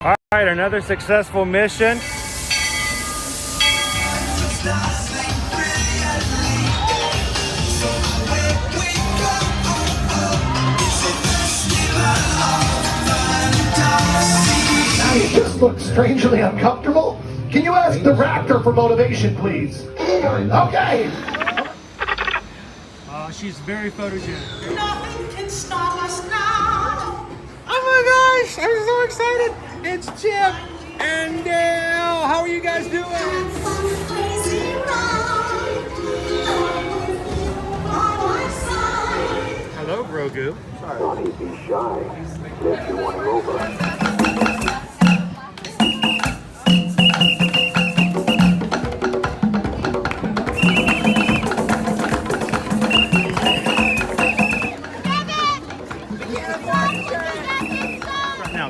All right, another successful mission. You just look strangely uncomfortable. Can you ask the raptor for motivation, please? Okay. She's very photogenic. Nothing can stop us now. Oh my gosh, I'm so excited. It's Chip and Dale. How are you guys doing? Crazy ride. By my side. Hello, Grogu. Don't be shy. Let you want over.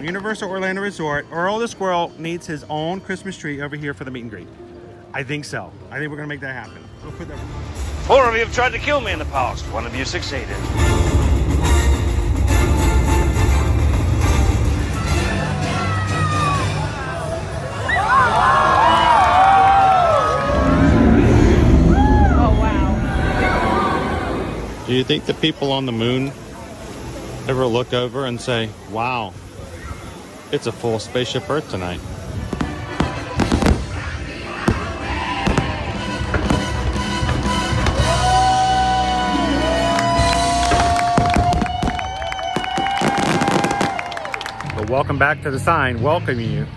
Universal Orlando Resort, Earl the Squirrel needs his own Christmas tree over here for the meet and greet. I think so. I think we're gonna make that happen. We'll put that. 4 of you have tried to kill me in the past. 1 of you succeeded. Oh, wow. Do you think the people on the moon ever look over and say, wow, it's a full spaceship Earth tonight? But welcome back to the sign welcoming you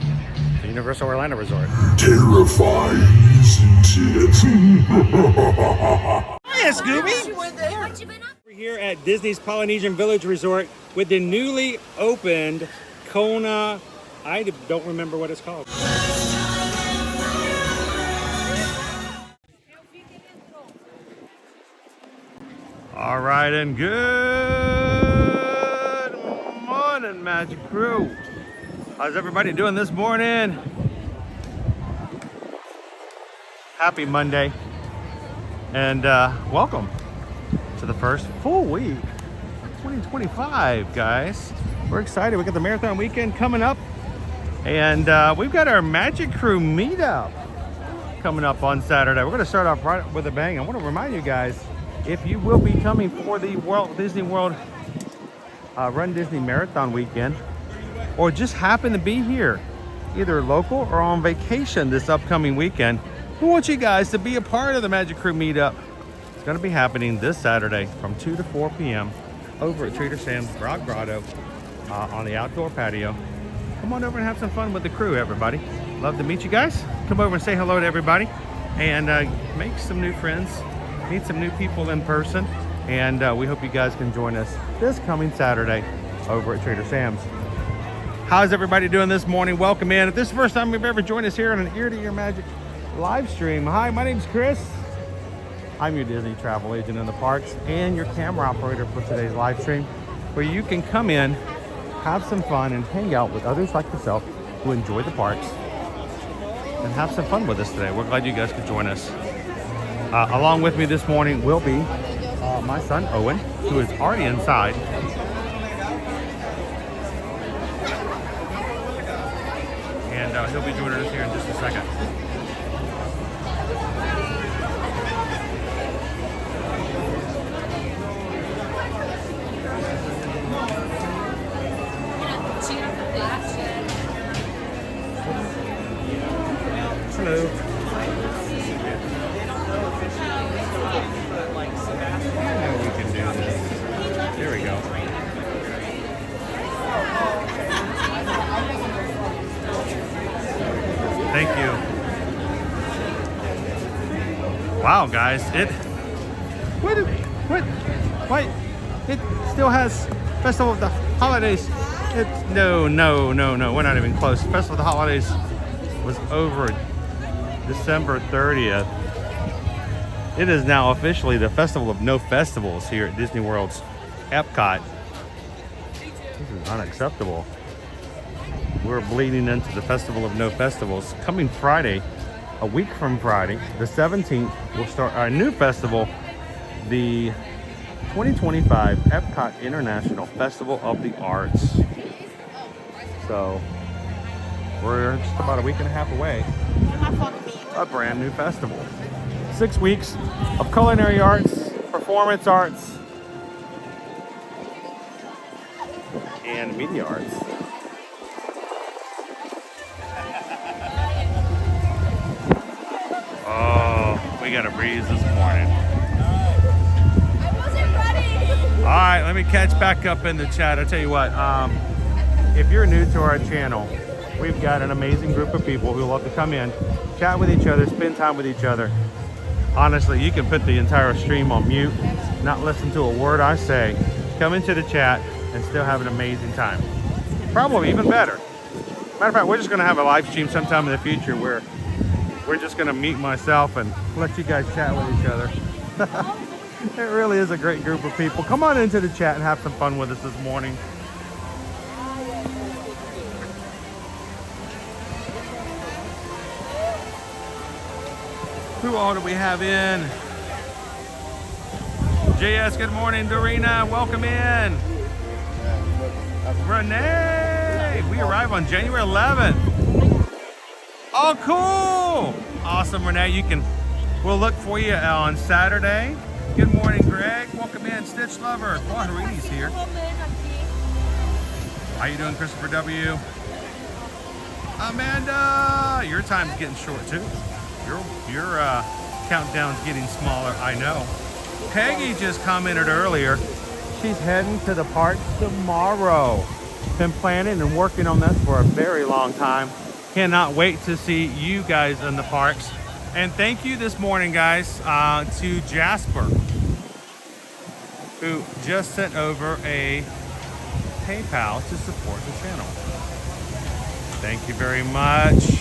to Universal Orlando Resort. Terrifying, isn't it? Hiya, Scooby! We're here at Disney's Polynesian Village Resort with the newly opened Kona, I don't remember what it's called. All right, and good morning, Magic Crew. How's everybody doing this morning? Happy Monday, and welcome to the first full week of 2025, guys. We're excited. We got the marathon weekend coming up, and we've got our Magic Crew meetup coming up on Saturday. We're going to start off right with a bang. I want to remind you guys, if you will be coming for the Walt Disney World Run Disney Marathon weekend, or just happen to be here, either local or on vacation this upcoming weekend, we want you guys to be a part of the Magic Crew meetup. It's going to be happening this Saturday from 2 to 4 p.m. over at Trader Sam's Rock Grotto. On the outdoor patio. Come on over and have some fun with the crew, everybody. Love to meet you guys. Come over and say hello to everybody and make some new friends, meet some new people in person, and we hope you guys can join us this coming Saturday over at Trader Sam's. How's everybody doing this morning? Welcome in. If this is the first time you've ever joined us here on an Ear to Ear Magic live stream, hi, my name's Chris. I'm your Disney travel agent in the parks and your camera operator for today's live stream, where you can come in, have some fun, and hang out with others like yourself who enjoy the parks and have some fun with us today. We're glad you guys could join us. Along with me this morning will be my son Owen, who is already inside. And he'll be joining us here in just a second. Hello. I know we can do this. Here we go. Thank you. Wow, guys, it still has Festival of the Holidays. It's no, we're not even close. Festival of the Holidays was over December 30th. It is now officially the Festival of No Festivals here at Disney World's Epcot. This is unacceptable. We're bleeding into the Festival of No Festivals. Coming Friday, a week from Friday, the 17th, we'll start our new festival, the 2025 Epcot International Festival of the Arts. So We're just about a week and a half away. A brand new festival. 6 weeks of culinary arts, performance arts, and media arts. Oh, we got a breeze this morning. All right, let me catch back up in the chat. I'll tell you what, if you're new to our channel, we've got an amazing group of people who love to come in, chat with each other, spend time with each other. Honestly, you can put the entire stream on mute, not listen to a word I say, come into the chat, and still have an amazing time. Probably even better. Matter of fact, we're just gonna have a live stream sometime in the future where we're just gonna mute myself and let you guys chat with each other. It really is a great group of people. Come on into the chat and have some fun with us this morning. Who all do we have in? JS, good morning. Dorina, welcome in. Renee, we arrive on January 11th. Oh, cool. Awesome, Renee. We'll look for you on Saturday. Good morning, Greg. Welcome in. Stitch Lover. Guajarini's here. How you doing, Christopher W? Amanda, your time's getting short too. Your countdown's getting smaller, I know. Peggy just commented earlier. She's heading to the park tomorrow. Been planning and working on this for a very long time. Cannot wait to see you guys in the parks. And thank you this morning, guys, to Jasper, who just sent over a PayPal to support the channel. Thank you very much.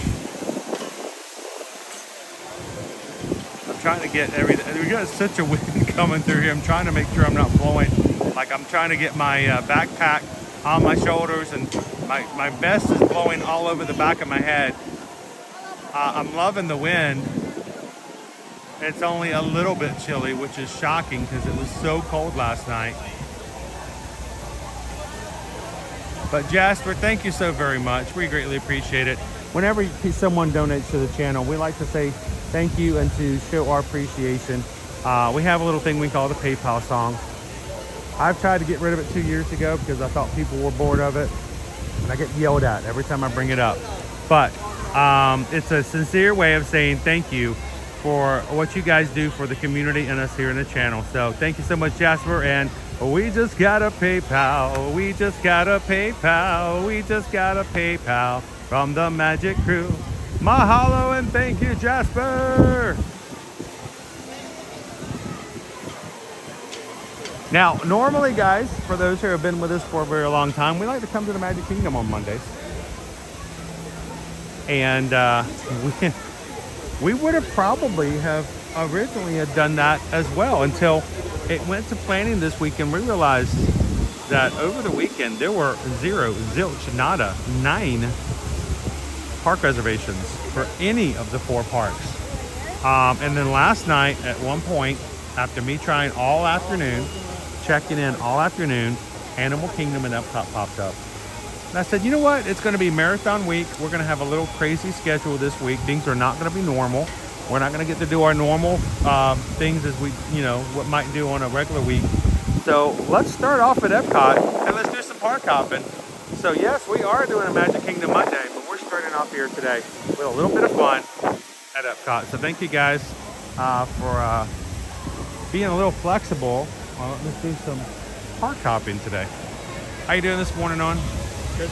I'm trying to get everything. We got such a wind coming through here. I'm trying to make sure I'm not blowing. Like I'm trying to get my backpack on my shoulders, and my vest is blowing all over the back of my head. I'm loving the wind. It's only a little bit chilly, which is shocking because it was so cold last night. But Jasper, thank you so very much. We greatly appreciate it. Whenever someone donates to the channel, we like to say thank you and to show our appreciation. We have a little thing we call the PayPal song. I've tried to get rid of it 2 years ago because I thought people were bored of it, and I get yelled at every time I bring it up. But it's a sincere way of saying thank you for what you guys do for the community and us here in the channel. So thank you so much, Jasper. And we just got a PayPal. We just got a PayPal. We just got a PayPal from the Magic Crew. Mahalo and thank you, Jasper. Now, normally, guys, for those who have been with us for a very long time, we like to come to the Magic Kingdom on Mondays. And we would have probably have originally had done that as well until it went to planning this week, and we realized that over the weekend there were zilch, nada, 9 park reservations for any of the 4 parks. And then last night at one point, after me trying all afternoon, checking in all afternoon, Animal Kingdom and Epcot popped up. And I said, you know what? It's going to be marathon week. We're going to have a little crazy schedule this week. Things are not going to be normal. We're not going to get to do our normal things as we, what might do on a regular week. So let's start off at Epcot and let's do some park hopping. So yes, we are doing a Magic Kingdom Monday, but we're starting off here today with a little bit of fun at Epcot. So thank you guys for being a little flexible. Let's do some park hopping today. How you doing this morning, On? Good.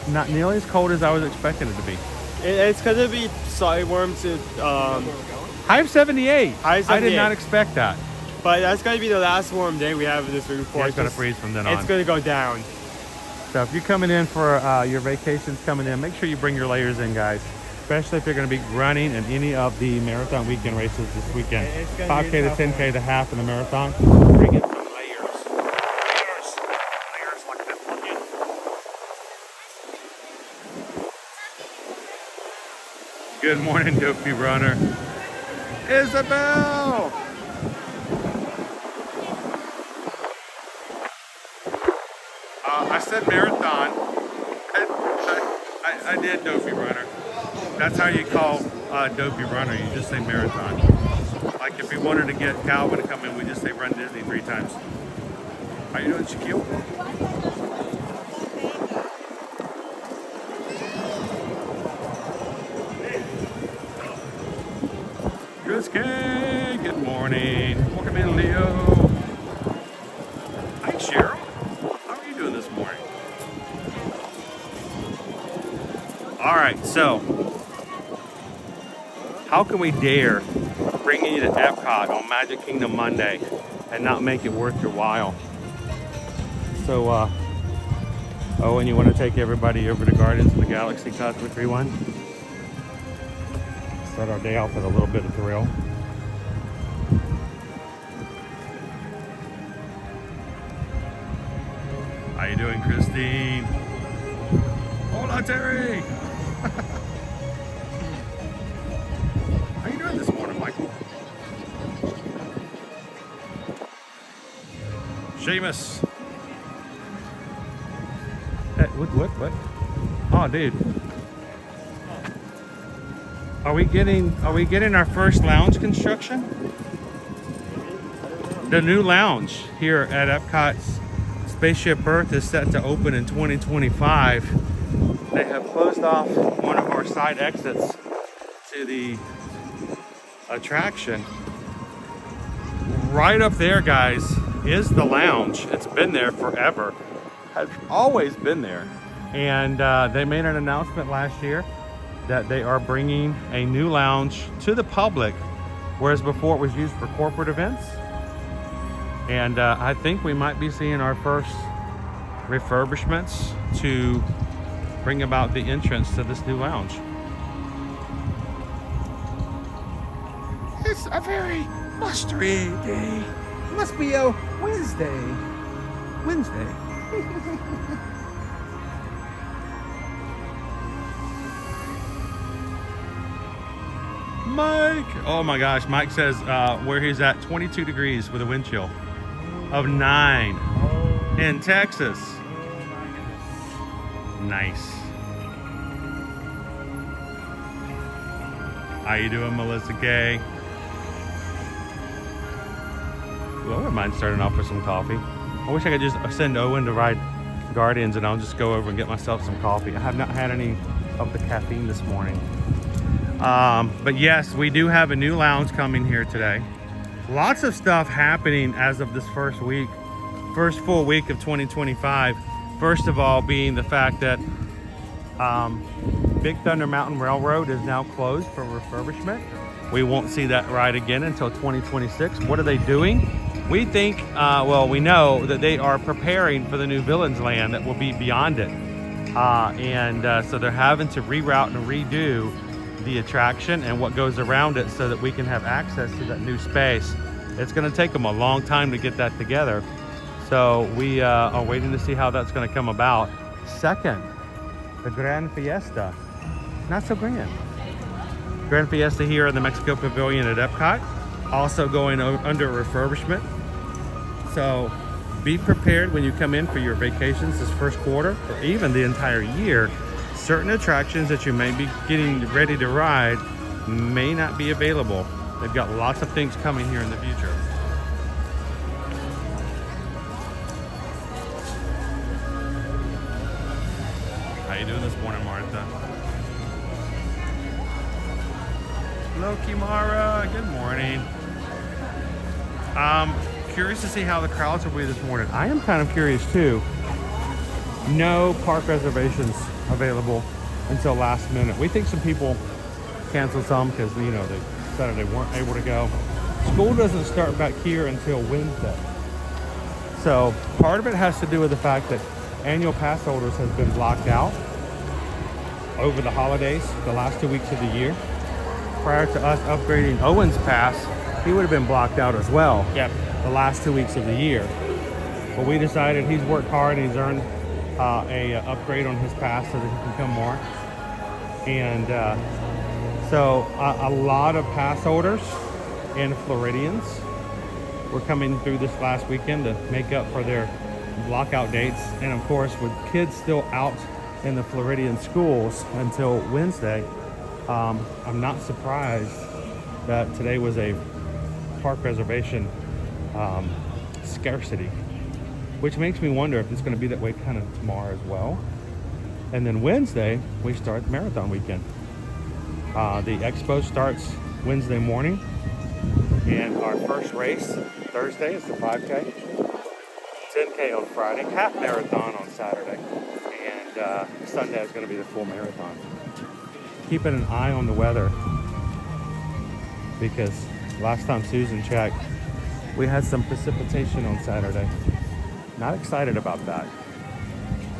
Not nearly as cold as I was expecting it to be. It's going to be slightly warm to... High of 78. High of 78. I did not expect that. But that's going to be the last warm day we have this week before. Yeah, it's going to freeze from then on. It's going to go down. So if you're coming in for your vacations coming in, make sure you bring your layers in, guys. Especially if you're going to be running in any of the marathon weekend races this weekend. 5K to 10K to half in the marathon. Bring in some layers. Layers like that onion. Good morning, Dopey Runner. Isabel! I said marathon. I did Dopey Runner. That's how you call Dopey Runner. You just say marathon. Like if we wanted to get Calvin to come in, we just say Run Disney 3 times. How you doing, Shaquille? Chris K, good morning. Welcome in, Leo. Hi, Cheryl. How are you doing this morning? All right, so how can we dare bring you to Epcot on Magic Kingdom Monday and not make it worth your while? So, Owen, you want to take everybody over to Guardians of the Galaxy Cosmic Rewind? Start our day off with a little bit of thrill. How you doing, Christine? Hola, Terry! How you doing this morning, Michael? Seamus. Hey, what? Oh, dude. Are we getting our first lounge construction? The new lounge here at Epcot's Spaceship Earth is set to open in 2025. They have closed off one of our side exits to the attraction. Right up there, guys, is the lounge. It's been there forever. Has always been there. And they made an announcement last year that they are bringing a new lounge to the public, whereas before it was used for corporate events. And I think we might be seeing our first refurbishments to bring about the entrance to this new lounge. It's a very blustery day. It must be a Wednesday. Mike! Oh my gosh, Mike says where he's at 22 degrees with a wind chill of 9 in Texas. Nice. How you doing, Melissa K? Well, I wouldn't mind starting off with some coffee. I wish I could just send Owen to ride Guardians and I'll just go over and get myself some coffee. I have not had any of the caffeine this morning. But yes, we do have a new lounge coming here today. Lots of stuff happening as of this first full week of 2025. First of all being the fact that Big Thunder Mountain Railroad is now closed for refurbishment. We won't see that ride again until 2026. What are they doing? We think, well, we know that they are preparing for the new Villains Land that will be beyond it. So they're having to reroute and redo the attraction and what goes around it so that we can have access to that new space. It's going to take them a long time to get that together. So we are waiting to see how that's going to come about. Second, the Grand Fiesta. Not so grand. Grand Fiesta here in the Mexico Pavilion at Epcot. Also going under refurbishment. So be prepared when you come in for your vacations this first quarter or even the entire year. Certain attractions that you may be getting ready to ride may not be available. They've got lots of things coming here in the future. How you doing this morning, Martha? Hello, Kimara. Good morning. Curious to see how the crowds will be this morning. I am kind of curious too. No park reservations available until last minute. We think some people canceled some because, you know, they decided they weren't able to go. School doesn't start back here until Wednesday. So part of it has to do with the fact that annual pass holders has been blocked out over the holidays, the last 2 weeks of the year. Prior to us upgrading Owen's pass, he would have been blocked out as well. Yep. The last 2 weeks of the year. But we decided he's worked hard and he's earned a upgrade on his pass so that he can come more. And so a lot of pass holders and Floridians were coming through this last weekend to make up for their lockout dates. And of course, with kids still out in the Floridian schools until Wednesday, I'm not surprised that today was a park reservation scarcity, which makes me wonder if it's going to be that way kind of tomorrow as well. And then Wednesday, we start the marathon weekend. The expo starts Wednesday morning, and our first race Thursday is the 5K, 10K on Friday, half marathon on Saturday, and Sunday is going to be the full marathon. Keeping an eye on the weather, because last time Susan checked, we had some precipitation on Saturday. Not excited about that.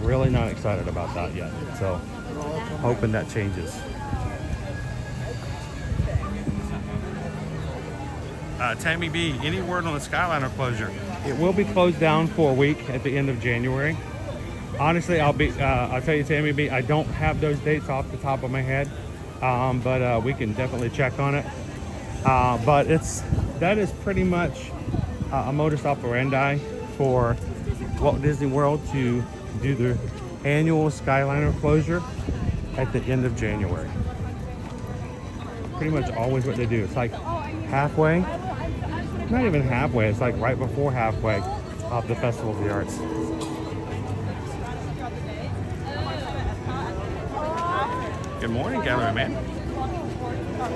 Really not excited about that yet. So hoping that changes. Tammy B, any word on the Skyliner closure? It will be closed down for a week at the end of January. Honestly, I'll tell you, Tammy B, I don't have those dates off the top of my head, but we can definitely check on it. But that is pretty much a modus operandi for Walt Disney World to do their annual Skyliner closure at the end of January. Pretty much always what they do. It's like halfway, not even halfway, it's like right before halfway of the Festival of the Arts. Good morning, cameraman.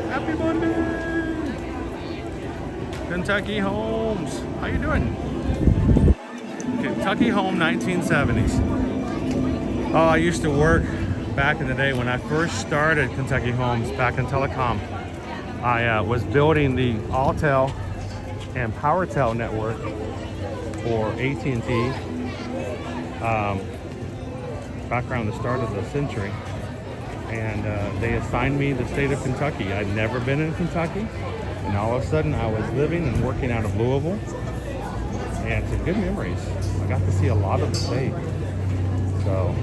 Happy Monday! Kentucky Homes. How you doing? Kentucky Home 1970s. Oh, I used to work back in the day when I first started Kentucky Homes back in telecom. I was building the Alltel and PowerTel network for AT&T back around the start of the century. And they assigned me the state of Kentucky. I'd never been in Kentucky. And all of a sudden I was living and working out of Louisville. And some good memories. I got to see a lot of the state. So.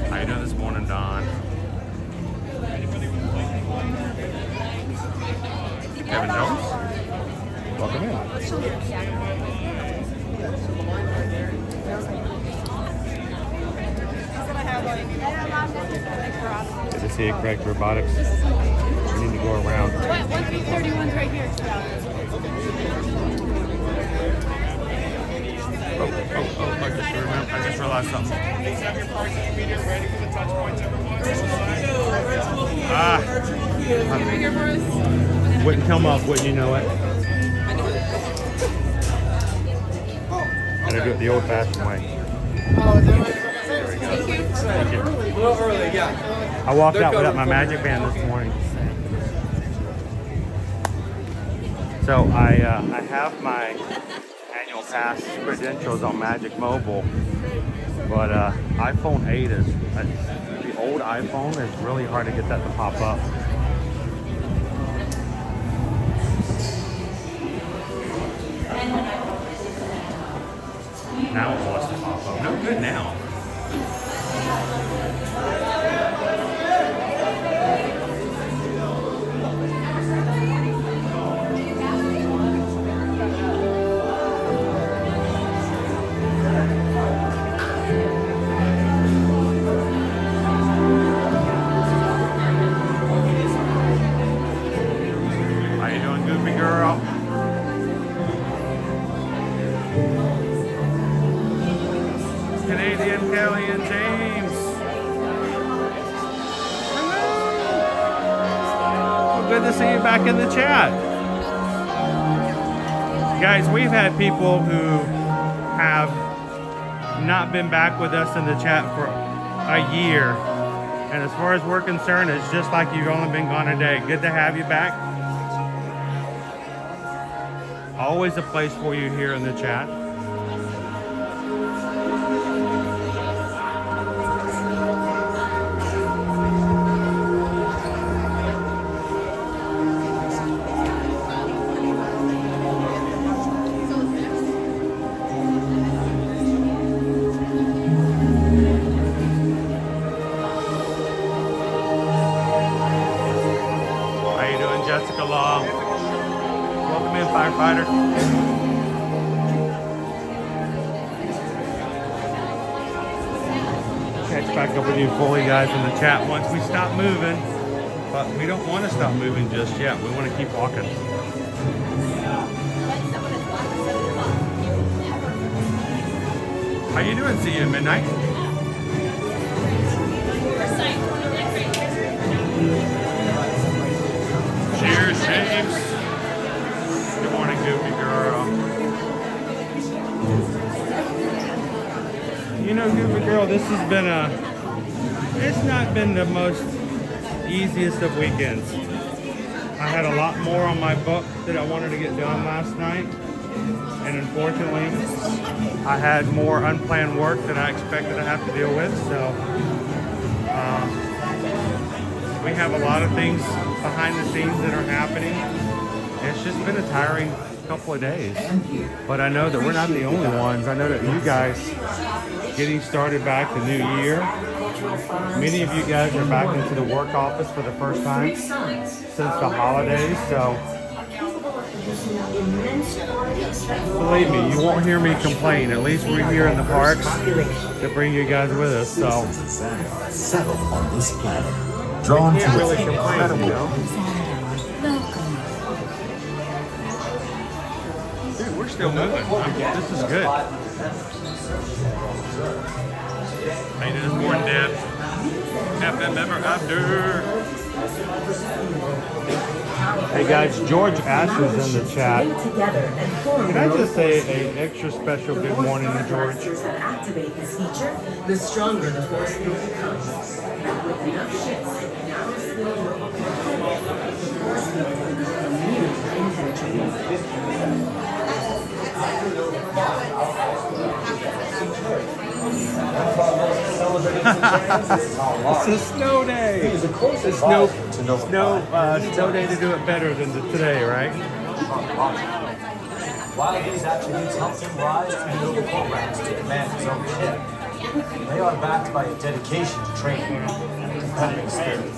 How you doing this morning, Don? Kevin Jones? Welcome in. Good to see you, Craig Robotics. We need to go around. 131's right here. I just realized something. Wouldn't come up, wouldn't you know it? Gotta do it the old-fashioned way. There we go. Thank you. A little early, yeah. I walked out without my magic band this morning. So I have my annual pass credentials on Magic Mobile, but iPhone 8 is, the old iPhone is really hard to get that to pop up. Now it wants to pop up. No good now. Canadian Kelly and James. Hello. Good to see you back in the chat. Guys, we've had people who have not been back with us in the chat for a year. And as far as we're concerned, it's just like you've only been gone a day. Good to have you back. Always a place for you here in the chat. Welcome in, firefighter. Catch back up with you fully, guys, in the chat once we stop moving. But we don't want to stop moving just yet. We want to keep walking. How you doing? See you at midnight. Cheers, James. Good morning, Goofy Girl. You know, Goofy Girl, this has been it's not been the most easiest of weekends. I had a lot more on my book that I wanted to get done last night. And unfortunately, I had more unplanned work than I expected to have to deal with. So we have a lot of things behind the scenes that are happening. It's just been a tiring couple of days. But I know that we're not the only ones. I know that you guys getting started back the new year. Many of you guys are back into the work office for the first time since the holidays. So believe me, you won't hear me complain. At least we're here in the parks to bring you guys with us. So settle on this planet. Drawn to really its complain, incredible. you know? Dude, we're still moving. This is good. How you doing this morning, Dad? FM member after. Hey guys, George Ash is in the chat. Can I just say an extra special good morning to George? Activate this feature, the stronger the force will become. With enough shifts, now is It's a snow day. It's a snow day to do it better than today, right? While these attributes helped him rise to noble programs to command his own ship, they are backed by a dedication to training and competitive spirit.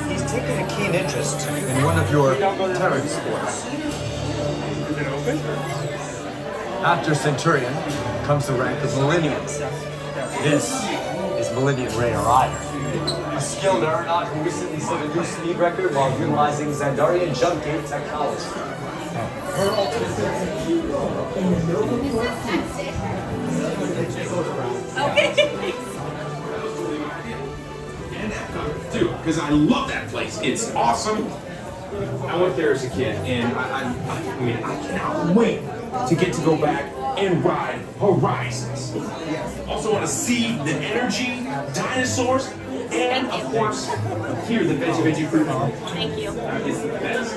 He's taken a keen interest in one of your terran sports. Is it open? After Centurion comes the rank of Millennium. This is Millennium Ray or Iron, a skilled aeronaut who recently set a new speed record while utilizing Xandarian jump gate technology. Her ultimate Dude, because I love that place. It's awesome. I went there as a kid, and I cannot wait to get to go back and ride Horizons. Also want to see the energy, dinosaurs, and of course, here the veggie fruit. Thank you. It's the best.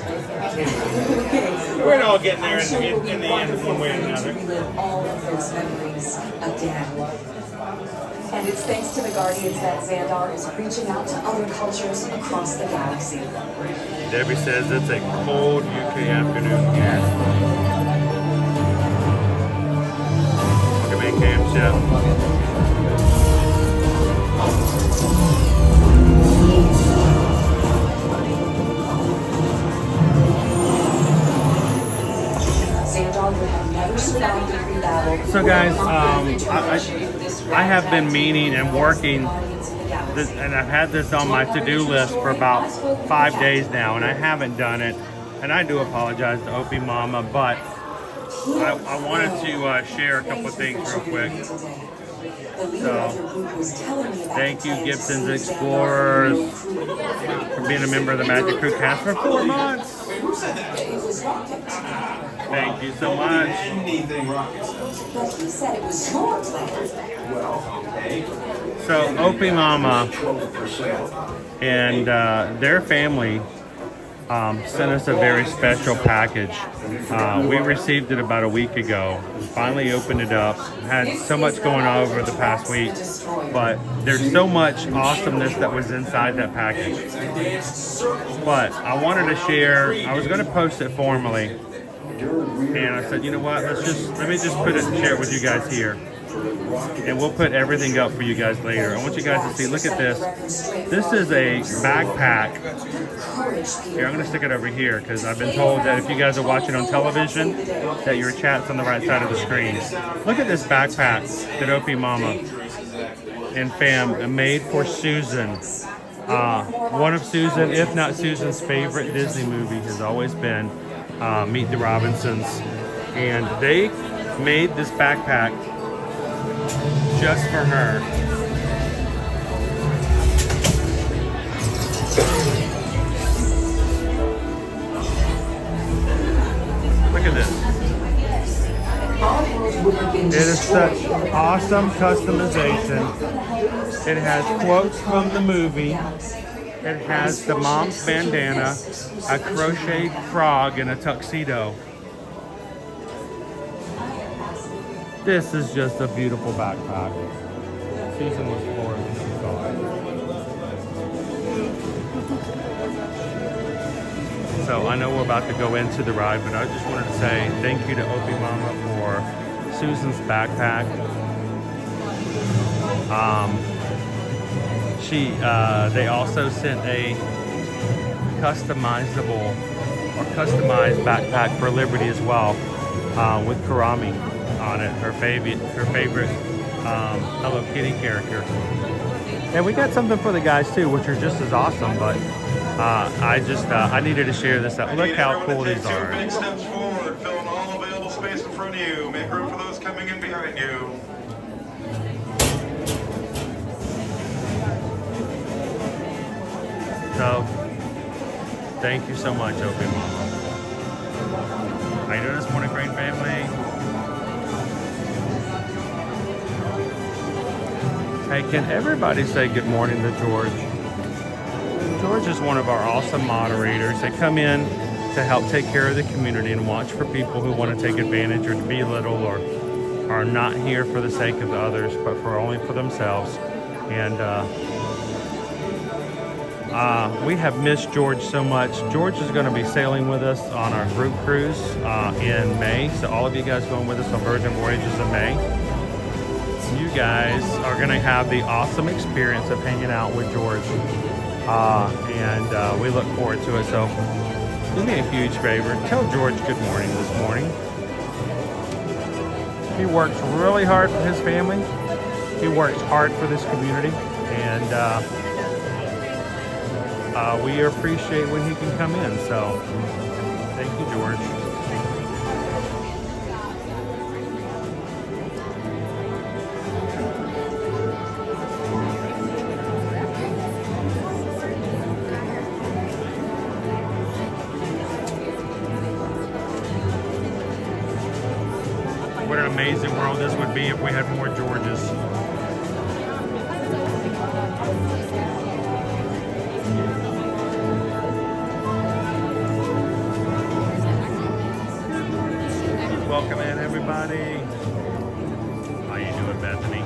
We're all getting there in the end, one way or another. Relive all of those memories again. And it's thanks to the Guardians that Xandar is reaching out to other cultures across the galaxy. Debbie says it's a cold UK afternoon here. Welcome in, Cam Chef. So guys, I have been meaning and working this, and I've had this on my to-do list for about 5 days now, and I haven't done it. And I do apologize to Opie Mama, but I wanted to share a couple of things real quick. So, thank you, Gibson's Explorers, for being a member of the Magic Crew cast for 4 months. Thank you so much. Anything rockets. But he said it was your plan. Well, okay. So, Opie Mama and their family sent us a very special package. We received it about a week ago. Finally opened it up. Had so much going on over the past week, but there's so much awesomeness that was inside that package. But I wanted to share. I was going to post it formally, and I said, you know what? Let me just put it and share it with you guys here. And we'll put everything up for you guys later. I want you guys to see, look at this. This is a backpack. Here, I'm gonna stick it over here because I've been told that if you guys are watching on television, that your chat's on the right side of the screen. Look at this backpack that Opie Mama and fam made for Susan. One of Susan, if not Susan's favorite Disney movie has always been Meet the Robinsons. And they made this backpack just for her. Look at this. It is such awesome customization. It has quotes from the movie. It has the mom's bandana, a crocheted frog, and a tuxedo. This is just a beautiful backpack. Susan was floored when she saw it. So I know we're about to go into the ride, but I just wanted to say thank you to Opie Mama for Susan's backpack. They also sent a customized backpack for Liberty as well, with Karami on it, her favorite Hello Kitty character. And we got something for the guys too, which are just as awesome. But I needed to share this out. Look how cool these are. Big steps forward, filling all available space in front of you. Make room for those coming in behind you. So, thank you so much, Opie Mama. How you doing this morning, Crane family? Hey, can everybody say good morning to George? George is one of our awesome moderators. They come in to help take care of the community and watch for people who want to take advantage or to belittle or are not here for the sake of the others, but for only for themselves. And we have missed George so much. George is going to be sailing with us on our group cruise in May. So all of you guys going with us on Virgin Voyages in May. You guys are going to have the awesome experience of hanging out with George. And we look forward to it. So do me a huge favor. Tell George good morning this morning. He works really hard for his family. He works hard for this community. And we appreciate when he can come in. So thank you, George. What an amazing world this would be if we had more Georges. Welcome in, everybody. How you doing, Bethany?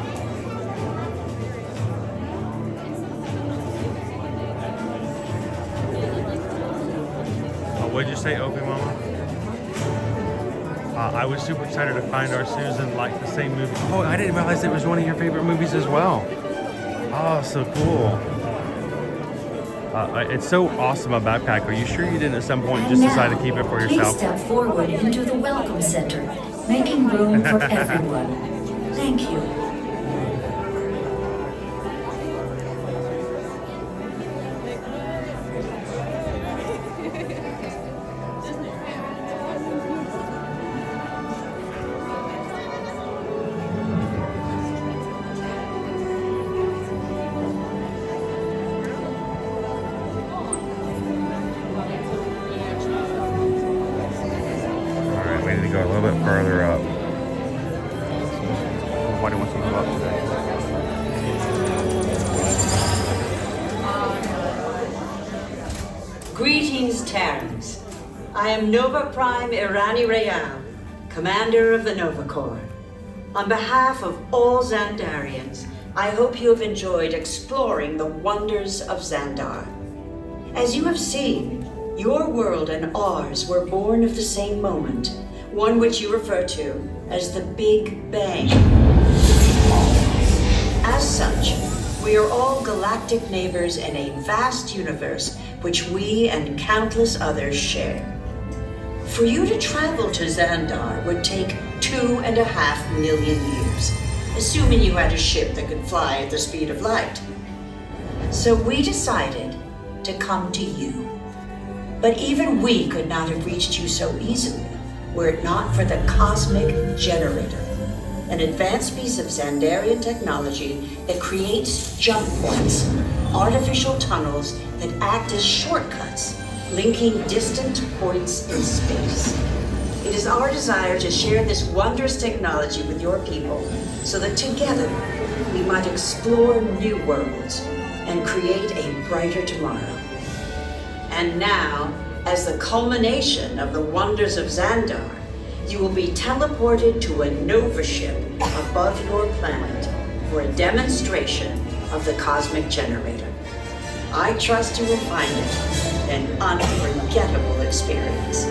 Oh, what'd you say, Opie Mama? I was super excited to find our Susan liked the same movie. Oh, I didn't realize it was one of your favorite movies as well. Oh, so cool. It's so awesome, a backpack. Are you sure you didn't at some point just decide to keep it for yourself? Please step forward into the Welcome Center, making room for everyone. Thank you. Go a little bit further up. Nobody wants to move up today. Greetings, Terrans. I am Nova Prime Irani Rayal, commander of the Nova Corps. On behalf of all Xandarians, I hope you have enjoyed exploring the wonders of Xandar. As you have seen, your world and ours were born of the same moment, one which you refer to as the Big Bang. As such, we are all galactic neighbors in a vast universe which we and countless others share. For you to travel to Xandar would take 2.5 million years, assuming you had a ship that could fly at the speed of light. So we decided to come to you. But even we could not have reached you so easily were it not for the Cosmic Generator, an advanced piece of Xandarian technology that creates jump points, artificial tunnels that act as shortcuts, linking distant points in space. It is our desire to share this wondrous technology with your people so that together we might explore new worlds and create a brighter tomorrow. And now, as the culmination of the wonders of Xandar, you will be teleported to a Nova ship above your planet for a demonstration of the Cosmic Generator. I trust you will find it an unforgettable experience.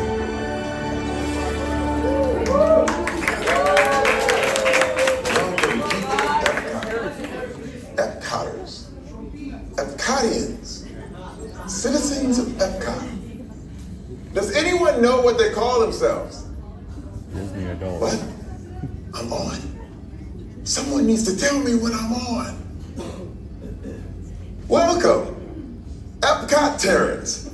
Epcoters, Epcotians, citizens of Epcot. Does anyone know what they call themselves? Disney adult. What? I'm on. Someone needs to tell me when I'm on. Welcome, Epcot Terrans.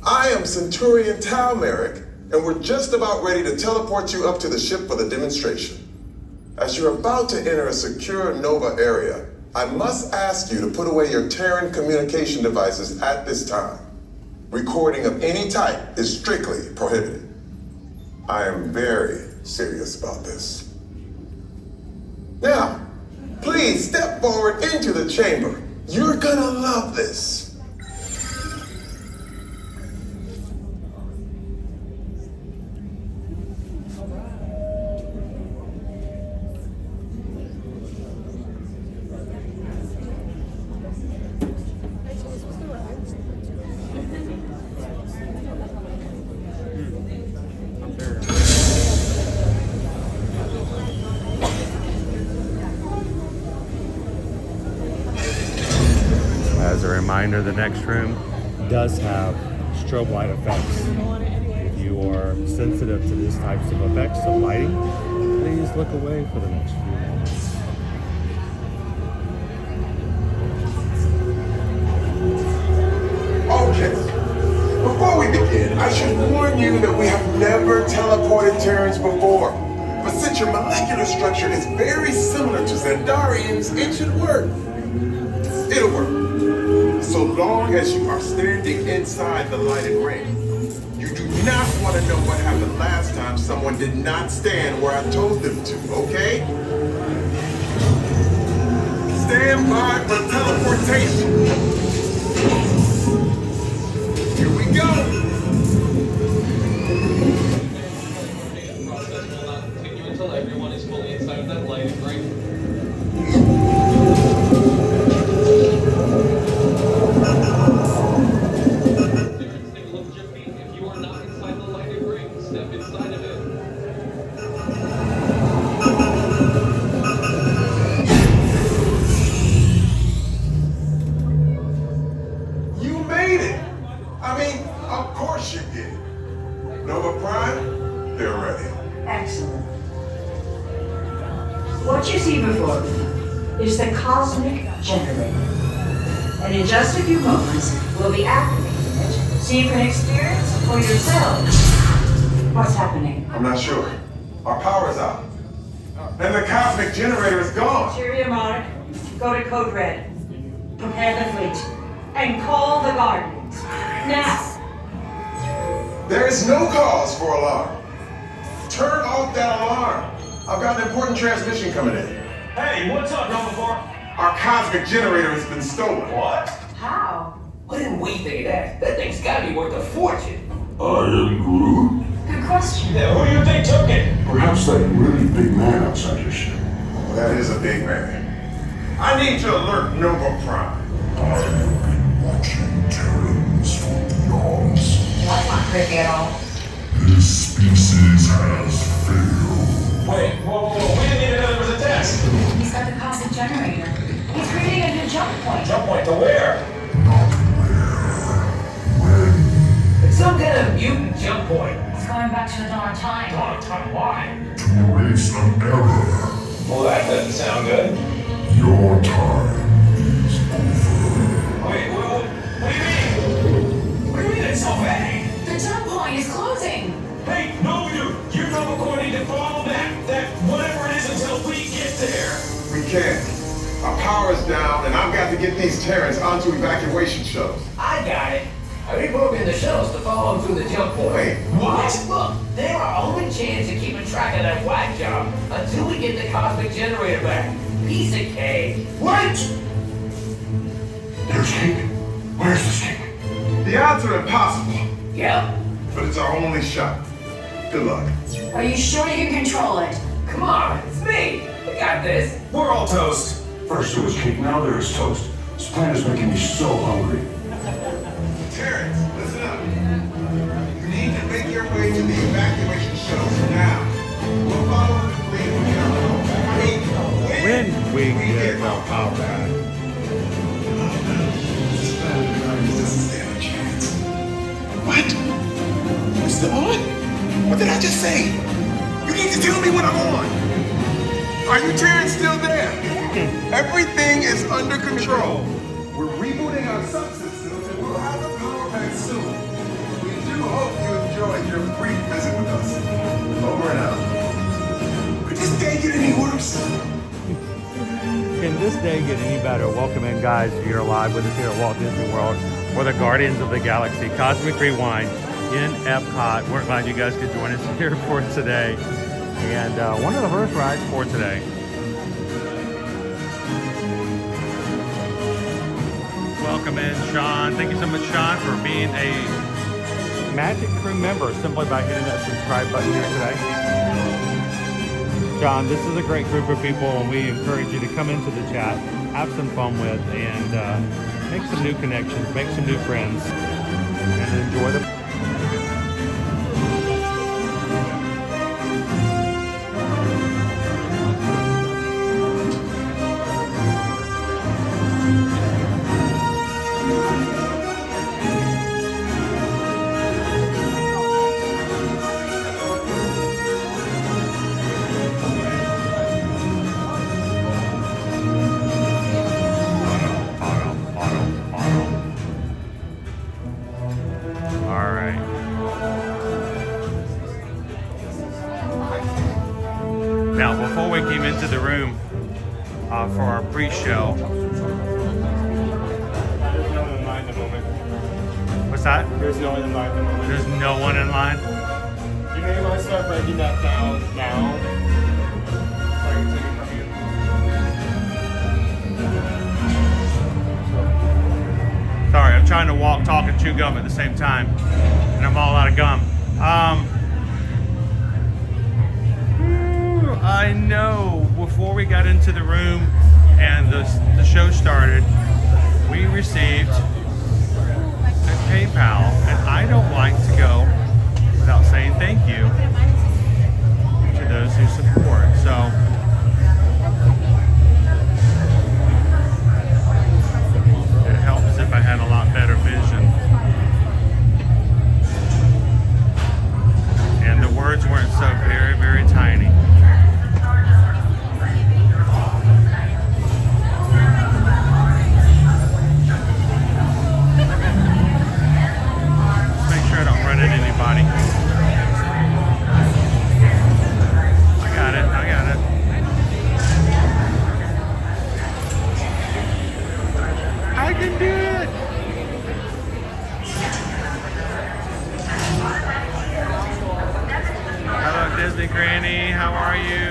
I am Centurion Tal Merrick, and we're just about ready to teleport you up to the ship for the demonstration. As you're about to enter a secure Nova area, I must ask you to put away your Terran communication devices at this time. Recording of any type is strictly prohibited. I am very serious about this. Now, please step forward into the chamber. You're gonna love this. As a reminder, the next room does have strobe light effects. If you are sensitive to these types of effects of lighting, please look away for the next few moments. Okay, before we begin, I should warn you that we have never teleported Terrans before. But since your molecular structure is very similar to Xandarians, it should work. It'll work. So long as you are standing inside the lighted ring. You do not want to know what happened last time someone did not stand where I told them to, okay? Stand by for teleportation. Here we go. Process will not continue until everyone is fully inside of that lighted ring. Take a look at your feet. If you are not inside the lighted ring, step inside of it. You made it. I mean, of course you did. Nova Prime, they're ready. Excellent. What you see before you is the Cosmic Generator. And in just a few moments, we'll be activating it so you can experience for yourselves what's happening. I'm not sure. Our power's out. And the Cosmic Generator is gone. Philharmonic, go to Code Red. Prepare the fleet. And call the Guardians. Now! There is no cause for alarm. Turn off that alarm. I've got an important transmission coming in. Hey, what's up, Nova Corps? Our Cosmic Generator has been stolen. What? How? What did we think of that? That thing's gotta be worth a fortune. I am Groot. Good question. Yeah, who do you think took it? Perhaps that really big man outside your ship. Well, that is a big man. I need to alert Nova Prime. I will be watching Terrans for beyonds. That's not creepy at all. This species has failed. Wait, whoa, we didn't even know there was a test. He's got the Cosmic Generator. He's creating a new jump point. Jump point to where? Not where. When. It's some kind of mutant jump point. He's going back to the dawn of time. Dawn of time, why? To erase an error. Well, that doesn't sound good. Your time is over. Wait, what do you mean? What do you mean it's so vague? The jump point is closing. Hey, no, you know according to follow that whatever it is until we get there. We can't. Our power's down, and I've got to get these Terrans onto evacuation shuttles. I got it. I reprogrammed the shuttles to follow them through the jump point. Wait, what? Look, they're our only chance of keeping track of that whack job until we get the cosmic generator back. Piece of cake. What? There's cake. Where's this cake? The odds are impossible, Yep. but it's our only shot. Good luck. Are you sure you can control it? Come on, it's me. I got this. We're all toast. First there was cake, now there is toast. This plan is making me so hungry. Terrence, listen up. You need to make your way to the evacuation shuttles now. We'll follow the lead when we get home. When we get our power back. This plan doesn't stand a chance. What? We're still on? What did I just say? You need to tell me when I'm on. Are you Terrence still there? Everything is under control. We're rebooting our subsystems and we'll have the power back soon. We do hope you enjoyed your brief visit with us. Over and out. Could this day get any worse? Can this day get any better? Welcome in, guys. You're live with us here at Walt Disney World for the Guardians of the Galaxy Cosmic Rewind in Epcot. We're glad you guys could join us here for today. And one of the first rides for today. Welcome in, Sean. Thank you so much, Sean, for being a Magic Crew member simply by hitting that subscribe button here today. John, this is a great group of people, and we encourage you to come into the chat, have some fun with, and make some new connections, make some new friends, and enjoy the into the room for our pre-show. There's no one in line at the moment. What's that? There's no one in line at the moment. There's no one in line? You may want to start breaking that down now. Sorry, I'm trying to walk, talk, and chew gum at the same time, and I'm all out of gum. I know before we got into the room and the show started, we received a PayPal, and I don't like to go without saying thank you to those who support. So it helps if I had a lot better vision. And the words weren't so very, very tiny. Anybody. I got it. I can do it. Hello, Disney Granny. How are you?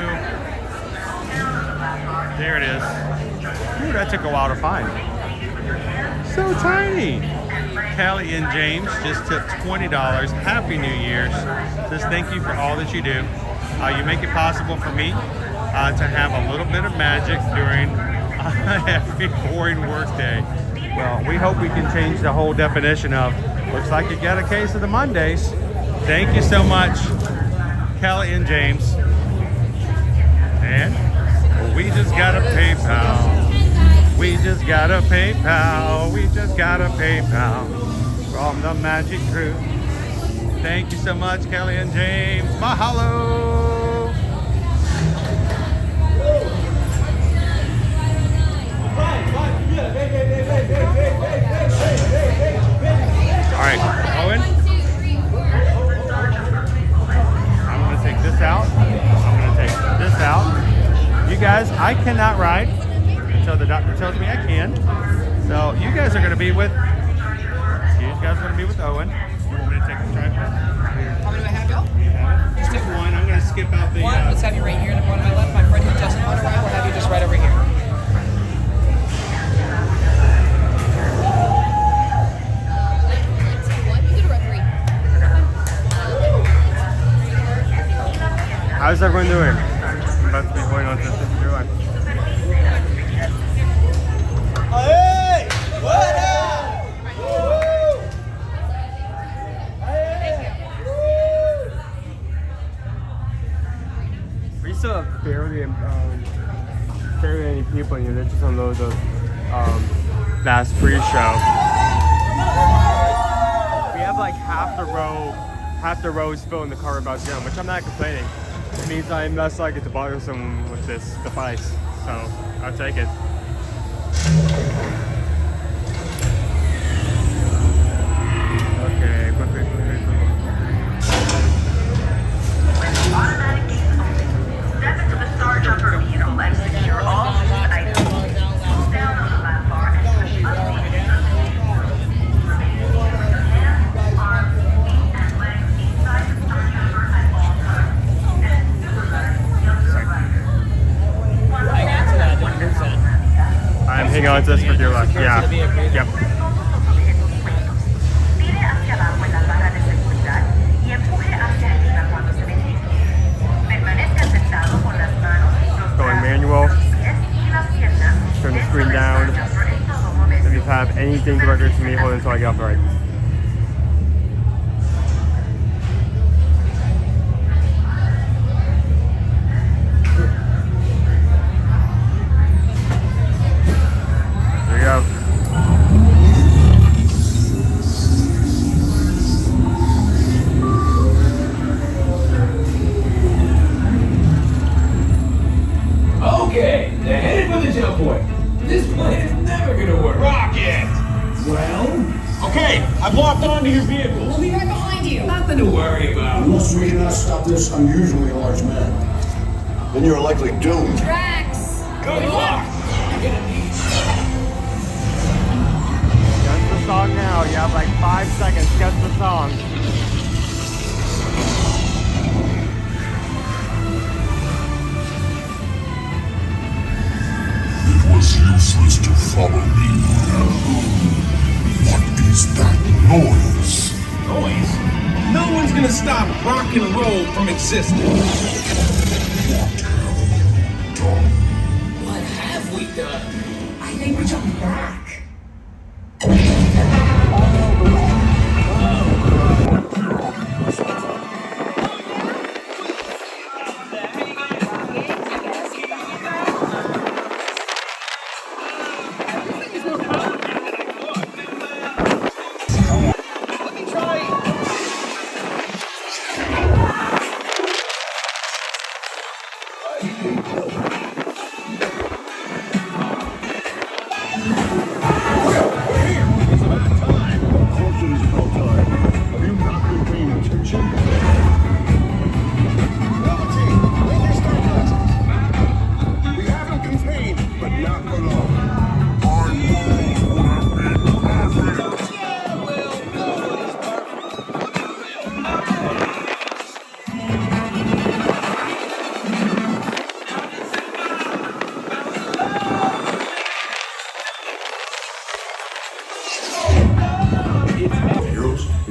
There it is. Ooh, that took a while to find. So tiny. Callie and James just tipped $20. Happy New Year's. Says thank you for all that you do. You make it possible for me to have a little bit of magic during every boring work day. Well, we hope we can change the whole definition of looks like you got a case of the Mondays. Thank you so much, Callie and James. And we just got a PayPal. We just got a PayPal. We just got a PayPal from the Magic Crew. Thank you so much, Kelly and James. Mahalo. All right, Owen. I'm gonna take this out. I'm gonna take this out. You guys, I cannot ride until the doctor tells me I can. So you guys are gonna be with. You guys are gonna be with Owen. You want me to take the tripod? How many do I have, y'all? Just take one. I'm gonna skip out the. One. Let's have you right here, and one on my left. My friend who does Monorail will have you just right over here. How's everyone doing? I'm about to be going on this interview. Hey! What up? We still have barely any people in here. They're just on loads of fast pre-show. We have like half the row is filled in the car about down, which I'm not complaining. It means I'm less likely to bother someone with this device, so I'll take it. Okay, quickly. Automatic gates open. Step into the Star Jumper vehicle and secure all key items. Hold down on the lap bar and push up the hands, arms, feet, and legs inside the Star Jumper at all times. And super fast, you'll I'm hanging on to this for dear life. Yeah. Yep. Mire hacia abajo en la barra de seguridad y empuje hacia arriba cuando se detenga. Permanezca sentado con las manos, los Going manual. pies y las piernas. Turn the screen down. If you have anything directed to me, hold it until I get off the right. There you go. Okay, they're headed for the jump point. This plan is never gonna work. Rocket! Well, Okay, I've locked onto your vehicles. We'll be right behind you. Nothing to worry about. unless we cannot stop this unusually large man, then you're likely doomed. Drax. Good luck! Guess the song now. You have like 5 seconds. Guess the song. It was useless to follow me. What is that noise? Noise? No one's gonna stop rock and roll from existing. What have we done? I think we're jumping back.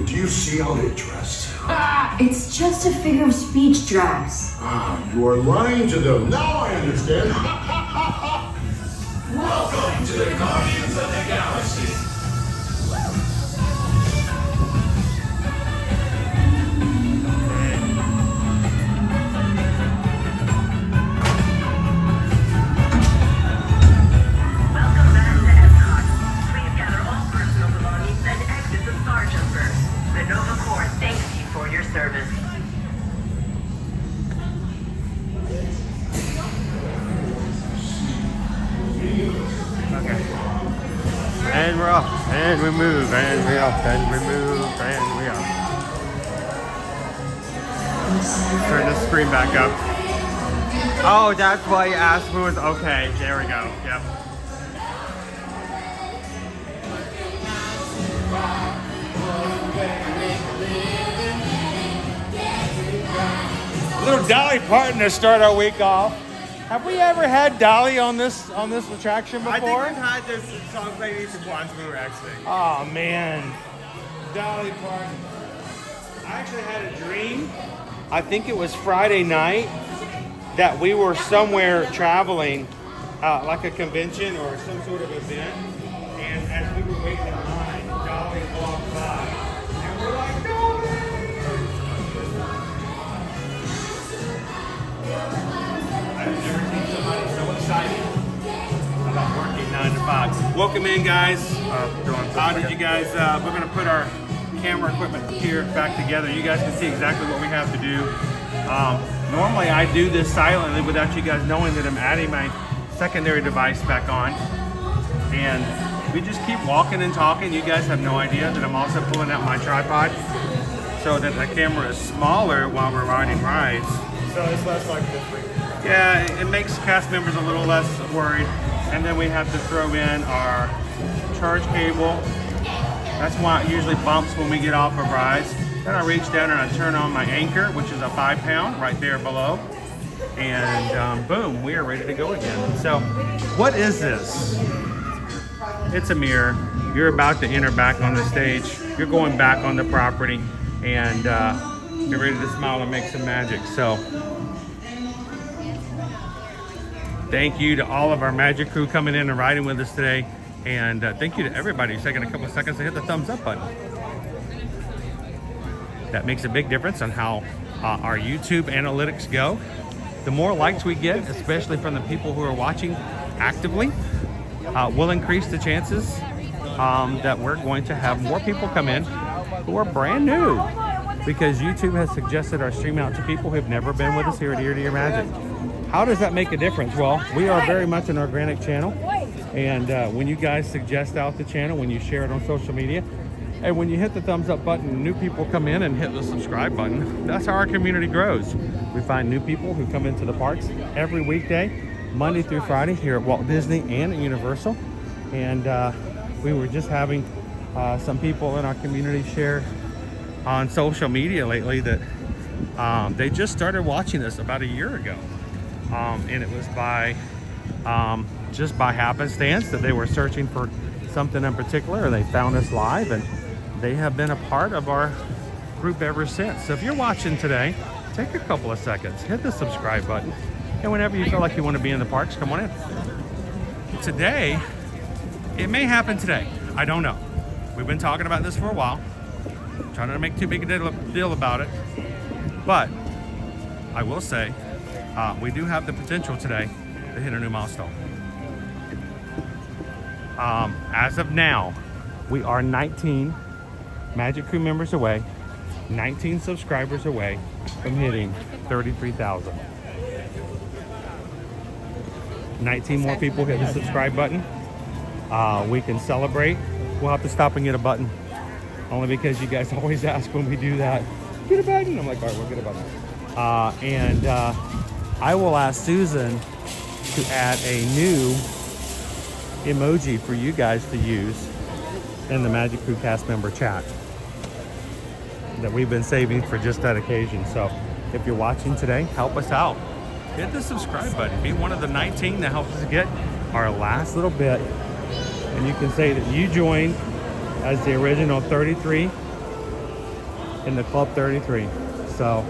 Do you see how they dressed? It's just a figure of speech, Drax. You are lying to them. Now I understand. Welcome to the Guardians of the Galaxy. Welcome back. service. Okay. And we're off. And we move. And we off. And we move. And we off. Turn the screen back up. Oh, that's why you asked who was okay. There we go. Yep. Little Dolly Parton to start our week off. Have we ever had Dolly on this attraction before? I think we've had this song played each once when we were exiting. Oh man, Dolly Parton. I actually had a dream. I think it was Friday night that we were somewhere traveling, like a convention or some sort of event, and as we were waiting in line, Dolly walked by, and we're like, Dolly! I've never seen somebody so excited about working 9 to 5. Welcome in, guys. How did you guys? We're gonna put our camera equipment here back together. You guys can see exactly what we have to do. Normally I do this silently without you guys knowing that I'm adding my secondary device back on. And we just keep walking and talking. You guys have no idea that I'm also pulling out my tripod so that the camera is smaller while we're riding rides. So it's less likely to freak. Yeah, it makes cast members a little less worried. And then we have to throw in our charge cable. That's why it usually bumps when we get off of rides. Then I reach down and I turn on my anchor, which is a 5-pound right there below. And boom, we are ready to go again. So what is this? It's a mirror. You're about to enter back on the stage. You're going back on the property and you're ready to smile and make some magic. So thank you to all of our magic crew coming in and riding with us today. And thank you to everybody who's taking a couple of seconds to hit the thumbs up button. That makes a big difference on how our YouTube analytics go. The more likes we get, especially from the people who are watching actively, will increase the chances that we're going to have more people come in who are brand new, because YouTube has suggested our stream out to people who have never been with us here at Ear to Ear Magic. How does that make a difference? Well, we are very much an organic channel, and when you guys suggest out the channel, when you share it on social media, and when you hit the thumbs up button, new people come in and hit the subscribe button. That's how our community grows. We find new people who come into the parks every weekday, Monday through Friday, here at Walt Disney and at Universal. And we were just having some people in our community share on social media lately that they just started watching us about a year ago. And it was by just by happenstance that they were searching for something in particular, and they found us live, and they have been a part of our group ever since. So if you're watching today, take a couple of seconds, hit the subscribe button, and whenever you feel like you want to be in the parks, come on in. Today, it may happen today. I don't know. We've been talking about this for a while, trying not to make too big a deal about it, but I will say we do have the potential today to hit a new milestone. As of now, we are 19 Magic Crew members away, 19 subscribers away from hitting 33,000. 19 more people hit the subscribe button. We can celebrate. We'll have to stop and get a button, only because you guys always ask when we do that, get a button. I'm like, all right, we'll get a button. And I will ask Susan to add a new emoji for you guys to use in the Magic Crew cast member chat that we've been saving for just that occasion. So if you're watching today, help us out. Hit the subscribe button. Be one of the 19 that helps us get our last little bit. And you can say that you joined as the original 33 in the Club 33. So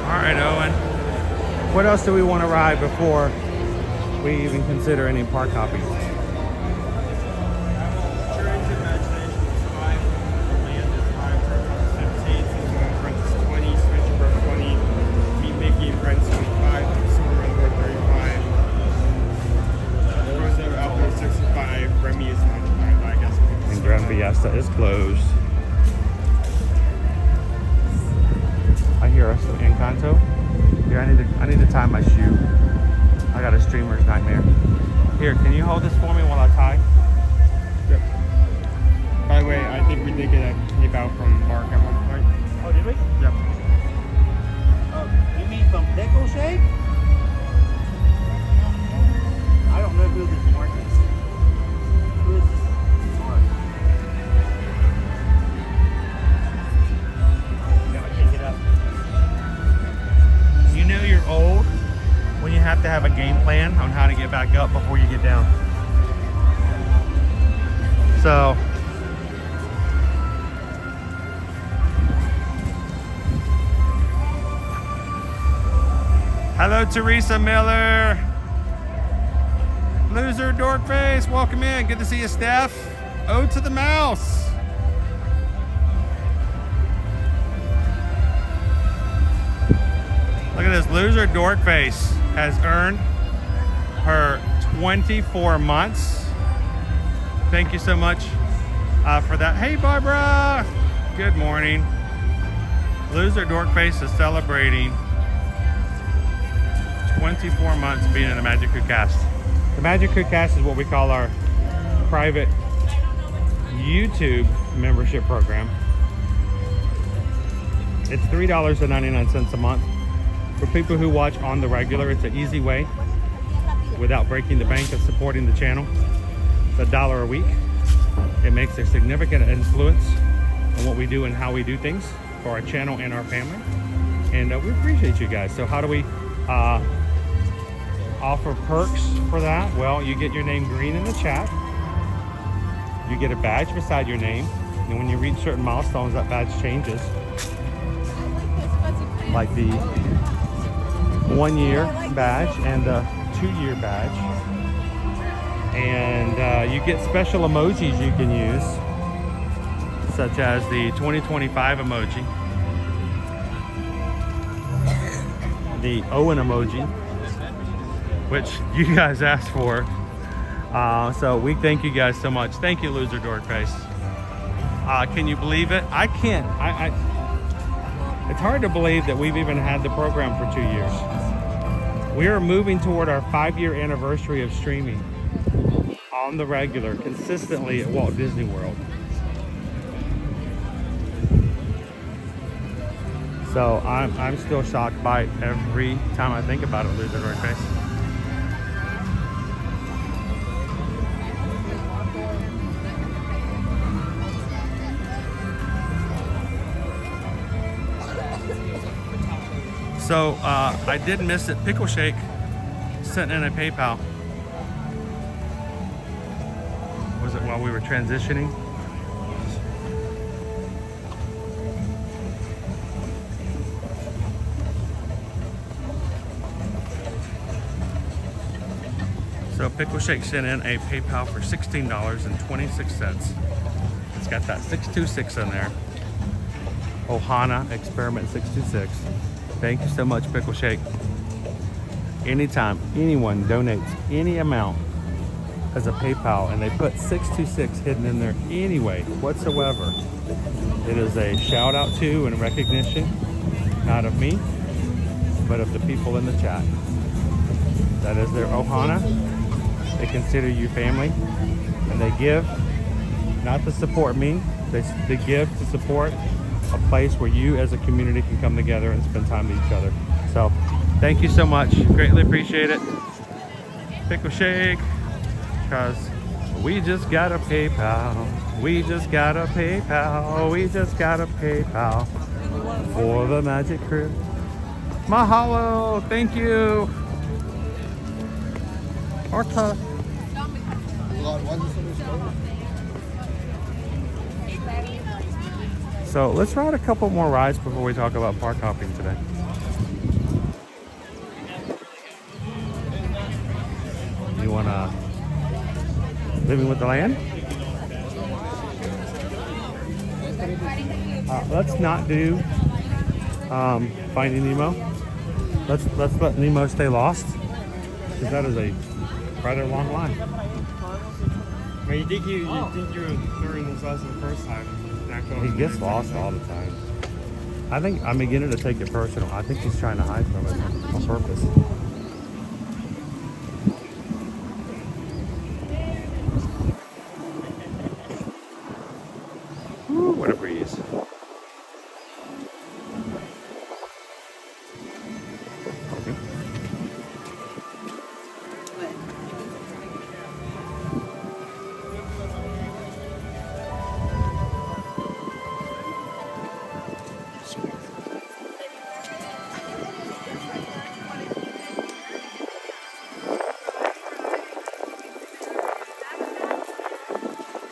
all right, Owen. What else do we want to ride before we even consider any park hopping? Pizza is closed. I hear us in Encanto. Here, I need to tie my shoe. I got a streamer's nightmare. Here, can you hold this for me while I tie? Yep. By the way, I think we did get a PayPal from Mark at one point. Oh, did we? Yep. Oh, you mean from Pecos Bills? I don't know who this Mark is. Who is this Mark? No, I can't get up. You know you're old when you have to have a game plan on how to get back up before you get down. So, hello, Teresa Miller. Loser Dorkface, welcome in. Good to see you, Steph. Ode to the mouse. Look at this. Loser Dorkface has earned her 24 months. Thank you so much for that. Hey, Barbara. Good morning. Loser Dorkface is celebrating 24 months being in the Magic Crew cast. The Magic Crew cast is what we call our private YouTube membership program. It's $3.99 a month. For people who watch on the regular, it's an easy way without breaking the bank of supporting the channel. It's $1 a week. It makes a significant influence on what we do and how we do things for our channel and our family. And we appreciate you guys. So how do we offer perks for that? Well, you get your name green in the chat. You get a badge beside your name. And when you reach certain milestones, that badge changes. Like the 1-year badge and the 2-year badge. And you get special emojis you can use, such as the 2025 emoji, the Owen emoji, which you guys asked for. So we thank you guys so much. Thank you, Loser Dorkface. Can you believe it? I can't. It's hard to believe that we've even had the program for 2 years. We are moving toward our 5-year anniversary of streaming on the regular, consistently at Walt Disney World. So I'm still shocked by it every time I think about it, Loser Dorkface. So I did miss it. Pickle Shake sent in a PayPal. Was it while we were transitioning? So Pickle Shake sent in a PayPal for $16.26. It's got that 626 in there. Ohana Experiment 626. Thank you so much, Pickle Shake. Anytime anyone donates any amount as a PayPal and they put 626 hidden in there anyway whatsoever, it is a shout out to and recognition, not of me, but of the people in the chat. That is their Ohana. They consider you family, and they give not to support me, they give to support a place where you as a community can come together and spend time with each other. So thank you so much, greatly appreciate it. Pickle Shake, because we just got a PayPal, we just got a PayPal, we just got a PayPal for the Magic Crew. Mahalo, thank you. Orta. So let's ride a couple more rides before we talk about park hopping today. You wanna Living with the Land? Let's not do Finding Nemo. Let's let Nemo stay lost, because that is a rather long line. I mean, you think you were learning this lesson the first time. Not going He gets lost all the time. I think I'm beginning to take it personal. I think he's trying to hide from it on purpose. Ooh, what a breeze.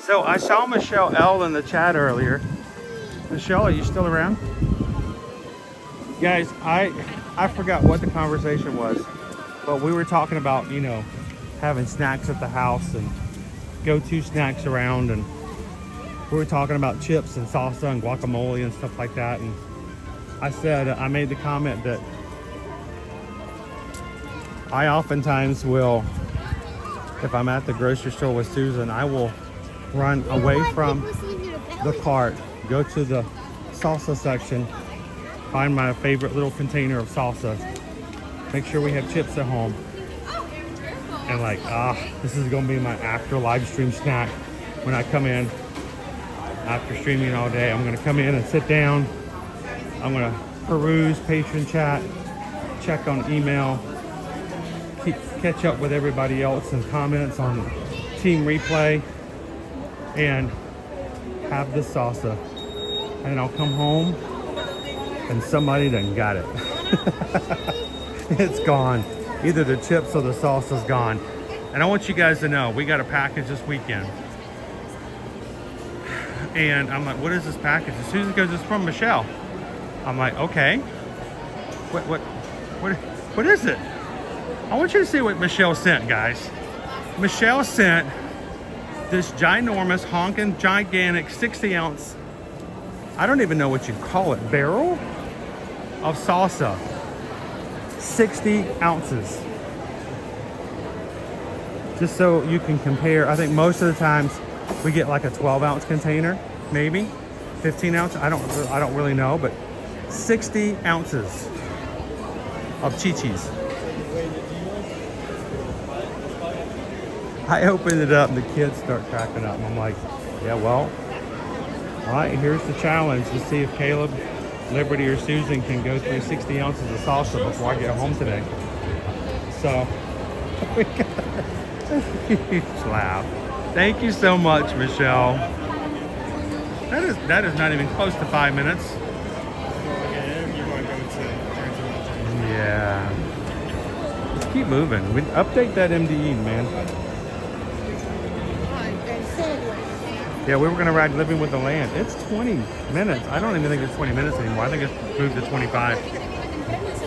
So I saw Michelle L in the chat earlier. Michelle, are you still around? Guys, I forgot what the conversation was, but we were talking about, you know, having snacks at the house and go-to snacks around, and we were talking about chips and salsa and guacamole and stuff like that. And I said, I made the comment that I oftentimes will, if I'm at the grocery store with Susan, I will run away from the cart, go to the salsa section, find my favorite little container of salsa, make sure we have chips at home, and like, this is gonna be my after live stream snack when I come in after streaming all day. I'm gonna come in and sit down, I'm gonna peruse patron chat, check on email, catch up with everybody else and comments on team replay, and have this salsa, and I'll come home and somebody done got it. It's gone. Either the chips or the salsa's gone. And I want you guys to know, we got a package this weekend. And I'm like, what is this package? And Susan goes, it's from Michelle. I'm like, okay. What is it? I want you to see what Michelle sent, guys. Michelle sent this ginormous, honking, gigantic 60-ounce, I don't even know what you call it, barrel of salsa. 60 ounces. Just so you can compare, I think most of the times we get like a 12-ounce container, maybe 15 ounce. I don't really know, but 60 ounces of chi-chis. I opened it up and the kids start cracking up. And I'm like, yeah, well, all right, here's the challenge to see if Caleb, Liberty, or Susan can go through 60 ounces of salsa before I get home today. So, we got a huge laugh. Thank you so much, Michelle. That is not even close to 5 minutes. Yeah. Let's keep moving. Update that MDE, man. Yeah, we were gonna ride Living with the Land. It's 20 minutes. I don't even think it's 20 minutes anymore. I think it's moved to 25.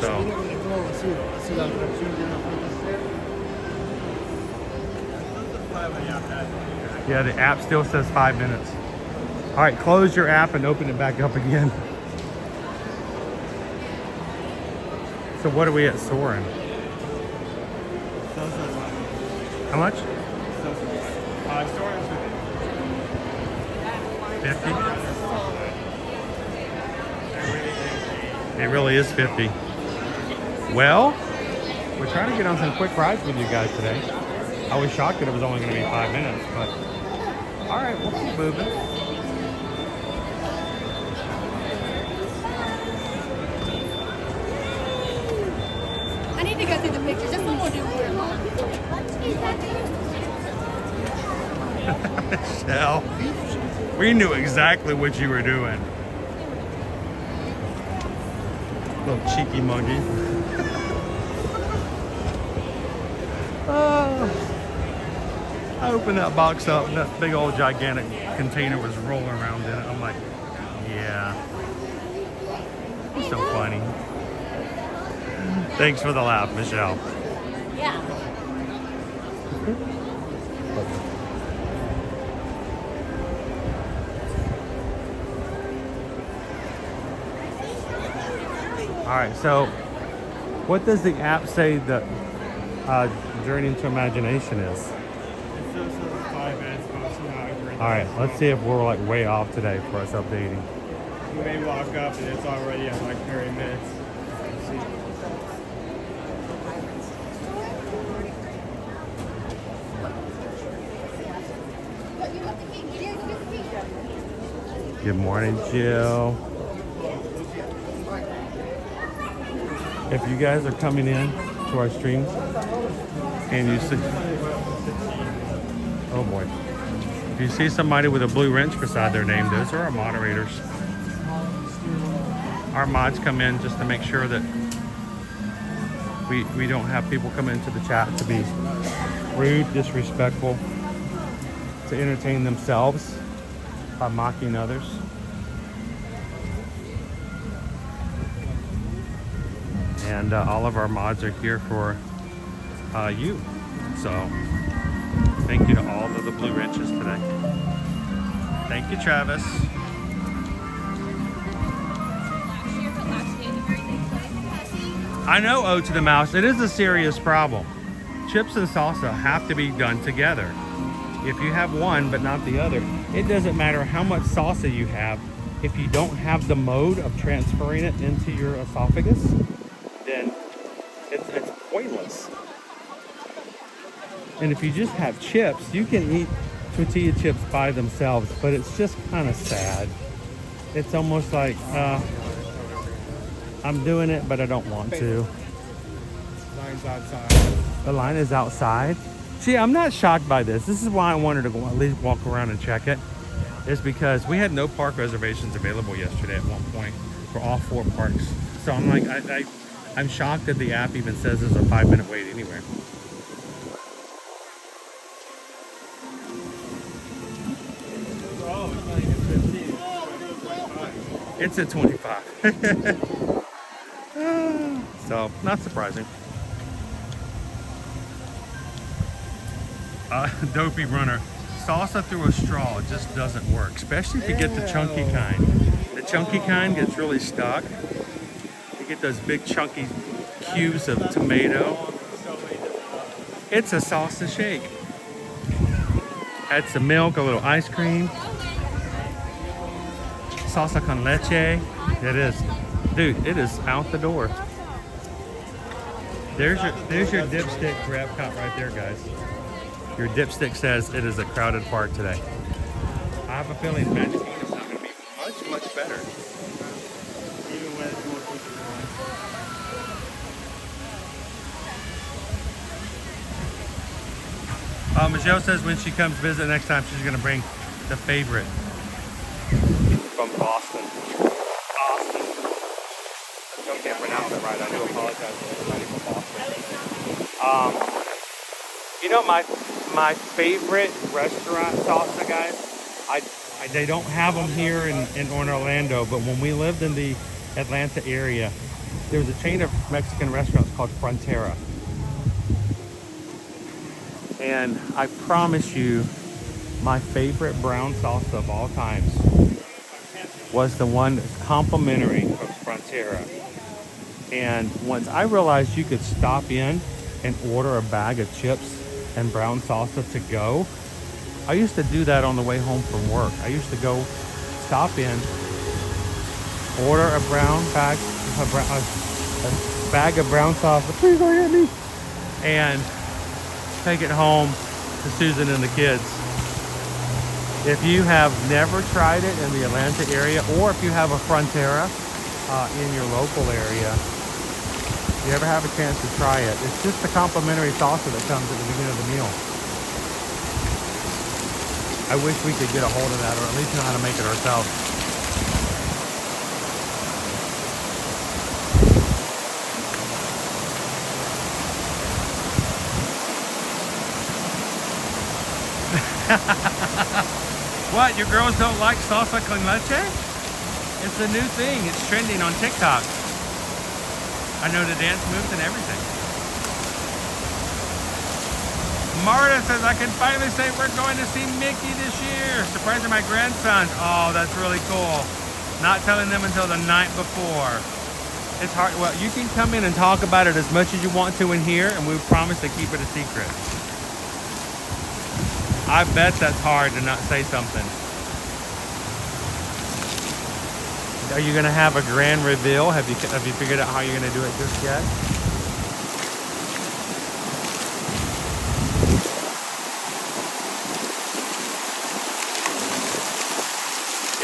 So. Yeah, the app still says 5 minutes. All right, close your app and open it back up again. So what are we at Soarin'? How much? Soarin's 50? It really is 50. Well, we're trying to get on some quick rides with you guys today. I was shocked that it was only going to be 5 minutes, but all right, we'll keep moving. I need to go through the pictures. Just one more do Michelle, we knew exactly what you were doing. Little cheeky monkey. I opened that box up and that big old gigantic container was rolling around in it. I'm like, yeah. It's so funny. Thanks for the laugh, Michelle. Yeah. All right, so what does the app say that Journey into Imagination is? It says 5 minutes, but All right, let's see if we're like way off today for us updating. You may walk up and it's already at like 30 minutes. Let's see. Good morning, Jill. If you guys are coming in to our streams and you see, oh boy, if you see somebody with a blue wrench beside their name, those are our moderators. Our mods come in just to make sure that we don't have people come into the chat to be rude, disrespectful, to entertain themselves by mocking others. And all of our mods are here for you. So thank you to all of the blue wrenches today. Thank you, Travis. I know, O to the mouse, it is a serious problem. Chips and salsa have to be done together. If you have one but not the other, it doesn't matter how much salsa you have. If you don't have the mode of transferring it into your esophagus, then it's pointless. And if you just have chips, you can eat tortilla chips by themselves, but it's just kind of sad. It's almost like, I'm doing it, but I don't want to. Line's outside. The line is outside. See, I'm not shocked by this. This is why I wanted to go at least walk around and check it. Is because we had no park reservations available yesterday at one point for all 4 parks. So I'm like, I'm shocked that the app even says there's a 5-minute wait anywhere. Oh, it's not even 15. It's at 25. So, not surprising. Dopey Runner. Salsa through a straw just doesn't work, especially if you get the chunky kind. The chunky kind gets really stuck. You get those big chunky cubes of tomato. It's a salsa shake. Add some milk, a little ice cream. Salsa con leche. It is. Dude, it is out the door. There's your dipstick for Epcot right there, guys. Your dipstick says it is a crowded park today. I have a feeling Magic Kingdom's not going to be much better. Even when it's more people. Michelle says when she comes visit next time, she's going to bring the favorite from Boston. Boston. I still can't pronounce it right. I do apologize to everybody from Boston. You know, my favorite restaurant salsa, guys, they don't have them here in Orlando, but when we lived in the Atlanta area, there was a chain of Mexican restaurants called Frontera. And I promise you, my favorite brown salsa of all times was the one that's complimentary from Frontera. And once I realized you could stop in and order a bag of chips and brown salsa to go, I used to do that on the way home from work. I used to go stop in, order a bag of brown salsa, please don't hit me, and take it home to Susan and the kids. If you have never tried it in the Atlanta area, or if you have a Frontera in your local area, if you ever have a chance to try it, it's just the complimentary salsa that comes at the beginning of the meal. I wish we could get a hold of that, or at least know how to make it ourselves. What, your girls don't like salsa con leche? It's a new thing. It's trending on TikTok. I know the dance moves and everything. Marta says, I can finally say we're going to see Mickey this year. Surprising my grandsons. Oh, that's really cool. Not telling them until the night before. It's hard. Well, you can come in and talk about it as much as you want to in here, and we promise to keep it a secret. I bet that's hard to not say something. Are you gonna have a grand reveal? Have you figured out how you're gonna do it just yet?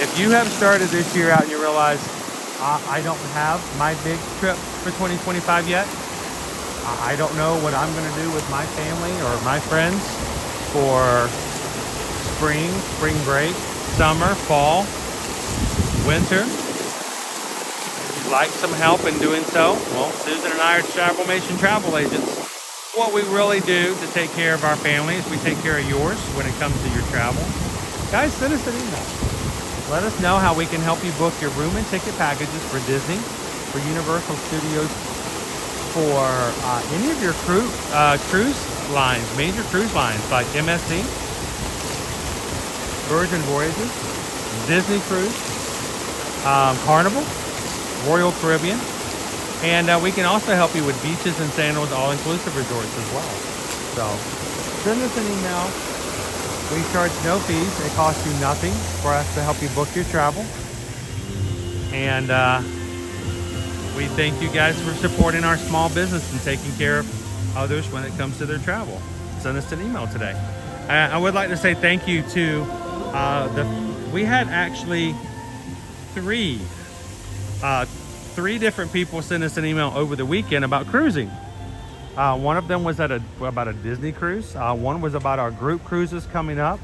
If you have started this year out and you realize I don't have my big trip for 2025 yet, I don't know what I'm gonna do with my family or my friends for spring break, summer, fall, winter. If you'd like some help in doing so, well, Susan and I are Travelmation travel agents. What we really do to take care of our families, we take care of yours when it comes to your travel. Guys, send us an email. Let us know how we can help you book your room and ticket packages for Disney, for Universal Studios, for any of your cruise lines, major cruise lines like MSC, Virgin Voyages, Disney Cruise, Carnival, Royal Caribbean, and we can also help you with beaches and sandals, all-inclusive resorts as well. So send us an email. We charge no fees. It costs you nothing for us to help you book your travel. And we thank you guys for supporting our small business and taking care of others when it comes to their travel. Send us an email today. I would like to say thank you to we had actually three different people send us an email over the weekend about cruising. One of them was about a Disney cruise. One was about our group cruises coming up.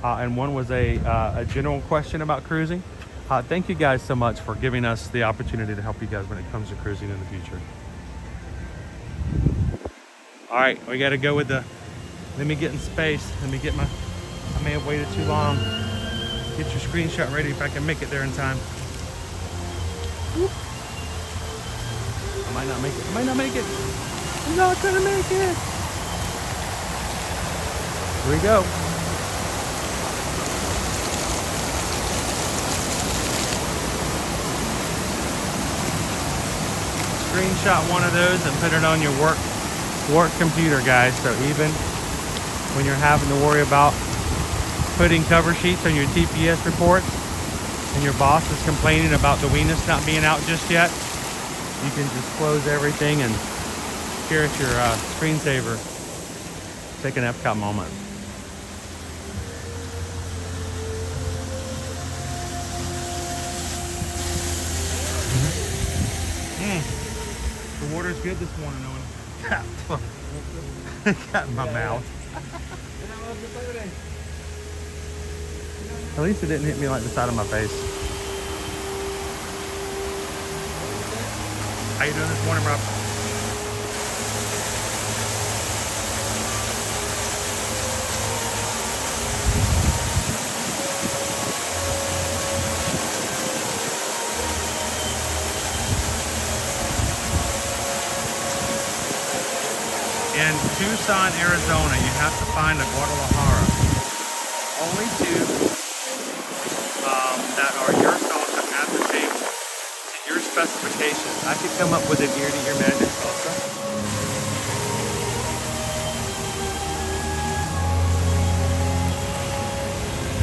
And one was a general question about cruising. Thank you guys so much for giving us the opportunity to help you guys when it comes to cruising in the future. All right, we got to go with let me get in space. I may have waited too long. Get your screenshot ready if I can make it there in time. Whoop. I might not make it. I'm not gonna make it. Here we go. Screenshot one of those and put it on your work computer, guys. So even when you're having to worry about putting cover sheets on your TPS reports and your boss is complaining about the Venus not being out just yet, you can just close everything and here at your screensaver, take an Epcot moment. The water's good this morning, Owen. Got in my mouth. At least it didn't hit me like the side of my face. How you doing this morning, Rob? In Tucson, Arizona, you have to find a Guadalajara. Only two that are your salsa at the table to your specifications. I could come up with an ear-to-ear magic salsa.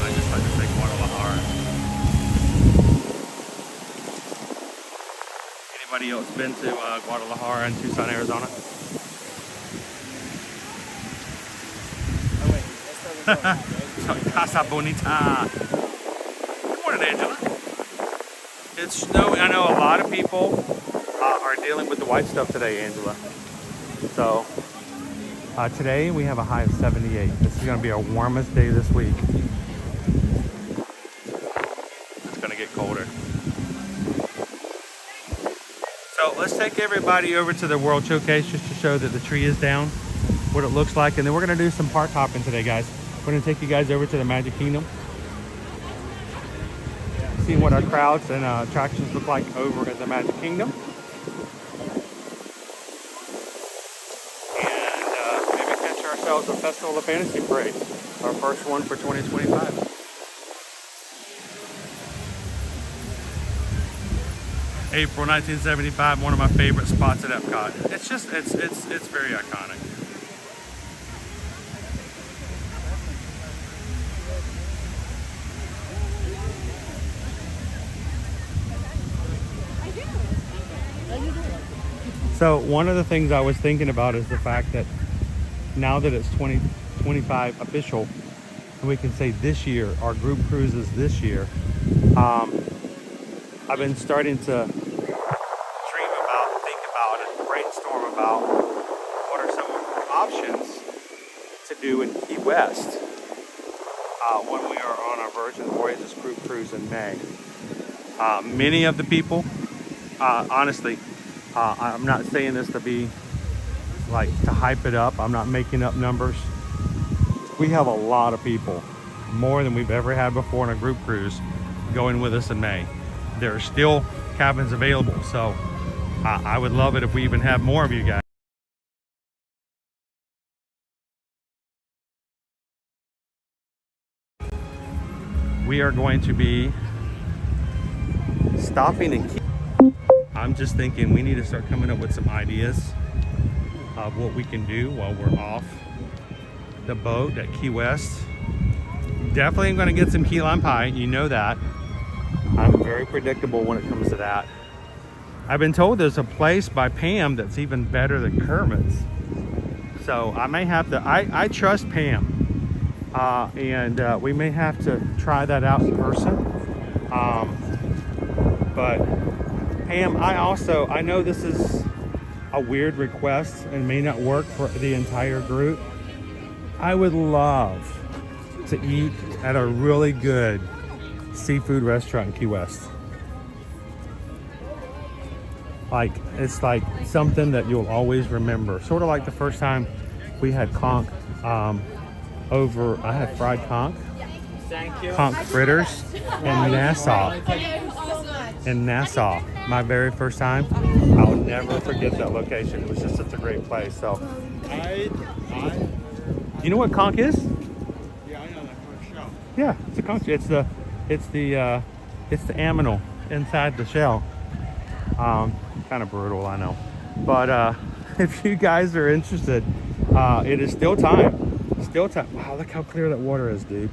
I just like to say Guadalajara. Anybody else been to Guadalajara in Tucson, Arizona? Casa Bonita. Good morning, Angela. It's snowing. I know a lot of people are dealing with the white stuff today, Angela. So today we have a high of 78. This is going to be our warmest day this week. It's going to get colder. So let's take everybody over to the World Showcase just to show that the tree is down, what it looks like, and then we're going to do some park hopping today, guys. We're going to take you guys over to the Magic Kingdom, see what our crowds and attractions look like over at the Magic Kingdom, and maybe catch ourselves a Festival of Fantasy Parade, our first one for 2025. April 1975, one of my favorite spots at Epcot. It's just, it's very iconic. So one of the things I was thinking about is the fact that now that it's 2025 official, and we can say this year, our group cruises this year, I've been starting to dream about, think about, and brainstorm about what are some options to do in Key West when we are on our Virgin Voyages group cruise in May. Many of the people, honestly, I'm not saying this to be like to hype it up. I'm not making up numbers. We have a lot of people, more than we've ever had before on a group cruise, going with us in May. There are still cabins available, so I would love it if we even have more of you guys. We are going to be stopping in Key. I'm just thinking we need to start coming up with some ideas of what we can do while we're off the boat at Key West. Definitely going to get some key lime pie, you know that. I'm very predictable when it comes to that. I've been told there's a place by Pam that's even better than Kermit's. So I may have to, I trust Pam. And we may have to try that out in person. But Pam, I know this is a weird request and may not work for the entire group. I would love to eat at a really good seafood restaurant in Key West. Like, it's like something that you'll always remember. Sort of like the first time we had conch over, I had fried conch. Conch fritters in Nassau. In Nassau, my very first time. I'll never forget that location. It was just such a great place. So, you know what conch is? Yeah, I know that for a show. Yeah, it's a conch. It's the aminal inside the shell. Kind of brutal, I know. But if you guys are interested, it is still time. Still time. Wow, look how clear that water is, dude.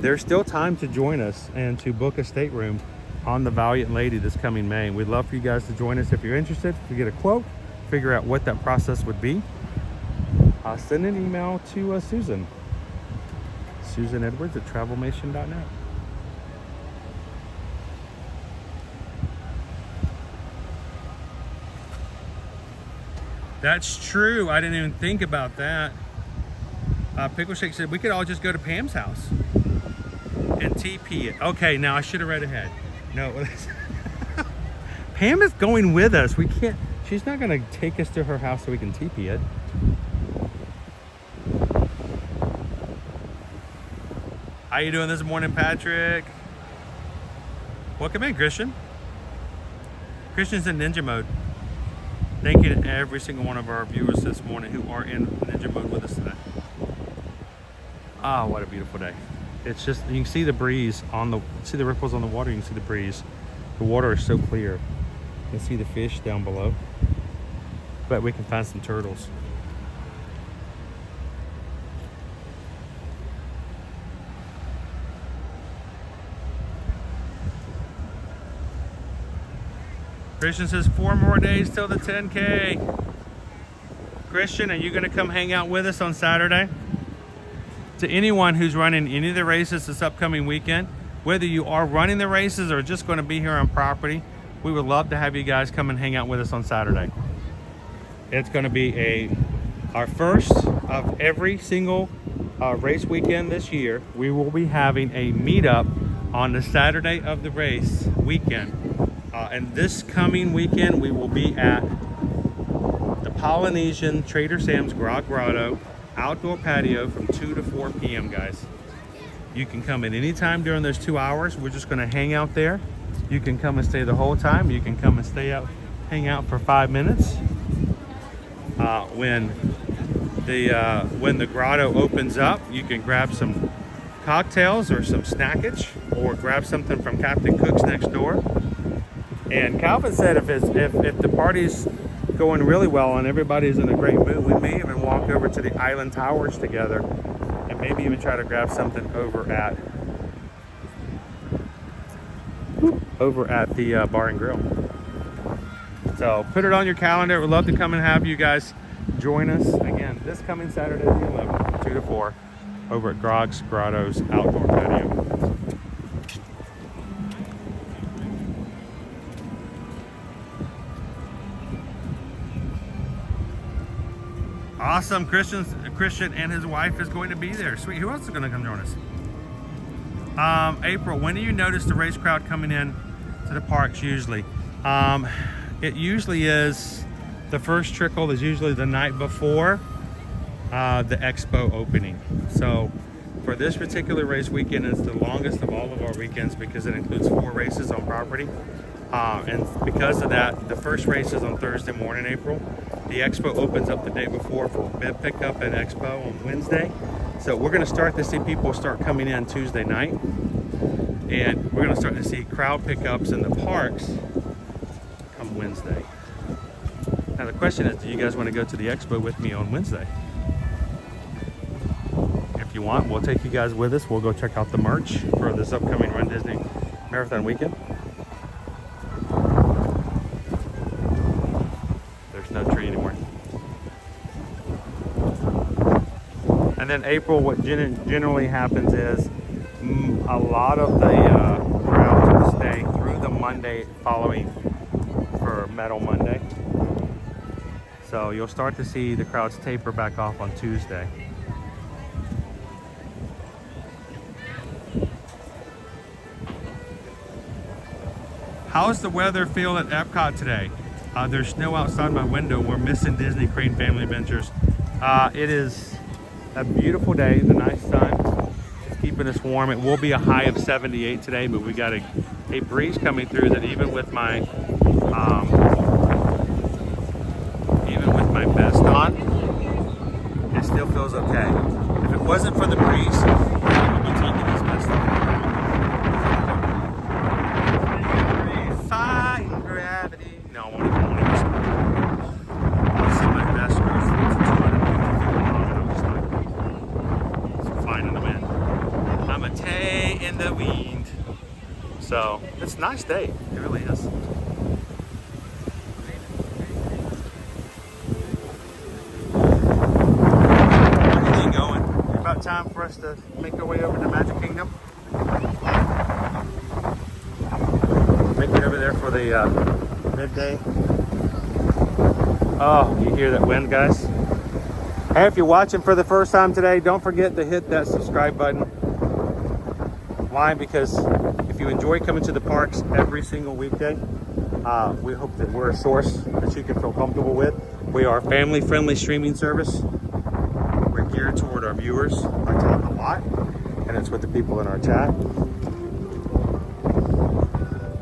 There's still time to join us and to book a stateroom on the Valiant Lady this coming May. We'd love for you guys to join us if you're interested. To get a quote, figure out what that process would be. Send an email to Susan. susanedwards at travelmation.net. That's true. I didn't even think about that. Pickle Shake said we could all just go to Pam's house and TP it. Okay, now I should have read ahead. No, Pam is going with us. We can't. She's not going to take us to her house so we can TP it. How you doing this morning, Patrick? Welcome in, Christian. Christian's in ninja mode. Thank you to every single one of our viewers this morning who are in ninja mode with us today. Ah, what a beautiful day. It's just, you can see the breeze on the, see the ripples on the water, you can see the breeze. The water is so clear. You can see the fish down below. But we can find some turtles. Christian says 4 more days till the 10K. Christian, are you going to come hang out with us on Saturday? To anyone who's running any of the races this upcoming weekend, whether you are running the races or just going to be here on property, we would love to have you guys come and hang out with us on Saturday. It's going to be our first of every single race weekend this year. We will be having a meetup on the Saturday of the race weekend. And this coming weekend, we will be at the Polynesian Trader Sam's Grotto outdoor patio from 2 to 4 p.m. guys. You can come at any time during those 2 hours. We're just going to hang out there. You can come and stay the whole time. You can come and stay out, hang out for 5 minutes. When the grotto opens up, you can grab some cocktails or some snackage, or grab something from Captain Cook's next door. And Calvin said if the party's going really well and everybody's in a great mood, we may even walk over to the Island Towers together and maybe even try to grab something over at the Bar and Grill. So put it on your calendar. We'd love to come and have you guys join us again this coming Saturday, the 11th, 2 to 4, over at Grog's Grotto's Outdoor Patio. Awesome. Christian and his wife is going to be there. Sweet. Who else is going to come join us? April, when do you notice the race crowd coming in to the parks usually? It usually is, the first trickle is usually the night before the expo opening. So for this particular race weekend, it's the longest of all of our weekends because it includes 4 races on property. And because of that, the first race is on Thursday morning, April. The expo opens up the day before for bib pickup and expo on Wednesday. So we're going to start to see people start coming in Tuesday night. And we're going to start to see crowd pickups in the parks come Wednesday. Now the question is, do you guys want to go to the expo with me on Wednesday? If you want, we'll take you guys with us. We'll go check out the merch for this upcoming Run Disney Marathon weekend. There's no tree anymore. And then April, what generally happens is a lot of the crowds will stay through the Monday following for Metal Monday. So you'll start to see the crowds taper back off on Tuesday. How's the weather feel at Epcot today? There's snow outside my window. We're missing Disney Crane Family Adventures. It is a beautiful day, the nice sun. It's keeping us warm. It will be a high of 78 today, but we got a breeze coming through that even with my vest on, it still feels okay. If it wasn't for the breeze, I would be taking this vest off. Defying gravity. No, I won't even want to whisper. I see my vest goes to 250 feet long, and I'm just like, it's flying in the wind. I'm a tay in the wind. So, it's a nice day. It really is. Time for us to make our way over to Magic Kingdom. Make it over there for the midday. Oh, you hear that wind, guys? Hey, if you're watching for the first time today, don't forget to hit that subscribe button. Why? Because if you enjoy coming to the parks every single weekday, we hope that we're a source that you can feel comfortable with. We are a family-friendly streaming service. Geared toward our viewers. I talk a lot, and it's with the people in our chat.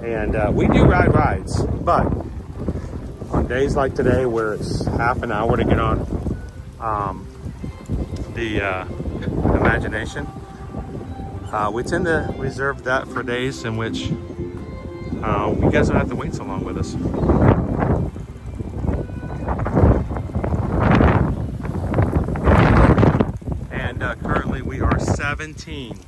And we do ride rides, but on days like today where it's half an hour to get on the Imagination, we tend to reserve that for days in which you guys don't have to wait so long with us. Currently we are 17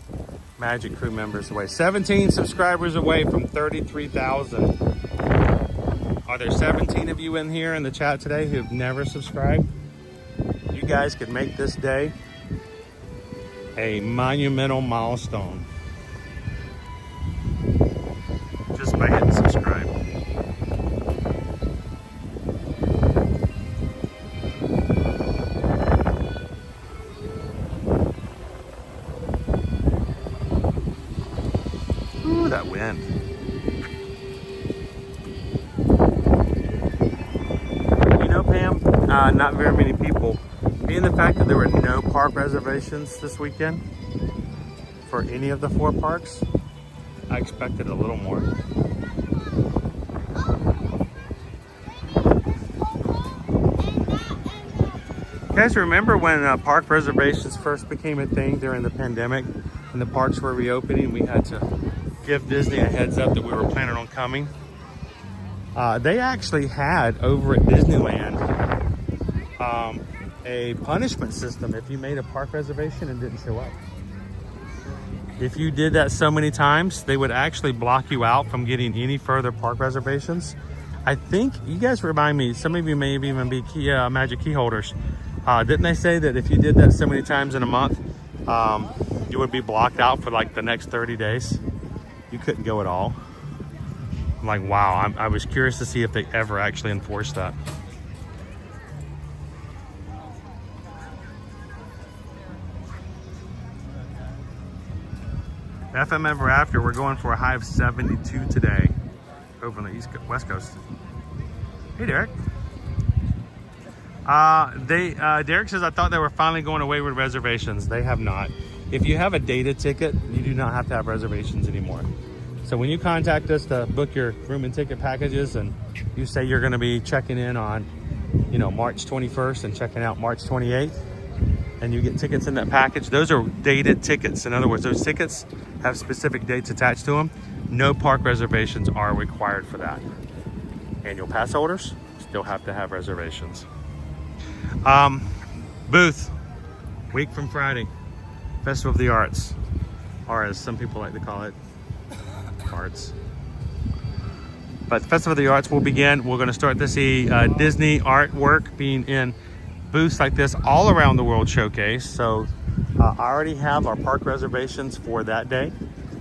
Magic Crew members away. 17 subscribers away from 33,000. Are there 17 of you in here in the chat today who have never subscribed? You guys could make this day a monumental milestone just by hitting subscribe. That wind. You know, Pam, not very many people, being the fact that there were no park reservations this weekend for any of the 4 parks, I expected a little more. You guys remember when park reservations first became a thing during the pandemic and the parks were reopening? We had to give Disney a heads up that we were planning on coming. They actually had over at Disneyland a punishment system if you made a park reservation and didn't show up. If you did that so many times, they would actually block you out from getting any further park reservations. I think you guys remind me, some of you may even be magic key holders. Didn't they say that if you did that so many times in a month, you would be blocked out for like the next 30 days? You couldn't go at all. I'm like, wow, I was curious to see if they ever actually enforced that. FM Ever After, we're going for a high of 72 today over on the West Coast. Hey, Derek. Derek says, I thought they were finally going away with reservations. They have not. If you have a data ticket, you do not have to have reservations anymore. So when you contact us to book your room and ticket packages and you say you're going to be checking in on, you know, March 21st and checking out March 28th, and you get tickets in that package, those are dated tickets. In other words, those tickets have specific dates attached to them. No park reservations are required for that. Annual pass holders still have to have reservations. Booth, week from Friday, Festival of the Arts, or as some people like to call it, arts. But the Festival of the Arts will begin. We're going to start to see Disney artwork being in booths like this all around the World Showcase. So I already have our park reservations for that day.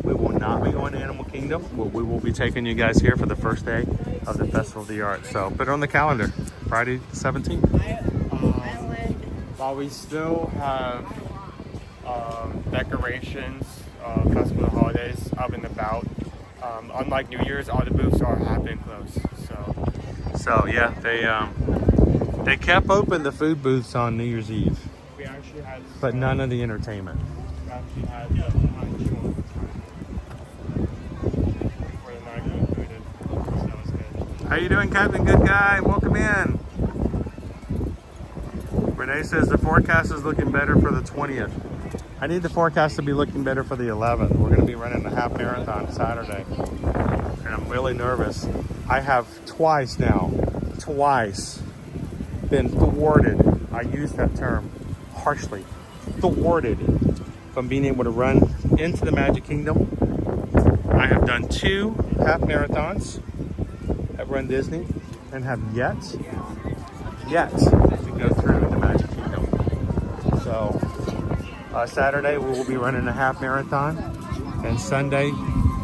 We will not be going to Animal Kingdom, but we will be taking you guys here for the first day of the Festival of the Arts. So put it on the calendar, Friday the 17th. While we still have decorations, Festival of the Holidays up and about, unlike New Year's, all the booths have been closed. So yeah, they kept open the food booths on New Year's Eve. We actually had, but none of the entertainment. We actually had lunch for the night included, so that was good. How you doing, Captain Good Guy? Welcome in. Renee says the forecast is looking better for the 20th. I need the forecast to be looking better for the 11th. We're going to be running a half marathon Saturday, and I'm really nervous. I have twice been thwarted. I use that term harshly. Thwarted from being able to run into the Magic Kingdom. I have done 2 half marathons at Run Disney and have yet to go through the Magic Kingdom. So Saturday we will be running a half marathon, and Sunday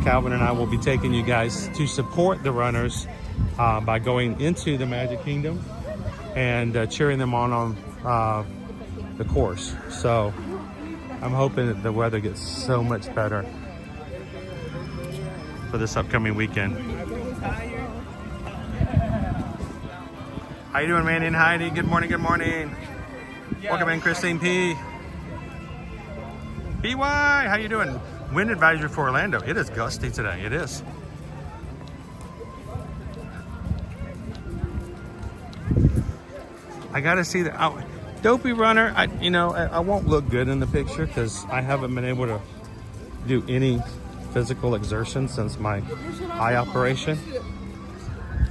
Calvin and I will be taking you guys to support the runners by going into the Magic Kingdom and cheering them on the course. So I'm hoping that the weather gets so much better for this upcoming weekend. How you doing, Mandy and Heidi? Good morning, good morning. Welcome in, Christine P. BY, how you doing? Wind advisory for Orlando. It is gusty today, it is. I gotta see the Dopey Runner. I won't look good in the picture because I haven't been able to do any physical exertion since my eye operation.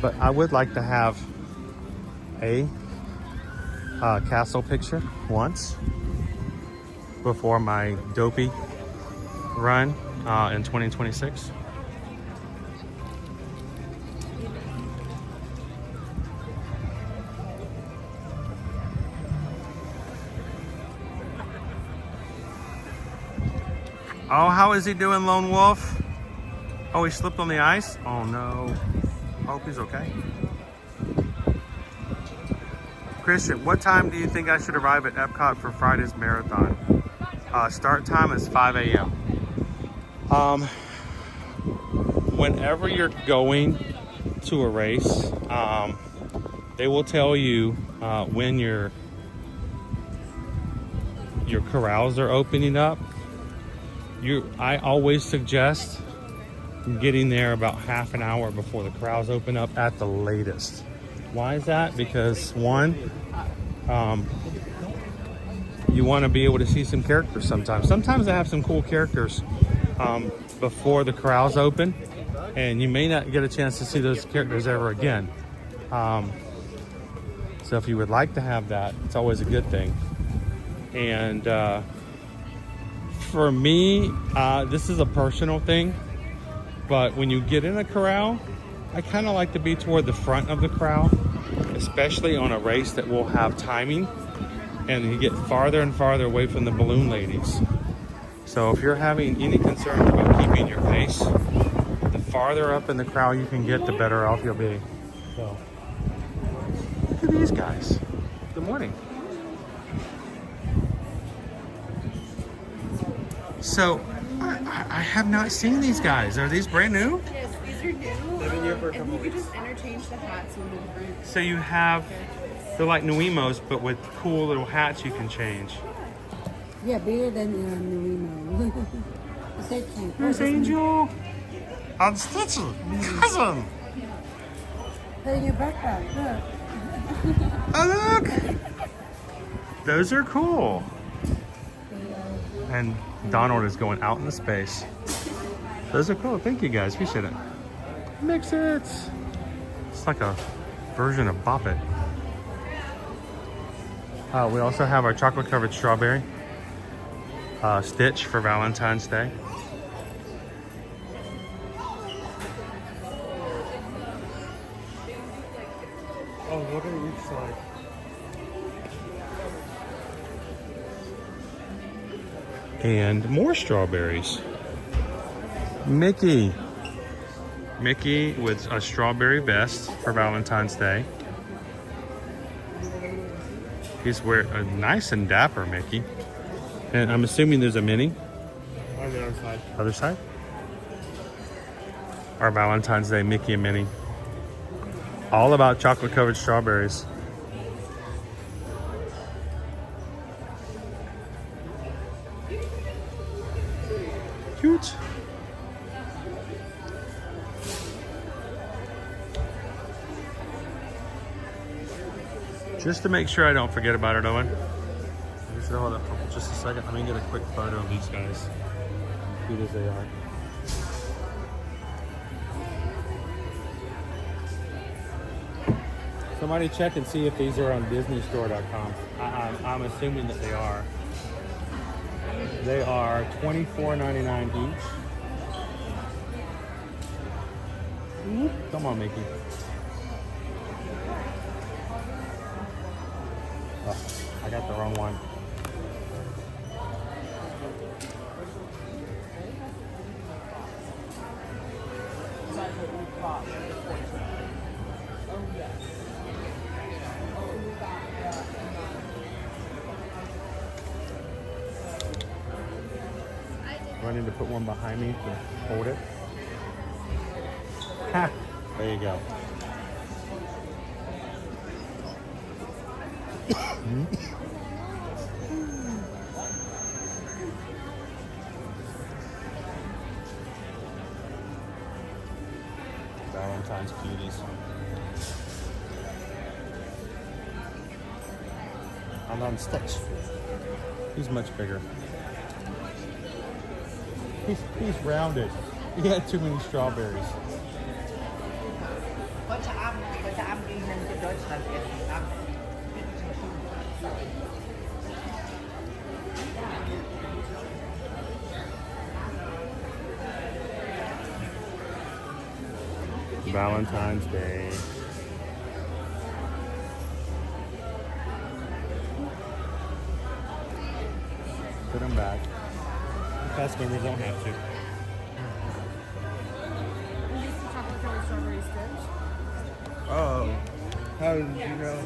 But I would like to have a castle picture once before my Dopey run in 2026. Oh, how is he doing, Lone Wolf? Oh, he slipped on the ice? Oh no. Hope he's okay. Christian, what time do you think I should arrive at Epcot for Friday's marathon? Start time is 5 a.m. Whenever you're going to a race, they will tell you when your corrals are opening up. I always suggest getting there about half an hour before the corrals open up at the latest. Why is that? Because one, you want to be able to see some characters sometimes. Sometimes they have some cool characters before the corrals open, and you may not get a chance to see those characters ever again. So if you would like to have that, it's always a good thing. And for me, this is a personal thing, but when you get in a corral, I kind of like to be toward the front of the crowd, especially on a race that will have timing, and you get farther and farther away from the balloon ladies. So if you're having any concerns about keeping your pace, the farther up in the crowd you can get, the better off you'll be. So look at these guys. Good morning. So I have not seen these guys. Are these brand new? Yes, these are new. They've been here for a couple and you weeks. could just interchange the hats with the different. So you have, they're like Nuimos, but with cool little hats you can change. Yeah, bigger than Nuimo. It's so cute. Here's Angel. I'm Stitchy, cousin. Hey, your backpack, look. Oh, look. Those are cool. And Donald is going out into space. Those are cool. Thank you guys. Appreciate it. Mix it. It's like a version of Bop It. We also have our chocolate covered strawberry Stitch for Valentine's Day. Oh, look at each side. And more strawberries. Mickey with a strawberry vest for Valentine's Day. He's wearing nice and dapper, Mickey. And I'm assuming there's a mini. On the other side. Other side? Our Valentine's Day Mickey and Minnie. All about chocolate covered strawberries. Cute. Just to make sure I don't forget about it, Owen. Just hold up for just a second. Let me get a quick photo of these guys. Cute as they are. Somebody check and see if these are on DisneyStore.com. I'm assuming that they are. They are $24.99 each. Come on, Mickey. Oh, I got the wrong one. Do I need to put one behind me to hold it? Ha! There you go. Valentine's cuties. I'm on Stitch. He's much bigger. He's rounded. He had too many strawberries. Valentine's Day. Put them back. Cast members don't have to. Oh, how did you know?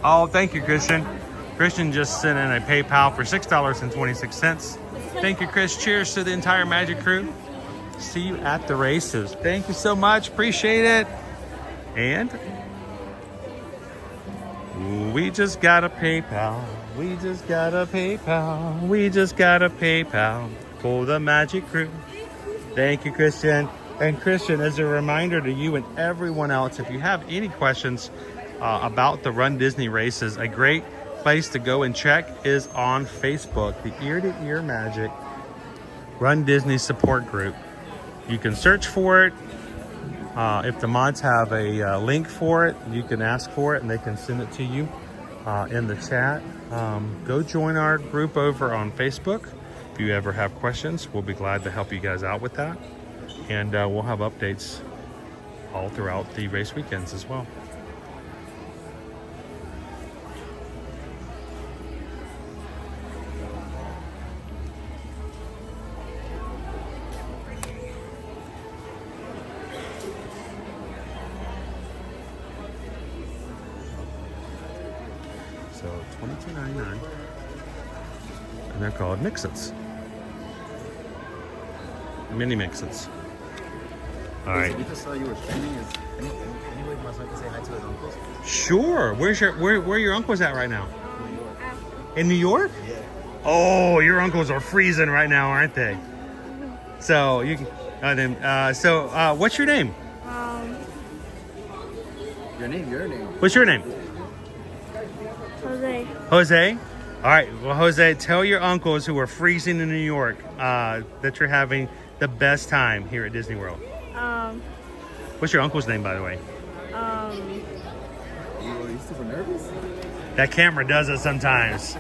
Oh, thank you, Christian. Christian just sent in a PayPal for $6.26. Thank you, Chris. Cheers to the entire Magic crew. See you at the races. Thank you so much. Appreciate it. And we just got a PayPal. We just got a PayPal. We just got a PayPal for the Magic crew. Thank you, Christian. And Christian, as a reminder to you and everyone else, if you have any questions about the Run Disney races, a great place to go and check is on Facebook, the Ear to Ear Magic Run Disney support group. You can search for it, If the mods have a link for it, you can ask for it and they can send it to you in the chat. Go join our group over on Facebook. If you ever have questions, we'll be glad to help you guys out with that. And we'll have updates all throughout the race weekends as well. So $22.99, and they're called mix-its. Mini mix-its. All right. We just saw you were streaming. Is anybody wants to say hi to his uncles? Sure. Where are your uncles at right now? In New York? Yeah. Oh, your uncles are freezing right now, aren't they? So you can. What's your name? Your name. What's your name? Jose. Jose? All right. Well, Jose, tell your uncles who are freezing in New York that you're having the best time here at Disney World. What's your uncle's name, by the way? You super nervous? That camera does it sometimes.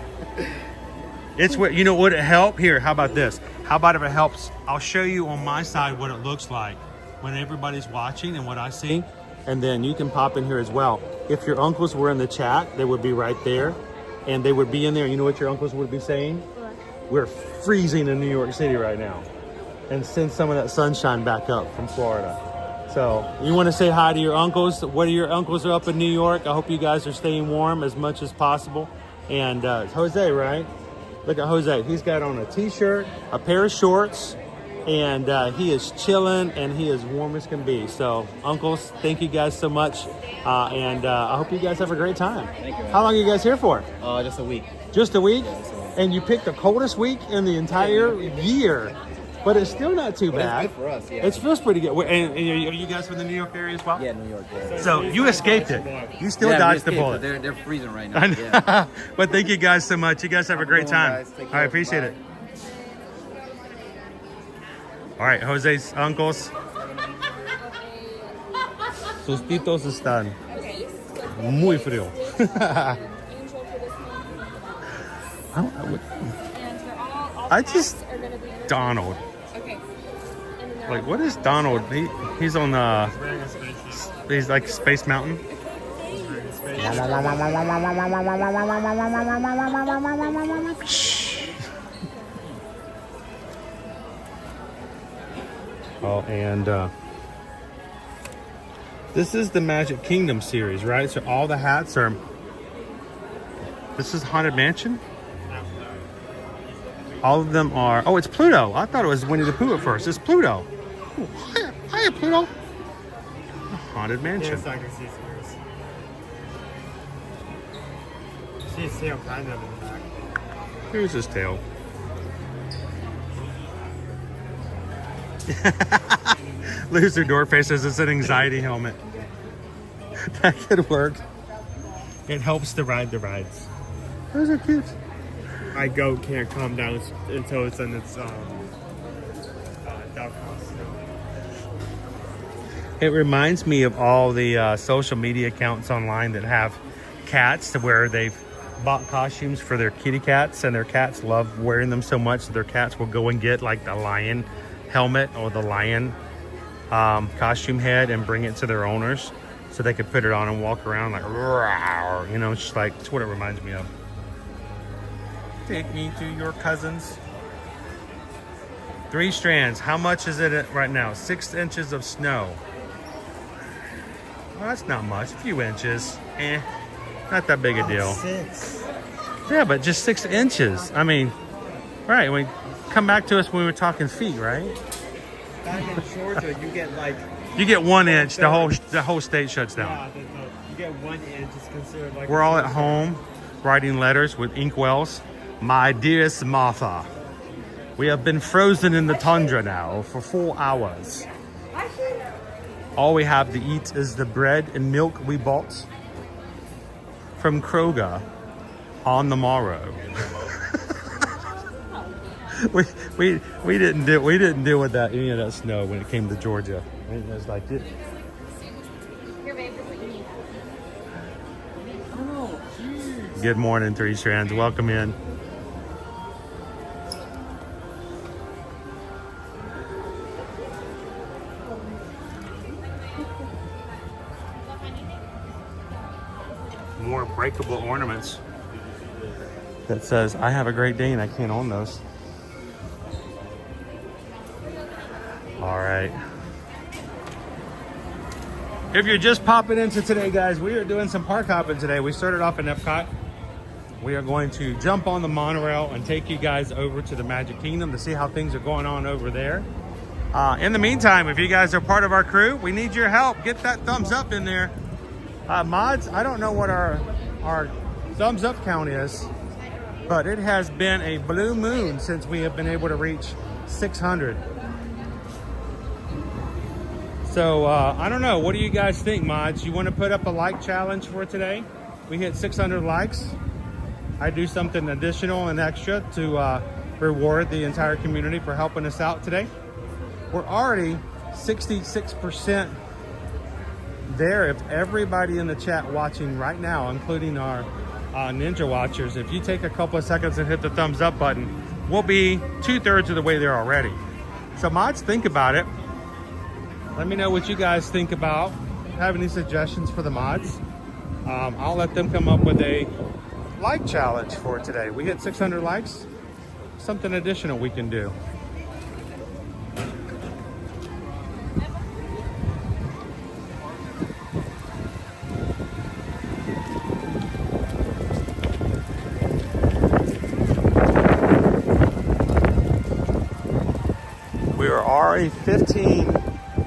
It's what, you know, would it help? Here, how about this? How about if it helps? I'll show you on my side what it looks like when everybody's watching and what I see. And then you can pop in here as well. If your uncles were in the chat, they would be right there. And they would be in there. You know what your uncles would be saying? What? We're freezing in New York City right now. And send some of that sunshine back up from Florida. So you want to say hi to your uncles? What are your uncles are up in New York? I hope you guys are staying warm as much as possible. And it's Jose, right? Look at Jose. He's got on a t-shirt, a pair of shorts, and he is chilling and he is warm as can be. So uncles, thank you guys so much. And I hope you guys have a great time. Thank you. How long are you guys here for? Just a week. Just a week? Yeah, just a week. And you picked the coldest week in the entire year. But it's still not too bad. It's good for us, yeah. It feels pretty good. And are you guys from the New York area as well? Yeah, New York. Yeah. So you escaped it. You still dodged the bullet. They're freezing right now. Yeah. But thank you guys so much. You guys have a great time. Guys. Take I care. appreciate Bye. it. All right, Jose's uncles. Sus titos están muy frío. I just Donald. Okay. Like, what is Donald? He's on he's like Space Mountain. Oh, and this is the Magic Kingdom series, right? So all the hats are. This is Haunted Mansion. All of them are. Oh, it's Pluto. I thought it was Winnie the Pooh at first. It's Pluto. Oh, hiya, Pluto. Haunted Mansion. Yes, I can see yours. See his tail kind of in the back. Here's his tail. Loser door faces it's an anxiety helmet. That could work. It helps to ride the rides. Those are cute. My goat can't calm down until it's in its dog house. It reminds me of all the social media accounts online that have cats to where they've bought costumes for their kitty cats and their cats love wearing them so much that their cats will go and get like the lion helmet or the lion costume head and bring it to their owners so they could put it on and walk around like, rawr, you know, it's just like, it's what it reminds me of. Take me to your cousins. 3 strands. How much is it right now? 6 inches of snow. Well, that's not much. A few inches. Not that big a deal. 6. Yeah, but just 6 inches. I mean, right. When come back to us when we were talking feet, right? Back in Georgia, you get like. You get 1 inch. The whole state shuts down. Yeah, you get 1 inch. It's considered like. We're all at home writing letters with inkwells. My dearest Martha, we have been frozen in the tundra now for 4 hours. All we have to eat is the bread and milk we bought from Kroger on the morrow. we didn't deal with that any of that snow when it came to Georgia. It was like Good morning, Three Strands. Welcome in. More breakable ornaments that says, I have a great day, and I can't own those. All right. If you're just popping into today, guys, we are doing some park hopping today. We started off in Epcot. We are going to jump on the monorail and take you guys over to the Magic Kingdom to see how things are going on over there. In the meantime, if you guys are part of our crew, we need your help. Get that thumbs up in there. Mods, I don't know what our thumbs up count is, but it has been a blue moon since we have been able to reach 600. So I don't know, what do you guys think, mods? You want to put up a like challenge for today? We hit 600 likes. I do something additional and extra to reward the entire community for helping us out today. We're already 66% there. If everybody in the chat watching right now, including our Ninja Watchers, if you take a couple of seconds and hit the thumbs up button, we'll be 2/3 of the way there already. So mods, think about it. Let me know what you guys think about. Have any suggestions for the mods? I'll let them come up with a like challenge for today. We hit 600 likes, something additional we can do. We are already 15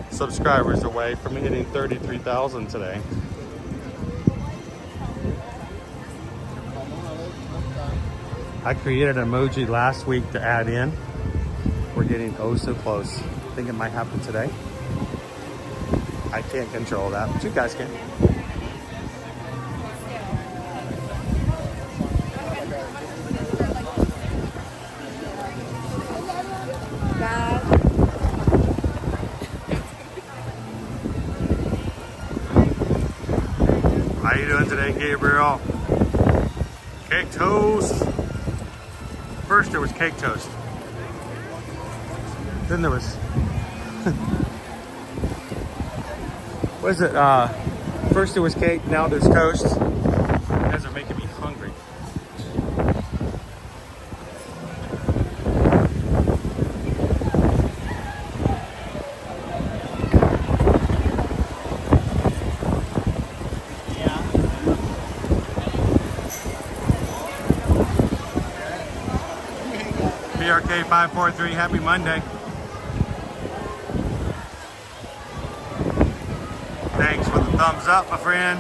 subscribers away from hitting 33,000 today. I created an emoji last week to add in. We're getting oh so close. I think it might happen today. I can't control that, but you guys can. How you doing today, Gabriel? Cake toast. First there was cake toast. Then there was what is it? First there was cake, now there's toast. You guys are making me hungry. PRK543, happy Monday. Thanks for the thumbs up, my friend.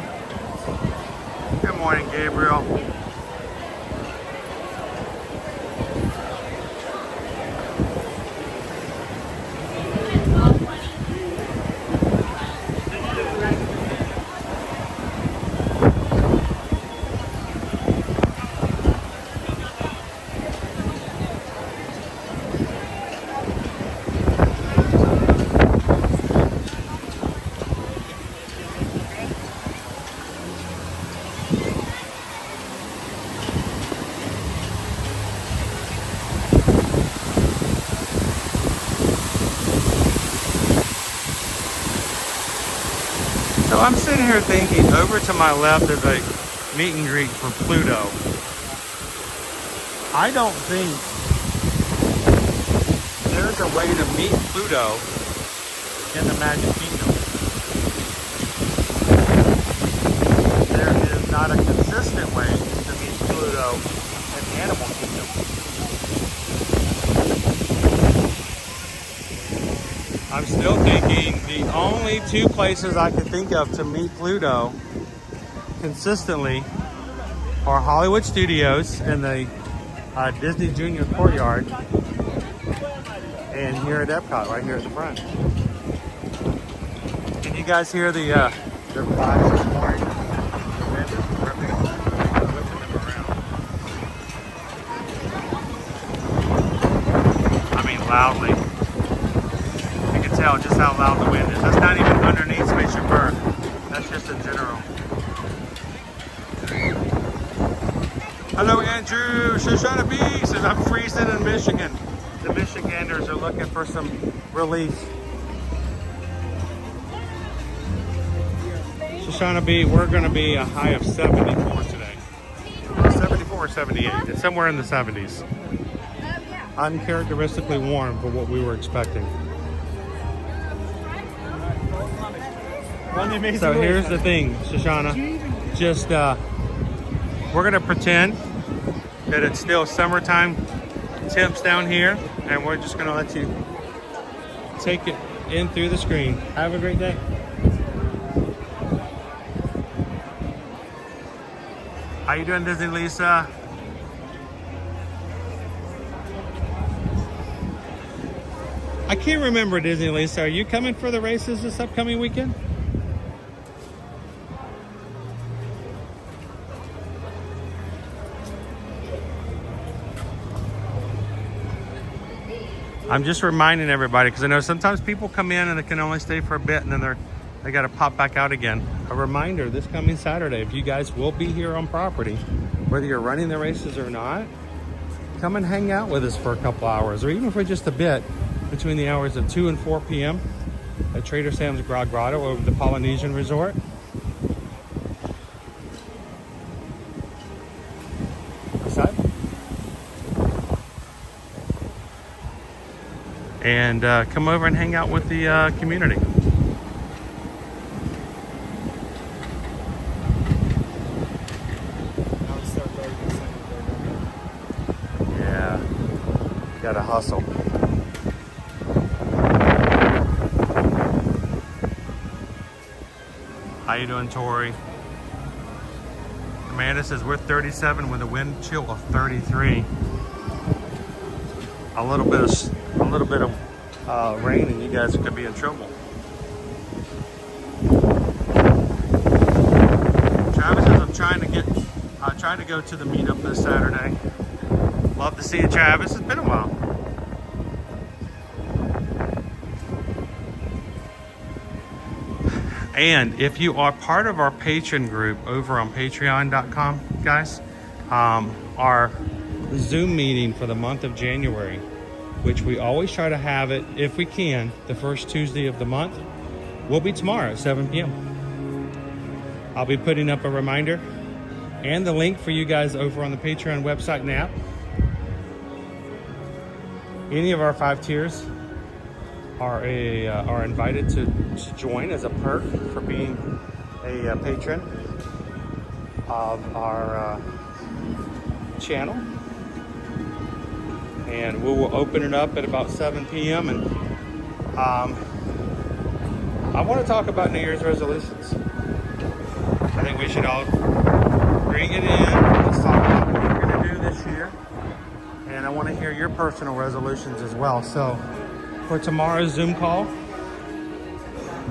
Good morning, Gabriel. So I'm sitting here thinking, over to my left is a meet and greet for Pluto. I don't think there's a way to meet Pluto in the Magic Kingdom. There is not a consistent way to meet Pluto in the Animal Kingdom. I'm still thinking the only two places I can think of to meet Pluto consistently are Hollywood Studios and the Disney Junior Courtyard, and here at Epcot, right here at the front. Can you guys hear the flies this morning? I mean, loudly. You can tell just how loud the wind is. That's not even underneath Spaceship Earth. That's just in general. Hello, Andrew. Shoshana B says, I'm freezing in Michigan. The Michiganders are looking for some relief. Shoshana B, we're going to be a high of 74 today. 74 or 78. It's somewhere in the 70s. Uncharacteristically warm for what we were expecting. So here's the thing, Shoshana. Just, we're going to pretend that it's still summertime temps down here, and we're just going to let you take it in through the screen. Have a great day. How you doing, Disney Lisa? I can't remember, Disney Lisa. Are you coming for the races this upcoming weekend? I'm just reminding everybody, because I know sometimes people come in and they can only stay for a bit and then they got to pop back out again. A reminder, this coming Saturday, if you guys will be here on property, whether you're running the races or not, come and hang out with us for a couple hours, or even for just a bit, between the hours of 2 and 4 p.m. at Trader Sam's Grotto over the Polynesian Resort. And come over and hang out with the community. Yeah, gotta hustle. How you doing, Tori? Amanda says we're 37 with a wind chill of 33. A little bit of rain and you guys could be in trouble. Travis says I'm trying to go to the meetup this Saturday. Love to see you, Travis. It's been a while. And if you are part of our patron group over on patreon.com, guys, our Zoom meeting for the month of January, which we always try to have it, if we can, the first Tuesday of the month, will be tomorrow at 7 p.m. I'll be putting up a reminder and the link for you guys over on the Patreon website and app. Any of our 5 tiers are invited to join as a perk for being a patron of our channel. And we will open it up at about 7 p.m. And I want to talk about New Year's resolutions. I think we should all bring it in. Let's talk about what we're going to do this year. And I want to hear your personal resolutions as well. So for tomorrow's Zoom call,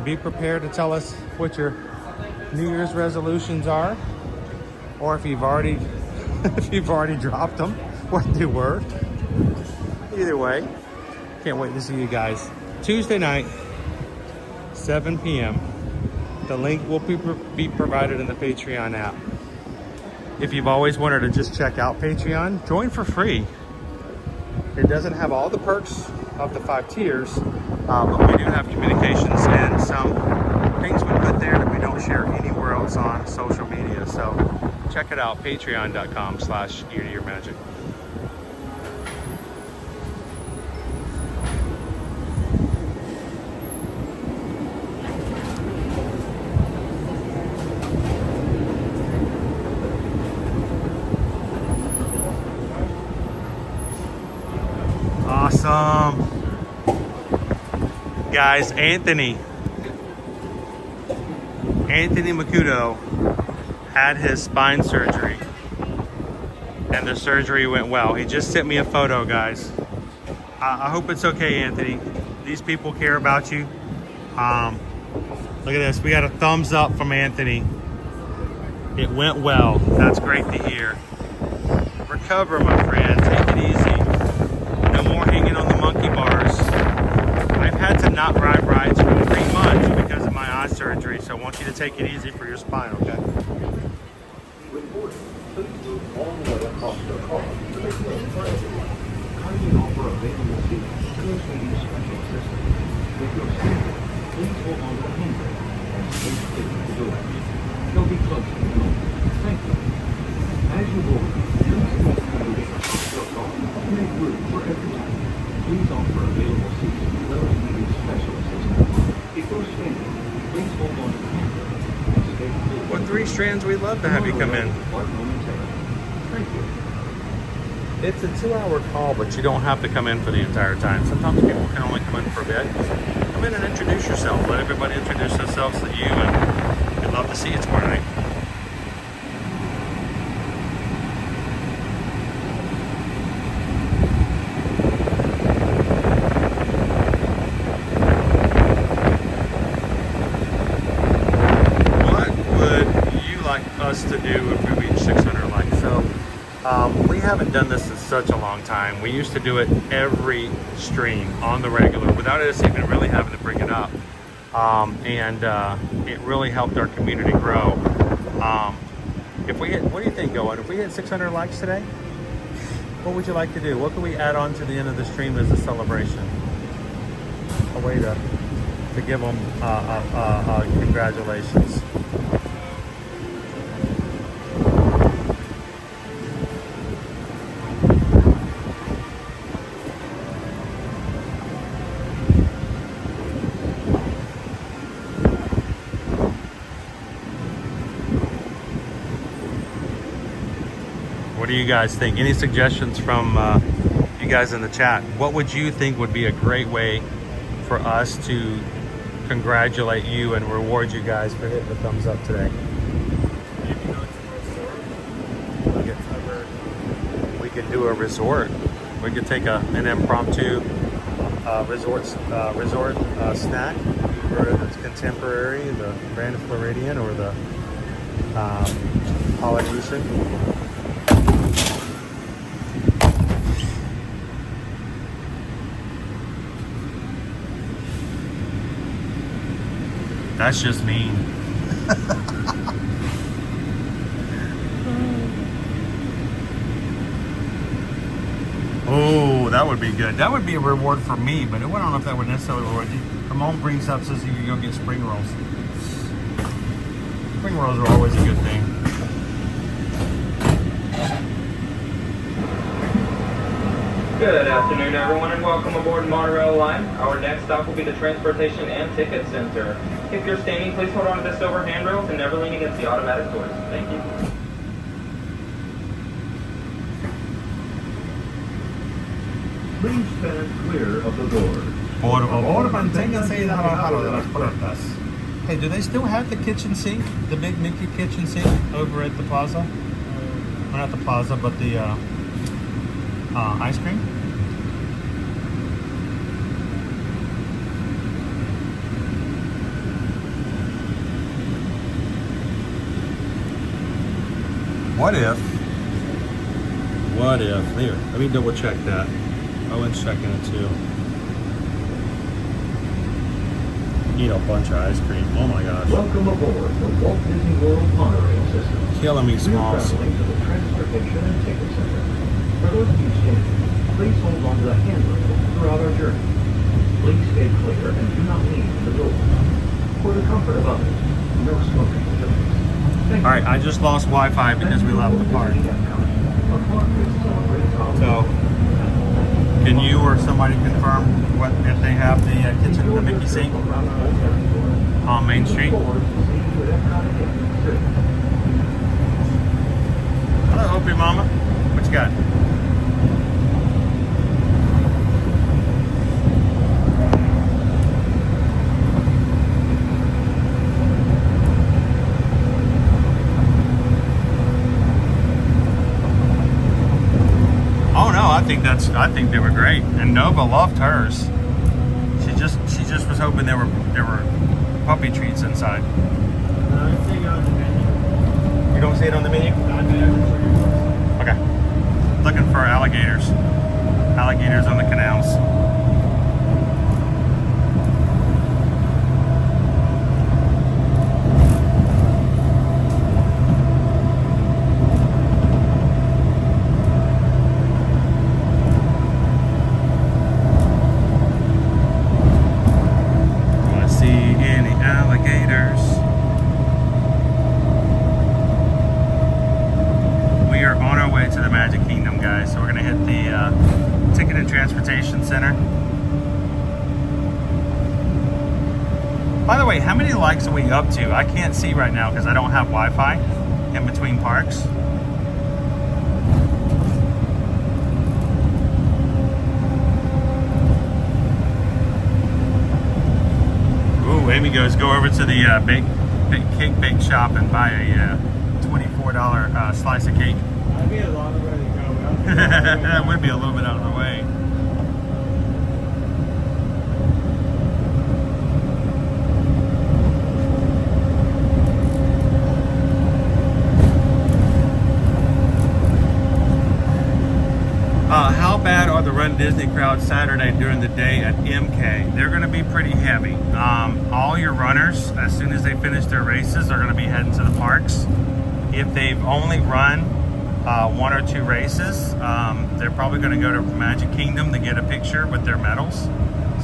be prepared to tell us what your New Year's resolutions are, or if you've already dropped them, what they were. Either way, can't wait to see you guys Tuesday night, 7 p.m. The link will be provided in the Patreon app. If you've always wanted to just check out Patreon, join for free. It doesn't have all the perks of the 5 tiers, but we do have communications and some things we put there that we don't share anywhere else on social media. So check it out, patreon.com/eartoyourmagic. Awesome. Guys, Anthony Makuto had his spine surgery, and the surgery went well. He just sent me a photo, guys. I hope it's okay, Anthony. These people care about you. Look at this. We got a thumbs up from Anthony. It went well. That's great to hear. Recover, my friend. Take it easy. No more hanging on the monkey bars. I've had to not ride rides for 3 months because of my eye surgery, so I want you to take it easy for your spine, okay? Please hold on to the handrail and stay stick to the door. They'll be close in a moment. Thank you. As you board, please keep moving your car to make room for everyone. Please offer available seats to those needing special assistance. Before standing, please hold on to the handrail and stay clear. Well, 3 Strands, we'd love to have you come in. Thank you. It's a 2-hour call, but you don't have to come in for the entire time. Sometimes people can only come in for a bit. Come in and introduce yourself. Let everybody introduce themselves to you, and we'd love to see you tomorrow night. Us to do if we reach 600 likes. So we haven't done this in such a long time. We used to do it every stream on the regular without us even really having to bring it up, and it really helped our community grow. If we hit, what do you think, Owen? If we hit 600 likes today, what would you like to do? What can we add on to the end of the stream as a celebration? A way to give them congratulations. What do you guys think? Any suggestions from you guys in the chat? What would you think would be a great way for us to congratulate you and reward you guys for hitting the thumbs up today? We could do a resort. We could take an impromptu resort snack, whether it's contemporary, the Grand Floridian, or the Polynesian. That's just mean. Oh, that would be good. That would be a reward for me, but I don't know if that would necessarily reward you. Ramon brings up, says you can go get spring rolls. Spring rolls are always a good thing. Good afternoon, everyone, and welcome aboard Monorail Line. Our next stop will be the Transportation and Ticket Center. If you're standing, please hold on to the silver handrails and never lean against the automatic doors. Thank you. Please stand clear of the doors. Por favor, manténganse alejado de las puertas. Hey, do they still have the kitchen sink? The big Mickey kitchen sink over at the plaza? Well, not the plaza, but the ice cream? What if? Here, let me double check that. Owen's checking it too. Eat a bunch of ice cream. Oh my gosh. Welcome aboard the Walt Disney World Monorail system. Killing me, Smalls. We're traveling to the Transportation and Ticket Center. For those of you standing, please hold on to the handrail throughout our journey. Please stay clear and do not lean to the door. For the comfort of others, no smoking facilities. All right, I just lost Wi-Fi because we left the park. So, can you or somebody confirm what if they have the kitchen, the Mickey sink on Main Street? Hello, Opie Mama. What you got? I think they were great, and Nova loved hers. She just was hoping there were puppy treats inside. You don't see it on the menu? Okay. Looking for alligators. Alligators on the canals. alligators. We are on our way to the Magic Kingdom, guys. So we're gonna hit the Ticket and Transportation Center. By the way, how many likes are we up to? I can't see right now because I don't have Wi-Fi in between parks. Ooh, Amy goes, go over to the cake bake shop and buy a $24 slice of cake. That'd be a long way to go. That would be a little bit out of the way. How bad are the Run Disney crowds Saturday during the day at MK? They're going to be pretty heavy. All your runners, as soon as they finish their races, are going to be heading to the parks. If they've only run 1 or 2 races, they're probably going to go to Magic Kingdom to get a picture with their medals.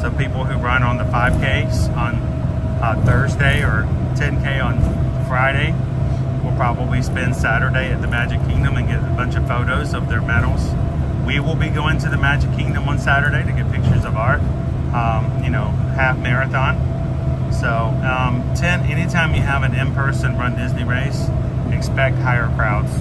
So people who run on the 5Ks on Thursday or 10K on Friday will probably spend Saturday at the Magic Kingdom and get a bunch of photos of their medals. We will be going to the Magic Kingdom on Saturday to get pictures of our, half marathon. So, anytime you have an in-person Run Disney race, expect higher crowds.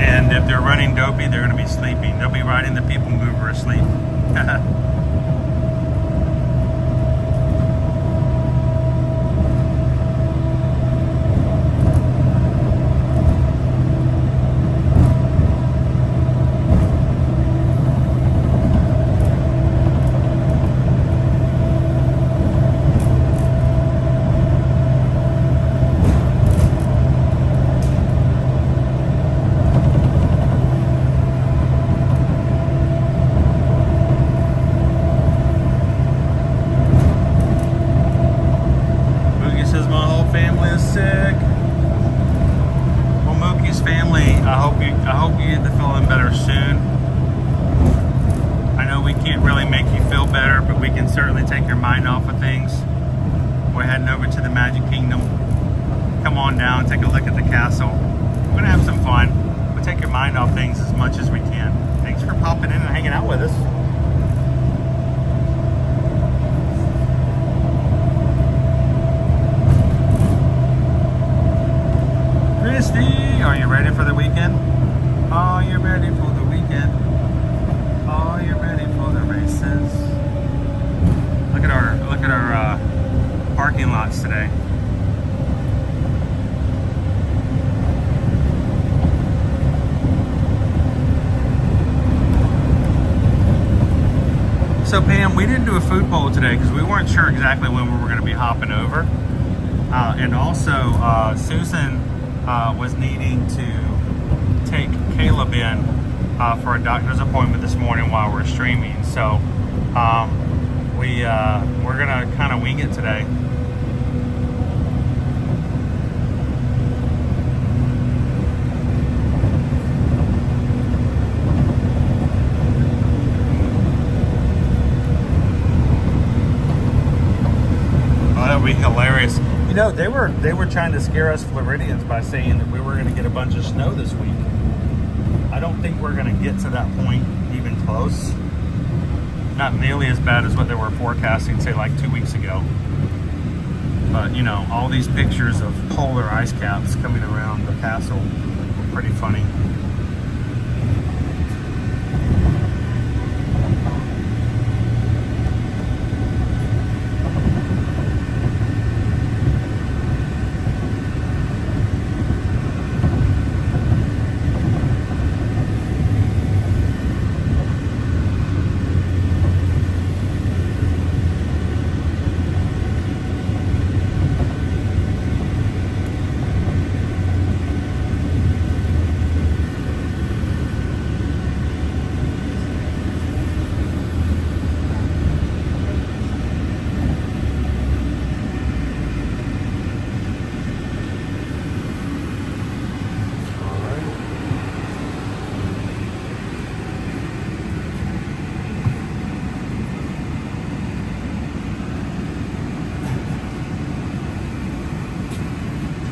And if they're running Dopey, they're going to be sleeping. They'll be riding the PeopleMover asleep. I hope you get to feeling better soon. I know we can't really make you feel better, but we can certainly take your mind off of things. We're heading over to the Magic Kingdom. Come on down, take a look at the castle. We're gonna have some fun. We'll take your mind off things as much as we can. Thanks for popping in and hanging out with us. Christy, are you ready for the weekend? Are you ready for the weekend? Are you ready for the races? Look at our parking lots today. So Pam, we didn't do a food poll today because we weren't sure exactly when we were going to be hopping over, and also Susan was needing to take Caleb in for a doctor's appointment this morning while we're streaming. So we're gonna kind of wing it today. Oh, that would be hilarious. You know, they were trying to scare us Floridians by saying that we were going to get a bunch of snow this week. I don't think we're going to get to that point even close. Not nearly as bad as what they were forecasting, say, like 2 weeks ago. But, you know, all these pictures of polar ice caps coming around the castle were pretty funny.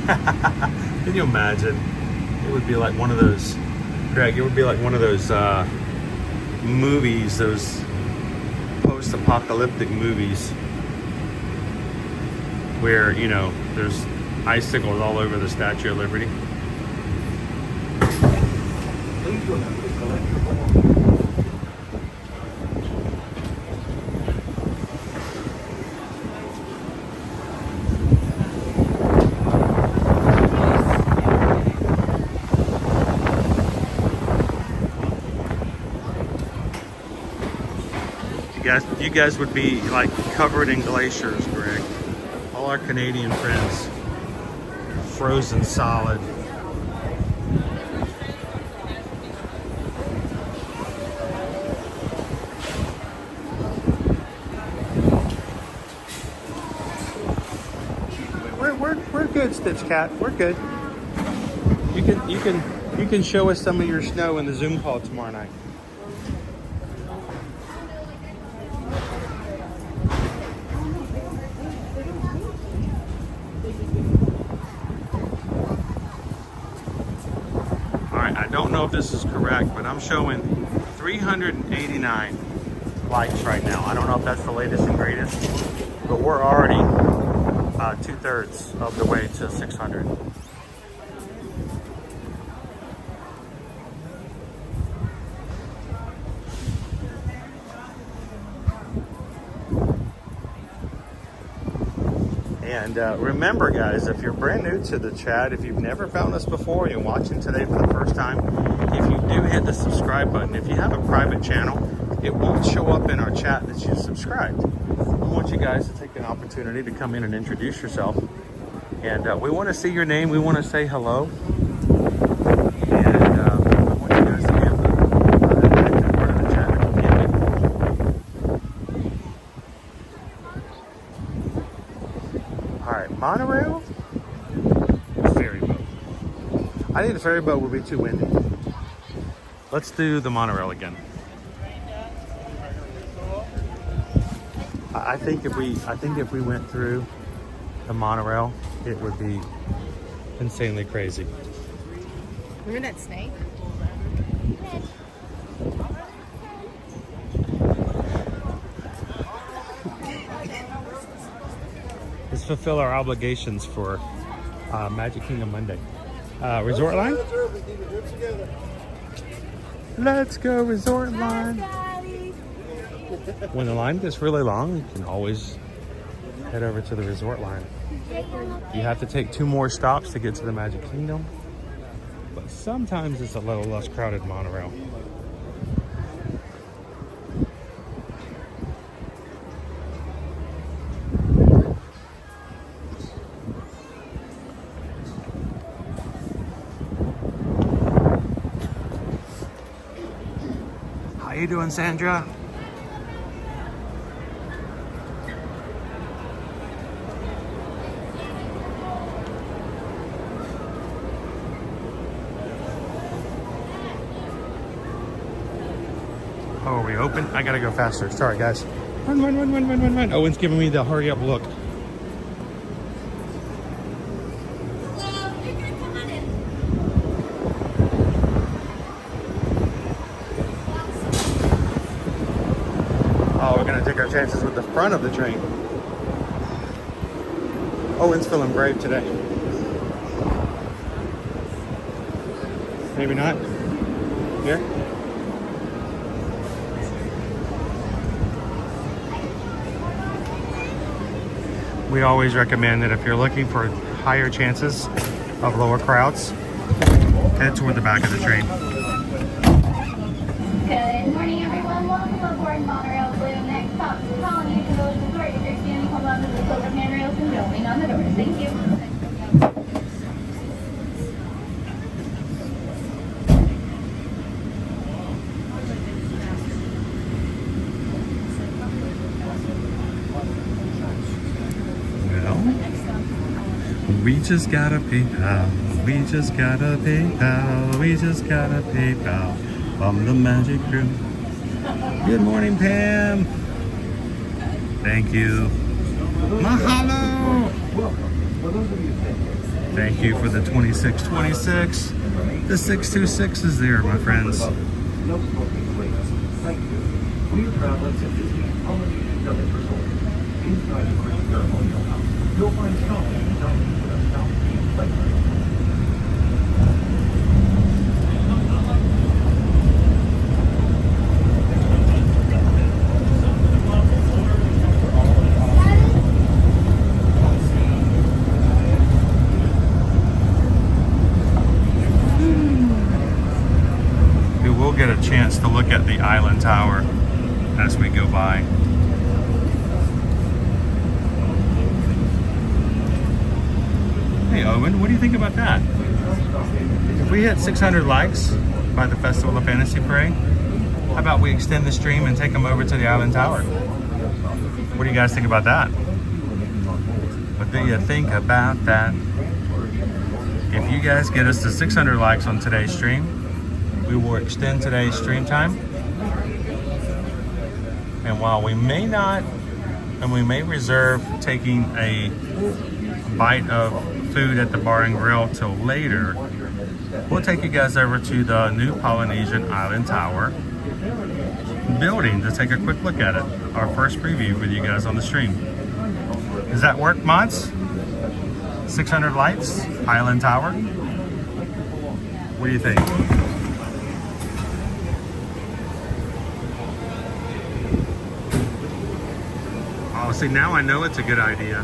Can you imagine? It would be like one of those, Greg, it would be like one of those movies, those post-apocalyptic movies where, you know, there's icicles all over the Statue of Liberty. Please remember to collect your belongings. You guys would be like covered in glaciers, Greg. All our Canadian friends, frozen solid. We're good, Stitch Cat. We're good. You can show us some of your snow in the Zoom call tomorrow night. I don't know if this is correct, but I'm showing 389 likes right now. I don't know if that's the latest and greatest, but we're already 2/3 of the way to 600. And remember, guys, if you're brand new to the chat, if you've never found us before and you're watching today for the first time, if you do hit the subscribe button, if you have a private channel, it won't show up in our chat that you've subscribed. We want you guys to take an opportunity to come in and introduce yourself. And we want to see your name. We want to say hello. And I want you guys to be able to active part of the chat. Alright, monorail? Ferry boat. I think the ferry boat would be too windy. Let's do the monorail again. I think if we went through the monorail, it would be insanely crazy. Remember that snake? Let's fulfill our obligations for Magic Kingdom Monday. Resort line? Let's go, resort line. When the line gets really long, you can always head over to the resort line. You have to take 2 more stops to get to the Magic Kingdom, but sometimes it's a little less crowded monorail. How you doing, Sandra? Oh, are we open? I gotta go faster. Sorry, guys. Run, run, run, run, run, run, run. Owen's giving me the hurry up look. Oh, we're gonna take our chances with the front of the train. Owen's feeling brave today. Maybe not. Here? We always recommend that if you're looking for higher chances of lower crowds, head toward the back of the train. Good morning, everyone. Welcome aboard Monorail Blue. Next stop, Polynesian Resort. If you're standing, hold on to the silver handrails and going on the doors. Thank you. We just got a PayPal, we just got a PayPal, we just got a PayPal from the Magic Crew. Good morning, Pam. Thank you. Mahalo. Welcome. For those of you thinking, Thank you for the 2626. The 626 is there, my friends. No smoking, please. Thank you. We are traveling to Disney Polynesian Village Resort. Inside the Chris ceremonial house, you'll find shopping and dining with a South-themed playground. Get a chance to look at the island tower as we go by. Hey Owen, what do you think about that? If we hit 600 likes by the Festival of Fantasy Parade, how about we extend the stream and take them over to the island tower? What do you guys think about that? What do you think about that? If you guys get us to 600 likes on today's stream, we will extend today's stream time. And while we may not, and we may reserve taking a bite of food at the bar and grill till later, we'll take you guys over to the new Polynesian Island Tower building to take a quick look at it. Our first preview with you guys on the stream. Does that work, mods? 600 lights, Island Tower. What do you think? Oh, see, now I know it's a good idea.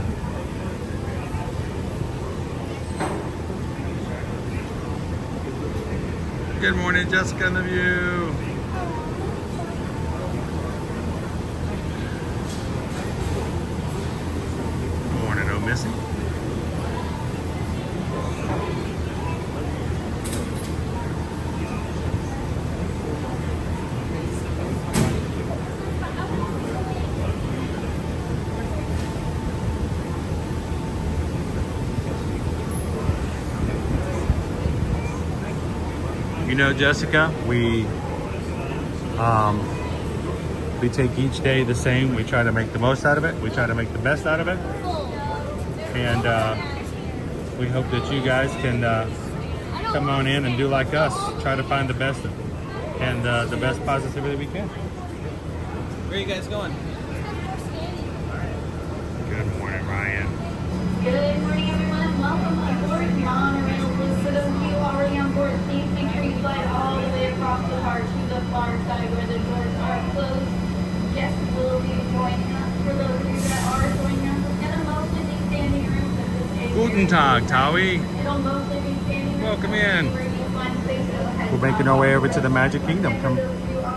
Good morning, Jessica and the View. Good morning, oh Missy. You know, Jessica, we take each day the same. We try to make the most out of it. We try to make the best out of it. And we hope that you guys can come on in and do like us. Try to find the best and the best positivity we can. Where are you guys going? Good morning, Ryan. Good morning, everyone. Welcome aboard Monorail. For those of you already on board, please make sure you slide all the way across the car to the far side where the doors are closed. Guests will be joining us. For those of you that are joining us, it's going to mostly be standing rooms at this stage. Guten Tag, Taui. It'll mostly be standing rooms. Welcome in. We're making our way over to the Magic Kingdom. Come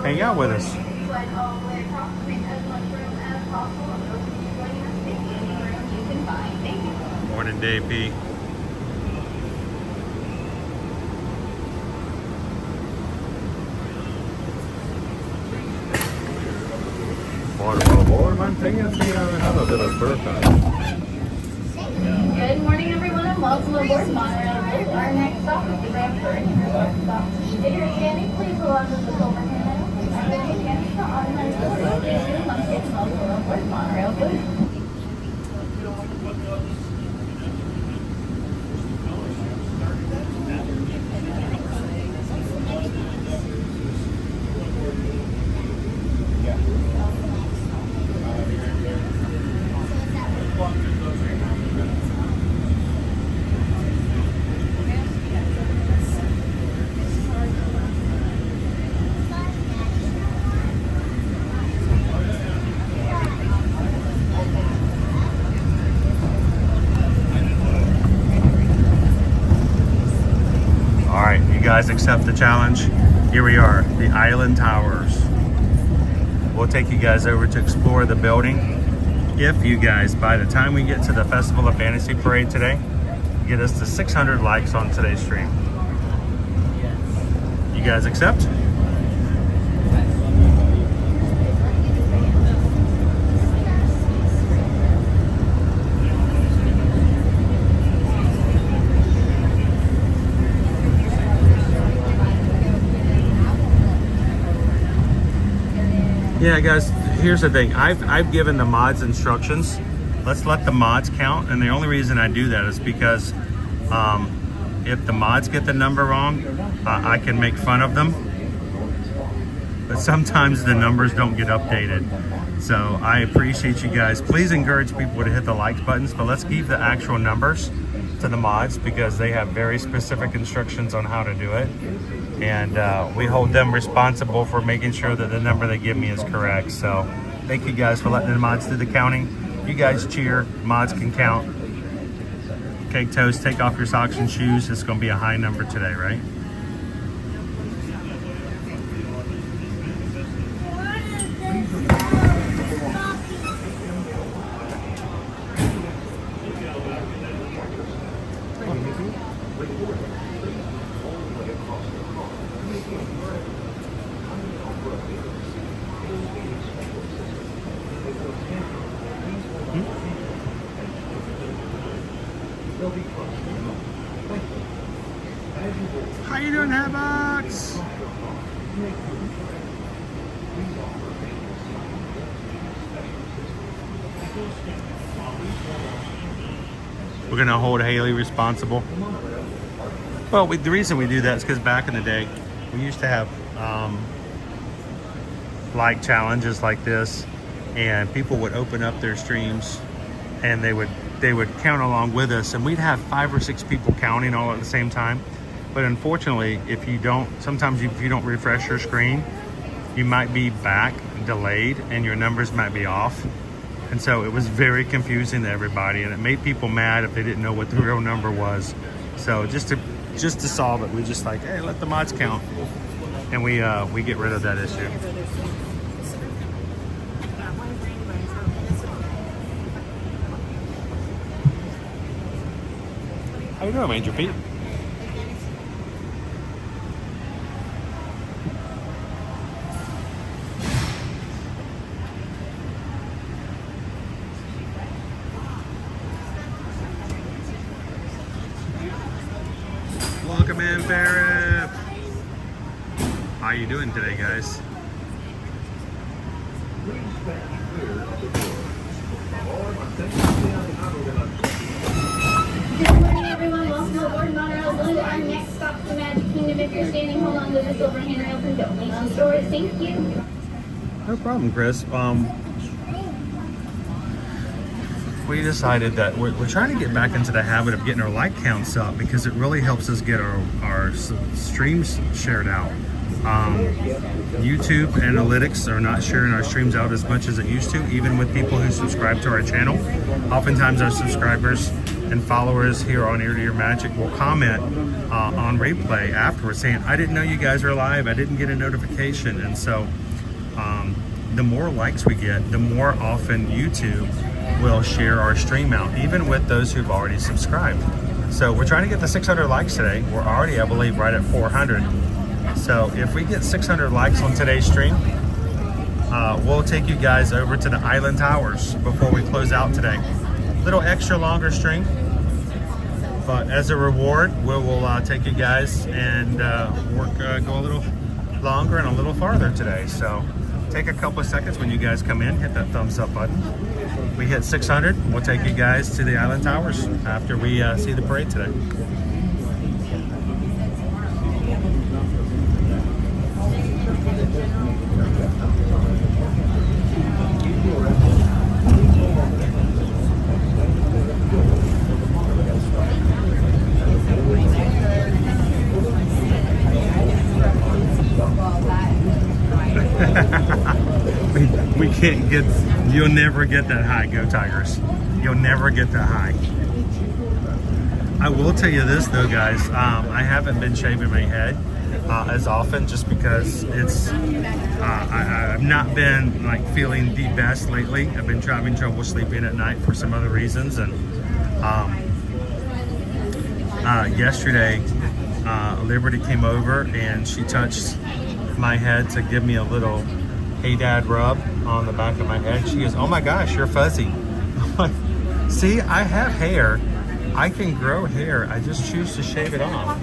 hang out with us. Slide all the way across to make as much room as possible. And those of you joining us, take any room you can find. Thank you. Morning, Dave P. Good morning, everyone, and welcome aboard Monorail. Our next stop is the Emporium Resort stop. If you're standing, please hold on to the silver handle. And if you can't, the automatic door is once it's welcome aboard Monorail, please. Guys accept the challenge. Here we are, the Island Towers. We'll take you guys over to explore the building. If you guys, by the time we get to the Festival of Fantasy Parade today, get us to 600 likes on today's stream. You guys accept? Yeah, guys, here's the thing. I've given the mods instructions. Let's let the mods count. And the only reason I do that is because If the mods get the number wrong, I can make fun of them. But sometimes the numbers don't get updated. So I appreciate you guys. Please encourage people to hit the like buttons, but let's give the actual numbers to the mods because they have very specific instructions on how to do it. And we hold them responsible for making sure that the number they give me is correct. So thank you guys for letting the mods do the counting. You guys cheer, mods can count. Cake Toast, take off your socks and shoes. It's gonna be a high number today, right? How you doing, Hatbox? We're gonna hold Haley responsible. Well, the reason we do that is because back in the day, we used to have like challenges like this, and people would open up their streams, and they would count along with us, and we'd have 5 or 6 people counting all at the same time. But unfortunately, sometimes if you don't refresh your screen, you might be back delayed and your numbers might be off. And so it was very confusing to everybody, and it made people mad if they didn't know what the real number was. So just to solve it, we just like, hey, let the mods count, and we get rid of that issue. How you doing, Major Pete? Welcome in, Barrett. How you doing today, guys? Good morning, everyone. Welcome aboard Monorail Blue. Our next stop, the Magic Kingdom. If you're standing, hold on to the silver handrails and don't lean on stores. Thank you. No problem, Chris. We decided that we're trying to get back into the habit of getting our like counts up because it really helps us get our streams shared out. YouTube analytics are not sharing our streams out as much as it used to, even with people who subscribe to our channel. Oftentimes our subscribers and followers here on Ear to Ear Magic will comment on replay afterwards saying, I didn't know you guys are live, I didn't get a notification. And so the more likes we get, the more often YouTube will share our stream out, even with those who've already subscribed. So we're trying to get the 600 likes today. We're already, I believe, right at 400. So if we get 600 likes on today's stream, we'll take you guys over to the Island Towers before we close out today. Little extra longer stream, but as a reward, we will take you guys and go a little longer and a little farther today. So take a couple of seconds when you guys come in, hit that thumbs up button. We hit 600, we'll take you guys to the Island Towers after we see the parade today. We can't get, you'll never get that high, go Tigers. You'll never get that high. I will tell you this though, guys, I haven't been shaving my head as often just because it's, I've not been like feeling the best lately. I've been having trouble sleeping at night for some other reasons. And yesterday, Liberty came over and she touched my head to give me a little hey dad rub on the back of my head. She goes, oh my gosh, you're fuzzy. I'm like, see, I have hair. I can grow hair. I just choose to shave it off.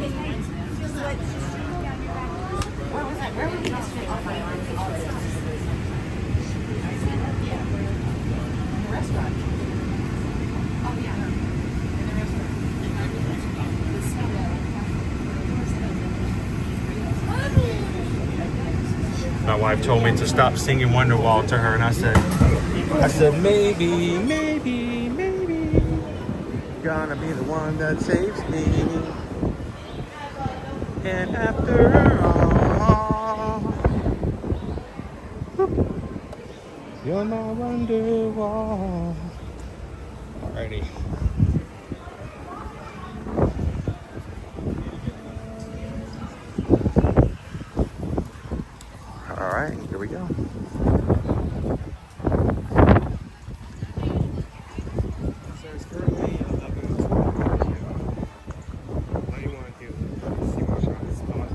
My wife told me to stop singing Wonderwall to her, and I said, maybe, maybe, maybe, gonna be the one that saves me. And after all, you're my Wonderwall. Alrighty. All right, here we go. So it's currently 11:12. What do you want to do? See what's on this spot.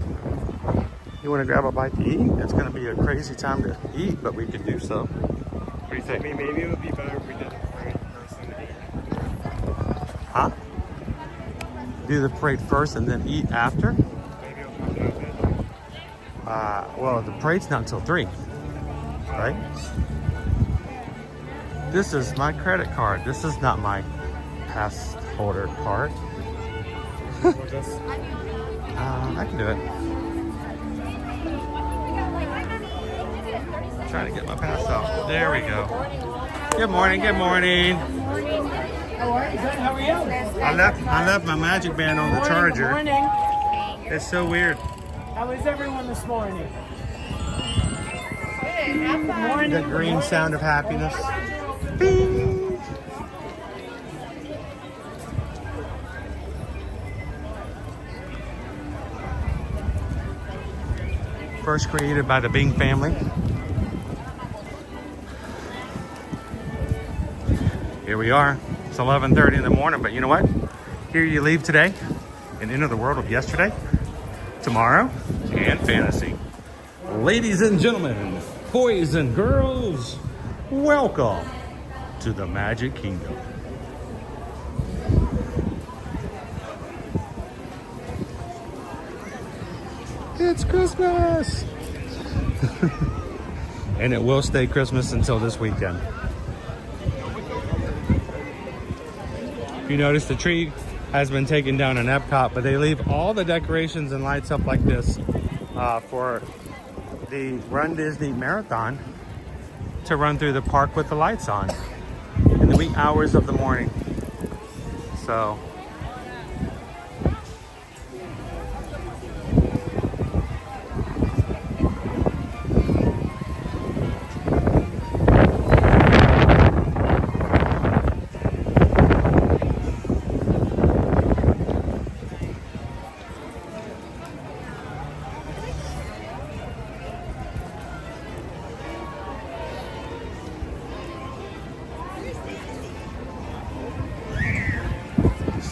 You want to grab a bite to eat? It's going to be a crazy time to eat, but we could do so. What do you think? I mean, maybe it would be better if we did the parade first and then eat. Huh? Do the parade first and then eat after? Maybe I'll come down a bit. Well, the parade's not until 3, right? This is my credit card. This is not my pass holder card. I can do it. I'm trying to get my pass out. There we go. Good morning. Good morning. How are you? Good. How are you? I left my magic band on the charger. Good morning. It's so weird. How is everyone this morning? Good morning. The green sound of happiness. Bing. First created by the Bing family. Here we are. It's 11:30 in the morning, but you know what? Here you leave today and enter the world of yesterday, tomorrow, and fantasy. Ladies and gentlemen, boys and girls, welcome to the Magic Kingdom. It's Christmas! And it will stay Christmas until this weekend. You notice the tree has been taken down in Epcot, but they leave all the decorations and lights up like this for the Run Disney Marathon to run through the park with the lights on in the wee hours of the morning. So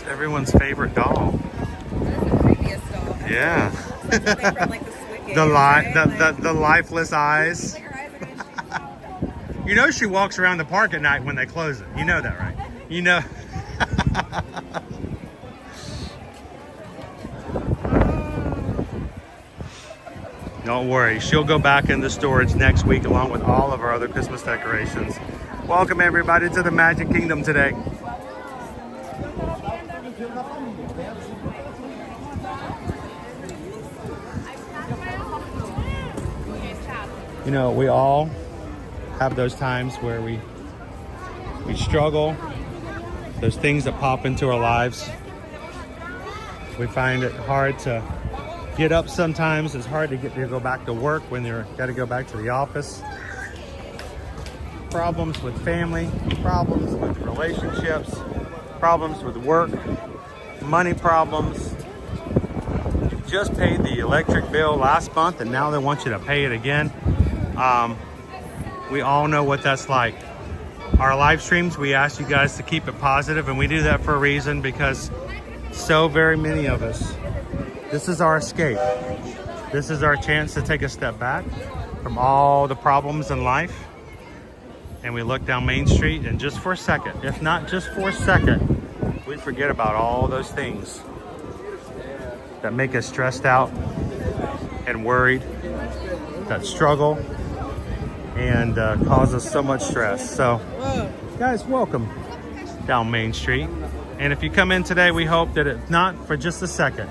everyone's favorite doll. Previous doll. Yeah. From, like, the lifeless eyes. You know she walks around the park at night when they close it. You know that, right? You know. Don't worry, she'll go back into storage next week along with all of our other Christmas decorations. Welcome everybody to the Magic Kingdom today. You know, we all have those times where we struggle, those things that pop into our lives. We find it hard to get up sometimes. It's hard to go back to work when you've got to go back to the office. Problems with family, problems with relationships, problems with work, money problems. You just paid the electric bill last month and now they want you to pay it again. We all know what that's like. Our live streams, we ask you guys to keep it positive, and we do that for a reason, because so very many of us, this is our escape. This is our chance to take a step back from all the problems in life, and we look down Main Street, and just for a second, if not just for a second, we forget about all those things that make us stressed out and worried, that struggle and cause us so much stress. So guys, welcome down Main Street. And if you come in today, we hope that it's not for just a second.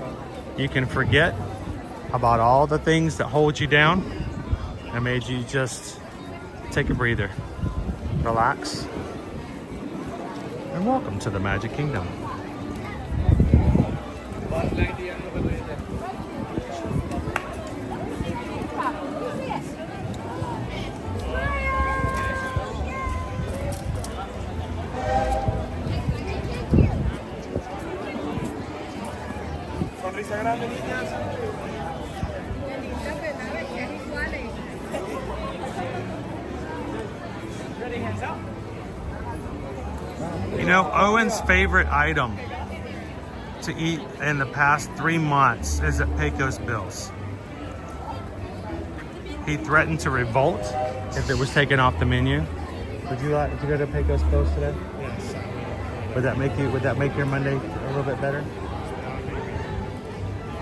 You can forget about all the things that hold you down I made you just take a breather, relax, and welcome to the Magic Kingdom. You know, Owen's favorite item to eat in the past 3 months is at Pecos Bills. He threatened to revolt if it was taken off the menu. Would you go to Pecos Bills today? Yes. Would that make your Monday a little bit better?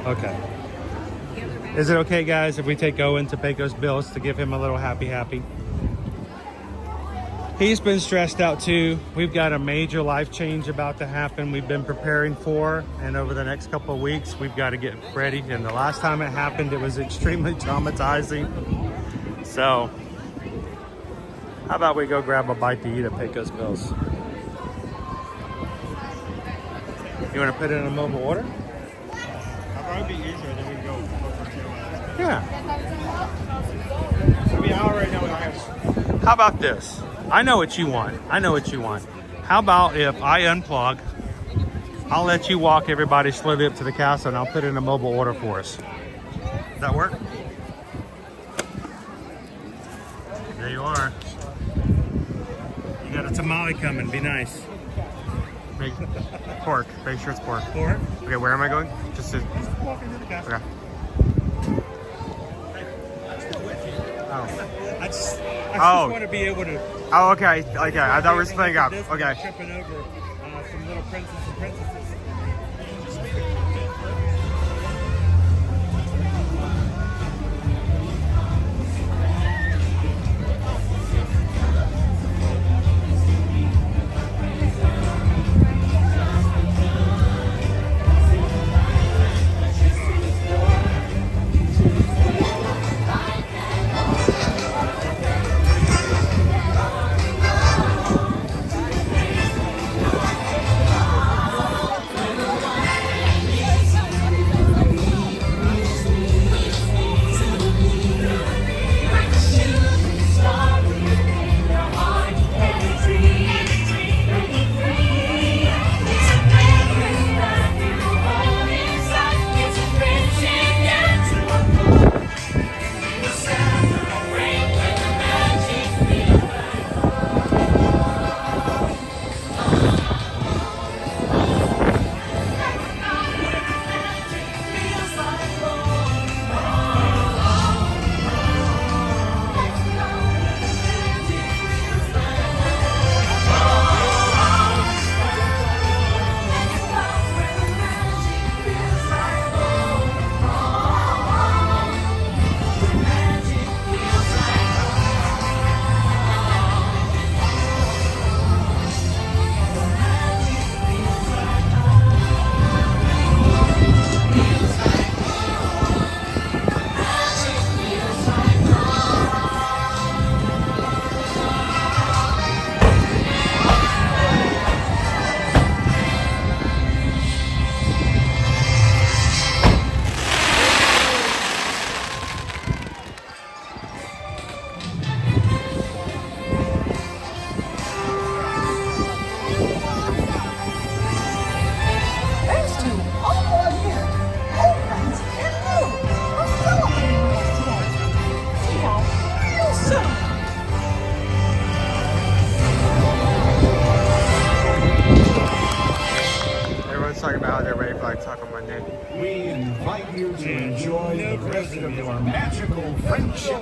Okay. Is it okay, guys, if we take Owen to Pecos Bills to give him a little happy? He's been stressed out too. We've got a major life change about to happen we've been preparing for, and over the next couple of weeks we've got to get ready. And the last time it happened, it was extremely traumatizing. So how about we go grab a bite to eat at Pecos Bills? You want to put it in a mobile order? That'll probably be easier, then we can go over to Yeah. I mean, I already know what I have. How about this? I know what you want. How about if I unplug, I'll let you walk everybody slowly up to the castle and I'll put in a mobile order for us. Does that work? There you are. You got a tamale coming. Be nice. Pork. Make sure it's pork. Pork? Okay, where am I going? Just walk into the castle. Okay. Oh. I just Oh. want to be able to. Oh, okay. Okay. I thought we were splitting up. Okay. Tripping over some little princes and princesses.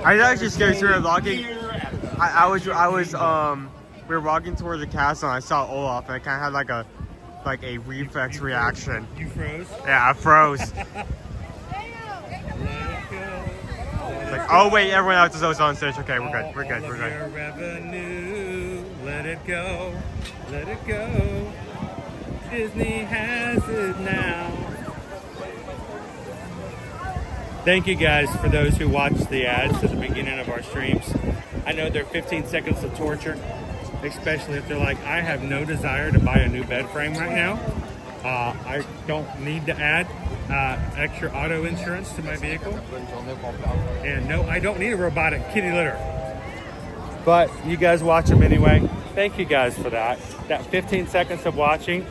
I was actually scared we were walking. We were walking toward the castle and I saw Olaf and I kind of had like a reflex reaction. You froze? Yeah, I froze. It's like, oh wait, everyone else is also on stage. Okay, we're good. We're good. We're good. Your revenue, let it go, let it go. Disney has it now. Thank you guys for those who watched the ads at the beginning of our streams. I know they're 15 seconds of torture, especially if they're like, I have no desire to buy a new bed frame right now. I don't need to add extra auto insurance to my vehicle. And no, I don't need a robotic kitty litter. But you guys watch them anyway. Thank you guys for that. That 15 seconds of watching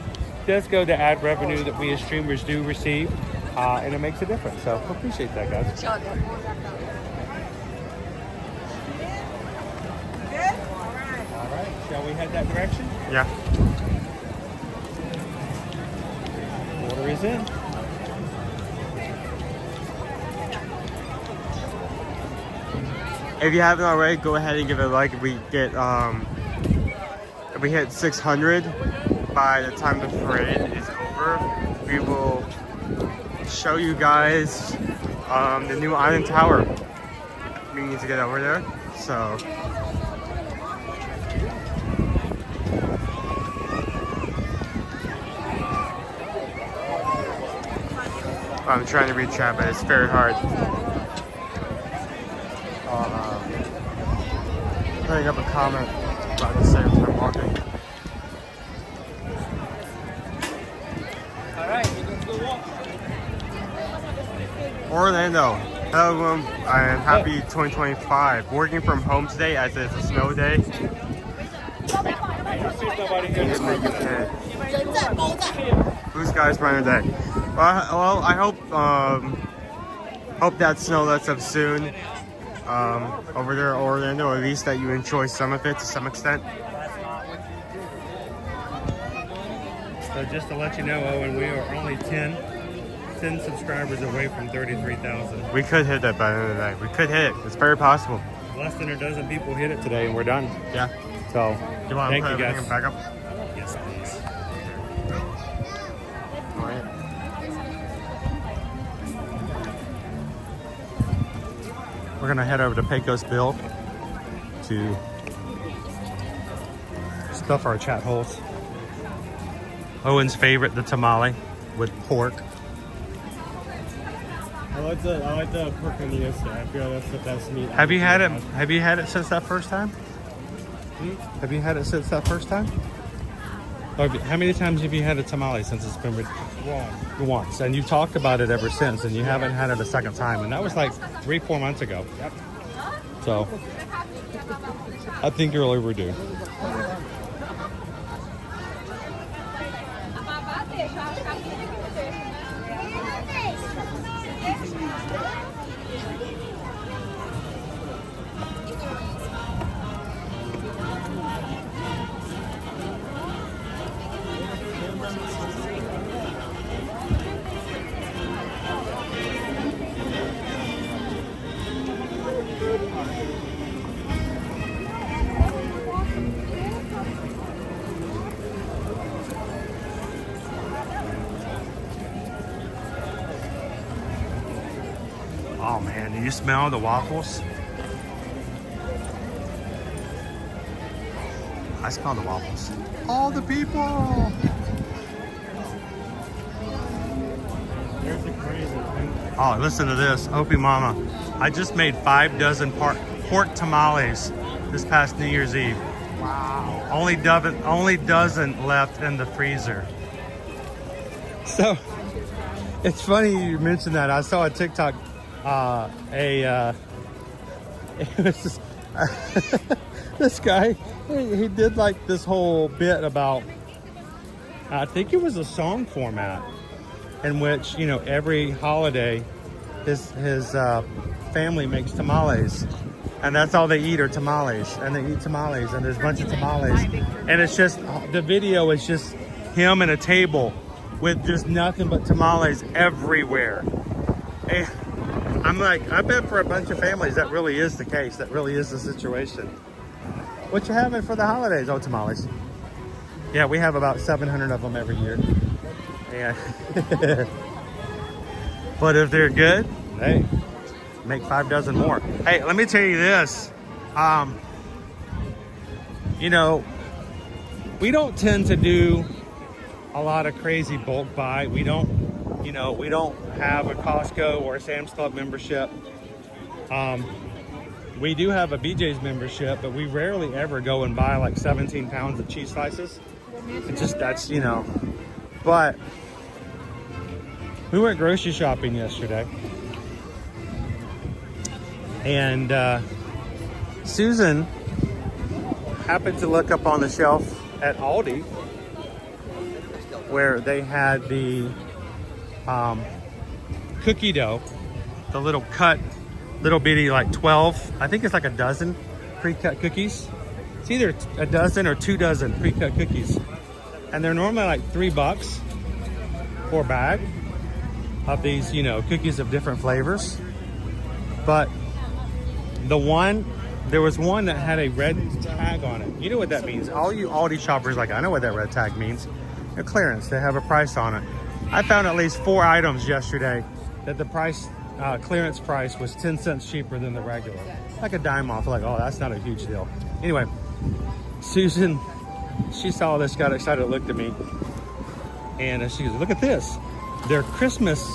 does go to ad revenue that we as streamers do receive. And it makes a difference. So appreciate that, guys. All right, shall we head that direction? Yeah. Order is in. If you haven't already, go ahead and give it a like. If we get if we hit 600 by the time the parade is over, we will show you guys the new Island Tower. We need to get over there, so I'm trying to read chat, but it's very hard. Putting up a comment about the same time walking. Orlando, hello everyone, and happy 2025. Working from home today as it's a snow day. Blue skies brighter day. Well, I hope that snow lets up soon over there in Orlando, or at least that you enjoy some of it to some extent. So just to let you know, Owen, we are only 10 subscribers away from 33,000. We could hit that by the end of the day. We could hit it. It's very possible. Less than a dozen people hit it today, and we're done. Yeah. So, you want thank to you put guys. everything back up? Yes, please. All right. We're gonna head over to Pecos Bills to stuff our chat holes. Owen's favorite, the tamale with pork. I like the pork on the inside. I feel that's the best meat. Have you had it? Have you had it since that first time? Have you had it since that first time? Or how many times have you had a tamale since it's been once? And you talked about it ever since, and you haven't had it a second time, and that was like 3-4 months ago. Yep. So I think you're overdue. Oh man, do you smell the waffles? I smell the waffles. All the people! Oh, listen to this. Opie Mama. I just made 5 dozen pork tamales this past New Year's Eve. Wow. Only dozen left in the freezer. So, it's funny you mentioned that. I saw a TikTok. It was just, this guy, he did like this whole bit about, I think it was a song format in which, you know, every holiday his family makes tamales, and that's all they eat are tamales, and they eat tamales, and there's a bunch of tamales, and it's just, the video is just him at a table with just nothing but tamales everywhere. And I'm like, I bet for a bunch of families that really is the case. That really is the situation. What you having for the holidays? Oh, tamales. Yeah, we have about 700 of them every year. Yeah. But if they're good, hey, make 5 dozen more. Hey, let me tell you this. You know, we don't tend to do a lot of crazy bulk buy. We don't You know, we don't have a Costco or a Sam's Club membership. We do have a BJ's membership, but we rarely ever go and buy like 17 pounds of cheese slices. It's just, that's, you know, but we went grocery shopping yesterday. And Susan happened to look up on the shelf at Aldi where they had the cookie dough, the little cut, little bitty, like 12, I think it's like a dozen pre-cut cookies. It's either a dozen or 2 dozen pre-cut cookies. And they're normally like $3 for a bag of these, you know, cookies of different flavors. But there was one that had a red tag on it. You know what that means. All you Aldi shoppers, like, I know what that red tag means. A clearance, they have a price on it. I found at least 4 items yesterday that the price, clearance price was 10 cents cheaper than the regular. Like a dime off, like, oh, that's not a huge deal. Anyway, Susan, she saw this, got excited, looked at me, and she goes, look at this. They're Christmas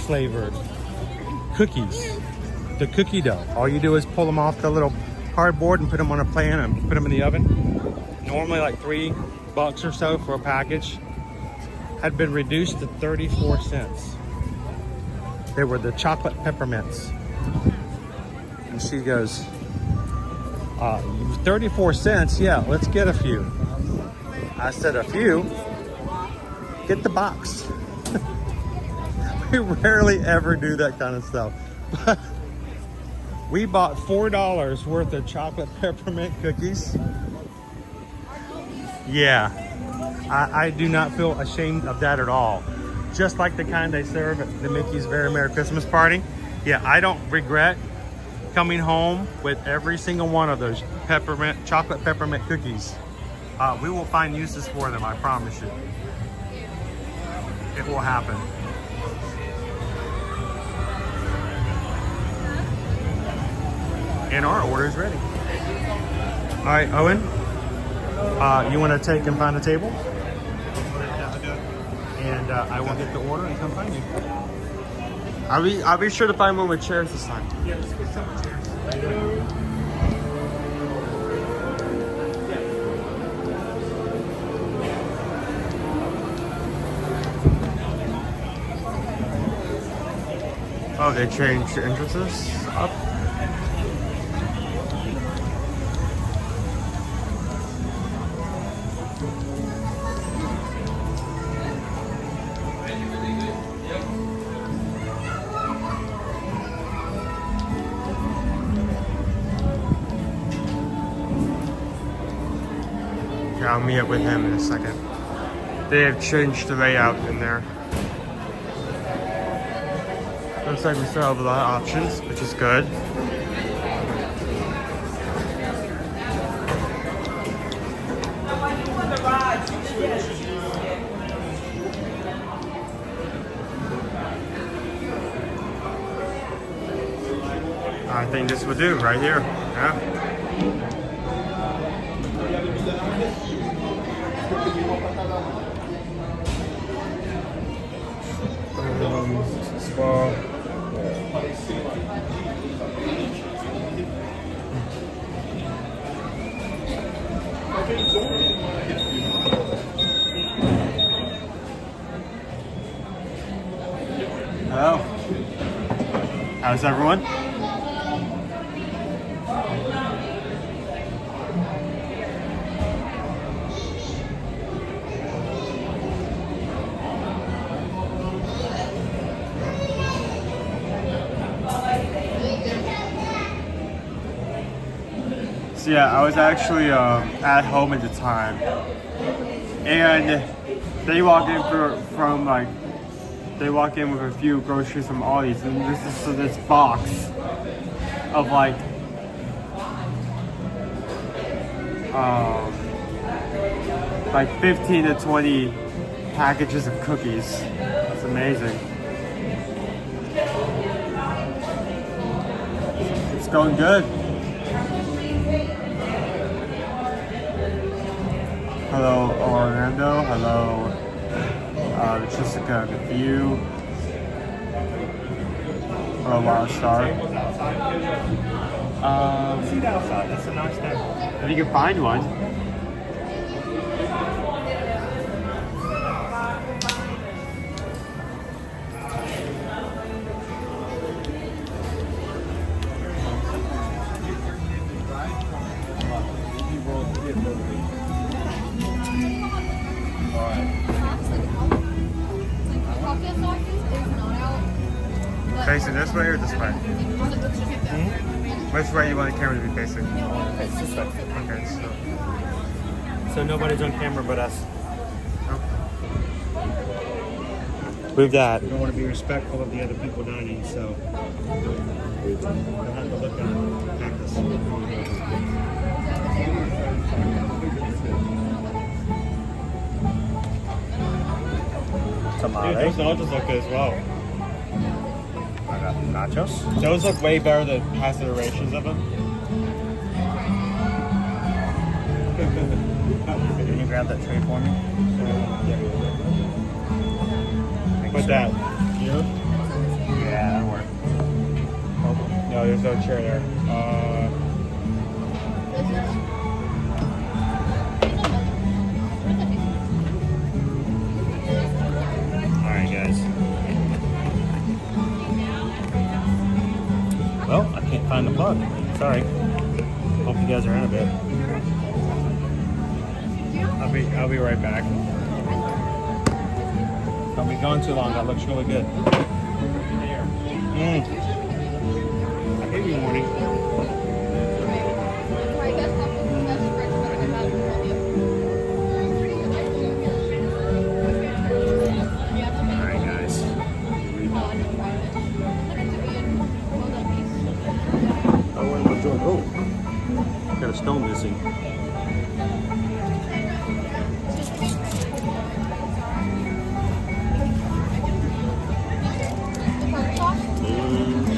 flavored cookies. The cookie dough. All you do is pull them off the little cardboard and put them on a pan and put them in the oven. Normally like $3 or so for a package. Had been reduced to 34 cents. They were the chocolate peppermints. And she goes, 34 cents, yeah, let's get a few. I said, a few? Get the box. We rarely ever do that kind of stuff. But we bought $4 worth of chocolate peppermint cookies. Yeah, I do not feel ashamed of that at all. Just like the kind they serve at the Mickey's Very Merry Christmas Party. Yeah, I don't regret coming home with every single one of those chocolate peppermint cookies. We will find uses for them, I promise you. It will happen. And our order is ready. All right, Owen, you want to take and find a table? And I will get the order and come find you. I'll be sure to find one with chairs this time. Yeah, let's get some chairs. Oh, they changed the entrances up. I'll meet up with him in a second. They have changed the layout in there. Looks like we still have a lot of options, which is good. I think this will do right here. Yeah. Spa. Hello. How's everyone? So yeah, I was actually at home at the time, and they walk in they walk in with a few groceries from Aldi's, and this is this box of like like 15 to 20 packages of cookies. It's amazing. It's going good. Hello, Orlando. Hello. It's just like a view or a large star. Seat outside. That's a nice thing. If you can find one. Facing this way or this way? Which way you want the camera to be facing? It's this way. Okay, So nobody's on camera but us. Move that. We don't want to be respectful of the other people dining, so we don't have to look at cactus. Dude, those nachos look good as well. Nachos? Those look way better than past iterations of them. Can you grab that tray for me? Put that here? Yeah, that'll work. No, there's no chair there. Alright, guys. Well, I can't find the plug. Sorry. Hope you guys are in a bit. I'll be right back. Don't be gone too long. That looks really good. Heavy morning. Alright, guys. Oh, what am I doing? Oh, got a stone missing.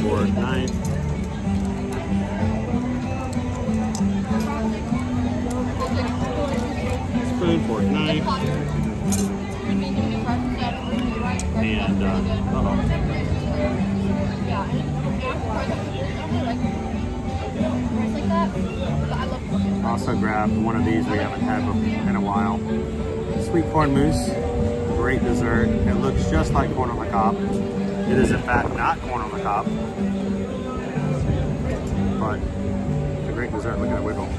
Fork, knife. Spoon, fork, knife. And, Also grabbed one of these we haven't had in a while. Sweet corn mousse, great dessert. It looks just like corn on the cob. It is in fact not corn on the cob, but a great dessert. Look at it wiggle.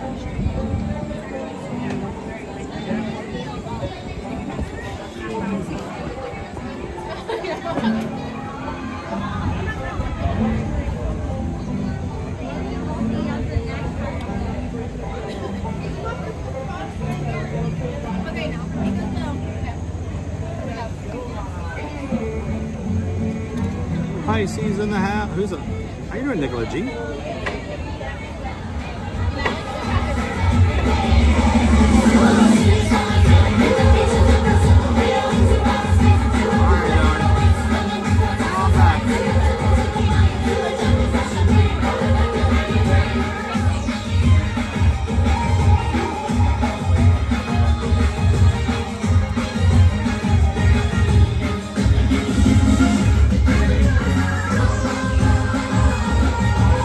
Pisces in the house. How you doing, Nicola G?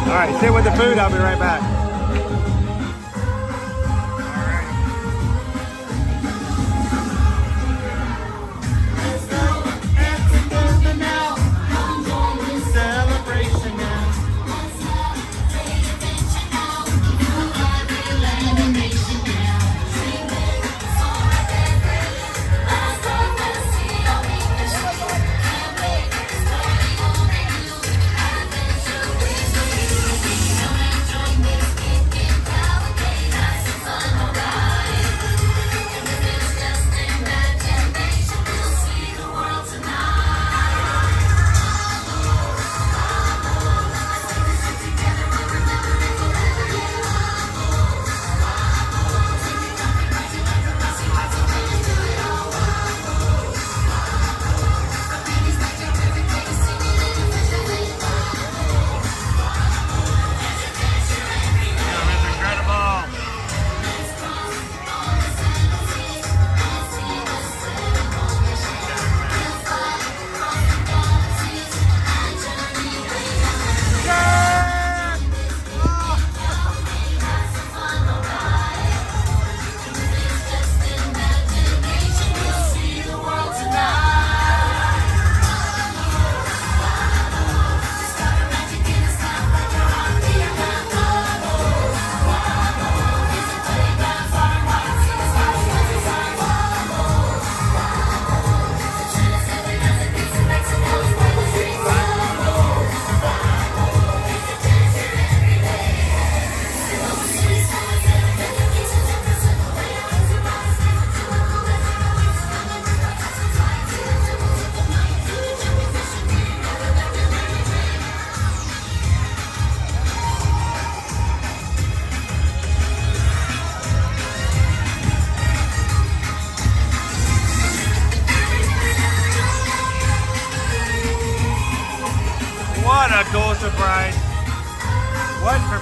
All right, sit with the food. I'll be right back.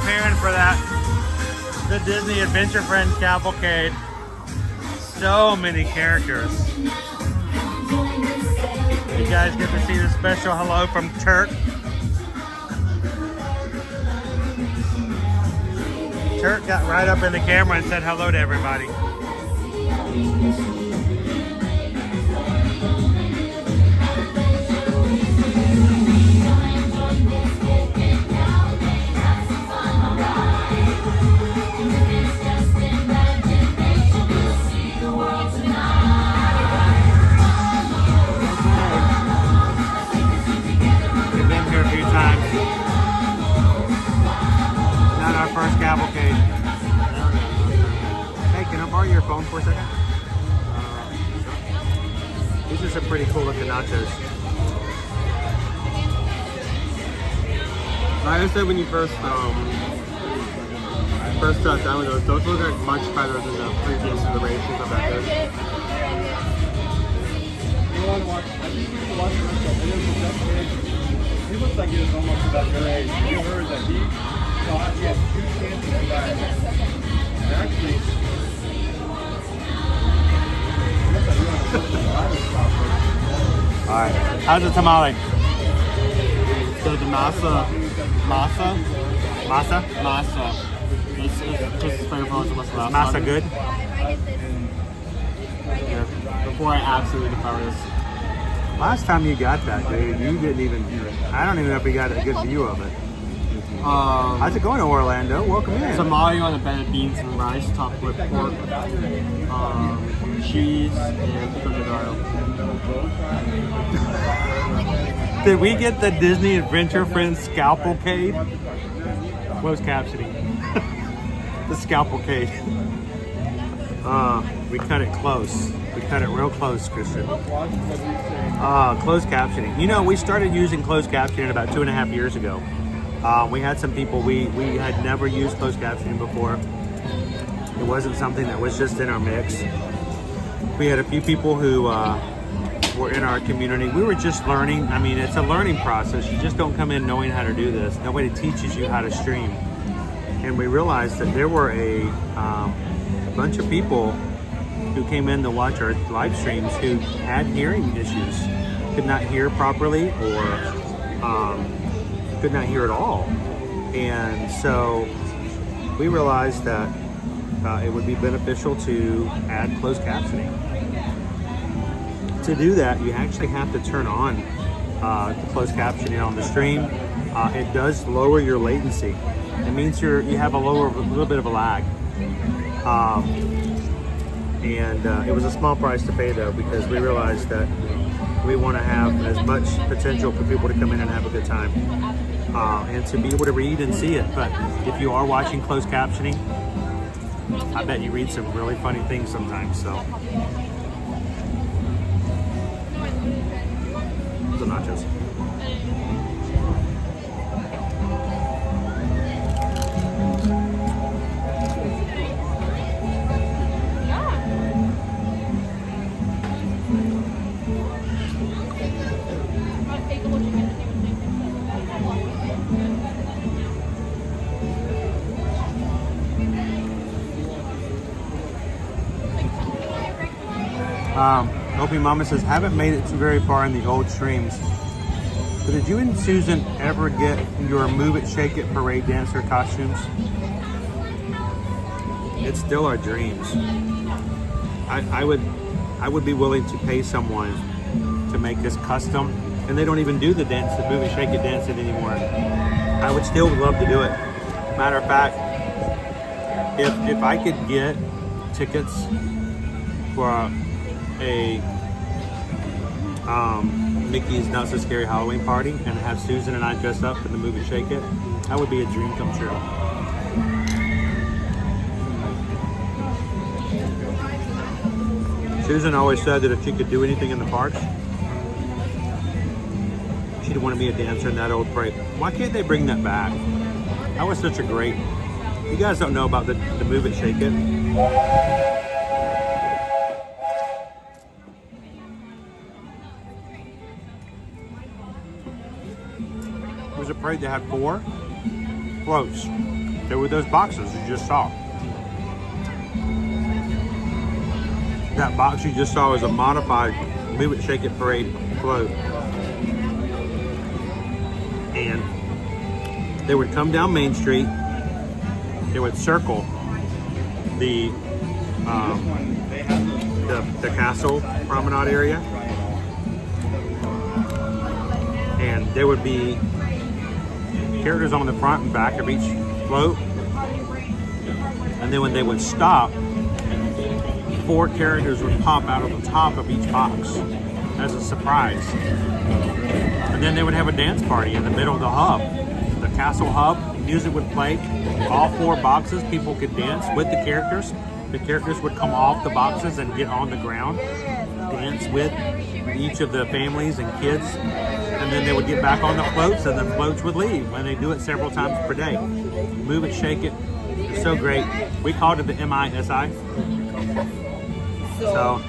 preparing for that. The Disney Adventure Friends Cavalcade. So many characters. You guys get to see the special hello from Turk. Turk got right up in the camera and said hello to everybody. First cavalcade. Hey, can I borrow your phone for a second? These are some pretty cool looking nachos. Like I said when you first sat down with those look like much better than the previous iterations of that dish. You want to watch? I think you can watch the rest of it. He looks like he was almost about your age. You heard that he thought he had 2 chances to die. And actually, Alright, how's the tamale? So the masa. It's flavorful as what's left. Masa good? Yeah, before I absolutely devour this. Last time you got that, dude, you didn't even, I don't even know if we got a good view of it. How's it going, Orlando? Welcome in. Tamale on a bed of beans and rice, topped with pork, cheese, and pico de gallo. Did we get the Disney Adventure Friends Scalpelcade? Closed captioning. The Scalpelcade. We cut it close. We cut it real close, Christian. Closed captioning. You know, we started using closed captioning about 2.5 years ago. We had some people, we had never used closed captioning before. It wasn't something that was just in our mix. We had a few people who were in our community. We were just learning. I mean, it's a learning process. You just don't come in knowing how to do this. Nobody teaches you how to stream. And we realized that there were a bunch of people who came in to watch our live streams who had hearing issues, could not hear properly, or could not hear at all. And so we realized that it would be beneficial to add closed captioning. To do that, you actually have to turn on the closed captioning on the stream. It does lower your latency. It means you have a little bit of a lag. It was a small price to pay though, because we realized that we want to have as much potential for people to come in and have a good time, and to be able to read and see it. But if you are watching closed captioning, I bet you read some really funny things sometimes. So, the nachos. Opie Mama says, haven't made it too very far in the old streams. But did you and Susan ever get your Move It, Shake It parade dancer costumes? It's still our dreams. I would be willing to pay someone to make this custom, and they don't even do the dance, the Move It, Shake It dancing anymore. I would still love to do it. Matter of fact, if I could get tickets for a Mickey's Not So Scary Halloween party and have Susan and I dress up in the Move It, Shake It, that would be a dream come true. Susan always said that if she could do anything in the parks, she'd want to be a dancer in that old parade. Why can't they bring that back? That was such a great... You guys don't know about the Move It, Shake It? It was a parade that had 4 floats. there were those boxes you just saw. That box you just saw is a modified Move It, Shake It Parade float. And they would come down Main Street, they would circle the castle promenade area, and there would be characters on the front and back of each float, and then when they would stop, 4 characters would pop out of the top of each box as a surprise. And then they would have a dance party in the middle of the hub, the castle hub. Music would play, all 4 boxes, people could dance with the characters. The characters would come off the boxes and get on the ground, dance with each of the families and kids, and then they would get back on the floats and the floats would leave. And they do it several times per day. Move It, Shake It. It's so great. We called it the MISI. So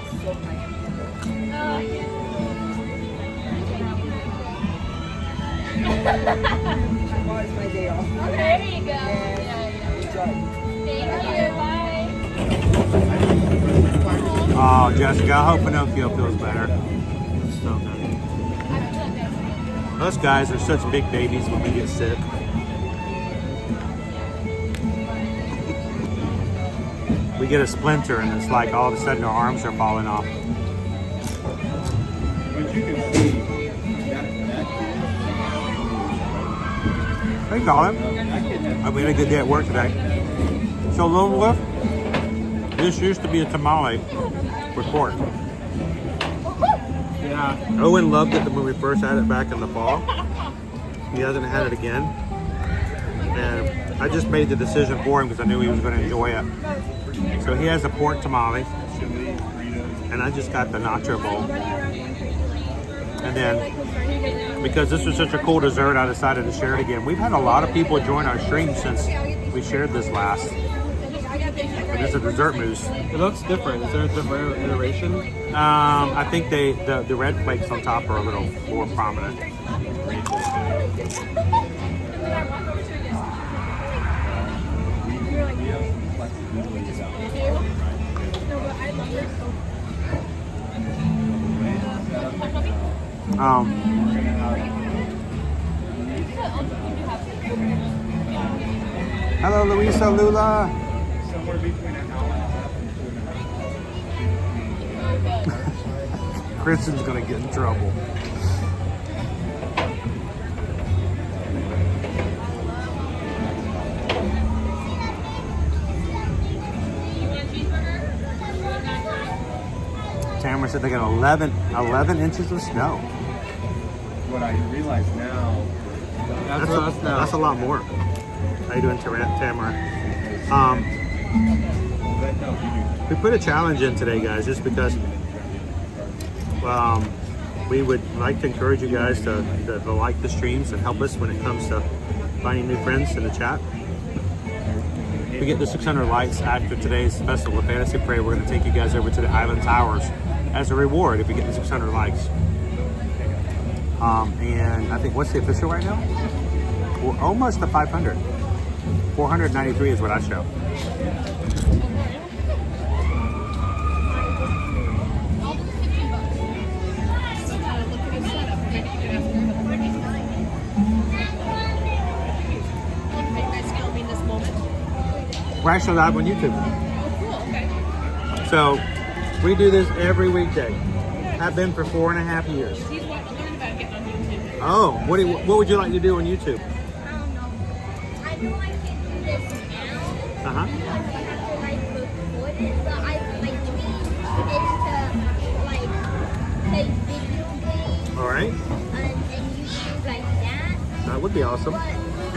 There you go. Thank you. Bye. Oh, Jessica, I hope Pinocchio feels better. So good. Us guys are such big babies when we get sick. We get a splinter and it's like all of a sudden our arms are falling off. But you can see Hey, Colin. We had a good day at work today. So, Lone Wolf, this used to be a tamale with pork. Yeah. Owen loved it when we first had it back in the fall. He hasn't had it again. And I just made the decision for him because I knew he was going to enjoy it. So he has a pork tamale. And I just got the nacho bowl. And then, because this was such a cool dessert, I decided to share it again. We've had a lot of people join our stream since we shared this last. It's a dessert mousse. It looks different. Is there a different iteration? I think the red flakes on top are a little more prominent. Hello, Luisa Lula. somewhere between an hour and a half and 2 minutes. Kristen's gonna get in trouble. Tamara said they got 11 inches of snow. What I realize now, That's a lot more. How you doing, Tamara? We put a challenge in today, guys, just because we would like to encourage you guys to like the streams and help us when it comes to finding new friends in the chat. We get the 600 likes after today's Festival of Fantasy Parade. We're going to take you guys over to the Island Towers as a reward if we get the 600 likes. And I think, what's the official right now? We're almost to 500. 493 is what I show. We're actually live on YouTube. So we do this every weekday. I've been for 4.5 years. Oh, what would you like to do on YouTube? I don't know. I know I can do this now. Uh-huh. But my dream is to play video games. All right. And YouTube like that. That would be awesome.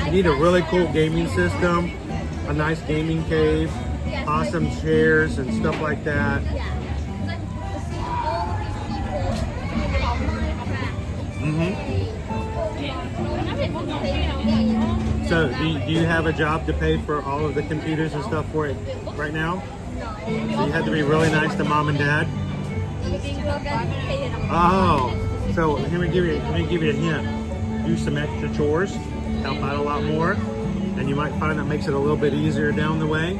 You need a really cool gaming system, a nice gaming cave, awesome chairs and stuff like that. So, do you have a job to pay for all of the computers and stuff for it right now? So you have to be really nice to mom and dad? Oh, so let me give you a hint. Do some extra chores, help out a lot more, and you might find that makes it a little bit easier down the way.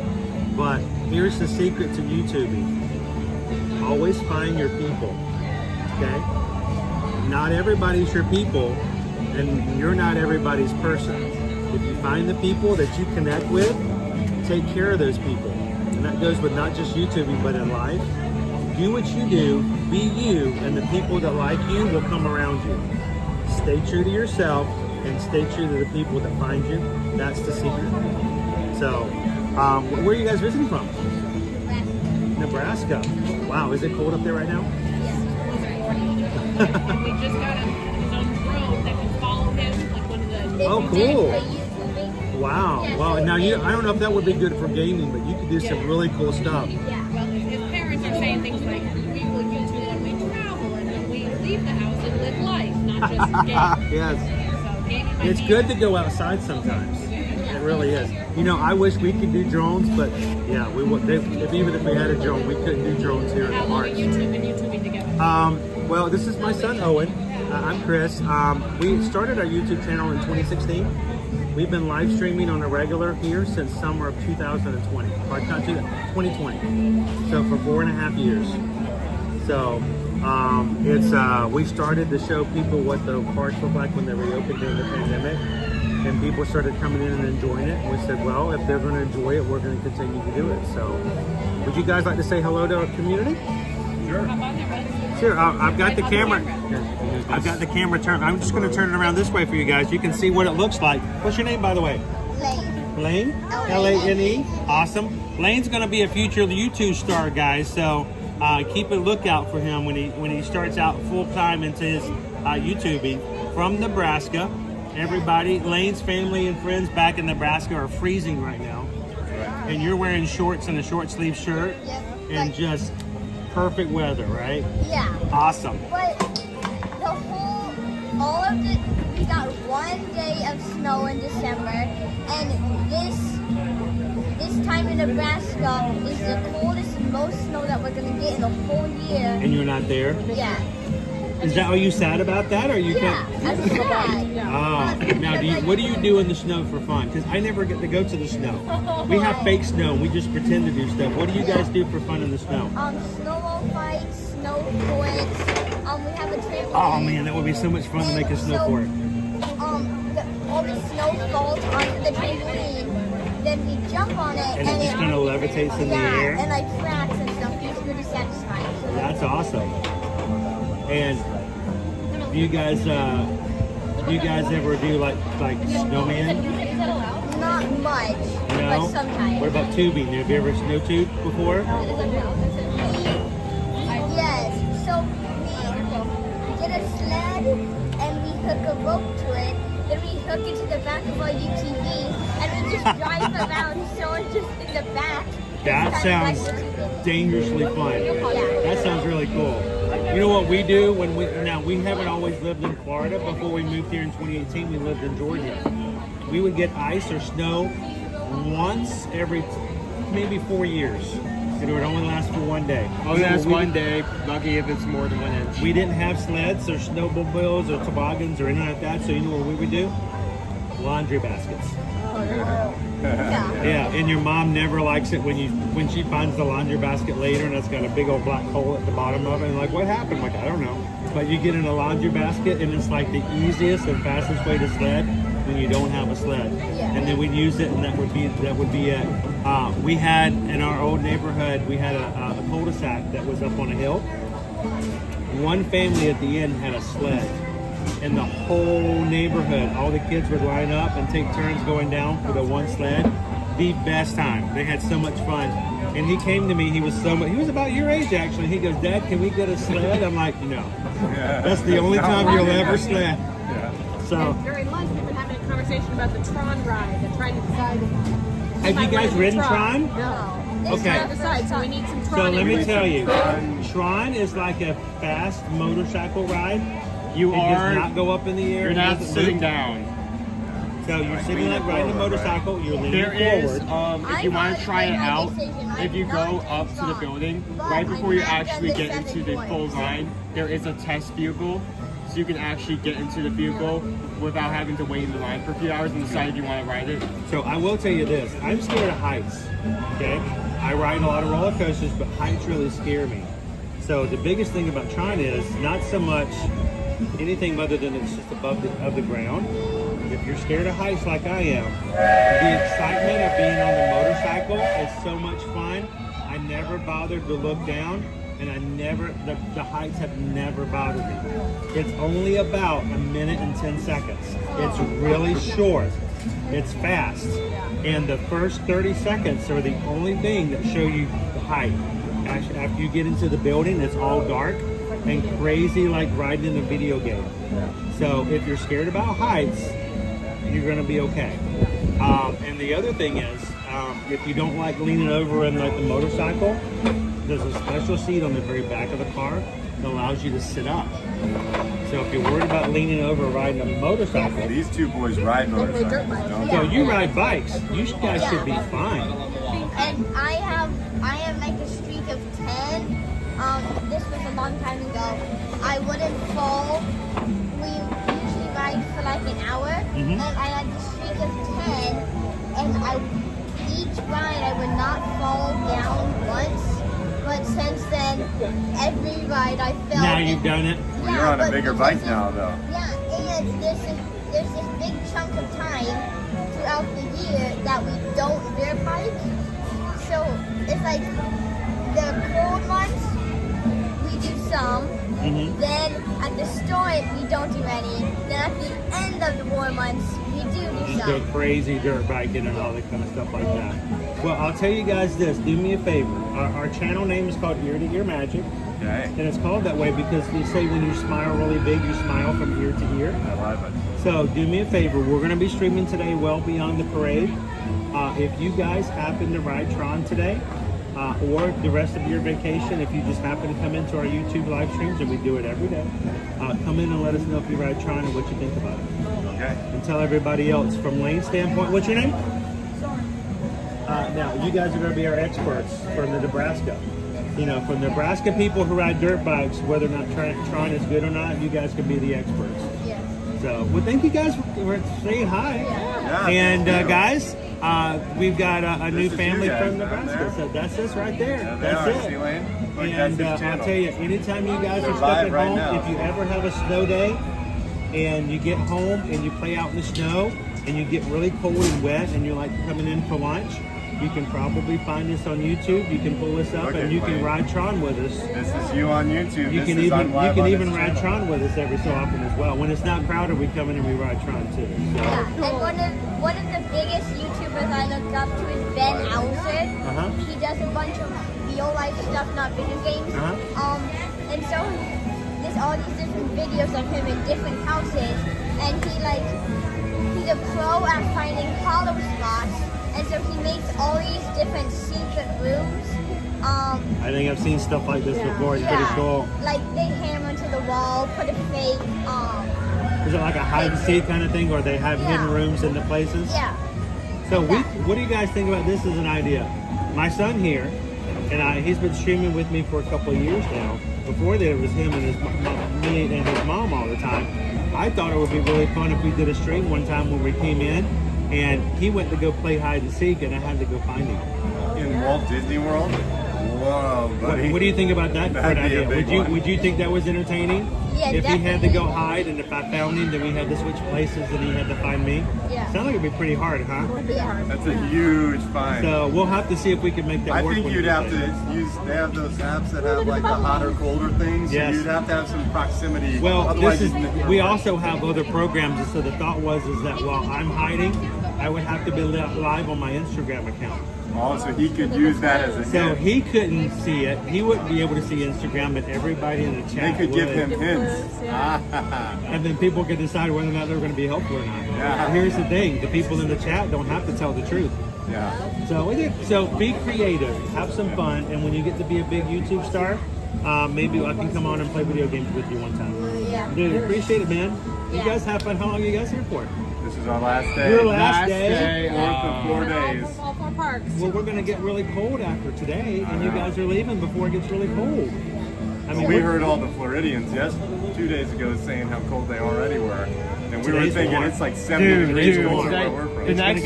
But here's the secret to YouTubing. Always find your people, okay? Not everybody's your people, and you're not everybody's person. If you find the people that you connect with, take care of those people. And that goes with not just YouTubing, but in life. Do what you do, be you, and the people that like you will come around you. Stay true to yourself and stay true to the people that find you. That's the secret. So, where are you guys visiting from? Nebraska. Wow, is it cold up there right now? We just got his own drone that can follow him, like one of the. Oh, cool. Wow. Well, now I don't know if that would be good for gaming, but you could do some really cool stuff. Yeah. Well, his parents are saying things like, we will use it when we travel and when we leave the house and live life, not just game. Yes. So gaming might It's be- good to go outside sometimes. It really is. You know, I wish we could do drones, but yeah, we would. Even if we had a drone, we couldn't do drones here in the How long are park. you two been YouTubing together? Well, this is my son Owen. I'm Chris. We started our YouTube channel in 2016. We've been live streaming on a regular here since summer of 2020. Or not 2020. So for 4.5 years. So we started to show people what the parks look like when they reopened during the pandemic. And people started coming in and enjoying it. And we said, well, if they're going to enjoy it, we're going to continue to do it. So would you guys like to say hello to our community? Sure. Sure. I've got the camera. I've got the camera turned. I'm just going to turn it around this way for you guys. You can see what it looks like. What's your name, by the way? Lane. Lane? L-A-N-E. Awesome. Lane's going to be a future YouTube star, guys. So keep a lookout for him when he starts out full time into his YouTubing from Nebraska. Everybody, Lane's family and friends back in Nebraska are freezing right now. And you're wearing shorts and a short sleeve shirt and just perfect weather, right? Yeah. Awesome. But all of it, we got 1 day of snow in December, and this time in Nebraska is the coldest and most snow that we're gonna get in the whole year. And you're not there? Yeah. Are you sad about that, or you? Yeah, I'm sad. Oh, now what do you do in the snow for fun? Because I never get to go to the snow. We have fake snow. We just pretend to do stuff. What do you guys do for fun in the snow? Snowball fights, snow sports. We have a trampoline. Oh man, that would be so much fun to make a snow fort. All the snow falls onto the trampoline. Then we jump on it, And it just kind of levitates in the air. and like tracks and stuff. It's really satisfying. That's awesome. And do you guys ever do like snowman? Not much, No. but sometimes. What about tubing? Have you ever snow tubed before? Yes. So we get a sled and we hook a rope to it. Then we hook it to the back of our UTV and we just drive around. Someone just in the back. That sounds dangerously fun. That sounds really cool. You know what we do when we haven't always lived in Florida. Before we moved here in 2018, we lived in Georgia. We would get ice or snow once every maybe 4 years. It would only last for 1 day. Oh, that's 1 day. Lucky if it's more than 1 inch. We didn't have sleds or snowmobiles or toboggans or anything like that. So you know what we would do? Laundry baskets. Yeah, and your mom never likes it when she finds the laundry basket later and it's got a big old black hole at the bottom of it. And like, what happened? I'm like, I don't know. But you get in a laundry basket and it's like the easiest and fastest way to sled when you don't have a sled. And then we'd use it, and that would be it. We had in our old neighborhood, we had a cul-de-sac that was up on a hill. One family at the end had a sled. And the whole neighborhood, all the kids would line up and take turns going down for the one sled. The best time. They had so much fun. And he came to me, he was about your age actually. He goes, Dad, can we get a sled? I'm like, no. That's the only time you'll ever sled. So During lunch, we've been having a conversation about the Tron ride and trying to decide. have you guys ridden Tron? No. Okay. Decide, so we need some Tron. So let me tell you, information. Tron is like a fast motorcycle ride. It does not go up in the air. You're It not doesn't sitting loop. down. So you're sitting like riding a motorcycle. You're leaning There is, forward. if you want to try it out, if you go up to the building, right before you actually get into the full line, there is a test vehicle. so you can actually get into the vehicle without having to wait in the line for a few hours and decide if you want to ride it. So I will tell you this, I'm scared of heights, okay? I ride a lot of roller coasters, but heights really scare me. So the biggest thing about Tron is not so much anything other than it's just above the ground. If you're scared of heights like I am, the excitement of being on the motorcycle is so much fun. I never bothered to look down, and the heights have never bothered me. It's only about a minute and 10 seconds. It's really short. It's fast. And the first 30 seconds are the only thing that show you the height. After you get into the building, it's all dark and crazy like riding in a video game. So if you're scared about heights, you're gonna be okay. And the other thing is, if you don't like leaning over in like the motorcycle, there's a special seat on the very back of the car that allows you to sit up. So if you're worried about leaning over riding a motorcycle, these two boys ride motorcycles, don't so you ride bikes, you guys should be fine. And I have like a streak of 10. This was a long time ago. I wouldn't fall. We usually ride for like an hour, and I had the streak of 10, and each ride I would not fall down once. But since then, every ride I fell. Now you've done it. Well, you're on a bigger bike now, though. Yeah, and there's this big chunk of time throughout the year that we don't dirt bike. So it's like the cold months we do some. Then at the start we don't do any. Then at the end of the warm months we do Just some. go crazy dirt biking and all that kind of stuff like that. Well, I'll tell you guys this. Do me a favor. Our channel name is called Ear to Ear Magic. Okay. And it's called that way because they say when you smile really big, you smile from ear to ear. I love it. So do me a favor. We're going to be streaming today well beyond the parade. If you guys happen to ride Tron today, or the rest of your vacation, if you just happen to come into our YouTube live streams, and we do it every day, come in and let us know if you ride Tron and what you think about it. Okay. And tell everybody else from Lane's standpoint. What's your name? Now, you guys are going to be our experts from the Nebraska. You know, from Nebraska people who ride dirt bikes, whether or not Tron is good or not, you guys can be the experts. Yeah. So, well, thank you guys for saying hi. Yeah, and guys, we've got a new is family you guys from down Nebraska. there. So that's us right there. Yeah, they that's are. it. See, Lane? Look, And that's his I'll channel. tell you, anytime you guys are They're stuck live at right home, now. if you ever have a snow day and you get home and you play out in the snow and you get really cold and wet and you're like coming in for lunch, you can probably find us on YouTube. You can pull us up Look and at you can Lane. ride Tron with us. This is you on YouTube. You This can is even on live on his ride channel. Tron with us every so often as well. When it's not crowded, we come in and we ride Tron too. So. Yeah, and one of the biggest YouTubers I look up to is Ben Alford. He does a bunch of real life stuff, not video games. And so there's all these different videos of him in different houses, and he's a pro at finding hollow spots, and so he makes all these different secret rooms. I think I've seen stuff like this before. It's pretty cool. Like they hammer into the wall, put a fake. Is it like a hide and seek kind of thing, or they have hidden rooms in the places? Yeah. So what do you guys think about this as an idea? My son here, and he's been streaming with me for a couple of years now. Before that, it was him and me and his mom all the time. I thought it would be really fun if we did a stream one time when we came in, and he went to go play hide and seek, and I had to go find him. In Walt Disney World? Whoa, buddy. What do you think about that That'd be a idea? big one. Would you think that was entertaining? Yeah, if he had to definitely. go hide, and if I found him, then we had to switch places, and he had to find me. Yeah. Sounds like it'd be pretty hard, huh? Yeah. That's a huge find. So we'll have to see if we can make that I work. think one you'd of have these to days. use, they have those apps that have like the hotter, colder things. So Yes. you'd have to have some proximity. Well, Otherwise this is. you'd- We also have other programs, and so the thought was that while I'm hiding, I would have to be live on my Instagram account. Oh, so he could use that as a So hint. he couldn't see it. He wouldn't be able to see Instagram, but everybody in the They chat could give would. him hints. And then people could decide whether or not they're going to be helpful or not. Yeah. Here's the thing: the people in the chat don't have to tell the truth. Yeah. So be creative, have some fun, and when you get to be a big YouTube star, maybe I can come on and play video games with you one time. Yeah. Dude, appreciate it, man. You guys have fun. How long are you guys here for? This is our last day. Your last day? Worth of 4 days. All 4 parks. Well, we're going to get really cold after today, and you guys are leaving before it gets really cold. I mean, we heard all the Floridians 2 days ago saying how cold they already were. And we were thinking it's like 70 degrees colder where we're from. The next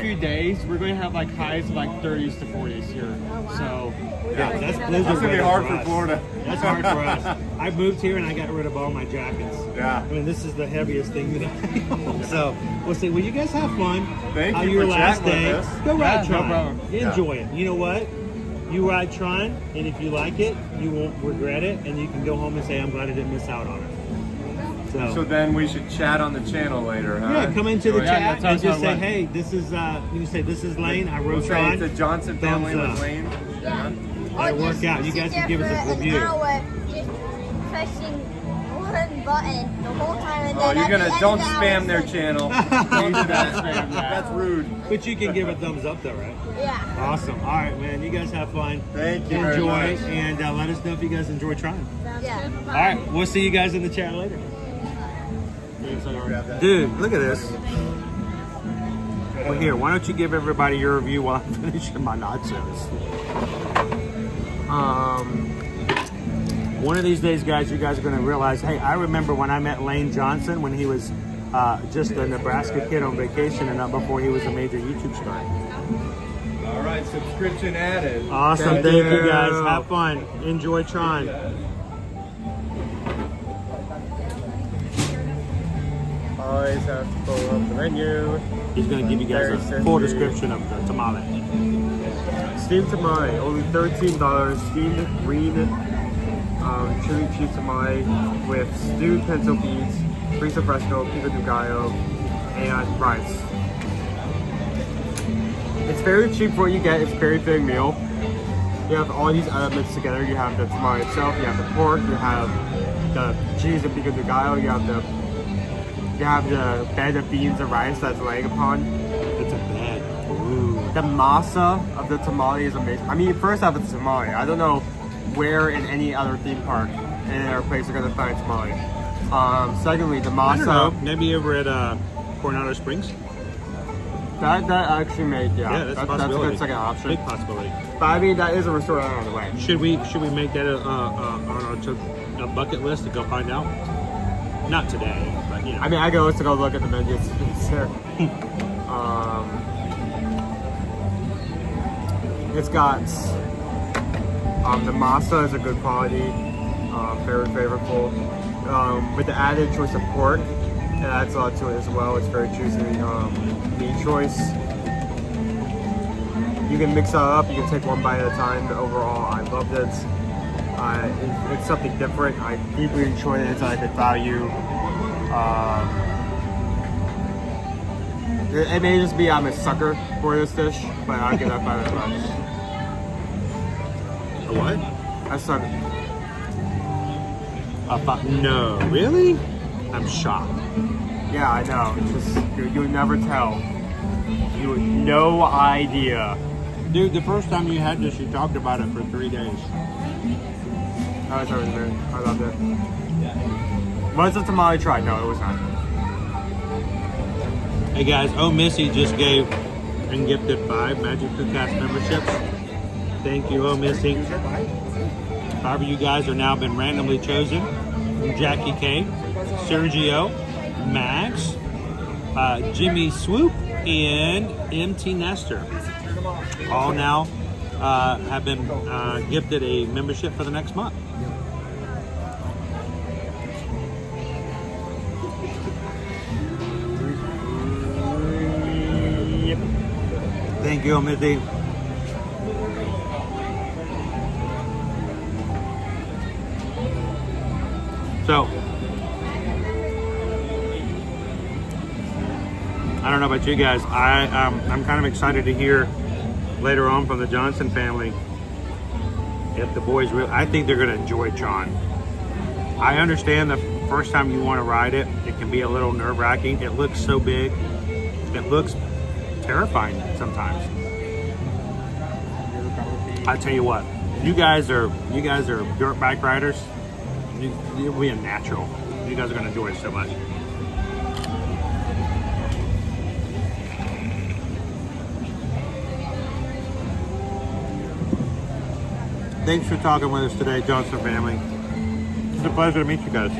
few days, we're going to have like highs of like 30s to 40s here. So, yeah, that's blizzard. That's going to be hard for Florida. That's hard for us. I moved here and I got rid of all my jackets. Yeah. I mean, this is the heaviest thing that I own. So, we'll see. Well, you guys have fun. Thank you your for last chatting day. with us. Go ride No Tron. problem. Enjoy it. You know what? You ride Tron, and if you like it, you won't regret it, and you can go home and say, I'm glad I didn't miss out on it. So then we should chat on the channel later, huh? Yeah, come into the chat and just say, what? hey, this is, you can say, this is Lane, I We'll rode say Tron. it's the Johnson family Thumbs with up. Lane. It'll work out. You guys can give us a review. Just pressing one button the whole time. And Oh, then you're at the gonna end don't of the spam hour, their it's channel. Don't do that. That's rude. But you can give a thumbs up though, right? Yeah. Awesome. All right, man. You guys have fun. Thank you Enjoy, very much. and let us know if you guys enjoy trying. Yeah. All right, we'll see you guys in the chat later. Dude, look at this. Well, here, why don't you give everybody your review while I'm finishing my nachos? One of these days, guys, you guys are going to realize, hey, I remember when I met Lane Johnson when he was just a Nebraska kid on vacation and not before he was a major YouTube star. All right, subscription added. Awesome. Thank you, guys. Have fun. Enjoy Tron. Always have to pull up the menu. He's going to give you guys a full description of the tamale. Steamed tamale, only $13. Steamed green chili cheese tamale with stewed pinto beans, friso fresco, pico de gallo, and rice. It's very cheap for what you get. It's a very big meal. You have all these elements together. You have the tamale itself, you have the pork, you have the cheese and pico de gallo, you have the bed of beans and rice that's laying upon. It's a bed. Ooh. The masa of the tamale is amazing. I mean, first off, it's tamale. I don't know where in any other theme park, any other place you're gonna find tamale. Secondly, the I don't know. masa. Maybe over at Coronado Springs. That actually made That's a possibility. a good second option. Big possibility. But I mean, that is a restaurant on the way. Should we make that on our bucket list to go find out? Not today, but you know. I mean, I go to go look at the menu. It's there. It's got the masa is a good quality, very flavorful. With the added choice of pork, it adds a lot to it as well. It's very juicy meat choice. You can mix it up. You can take one bite at a time. But overall, I loved it. It's something different. I deeply enjoyed it. It's like a value. It may just be I'm a sucker for this dish, but I'll give that 5 out of 5. A what? A sucker. No, really? I'm shocked. Yeah, I know. It's just you'll never tell. You have no idea. Dude, the first time you had this, you talked about it for 3 days. I was already there. I loved it. Was the tamale tried? No, it was not. Hey guys, Missy just gave and gifted 5 Magic Foodcast memberships. Thank you, Missy. 5 of you guys are now been randomly chosen. Jackie K, Sergio, Max, Jimmy Swoop, and MT Nestor. All now have been gifted a membership for the next month. Yep. Thank you, Missy. So, I don't know about you guys. I'm kind of excited to hear later on from the Johnson family if the boys I think they're going to enjoy Tron. I understand the first time you want to ride it, it can be a little nerve-wracking. It looks so big. It looks terrifying sometimes. I tell you what, you guys are dirt bike riders. You'll be a natural. You guys are going to enjoy it so much. Thanks for talking with us today, Johnson family. It's a pleasure to meet you guys.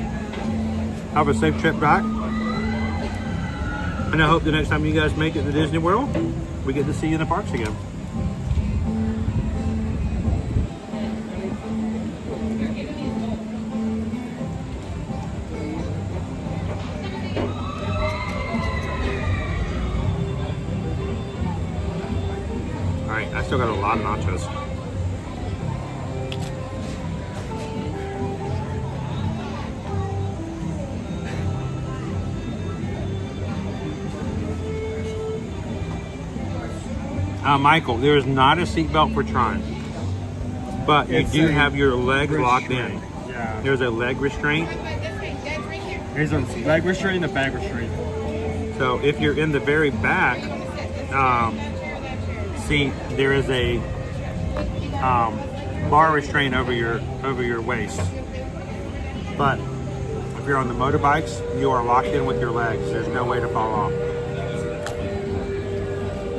Have a safe trip back. And I hope the next time you guys make it to Disney World, we get to see you in the parks again. All right, I still got a lot of nachos. Michael, there is not a seatbelt for Tron, but you do have your legs locked in. Yeah. There's a leg restraint. There's a leg restraint and a bag restraint. So if you're in the very back seat, there is a bar restraint over your waist. But if you're on the motorbikes, you are locked in with your legs. There's no way to fall off.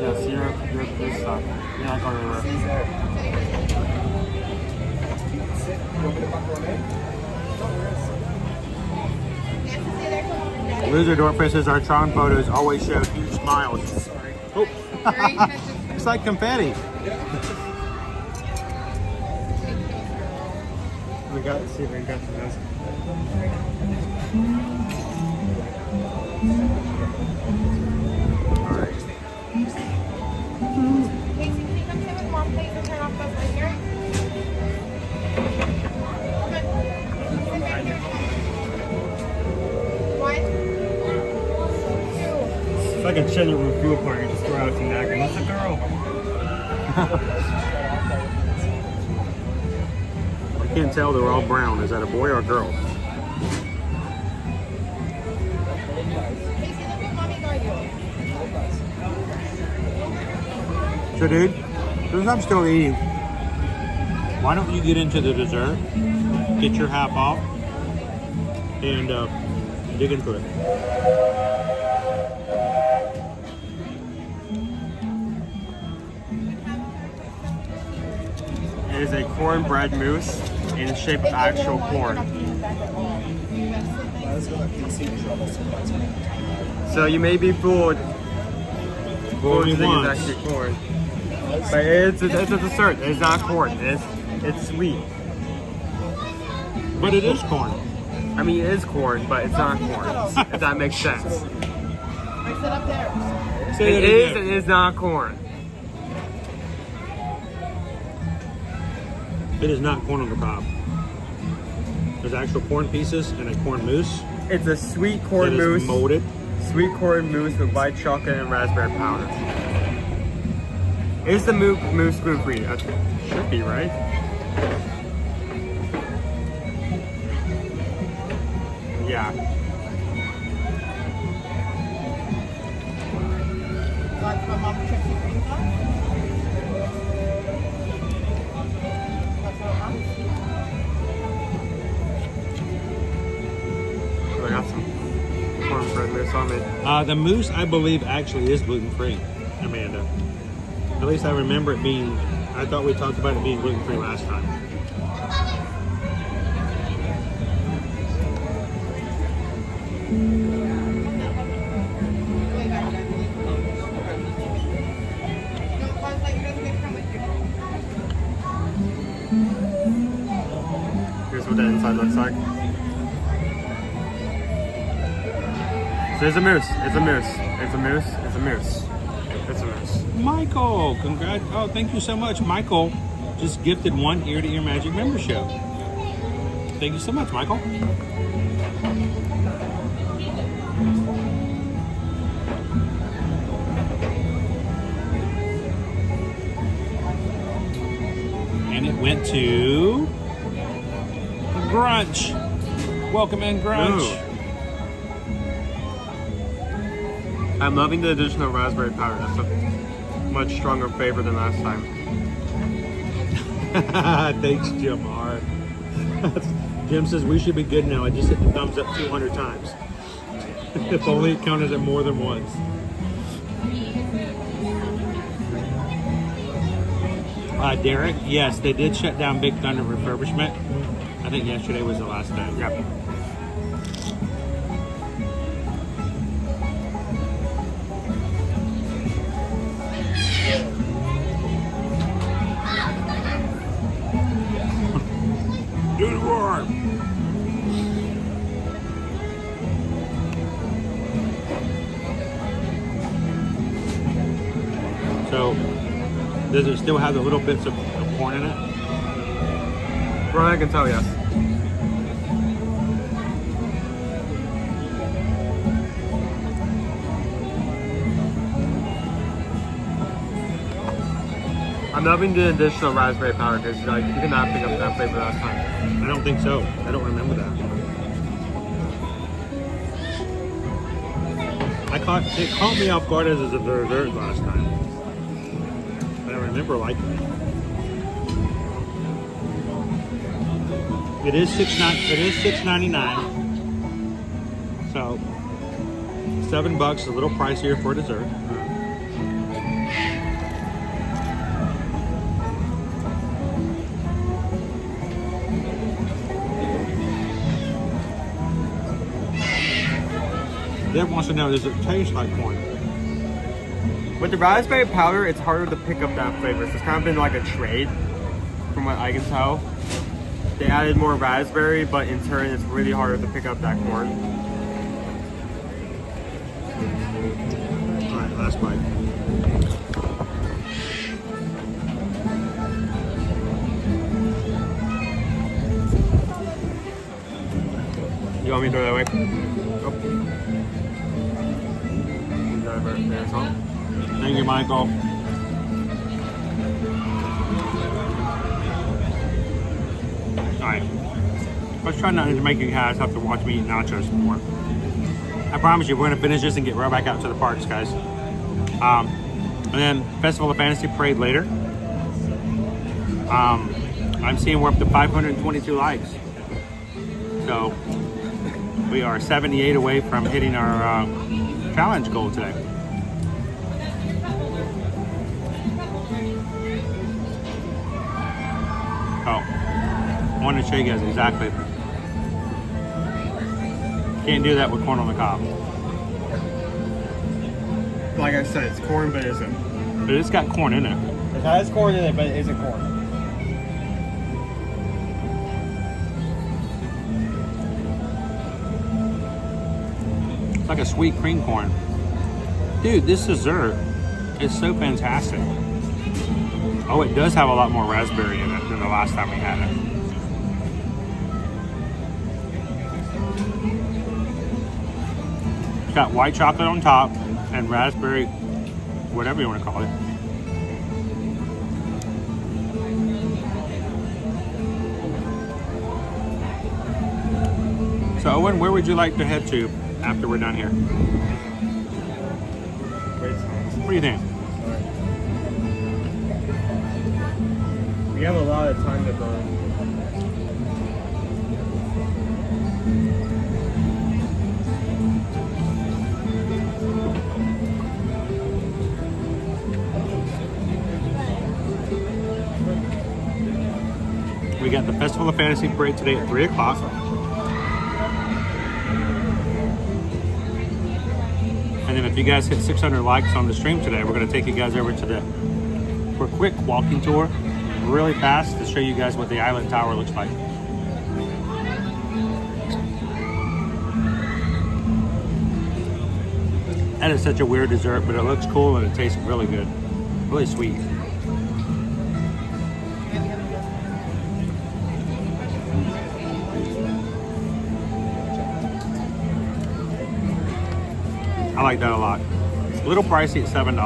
Yeah, so you're this stuff. You're not going anywhere. Loser Dorp says our Tron photos always show huge smiles. Sorry. Oh. It's like confetti. We got to see if we can get to this. It's like a chiller roof fuel party. You just throw out to Niagara. That's a girl. I can't tell, they're all brown. Is that a boy or a girl? So dude, since I'm still eating, why don't you get into the dessert, get your half off, and dig into it. It is a cornbread mousse in the shape of actual corn. So you may be fooled. Fooled to think it's actually corn. But it's a dessert. It's not corn. It's sweet. But it is corn. I mean, it is corn, but it's not corn. If that makes sense. It is and is not corn. It is not corn on the cob. There's actual corn pieces and a corn mousse. It's a sweet corn that mousse. is molded. Sweet corn mousse with white chocolate and raspberry powder. Is the mousse gluten-free? That should be, right? Yeah. I got some cornbread mousse on it. The mousse, I believe, actually is gluten-free, Amanda. At least I remember it being, I thought we talked about it being gluten-free last time. Here's what the inside looks like. So it's a mousse. It's a mousse. It's a mousse. It's a mousse. It's a mousse. Michael, congrats. Oh, thank you so much. Michael just gifted one Ear to Ear Magic membership. Thank you so much, Michael. And it went to Grunch. Welcome in, Grunch. Ooh. I'm loving the additional raspberry powder. That's a much stronger flavor than last time. Thanks, Jim R. Jim says we should be good now. I just hit the thumbs up 200 times. If only it counted it more than once. Derek, yes, they did shut down Big Thunder refurbishment. I think yesterday was the last day. Yep. Do the roar! So, does it still have the little bits of corn in it? Well, I can tell, yes. I'm loving the additional raspberry powder because like you cannot pick up that flavor last time. I don't think so. I don't remember that. It caught me off guard as a dessert last time. I don't remember liking it. It is $6.99. So $7, a little pricier for dessert. Deb wants to know, does it taste like corn? With the raspberry powder, it's harder to pick up that flavor. So it's kind of been like a trade, from what I can tell. They added more raspberry, but in turn, it's really harder to pick up that corn. All right, last bite. You want me to throw that away? Thank you, Michael. Alright. Let's try not to make you guys have to watch me eat nachos more. I promise you, we're going to finish this and get right back out to the parks, guys. And then Festival of Fantasy Parade later. I'm seeing we're up to 522 likes. So, we are 78 away from hitting our challenge goal today. Oh, I want to show you guys exactly. Can't do that with corn on the cob. Like I said, it's corn, but it isn't. But it's got corn in it. It has corn in it, but it isn't corn. It's like a sweet cream corn. Dude, this dessert is so fantastic. Oh, it does have a lot more raspberry in it than the last time we had it. It's got white chocolate on top and raspberry, whatever you want to call it. So Owen, where would you like to head to after we're done here? What do you think? We have a lot of time to burn. We got the Festival of Fantasy Parade today at 3 o'clock. And then if you guys hit 600 likes on the stream today, we're going to take you guys over to for a quick walking tour, really fast, to show you guys what the Island Tower looks like. That is such a weird dessert, but it looks cool and it tastes really good. Really sweet. I like that a lot. It's a little pricey at $7.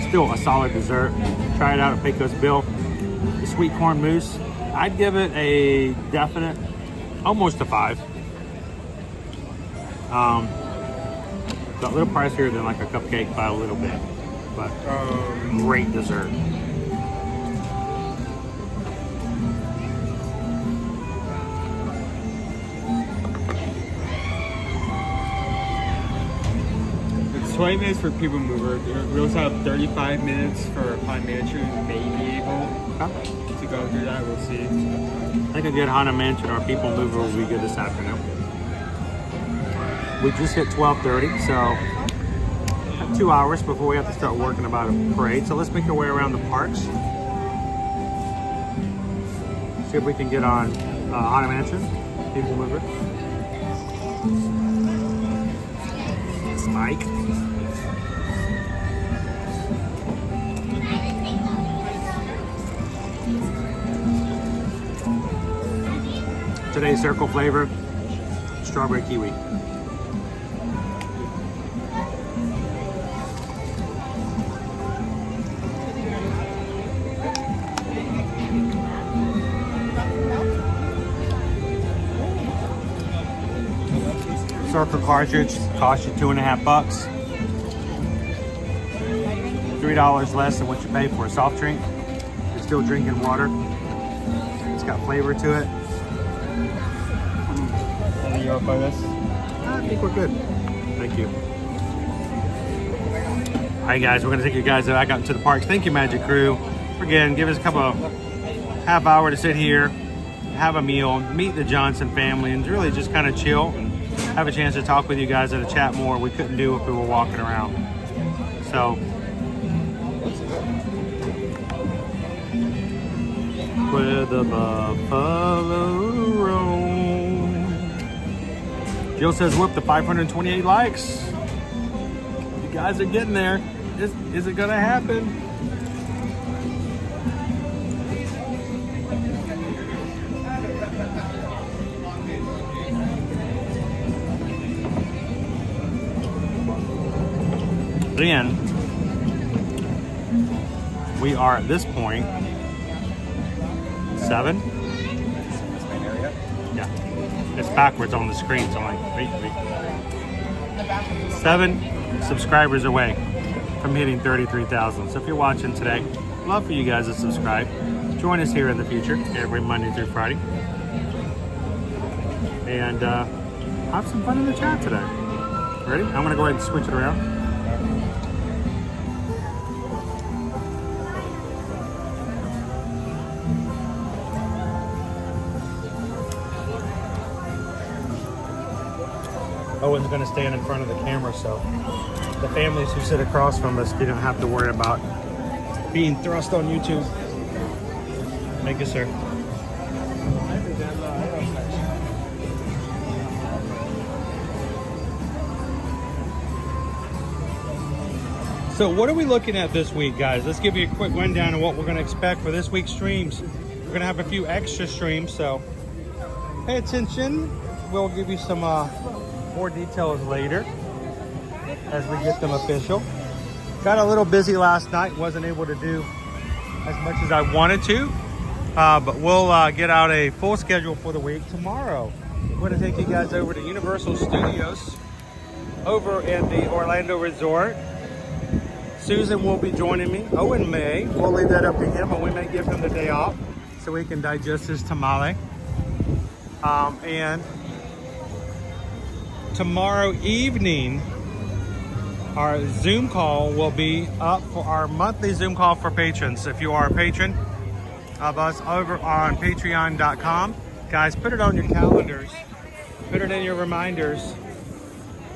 Still a solid dessert. Try it out at Pecos Bill. The sweet corn mousse, I'd give it a definite, almost a 5. It's a little pricier than like a cupcake by a little bit, but great dessert. 20 minutes for PeopleMover. We also have 35 minutes for Haunted Mansion. We may be able to go through that. We'll see. I think a good Haunted Mansion or PeopleMover will be good this afternoon. We just hit 12:30, so 2 hours before we have to start working about a parade. So let's make our way around the parks. See if we can get on Haunted Mansion, PeopleMover. It's Mike. Today's circle flavor, strawberry kiwi. Circle cartridge costs you $2.50. $3 less than what you pay for a soft drink. You're still drinking water. It's got flavor to it. You up by this? I think we're good. Thank you. All right, guys, we're gonna take you guys back out into the parks. Thank you, Magic Crew. Again, give us a couple of half hour to sit here, have a meal, meet the Johnson family, and really just kind of chill and have a chance to talk with you guys and to chat more. We couldn't do if we were walking around. So, where the buffalo roam. Jill says, whoop, the 528 likes. You guys are getting there. Is it gonna happen? Then we are at this point 7. Yeah, it's backwards on the screen, so I'm like, wait. 7 subscribers away from hitting 33,000. So if you're watching today, love for you guys to subscribe. Join us here in the future, every Monday through Friday, and have some fun in the chat today. Ready? I'm gonna go ahead and switch it around. Owen's going to stand in front of the camera, so the families who sit across from us, you don't have to worry about being thrust on YouTube. Thank you, sir. So what are we looking at this week, guys? Let's give you a quick rundown of what we're going to expect for this week's streams. We're going to have a few extra streams, so pay attention. We'll give you some more details later as we get them official. Got a little busy last night, wasn't able to do as much as I wanted to, but we'll get out a full schedule for the week tomorrow. We're going to take you guys over to Universal Studios over in the Orlando Resort. Susan will be joining me. Owen may. We'll leave that up to him, but we may give him the day off so he can digest his tamale. And tomorrow evening, our Zoom call will be up for our monthly Zoom call for patrons. If you are a patron of us over on patreon.com, guys, put it on your calendars. Put it in your reminders.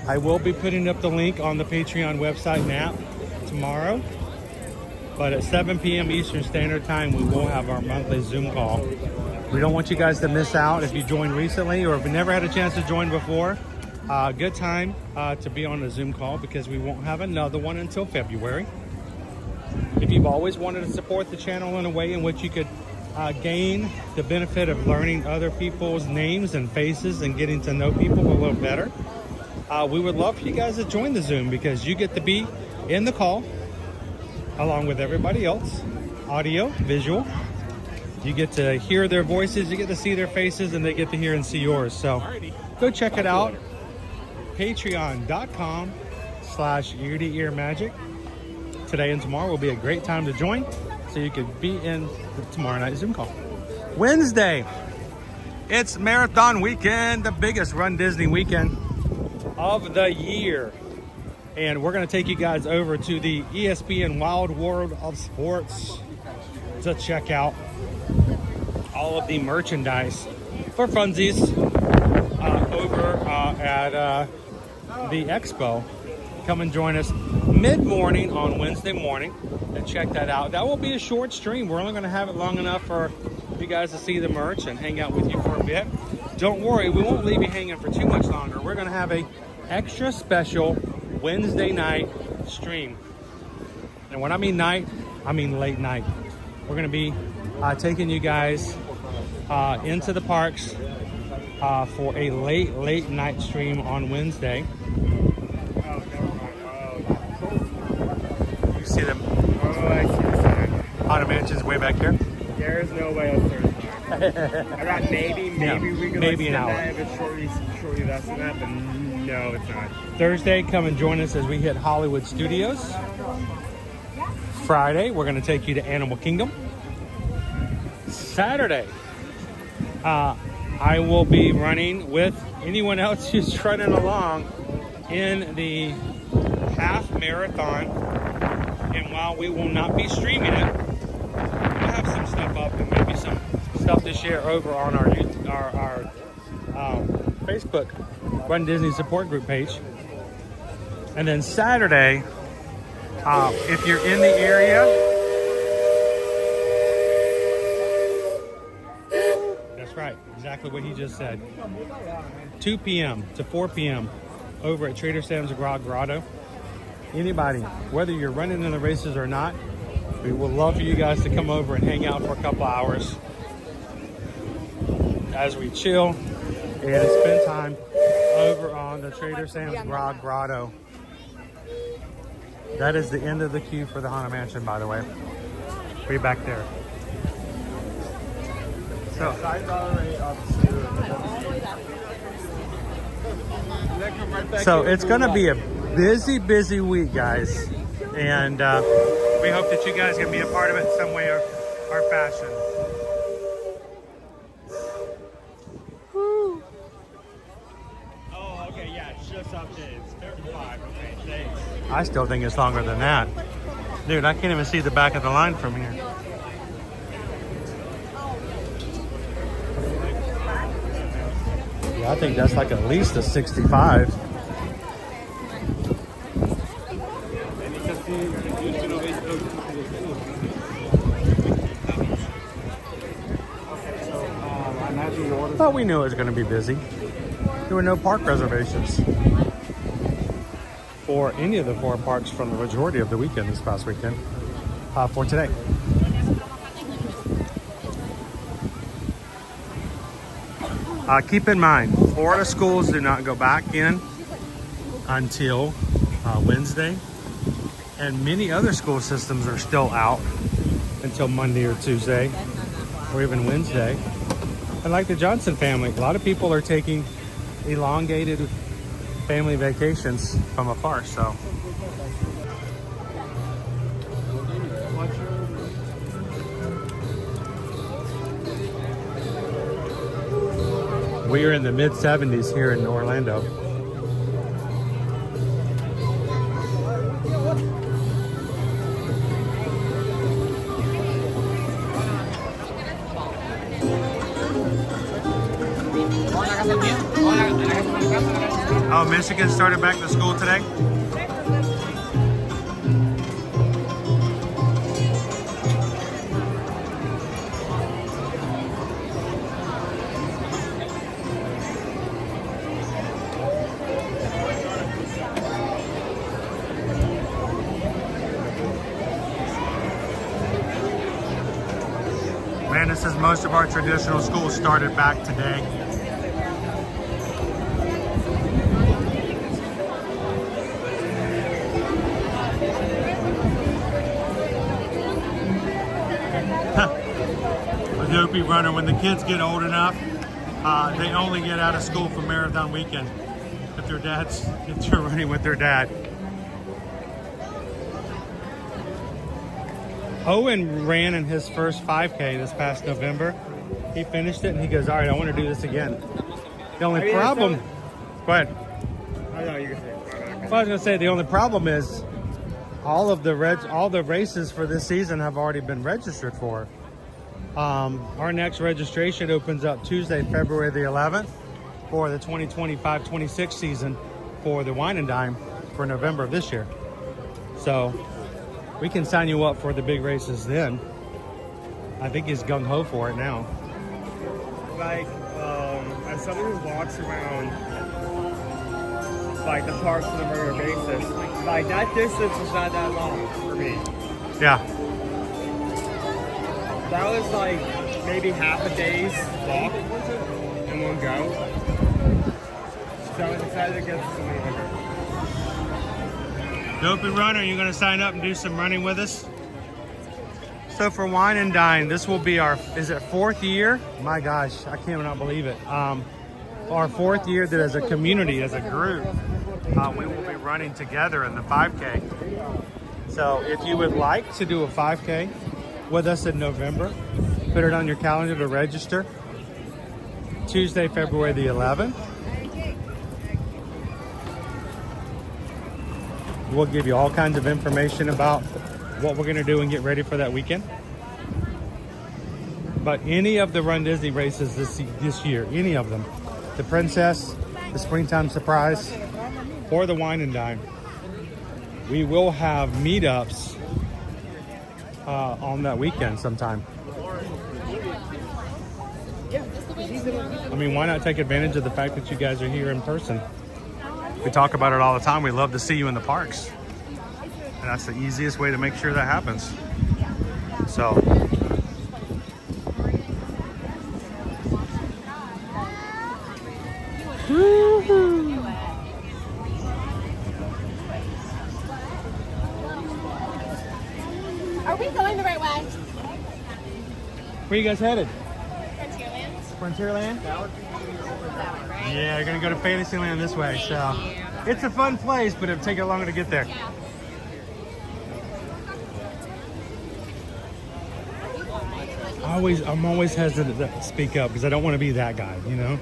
I will be putting up the link on the Patreon website and app tomorrow. But at 7 p.m. Eastern Standard Time, we will have our monthly Zoom call. We don't want you guys to miss out if you joined recently or if you never had a chance to join before. Good time to be on a Zoom call because we won't have another one until February. If you've always wanted to support the channel in a way in which you could gain the benefit of learning other people's names and faces and getting to know people a little better, we would love for you guys to join the Zoom because you get to be in the call along with everybody else, audio, visual. You get to hear their voices, you get to see their faces, and they get to hear and see yours. So go check it out. Patreon.com/ear-to-ear-magic. Today and tomorrow will be a great time to join, so you could be in the tomorrow night Zoom call. Wednesday, it's marathon weekend, the biggest Run Disney weekend of the year. And we're going to take you guys over to the ESPN Wild World of Sports to check out all of the merchandise for funsies over at the expo. Come and join us mid-morning on Wednesday morning and check that out. That will be a short stream. We're only going to have it long enough for you guys to see the merch and hang out with you for a bit. Don't worry, we won't leave you hanging for too much longer. We're going to have a extra special Wednesday night stream. And when I mean night, I mean late night. We're going to be taking you guys into the parks for a late night stream on Wednesday. You see them? Oh, I see the sign. Haunted Mansion's way back here. There's no way else there's not. I got maybe we could maybe an hour. That if it's shortly less than that, but no, it's not. Thursday, come and join us as we hit Hollywood Studios. Friday, we're going to take you to Animal Kingdom. Saturday, I will be running with anyone else who's running along in the half marathon. And while we will not be streaming it, we'll have some stuff up and maybe some stuff to share over on our Facebook Run Disney support group page. And then Saturday, if you're in the area, that's right, exactly what he just said. 2 p.m. to 4 p.m. over at Trader Sam's Grotto. Anybody, whether you're running in the races or not, we would love for you guys to come over and hang out for a couple hours as we chill and spend time over on the Trader Sam's Grotto. That is the end of the queue for the Haunted Mansion, by the way. Be back there. So it's going to be a busy week, guys. And we hope that you guys can be a part of it in some way or fashion. Oh, okay, yeah, it's just updated. It's 55. Okay, thanks. I still think it's longer than that. Dude, I can't even see the back of the line from here. Yeah, I think that's like at least a 65. Thought we knew it was going to be busy. There were no park reservations for any of the 4 parks from the majority of the weekend this past weekend for today. Keep in mind, Florida schools do not go back in until Wednesday, and many other school systems are still out until Monday or Tuesday or even Wednesday. And like the Johnson family, a lot of people are taking elongated family vacations from afar, so. We are in the mid-70s here in Orlando. Oh, Michigan started back to school today? Man, it says most of our traditional schools started back today. Dopey runner, when the kids get old enough, they only get out of school for marathon weekend if they're running with their dad. Owen ran in his first 5K this past November. He finished it and he goes, all right, I want to do this again. The only problem, go ahead. I know you can say Well, I was gonna say the only problem is all the races for this season have already been registered for. Our next registration opens up Tuesday, February the 11th for the 2025-26 season for the Wine and Dime for November of this year. So we can sign you up for the big races then. I think he's gung-ho for it now. Like, as someone who walks around like the parks on a regular basis, like that distance was not that long for me. Yeah. That was like maybe half a day's walk in one go. So I was excited to get to something bigger. Dopey Runner, you're gonna sign up and do some running with us? So for Wine and Dine, this will be our, is it 4th year? My gosh, I cannot believe it. Our 4th year that as a community, as a group, we will be running together in the 5K. So if you would like to do a 5K with us in November, put it on your calendar to register. Tuesday, February the 11th. We'll give you all kinds of information about what we're gonna do and get ready for that weekend. But any of the Run Disney races this year, any of them, the Princess, the Springtime Surprise, or the Wine and Dine, we will have meetups on that weekend sometime. I mean, why not take advantage of the fact that you guys are here in person? We talk about it all the time. We love to see you in the parks. And that's the easiest way to make sure that happens. So. Are we going the right way? Where are you guys headed? Frontierland. Frontierland? Yeah, you're gonna go to Fantasyland this way. So it's a fun place, but it'll take you longer to get there. Yeah. I'm always hesitant to speak up because I don't want to be that guy, you know?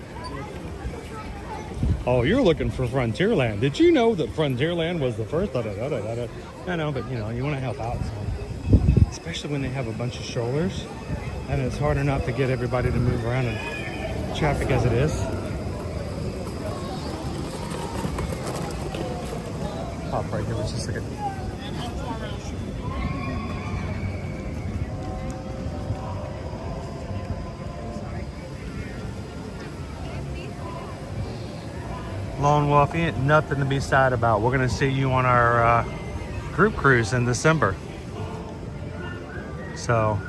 Oh, you're looking for Frontierland. Did you know that Frontierland was the first? I know, but you know, you want to help out. So. Especially when they have a bunch of strollers. And it's hard enough to get everybody to move around in traffic as it is. Pop right here for just a second. Lone Wolf, ain't nothing to be sad about. We're gonna see you on our group cruise in December. So,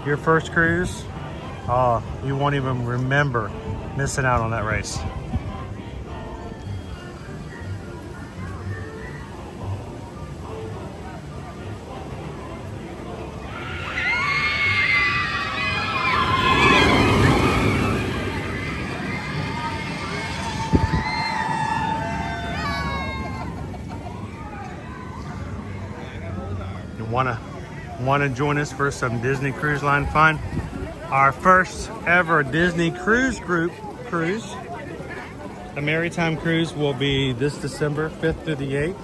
your first cruise, you won't even remember missing out on that race. Want to join us for some Disney Cruise Line fun? Our first ever Disney Cruise Group cruise. The Maritime Cruise will be this December 5th through the 8th. You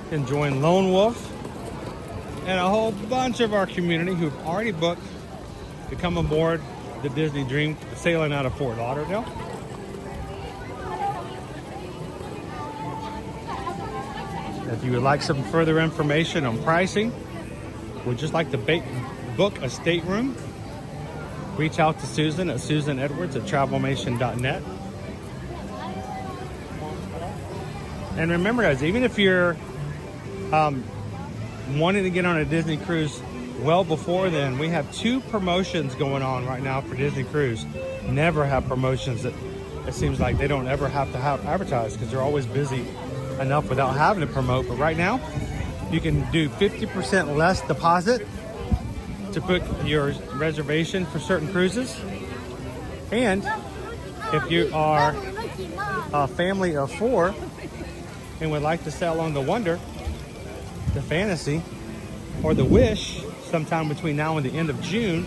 can join Lone Wolf and a whole bunch of our community who've already booked to come aboard the Disney Dream sailing out of Fort Lauderdale. If you would like some further information on pricing, would just like to book a stateroom, reach out to Susan at susanedwards@travelmation.net. And remember, guys, even if you're wanting to get on a Disney cruise well before then, we have 2 promotions going on right now for Disney Cruise. Never have promotions that it seems like they don't ever have to have advertised because they're always busy enough without having to promote. But right now, you can do 50% less deposit to book your reservation for certain cruises. And if you are a family of 4 and would like to sail on the Wonder, the Fantasy, or the Wish sometime between now and the end of June,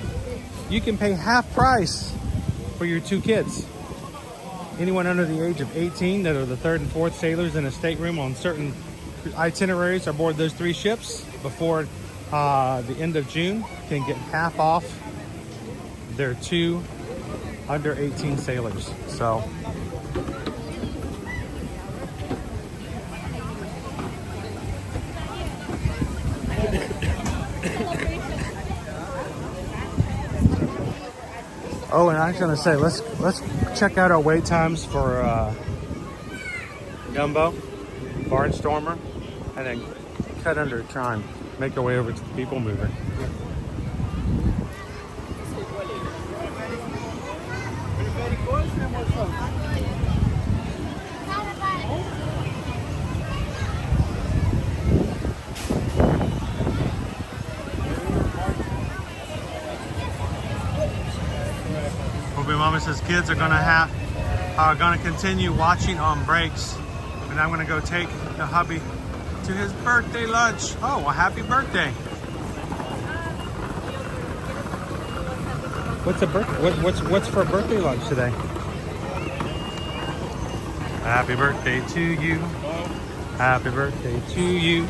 you can pay half price for your 2 kids. anyone under the age of 18 that are the 3rd and 4th sailors in a stateroom on certain itineraries aboard those 3 ships before the end of June can get half off their 2 under 18 sailors. So oh, and I was gonna say, let's check out our wait times for Gumbo, Barnstormer, and then cut under time. Make our way over to the PeopleMover. Mama says kids are gonna continue watching on breaks, and I'm gonna go take the hubby to his birthday lunch. Oh, well, happy birthday! What's a birthday? What's for birthday lunch today? Happy birthday to you! Happy birthday to you!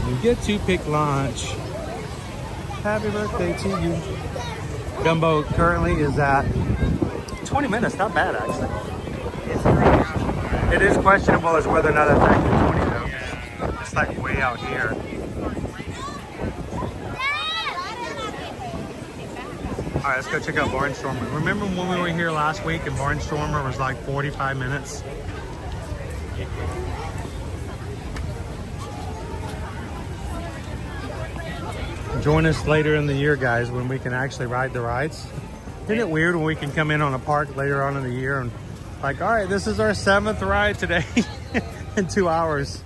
You get to pick lunch. Happy birthday to you! Gumbo currently is at 20 minutes, not bad actually. It is questionable as whether or not that's actually 20 though. It's like way out here. All right, let's go check out Barnstormer. Remember when we were here last week and Barnstormer was like 45 minutes? Join us later in the year, guys, when we can actually ride the rides. Isn't it weird when we can come in on a park later on in the year and like, all right, this is our 7th ride today in 2 hours.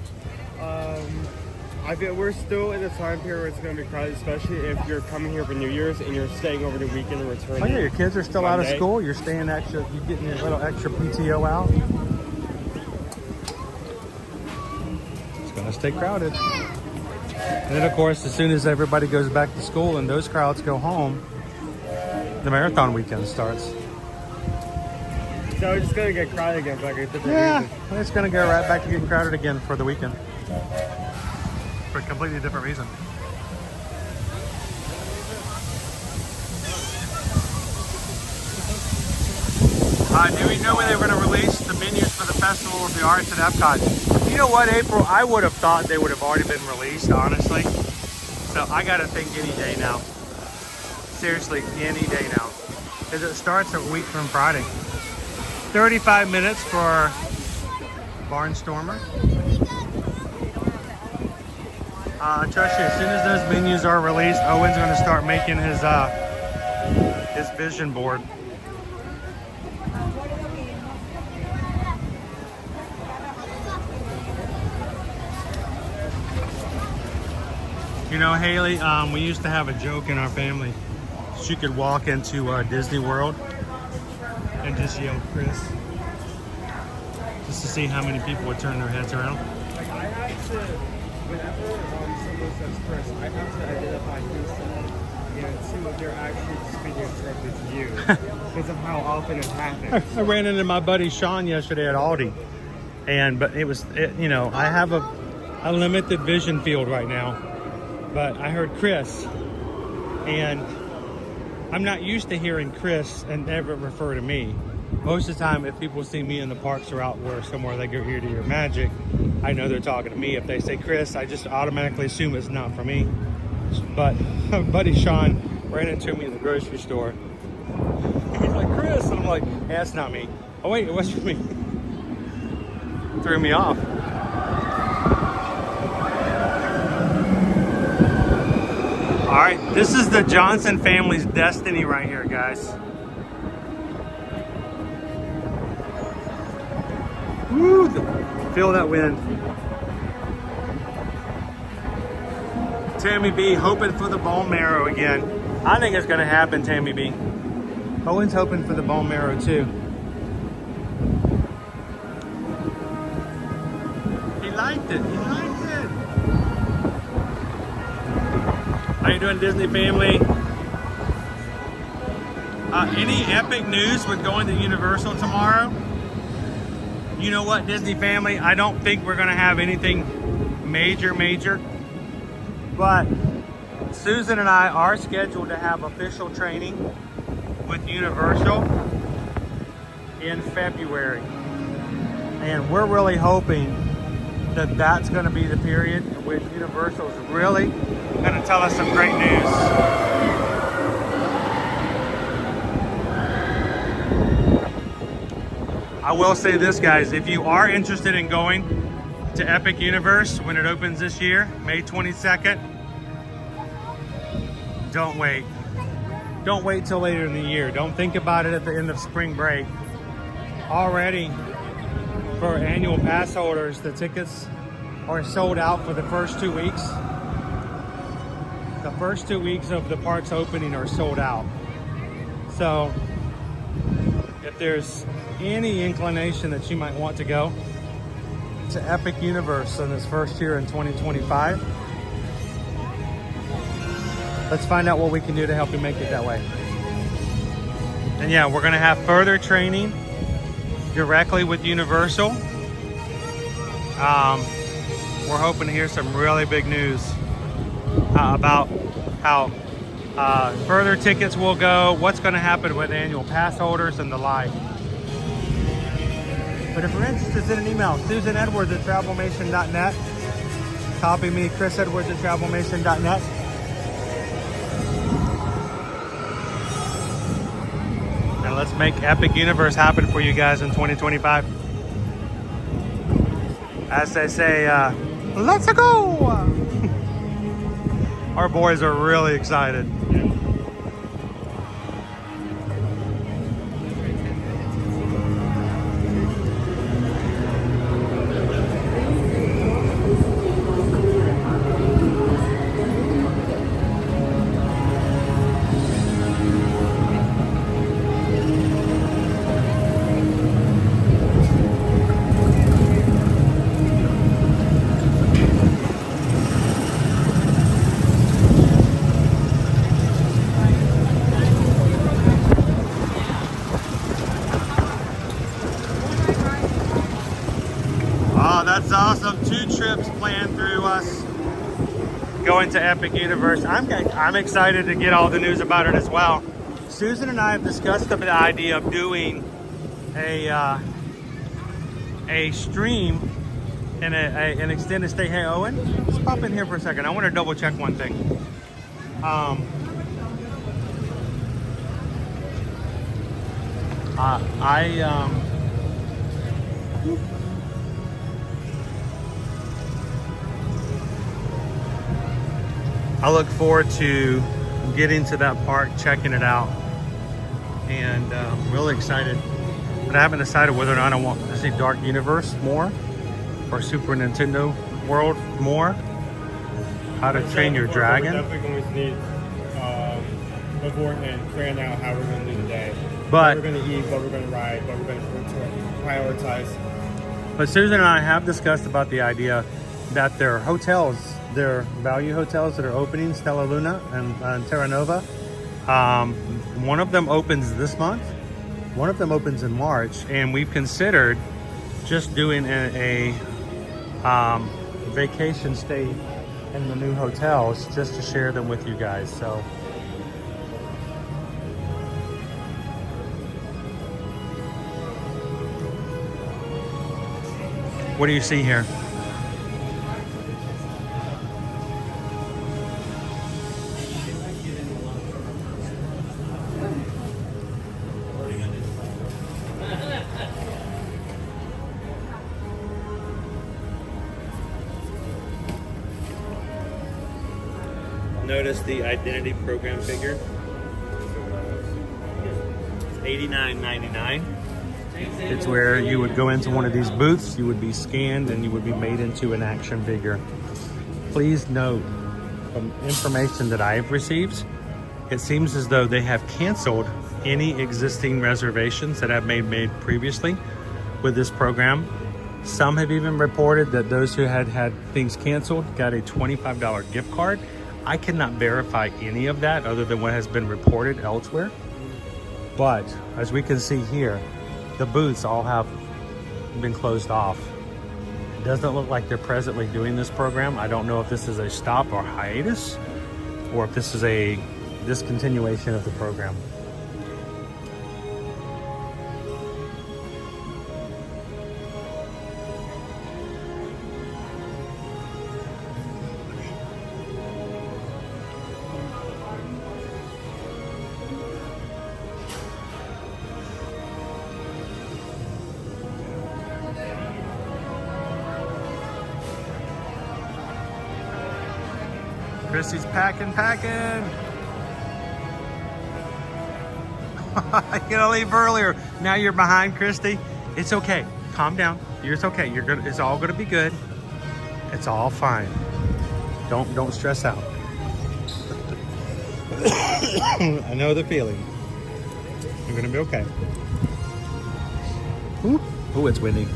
I feel we're still in the time period where it's going to be crowded, especially if you're coming here for New Year's and you're staying over the weekend and returning. Oh yeah, your kids are still out of school. You're staying extra. You're getting your little extra PTO out. It's going to stay crowded. And then, of course, as soon as everybody goes back to school and those crowds go home, the marathon weekend starts. So it's just going to get crowded again for like a different reason. Yeah, it's going to go right back to getting crowded again for the weekend. For a completely different reason. Do we know when they were going to release the menus for the Festival of the Arts at Epcot? You know what, April? I would have thought they would have already been released, honestly. So I got to think any day now. Seriously, any day now. Because it starts a week from Friday. 35 minutes for Barnstormer. Trust you, as soon as those menus are released, Owen's going to start making his vision board. You know, Haley, we used to have a joke in our family. She could walk into Disney World and just yell Chris, just to see how many people would turn their heads around. Like I have to, whenever someone says Chris, I have to identify who said and see if they're actually speaking directly to you because of how often it happens. I ran into my buddy Sean yesterday at Aldi, but you know, I have a limited vision field right now. But I heard Chris, and I'm not used to hearing Chris and never refer to me. Most of the time, if people see me in the parks or out where somewhere they go here to your magic, I know they're talking to me. If they say Chris, I just automatically assume it's not for me. But my buddy Sean ran into me in the grocery store. He's like, Chris, and I'm like, yeah, that's not me. Oh wait, it was for me. Threw me off. All right, this is the Johnson family's destiny right here, guys. Woo, feel that wind. Tammy B hoping for the bone marrow again. I think it's gonna happen, Tammy B. Owen's hoping for the bone marrow too. He liked it, he liked it. How you doing, Disney family? Any epic news with going to Universal tomorrow? You know what, Disney family? I don't think we're gonna have anything major, but Susan and I are scheduled to have official training with Universal in February. And we're really hoping that that's gonna be the period in which Universal's really gonna tell us some great news. I will say this, guys, if you are interested in going to Epic Universe when it opens this year, May 22nd, don't wait. Don't wait till later in the year. Don't think about it at the end of spring break. Already, for annual pass holders, the tickets are sold out for the first 2 weeks. The first 2 weeks of the park's opening are sold out. So, if there's any inclination that you might want to go to Epic Universe in this first year in 2025, let's find out what we can do to help you make it that way. And yeah, we're gonna have further training directly with Universal. We're hoping to hear some really big news about how further tickets will go, what's gonna happen with annual pass holders and the like. But if you're interested, send an email, susanedwards@travelmation.net. Copy me, chrisedwards@travelmation.net. And let's make Epic Universe happen for you guys in 2025. As they say, let's go! Our boys are really excited. That's awesome. 2 trips planned through us going to Epic Universe. I'm excited to get all the news about it as well. Susan and I have discussed the idea of doing a stream and an extended stay. Hey Owen, let's pop in here for a second. I want to double check one thing. I look forward to getting to that park, checking it out, and I'm really excited. But I haven't decided whether or not I want to see Dark Universe more or Super Nintendo World more. How to Train Your Dragon. We're definitely going to need beforehand plan out how we're going to do the day. But what we're going to eat, what we're going to ride, what we're going to prioritize. But Susan and I have discussed about the idea that their hotels, their value hotels that are opening, Stella Luna and Terra Nova, one of them opens this month, one of them opens in March, and we've considered just doing a vacation stay in the new hotels just to share them with you guys. So what do you see here? Notice the identity program figure. It's $89.99. It's where you would go into one of these booths, you would be scanned, and you would be made into an action figure. Please note, from information that I have received, it seems as though they have canceled any existing reservations that have been made previously with this program. Some have even reported that those who had things canceled got a $25 gift card. I cannot verify any of that other than what has been reported elsewhere. But as we can see here, the booths all have been closed off. It doesn't look like they're presently doing this program. I don't know if this is a stop or hiatus, or if this is a discontinuation of the program. Christy's packing. You gotta leave earlier. Now you're behind, Christy. It's okay. Calm down. It's okay. You're good. It's all gonna be good. It's all fine. Don't stress out. I know the feeling. You're gonna be okay. Ooh, it's windy.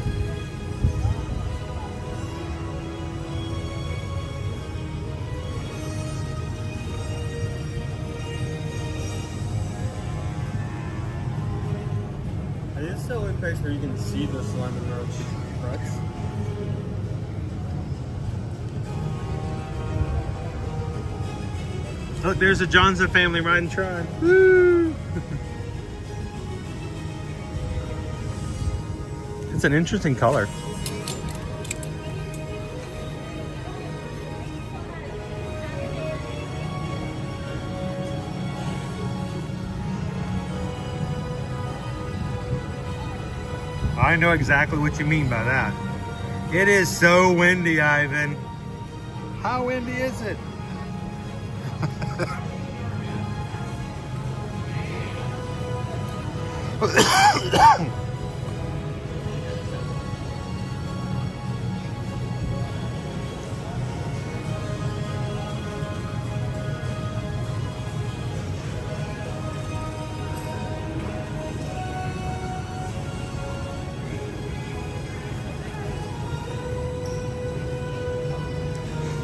Is this the only place where you can see the slime and road trucks? Look, there's a Johnson family riding Tron. Woo! It's an interesting color. I know exactly what you mean by that. It is so windy, Ivan. How windy is it?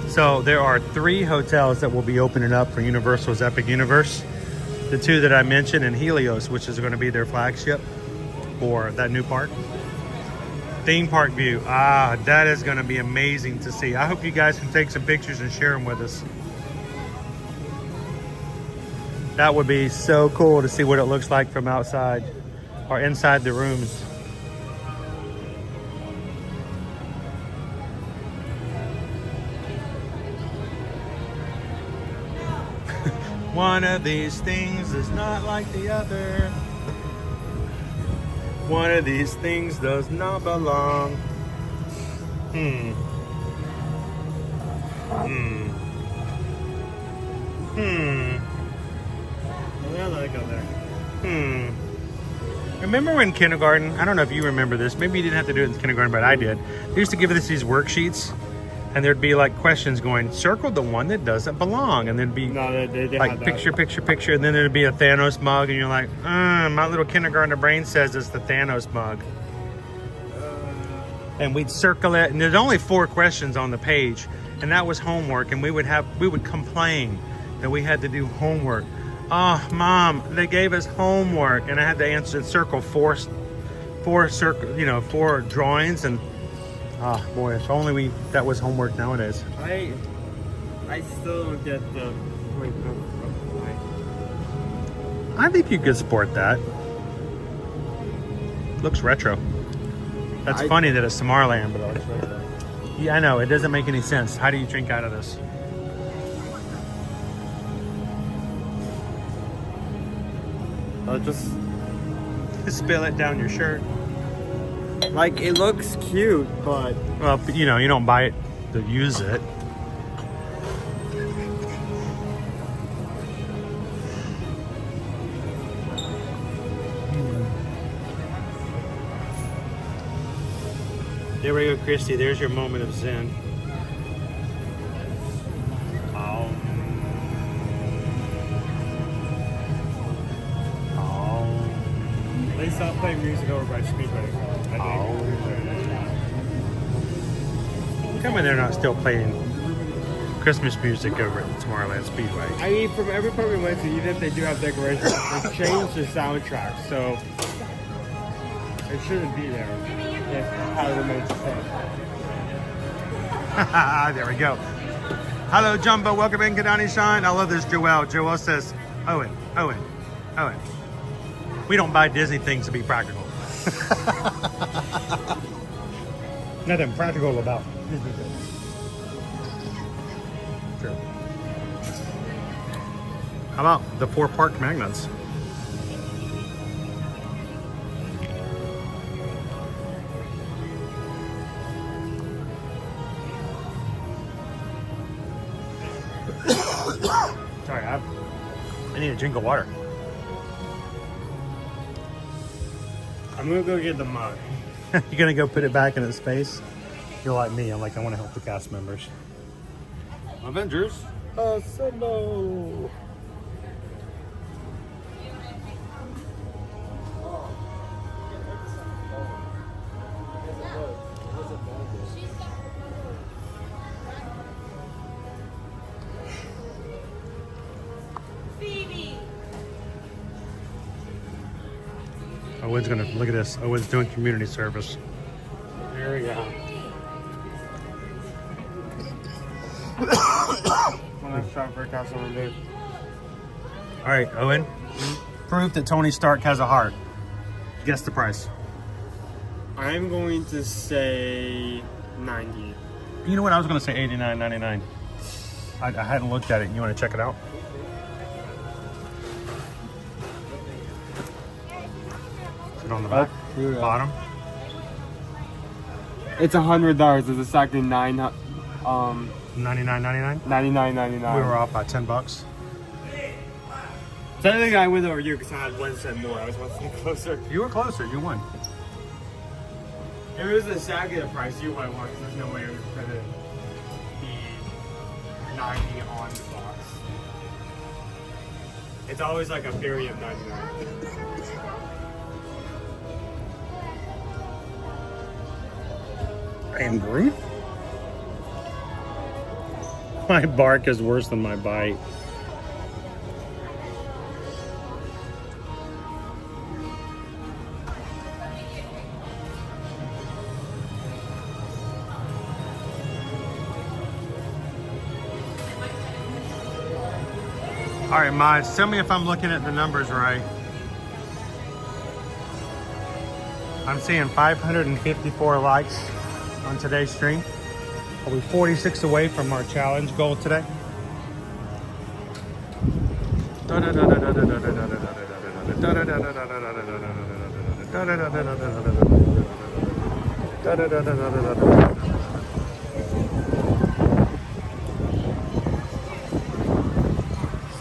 So there are 3 hotels that will be opening up for Universal's Epic Universe. The 2 that I mentioned, and Helios, which is going to be their flagship for that new park. Theme Park View. Ah, that is going to be amazing to see. I hope you guys can take some pictures and share them with us. That would be so cool to see what it looks like from outside or inside the rooms. One of these things is not like the other. One of these things does not belong. Remember in kindergarten, I don't know if you remember this, maybe you didn't have to do it in kindergarten, but I did. They used to give us these worksheets, and there'd be like questions going, circle the one that doesn't belong, and there'd be like picture, and then there'd be a Thanos mug, and you're like, my little kindergartner brain says it's the Thanos mug. And we'd circle it, and there's only 4 questions on the page, and that was homework, and we would complain that we had to do homework. Oh, Mom, they gave us homework, and I had to answer circle 4 drawings, and oh boy, if only that was homework nowadays. I still don't get the point of I think you could support that. Looks retro. That's funny that it's Tomorrowland, but it looks retro. Yeah, I know, it doesn't make any sense. How do you drink out of this? Just spill it down your shirt. Like, it looks cute, but... Well, you know, you don't buy it to use it. There we go, Christy. There's your moment of zen. They stopped playing music over by Speedway. Come on, they're not still playing Christmas music over at Tomorrowland Speedway. I mean, from every part we went to, even if they do have decorations, they changed the soundtrack, so it shouldn't be there. if how remains the same. There we go. Hello, Jumbo. Welcome in, Kadani Shine. I love this, Joelle. Joelle says, Owen. We don't buy Disney things to be practical. Nothing practical about Disney things. True. How about the 4 park magnets? Sorry, I need a drink of water. I'm gonna go get the mug. You're gonna go put it back in its space? You're like me. I'm like, I want to help the cast members. Avengers Assemble! Owen's gonna look at this. Owen's doing community service. There we go. Let's try for a customer, dude. All right, Owen. Proof that Tony Stark has a heart. Guess the price. I'm going to say 90. You know what? I was gonna say $89.99. I hadn't looked at it. You want to check it out? Is it on the back? Bottom? It's $100. It's exactly $99.99. $99.99. We were off by $10. Technically, I went over you because I had 1 cent more. I was 1 cent closer. You were closer. You won. If it was exactly the price, you might want. There's no way we could have be 90 on the box. It's always like a theory of 99. Angry? My bark is worse than my bite. All right, Miles, tell me if I'm looking at the numbers right. I'm seeing 554 likes on today's stream. Are we 46 away from our challenge goal today?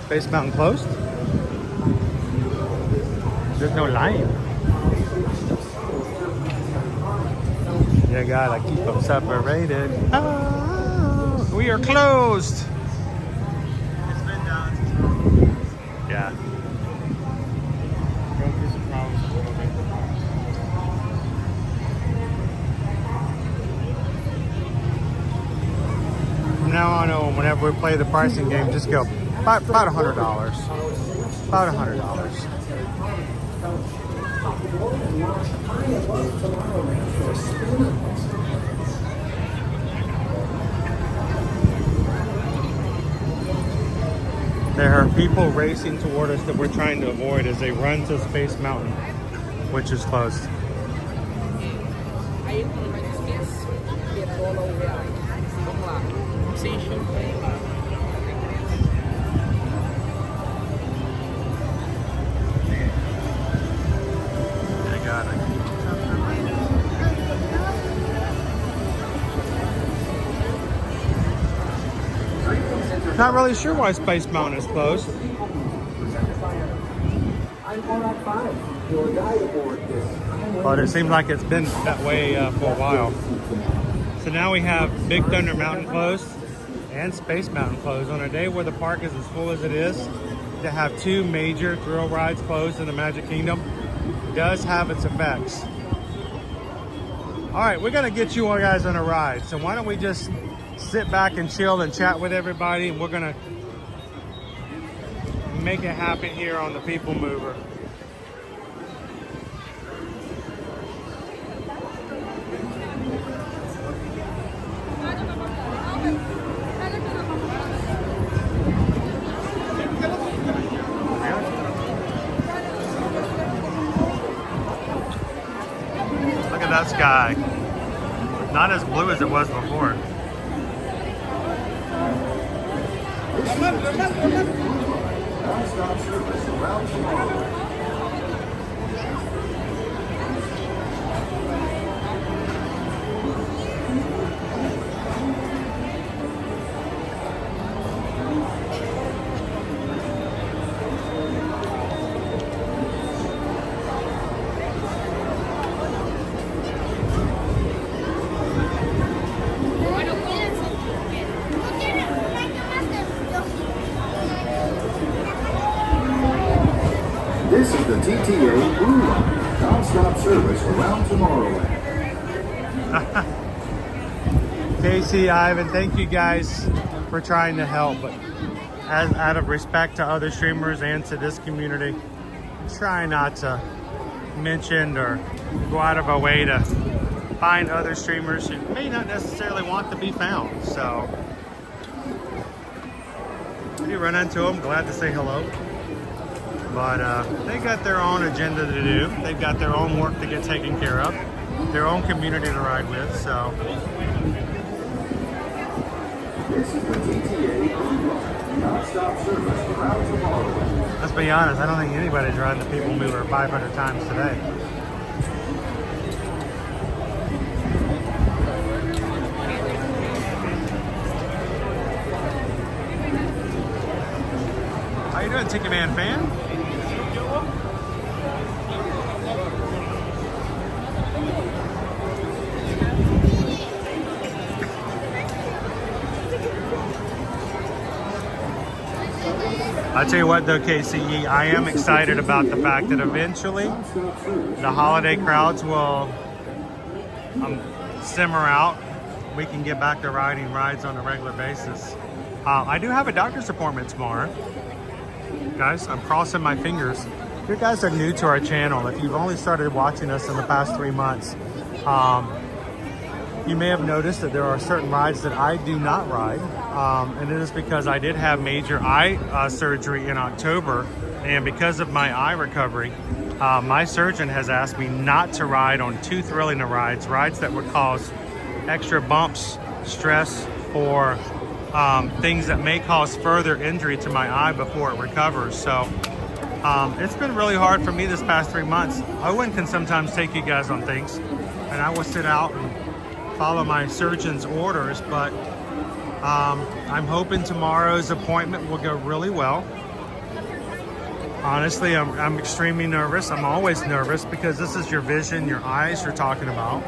Space Mountain closed? There's no line. You gotta keep them separated. Oh, we are closed. It's been down. Yeah. Going through some problems a little bit. From now on, whenever we play the pricing game, just go about $100. About $100. There are people racing toward us that we're trying to avoid as they run to Space Mountain, which is closed. Not really sure why Space Mountain is closed. But it seems like it's been that way for a while. So now we have Big Thunder Mountain closed and Space Mountain closed on a day where the park is as full as it is. To have 2 major thrill rides closed in the Magic Kingdom does have its effects. All right, we're gonna get you all guys on a ride. So why don't we just sit back and chill and chat with everybody, and we're gonna make it happen here on the PeopleMover. that sky. Not as blue as it was before. Non-stop service around tomorrow. This is the TTA Blue Line, non-stop service around Tomorrowland. Casey, Ivan, thank you guys for trying to help, but out of respect to other streamers and to this community, try not to mention or go out of our way to find other streamers who may not necessarily want to be found. So when you run into them, glad to say hello. But they got their own agenda to do. They've got their own work to get taken care of, their own community to ride with. So This is the TTA non-stop service around Tomorrowland. let's be honest, I don't think anybody's riding the PeopleMover 500 times today. How you doing, Ticket Man fan? I tell you what though, KCE, I am excited about the fact that eventually the holiday crowds will simmer out. We can get back to riding rides on a regular basis. I do have a doctor's appointment tomorrow. Guys, I'm crossing my fingers. If you guys are new to our channel, if you've only started watching us in the past 3 months, you may have noticed that there are certain rides that I do not ride. And it is because I did have major eye surgery in October, and because of my eye recovery, my surgeon has asked me not to ride on too thrilling of rides that would cause extra bumps, stress, or things that may cause further injury to my eye before it recovers. So it's been really hard for me this past 3 months. Owen can sometimes take you guys on things, and I will sit out and follow my surgeon's orders, but I'm hoping tomorrow's appointment will go really well. Honestly, I'm extremely nervous. I'm always nervous because this is your vision, your eyes you're talking about.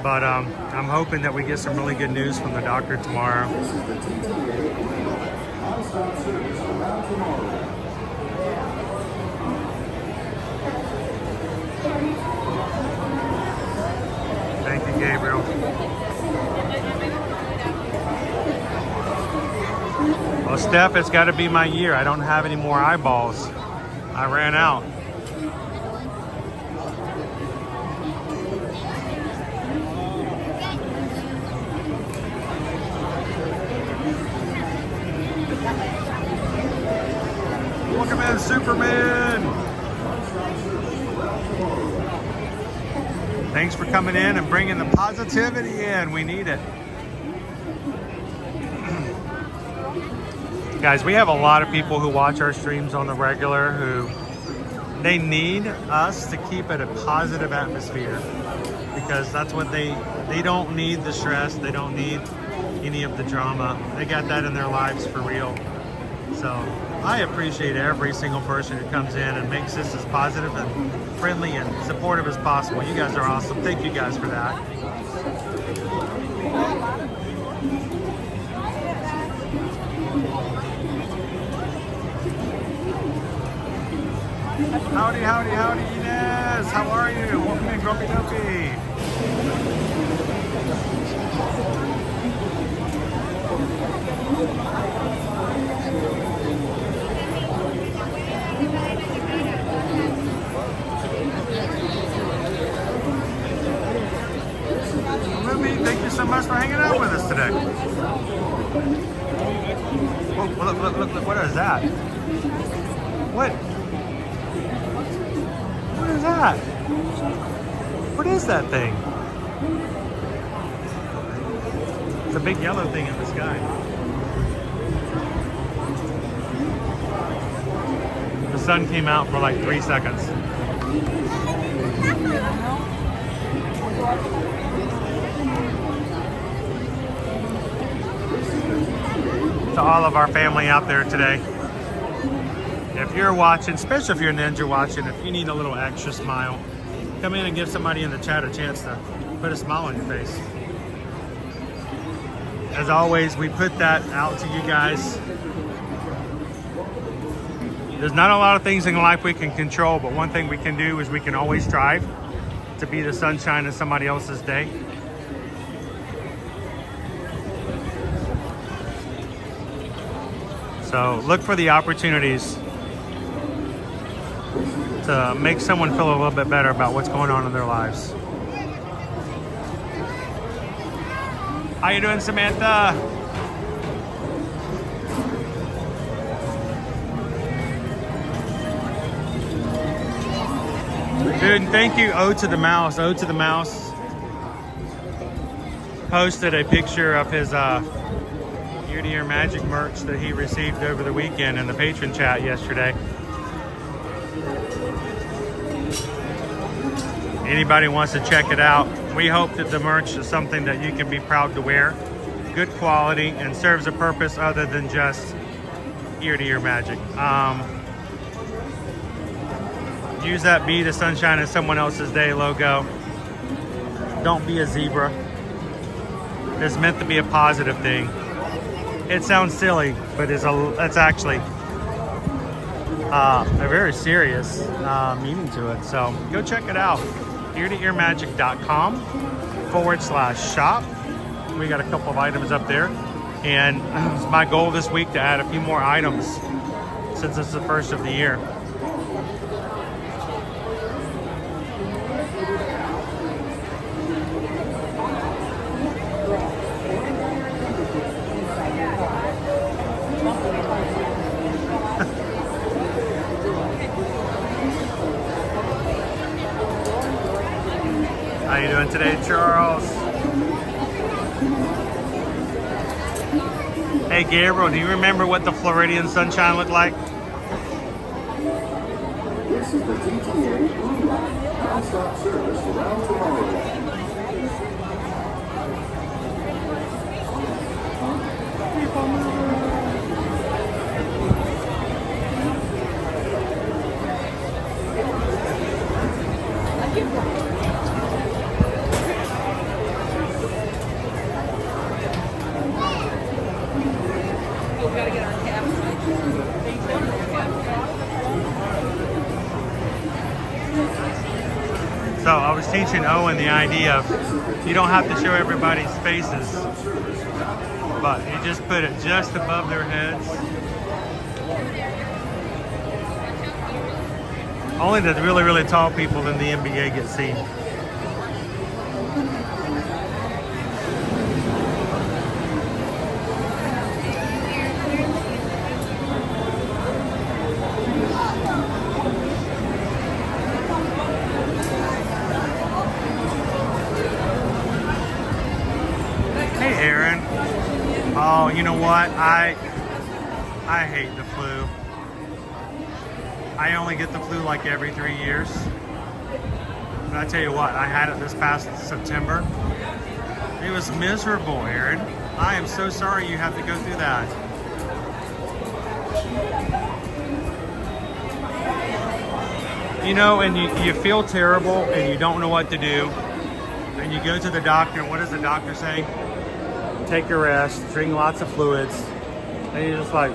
But I'm hoping that we get some really good news from the doctor tomorrow. This is the TTA non-stop service around Tomorrowland. Thank you, Gabriel. Well, Steph, it's got to be my year. I don't have any more eyeballs. I ran out. Welcome in, Superman. Thanks for coming in and bringing the positivity in. We need it. Guys, we have a lot of people who watch our streams on the regular who they need us to keep it a positive atmosphere, because that's what they don't need the stress. They don't need any of the drama. They got that in their lives for real. So I appreciate every single person who comes in and makes this as positive and friendly and supportive as possible. You guys are awesome. Thank you guys for that. Howdy, howdy, howdy, Inez. How are you? Welcome in, Grumpy Dumpy. Ruby, thank you so much for hanging out with us today. Whoa, look, what is that? What? What is that? What is that thing? It's a big yellow thing in the sky. The sun came out for like 3 seconds. To all of our family out there today. If you're watching, especially if you're a ninja watching, if you need a little extra smile, come in and give somebody in the chat a chance to put a smile on your face. As always, we put that out to you guys. There's not a lot of things in life we can control, but one thing we can do is we can always strive to be the sunshine in somebody else's day. So look for the opportunities to make someone feel a little bit better about what's going on in their lives. How you doing, Samantha? Dude, and thank you, O to the Mouse. O to the Mouse posted a picture of his Ear to Ear Magic merch that he received over the weekend in the patron chat yesterday. Anybody wants to check it out, we hope that the merch is something that you can be proud to wear. Good quality and serves a purpose other than just ear to ear magic. Use that Be the Sunshine in Someone Else's Day logo. Don't be a zebra. It's meant to be a positive thing. It sounds silly, but it's actually a very serious meaning to it. So go check it out. eartoearmagic.com/shop. We got a couple of items up there, and it's my goal this week to add a few more items since it's the first of the year. How you doing today, Charles? Hey, Gabriel, do you remember what the Floridian sunshine looked like? This is the TTA non-stop service around tomorrow. So I was teaching Owen the idea of you don't have to show everybody's faces, but you just put it just above their heads. Only the really, really tall people in the NBA get seen. Oh, you know what? I hate the flu. I only get the flu like every 3 years. But I tell you what, I had it this past September. It was miserable, Aaron. I am so sorry you have to go through that. You know, and you feel terrible and you don't know what to do. And you go to the doctor, and what does the doctor say? Take a rest, drink lots of fluids, and you're just like,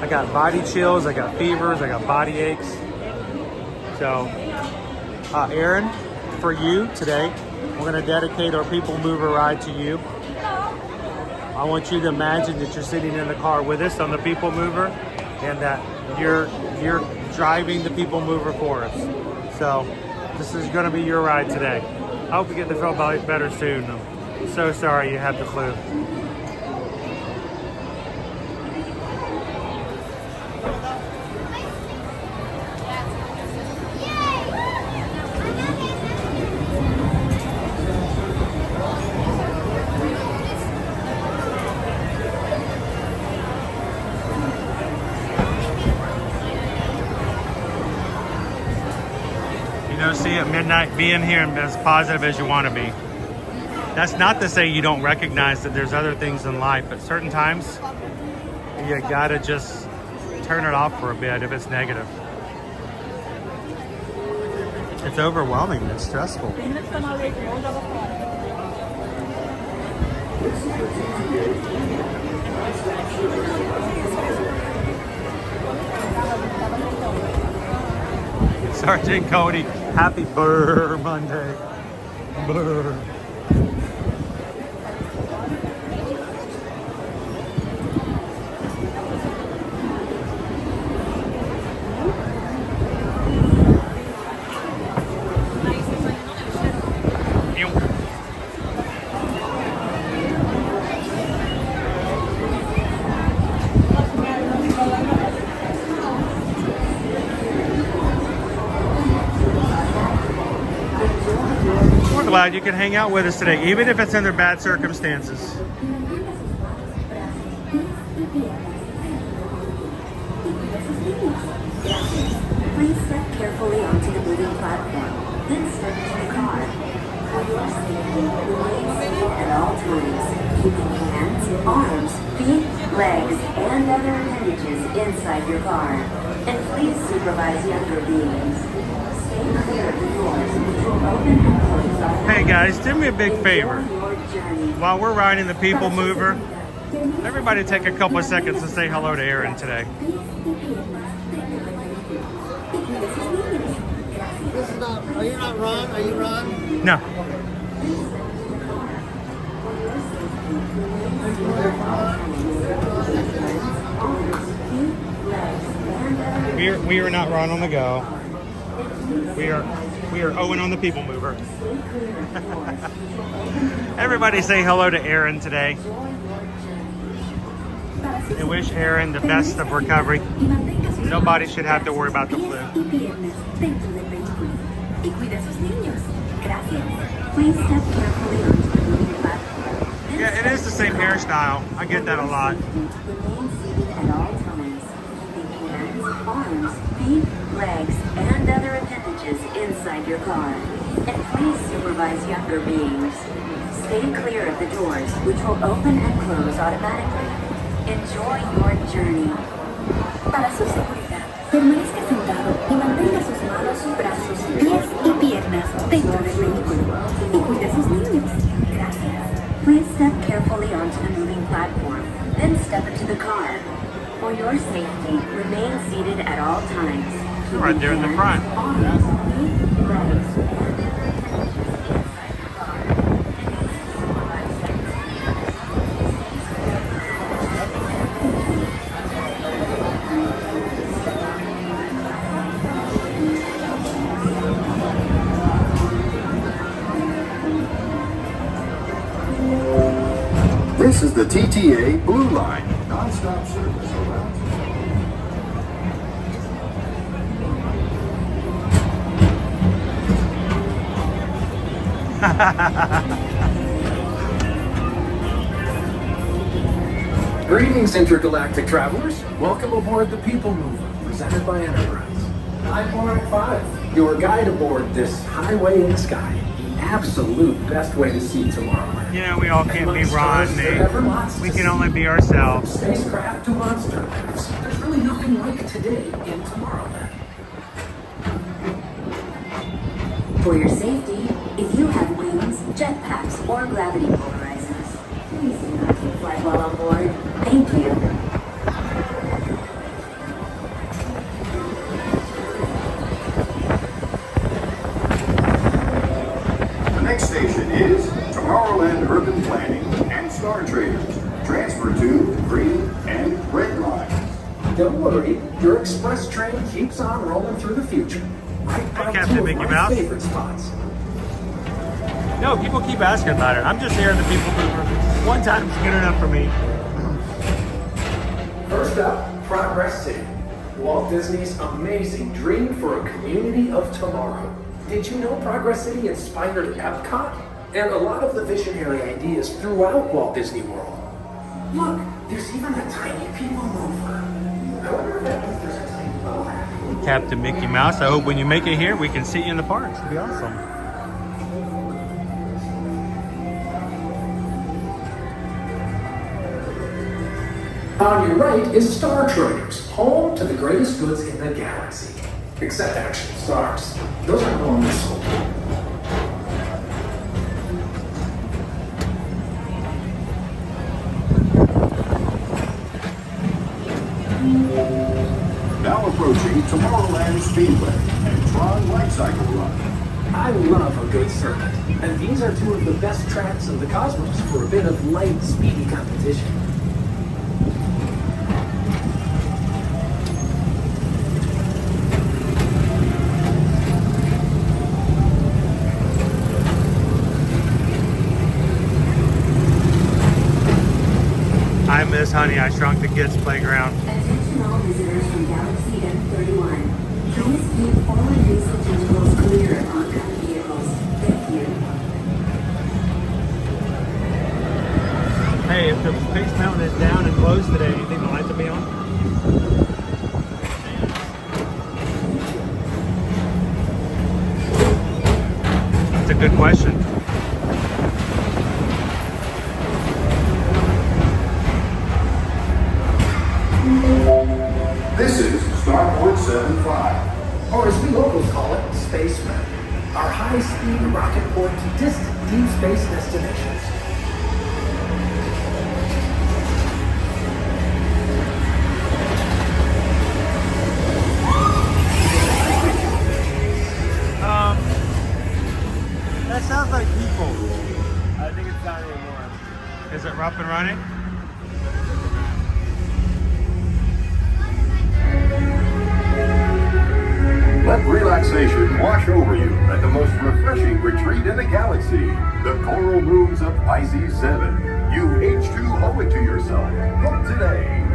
I got body chills, I got fevers, I got body aches. So, Aaron, for you today, we're gonna dedicate our PeopleMover ride to you. I want you to imagine that you're sitting in the car with us on the PeopleMover, and that you're driving the PeopleMover for us. So, this is gonna be your ride today. I hope you get to feel better soon. I'm so sorry you had the flu. know, see at midnight, being here and as positive as you want to be. That's not to say you don't recognize that there's other things in life, at certain times, you gotta just turn it off for a bit if it's negative. It's overwhelming, it's stressful. Sergeant Cody, happy Burr Monday. Burr. Glad you can hang out with us today, even if it's under bad circumstances. Please step carefully onto the moving platform, then step into the car. For your safety, remain seated at all times, keeping hands, arms, feet, legs, and other appendages inside your car. And please supervise younger beings. Stay clear of the doors, which will open and close automatically. Hey guys, do me a big favor. While we're riding the PeopleMover, everybody take a couple of seconds to say hello to Aaron today. This is not, are you not Ron? Are you Ron? No. We are not Ron on the go. We are Owen on the PeopleMover. Everybody say hello to Aaron today. And wish Aaron the best of recovery. Nobody should have to worry about the flu. Yeah, it is the same hairstyle. I get that a lot. Arms, feet, legs, and other appendages inside your car. And please supervise younger beings. Stay clear of the doors, which will open and close automatically. Enjoy your journey. Para su seguridad, permanezca sentado y mantenga sus manos, brazos, pies y piernas dentro del vehículo. Y cuide a sus niños. Gracias. Please step carefully onto the moving platform, then step into the car. For your safety, remain seated at all times. Right there in the front. This is the TTA Blue Line, non-stop service around. Greetings, intergalactic travelers. Welcome aboard the PeopleMover, presented by Enterprise. I'm Warren 5, your guide aboard this highway in the sky. The absolute best way to see tomorrow. You know, we all can't be Ron, Nate. We can only be ourselves. Spacecraft to monster maps. There's really nothing like today in Tomorrowland. For your safety, if you have wings, jetpacks, or gravity polarizers, please do not take flight while on board. Thank you. The next station is Tomorrowland Urban Planning and Star Traders. Transfer to green and red lines. Don't worry, your express train keeps on rolling through the future. Right by two of my favorite spots. No, people keep asking about it. I'm just here in the PeopleMover. One time's good enough for me. First up, Progress City. Walt Disney's amazing dream for a community of tomorrow. Did you know Progress City inspired Epcot? And a lot of the visionary ideas throughout Walt Disney World. Look, there's even a tiny PeopleMover. I wonder if that means there's a tiny boat. Captain Mickey Mouse. I hope when you make it here, we can see you in the parks. It'd be awesome. On your right is Star Traders, home to the greatest goods in the galaxy. Except actual stars. Those are normally sold. Now approaching Tomorrowland Speedway and Tron Light Cycle Run. I love a good circuit, and these are two of the best tracks in the cosmos for a bit of light, speedy competition. I miss Honey, I Shrunk the Kids playground. Attention all visitors from Galaxy M31. Please keep all adjacent tentacles clear of oncoming vehicles. Thank you. Hey, if the Space Mountain is down and closed today, you think the lights will be on? That's a good question. This is Starport 75. Or as we locals call it, Space Mountain. Our high-speed rocket port to distant deep space destinations. That sounds like people. I think it's not anymore. Is it rough and running? Let relaxation wash over you at the most refreshing retreat in the galaxy, the Coral Moons of Pisces 7. You H2 owe it to yourself. Book today.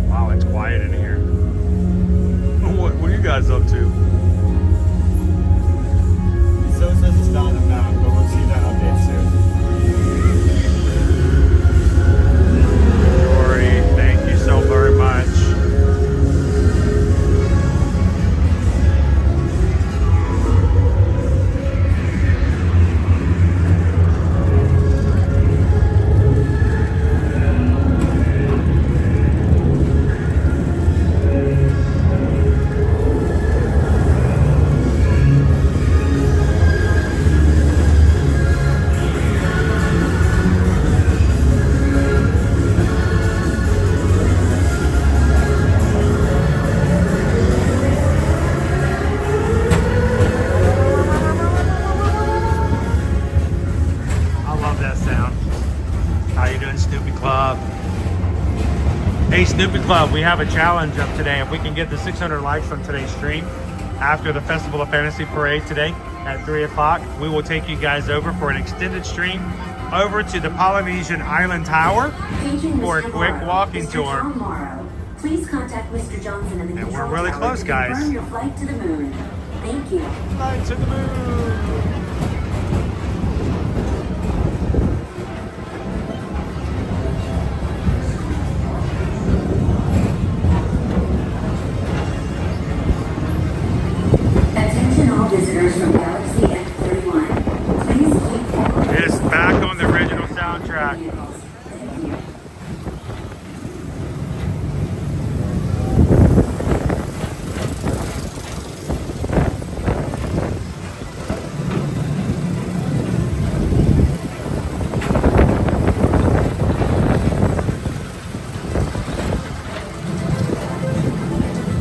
Wow, it's quiet in here. What are you guys up to? So says it's down the map, but we'll see that update soon. Thank you so very much. Hey Snoopy Club, we have a challenge up today. If we can get the 600 likes on today's stream after the Festival of Fantasy Parade today at 3 o'clock, we will take you guys over for an extended stream over to the Polynesian Island Tower for a quick walking tour. Please contact Mr. Johnson in the And we're really close, guys. Confirm your flight to the moon. Thank you. Flight to the moon. Visitors from Galaxy F31. Please keep forward. It is back on the original soundtrack.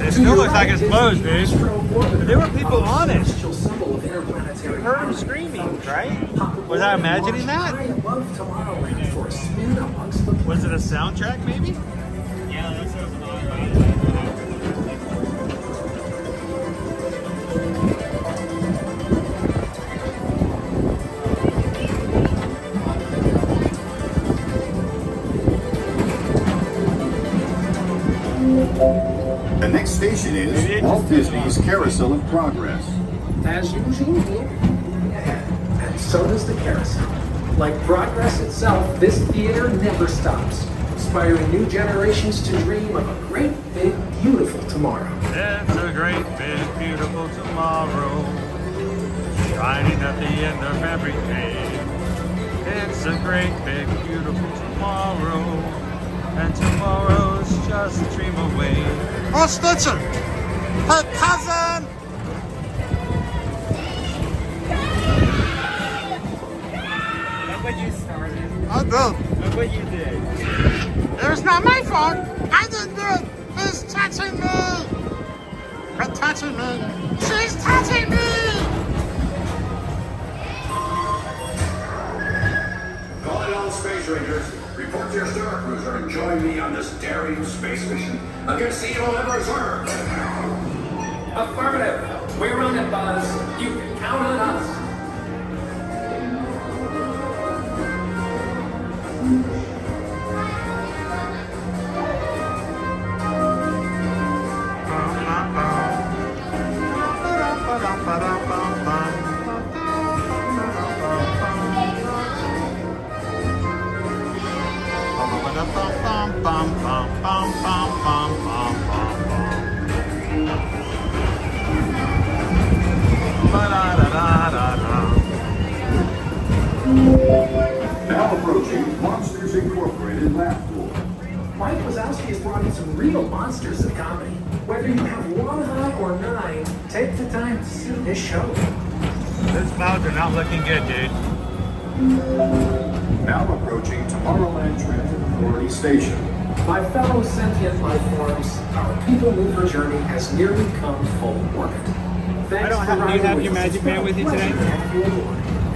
It still looks like it's closed, dude. There were people on it. You heard them screaming, right? Was I imagining that? Was it a soundtrack, maybe? Yeah, that sounds The next station is Walt Disney's Carousel of Progress. As usual, and so does the carousel. Like progress itself, this theater never stops, inspiring new generations to dream of a great, big, beautiful tomorrow. It's a great, big, beautiful tomorrow, shining at the end of every day. It's a great, big, beautiful tomorrow, and tomorrow's just a dream away. Oh, Stitcher! Hey, cousin! Look what you started. I did. Look what you did. It was not my fault. I didn't do it. He's touching me. Quit touching me. She's touching me. Calling all Space Rangers. Report to your Star Cruiser and join me on this daring space mission against the evil Emperor's. Affirmative. We're on it, Buzz. You can count on us. Now approaching Monsters Incorporated lab floor. Mike Wazowski has brought in some real monsters of comedy. Whether you have one eye or 9, take the time to see this show. Those clouds are not looking good, dude. Now approaching Tomorrowland Transit Authority Station. My fellow sentient life forms, our PeopleMover journey has nearly come full orbit. Thanks for do you have your magic man with you today?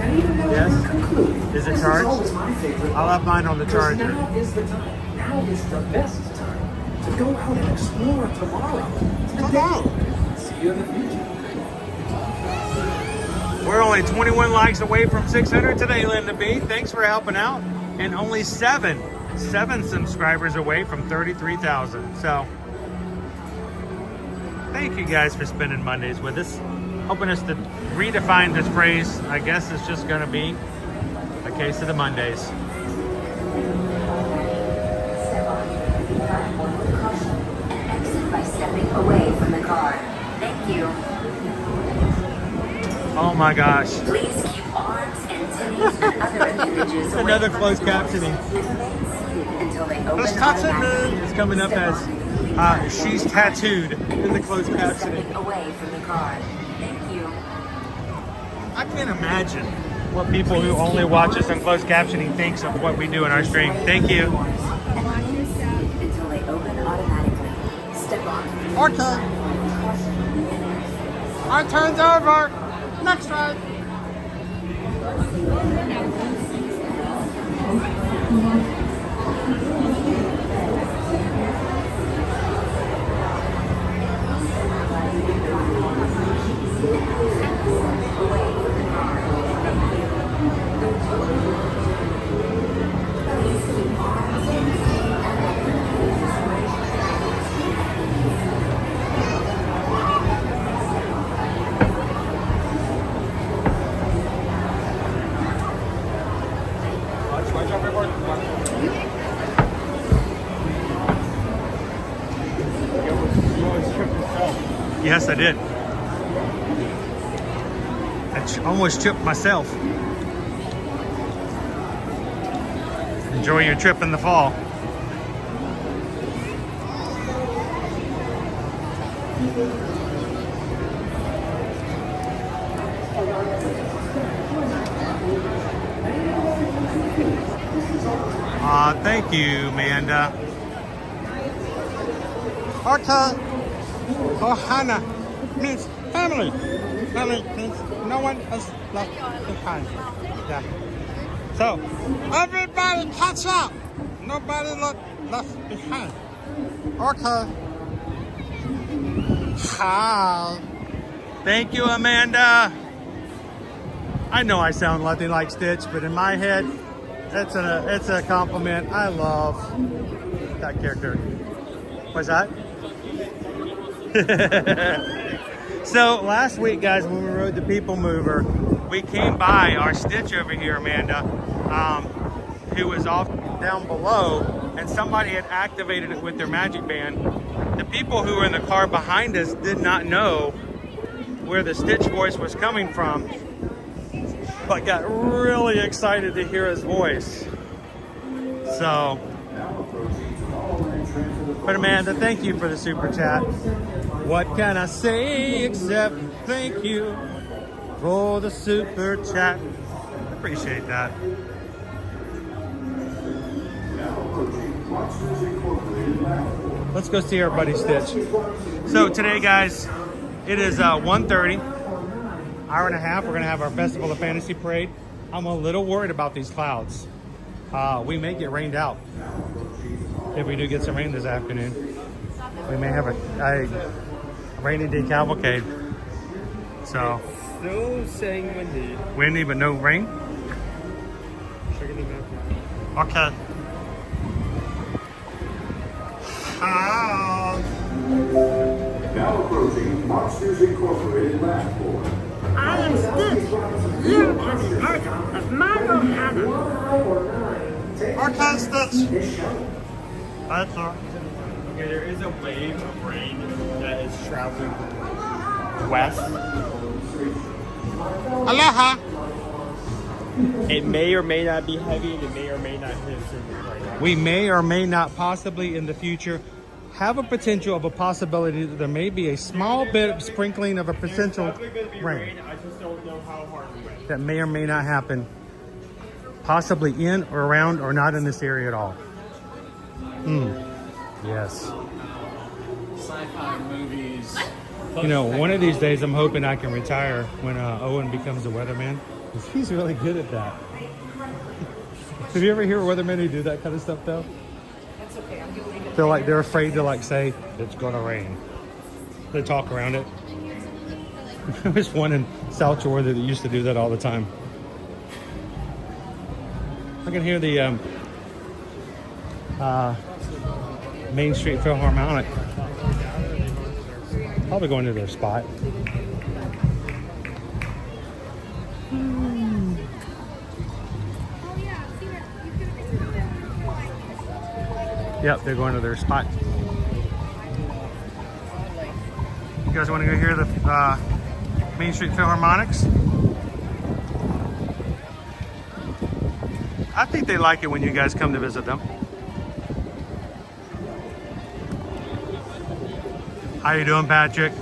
And even though Yes. we're concluding, Is it this charged? always my favorite I'll have mine on the because charger. Now is the time. Now is the best time to go out and explore tomorrow. Today. See you in the future. We're only 21 likes away from 600 today, Linda B. Thanks for helping out. And only seven subscribers away from 33,000. So, thank you guys for spending Mondays with us. Helping us to redefine this phrase. I guess it's just going to be a case of the Mondays. Step onto the platform with caution and exit by stepping away from the car. Thank you. Oh my gosh. Please keep arms and titties and other appendages away Another from closed the door. captioning. Remain seated until they open It's touching automatically. me. It's coming up Step as onto the platform she's with tattooed caution in the closed and exit by captioning. stepping away from the car. Thank you. I can't imagine what people who only watch us on closed captioning thinks of what we do in our stream. Thank you. And remain seated until they open automatically. Step onto the Okay. platform with caution and exit. Our turn's over. Next ride. Yes, I did. I almost tripped myself. Enjoy your trip in the fall. Thank you, Amanda. Okay. Ohana means family. Family means no one is left behind. Yeah. So, everybody catch up. Nobody left behind. Okay. Hi. Thank you, Amanda. I know I sound nothing like Stitch, but in my head, it's a compliment. I love that character. What's that? So last week, guys, when we rode the PeopleMover, we came by our Stitch over here, Amanda. who was off down below, and somebody had activated it with their magic band. The people who were in the car behind us did not know where the Stitch voice was coming from, but got really excited to hear his voice. So, but Amanda, thank you for the super chat. What can I say except thank you for the super chat? Appreciate that. Let's go see our buddy Stitch. So today, guys, it is 1:30, hour and a half. We're gonna have our Festival of Fantasy Parade. I'm a little worried about these clouds. We may get rained out. If we do get some rain this afternoon, we may have a rainy day cavalcade. So, Still saying windy. Windy, but no rain? Checking the map. Okay. Now approaching Monsters Incorporated last floor. I am Stitch. You are the person of Margot Hannah. Okay, Stitch. That's all. Okay, there is a wave of rain that is traveling west. Aloha. It may or may not be heavy, and it may or may not hit us right now. We may or may not possibly in the future have a potential of a possibility that there may be a small bit of sprinkling of a potential rain. I just don't know how hard we went. That may or may not happen, possibly in or around or not in this area at all. Yes. Sci-fi movies. You know, one of these days I'm hoping I can retire when Owen becomes a weatherman. 'Cause he's really good at that. Have you ever heard weathermen who do that kind of stuff though? That's okay. I'm gonna leave it. They're like, they're afraid to like say, it's gonna rain. They talk around it. There's one in South Georgia that used to do that all the time. I can hear the Main Street Philharmonic. Probably going to their spot. Yep, they're going to their spot. You guys want to go hear the Main Street Philharmonics? I think they like it when you guys come to visit them. How you doing, Patrick?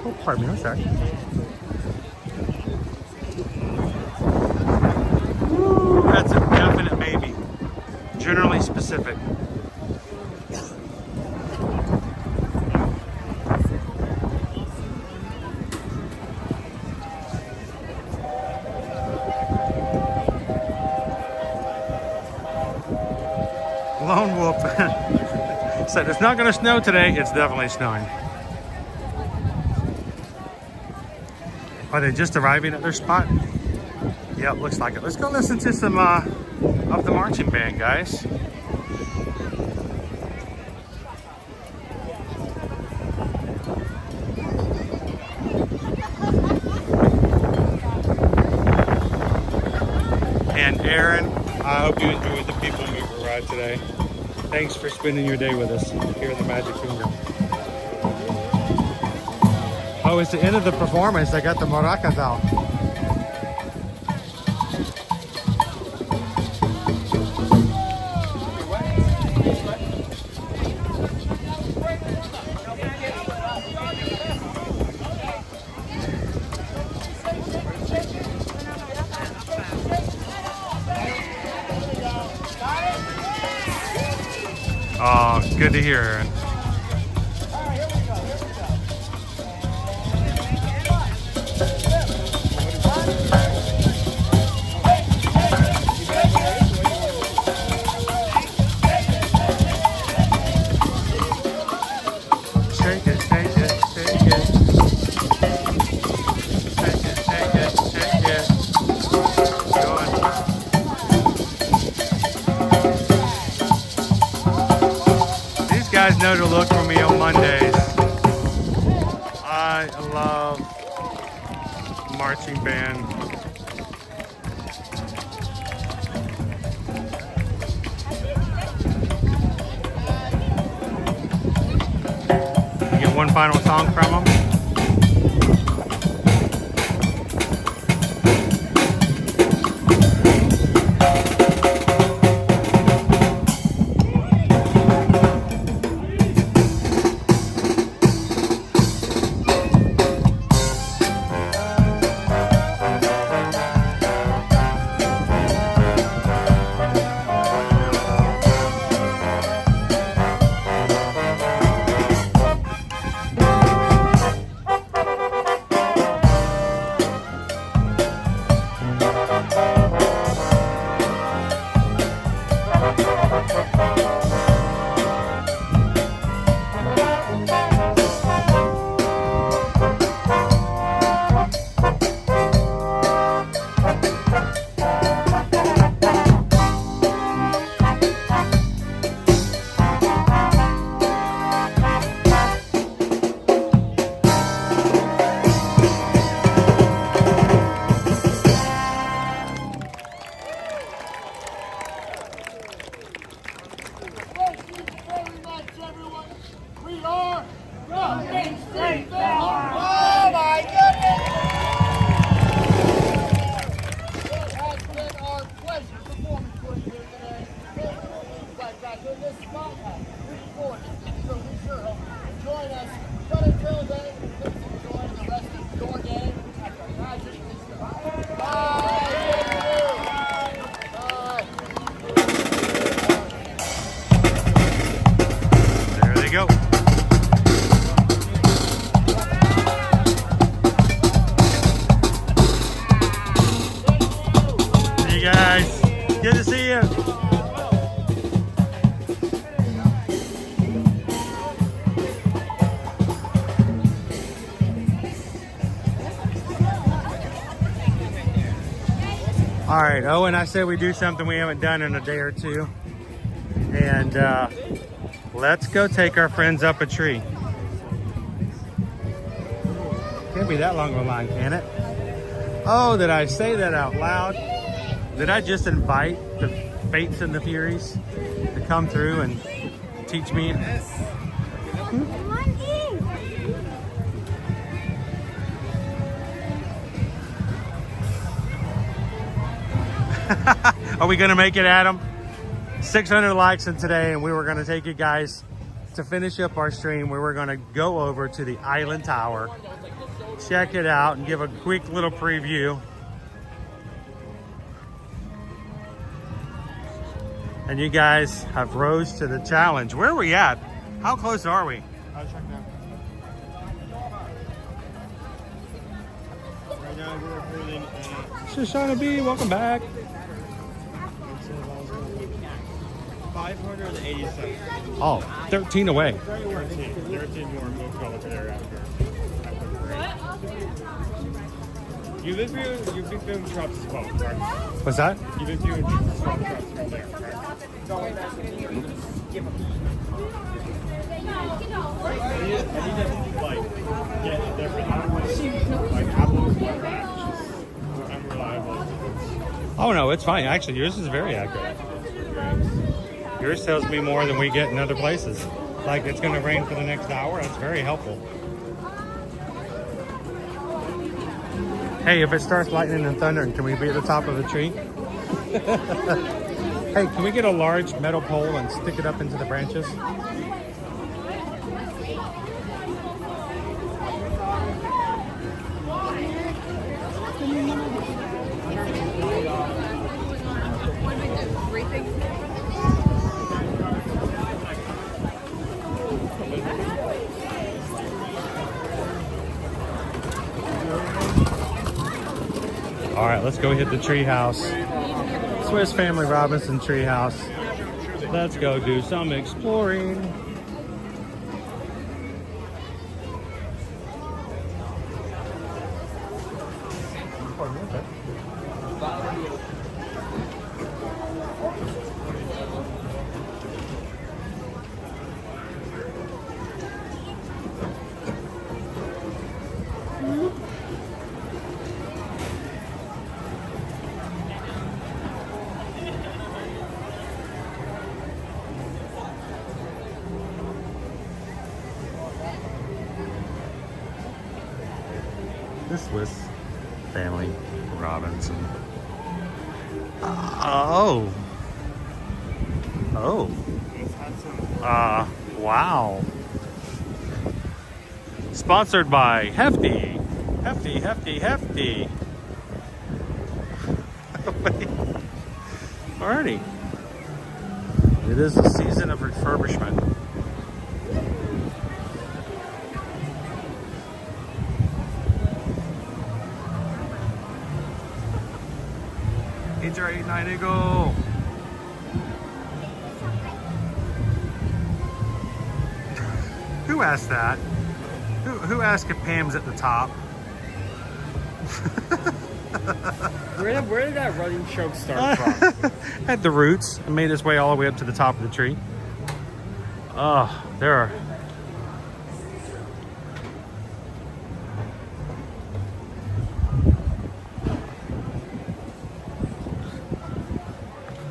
Oh, pardon me, I'm sorry. Ooh, that's a definite maybe. Generally specific. Lone Wolf said it's not going to snow today. It's definitely snowing. Are they just arriving at their spot? Yep, looks like it. Let's go listen to some of the marching band, guys. And Aaron, I hope you enjoyed the PeopleMover ride today. Thanks for spending your day with us here in the Magic Kingdom. Oh, it's the end of the performance. I got the maracas out. Oh, good to hear, Aaron. Shake it, shake it, shake it. Shake it, shake it, shake it. Go on. These guys know to look for me on Mondays. I love marching band one final song from them. Good to see you. All right, Owen, I said we do something we haven't done in a day or two. And let's go take our friends up a tree. Can't be that long of a line, can it? Oh, did I say that out loud? Did I just invite the Fates and the Furies to come through and teach me? Are we gonna make it, Adam? 600 likes in today, and we were gonna take you guys to finish up our stream. We were gonna go over to the Island Tower, check it out, and give a quick little preview. And you guys have rose to the challenge. Where are we at? How close are we? I'll check now. Right now we're holding Shoshana B, welcome back. 587. Oh, 13 away. 13 more move color thereafter. You've been doing drops as well, correct? What's that? You've been doing drops from there, correct? I need to like get a different like Apple's unreliable. Oh no, it's fine. Actually, yours is very accurate. Yours tells me more than we get in other places. Like it's going to rain for the next hour. That's very helpful. Hey, if it starts lightning and thundering, can we be at the top of the tree? Hey, can we get a large metal pole and stick it up into the branches? All right, let's go hit the TreeHouse. Swiss Family Robinson TreeHouse. Let's go do some exploring. the Swiss Family Robinson. Oh. Wow. Sponsored by Hefty. Hefty. Alrighty. It is the season of refurbishment. HR89 Eagle. Who asked that? Who asked if Pam's at the top? Where did that running choke start from? At the roots and made its way all the way up to the top of the tree. Oh, there are.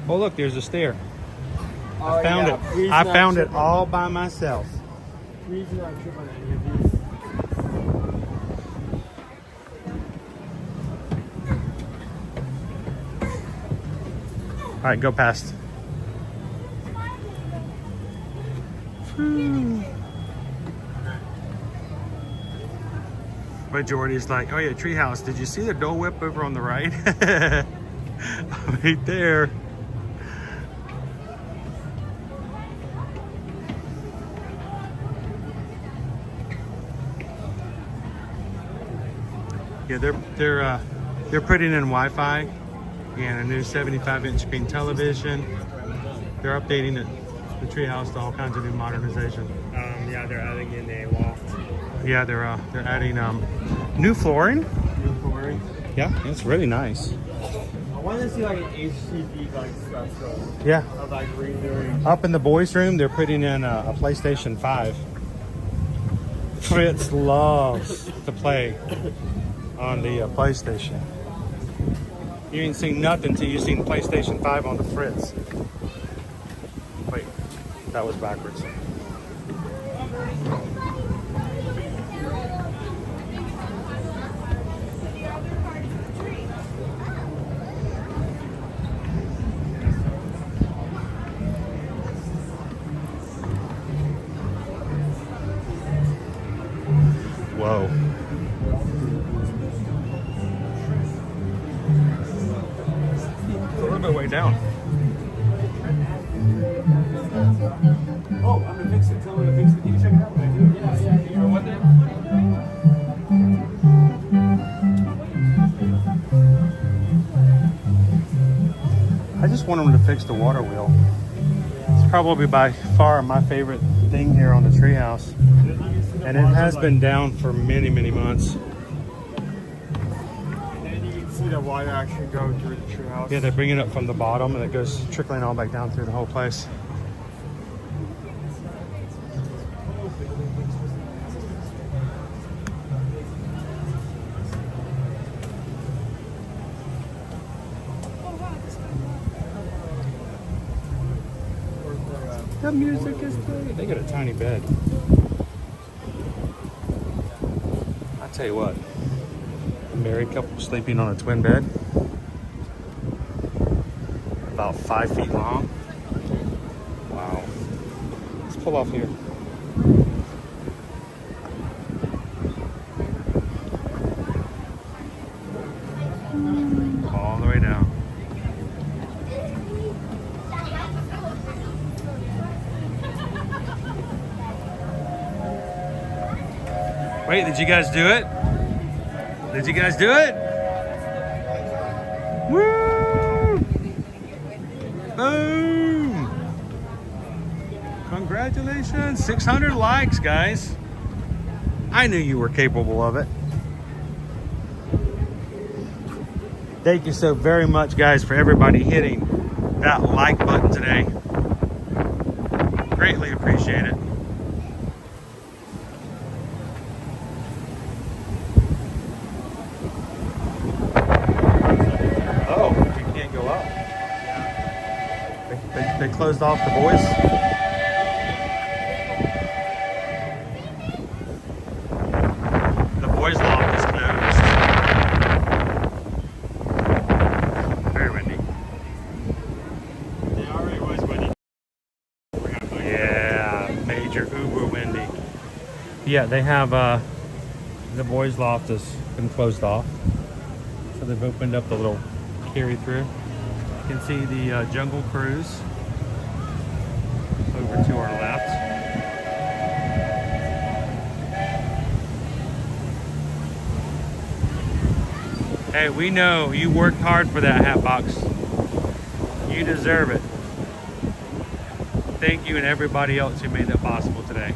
Oh look, there's a stair. I found it. I found it all by myself. Please do not trip on any of these. All right, go past. But Jordy's like, oh yeah, TreeHouse. Did you see the Dole Whip over on the right? Right there. Yeah, they're putting in Wi-Fi and a new 75-inch screen television. They're updating the TreeHouse to all kinds of new modernization. Yeah, they're adding in a loft. Yeah, they're adding new flooring. New flooring. Yeah, it's really nice. I want to see like an HCD like special. Yeah. Of like redoing. Up in the boys' room, they're putting in a PlayStation 5. Fritz loves to play on the PlayStation. You ain't seen nothing till you seen PlayStation 5 on the Fritz. Wait, that was backwards. Whoa. It's a little bit way down. Oh, I'm gonna fix it. Tell me to fix it. You can check it out when I do it. Yeah. You know what then? I just want them to fix the water wheel. It's probably by far my favorite thing here on the TreeHouse. And it has been down for many, many months. And then you can see the water actually go through the TreeHouse. Yeah, they bring it up from the bottom and it goes trickling all back down through the whole place. The music is great. They got a tiny bed. I tell you what, a married couple sleeping on a twin bed, about 5 feet long. Wow. Let's pull off here. All the way down. Wait, did you guys do it? Did you guys do it? Woo! Boom! Congratulations, 600 likes, guys. I knew you were capable of it. Thank you so very much, guys, for everybody hitting that like button today. Greatly appreciate it. They closed off the boys. The boys' loft is closed. Yeah, they have the boys' loft has been closed off, so they've opened up the little carry through. You can see the Jungle Cruise over to our left. Hey, we know you worked hard for that hat box. You deserve it. Thank you and everybody else who made that possible today.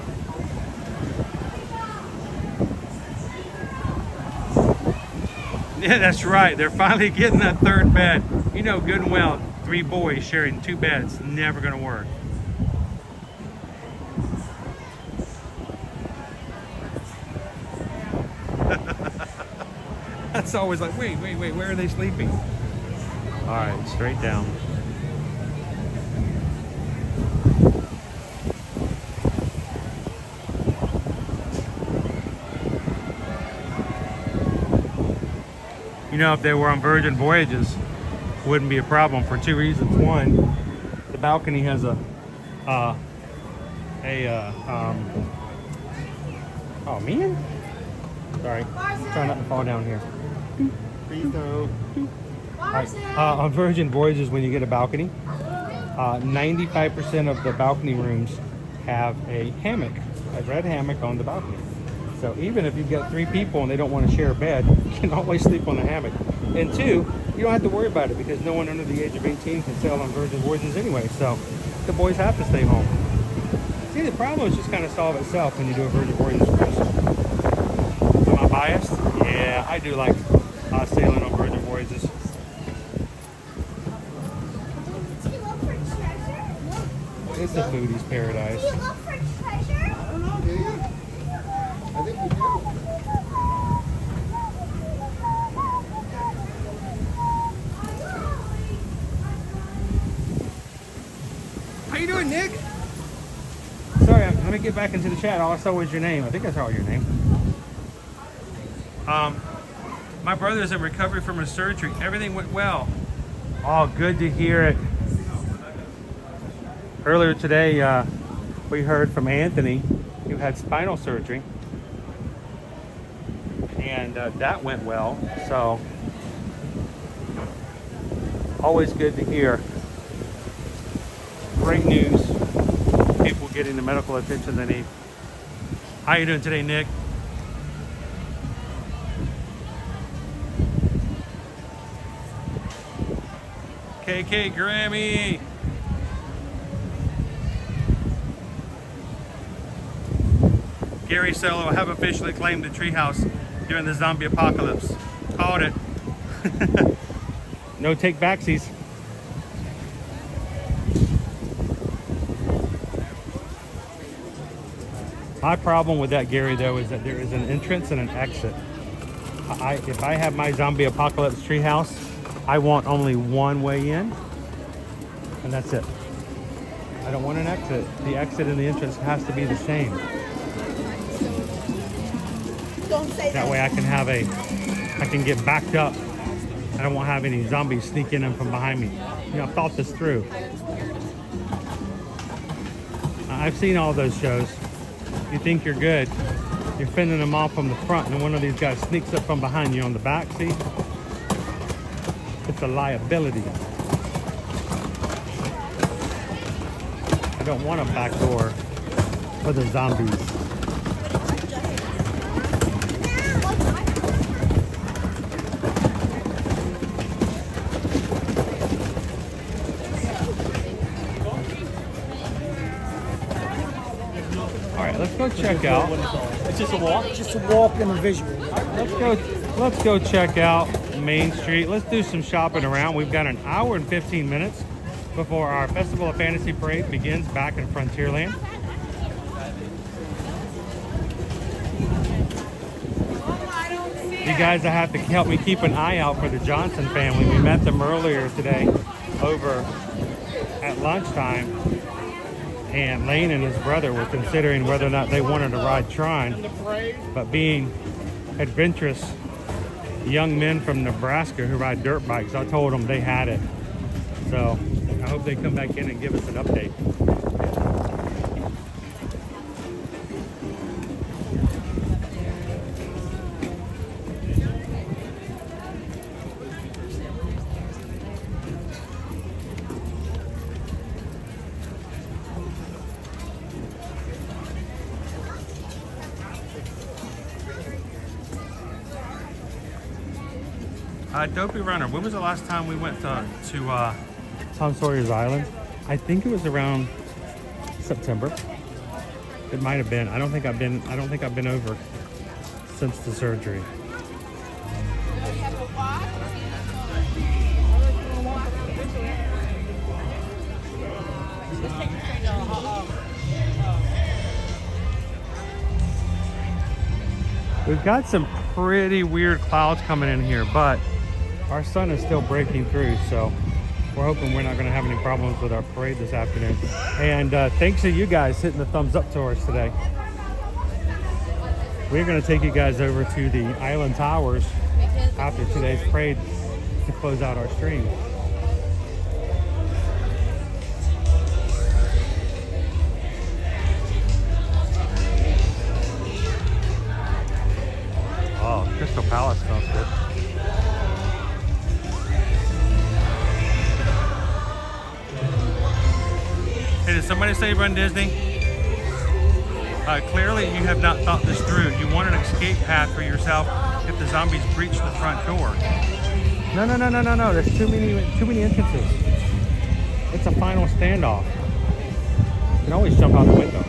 Yeah, that's right. They're finally getting that third bed. You know good and well, 3 boys sharing 2 beds, never gonna work. That's always like, wait, where are they sleeping? All right, straight down. You know, if they were on Virgin Voyages, wouldn't be a problem for 2 reasons. One, the balcony has oh man, sorry, trying not to fall down here. Please don't. Right. On Virgin Voyages, when you get a balcony, 95% of the balcony rooms have a hammock, a red hammock on the balcony. So even if you've got 3 people and they don't want to share a bed, you can always sleep on the hammock. And 2, you don't have to worry about it because no one under the age of 18 can sail on Virgin Voyages anyway. So the boys have to stay home. See, the problem is just kind of solve itself when you do a Virgin Voyages cruise. Am I biased? Yeah, I do like sailing on Virgin Voyages. It's a foodie's paradise. Do you look for treasure? I don't know, do you? I think we do. How you doing, Nick? Sorry, let me get back into the chat. All I saw was your name. I think I saw your name. My brother's in recovery from his surgery. Everything went well. Oh, good to hear it. Earlier today, we heard from Anthony, who had spinal surgery, and that went well. So, always good to hear. Great news. People getting the medical attention they need. How you doing today, Nick? KK Grammy. Gary Sello have officially claimed the treehouse during the zombie apocalypse. Called it. No take backsies. My problem with that, Gary, though, is that there is an entrance and an exit. If I have my zombie apocalypse treehouse, I want only one way in, and that's it. I don't want an exit. The exit and the entrance has to be the same. That way I can get backed up. I don't want to have any zombies sneaking in from behind me. You know, I've thought this through. I've seen all those shows. You think you're good. You're fending them off from the front, and one of these guys sneaks up from behind you on the back seat. It's a liability. I don't want a back door for the zombies. All right, let's go check out. It's just a walk? Just a walk and a visual. Let's go check out Main Street. Let's do some shopping around. We've got an hour and 15 minutes before our Festival of Fantasy Parade begins back in Frontierland. You guys have to help me keep an eye out for the Johnson family. We met them earlier today over at lunchtime, and Lane and his brother were considering whether or not they wanted to ride Tron, but being adventurous young men from Nebraska who ride dirt bikes, I told them they had it. So I hope they come back in and give us an update. Dopey Runner. When was the last time we went to Tom Sawyer's Island? I think it was around September. It might have been. I don't think I've been over since the surgery. We've got some pretty weird clouds coming in here, but our sun is still breaking through, so we're hoping we're not going to have any problems with our parade this afternoon. And thanks to you guys hitting the thumbs up to us today. We're going to take you guys over to the Island Towers after today's parade to close out our stream. Oh, Crystal Palace smells good. Hey, did somebody say run Disney? Clearly you have not thought this through. You want an escape path for yourself if the zombies breach the front door. No. There's too many entrances. It's a final standoff. You can always jump out the window.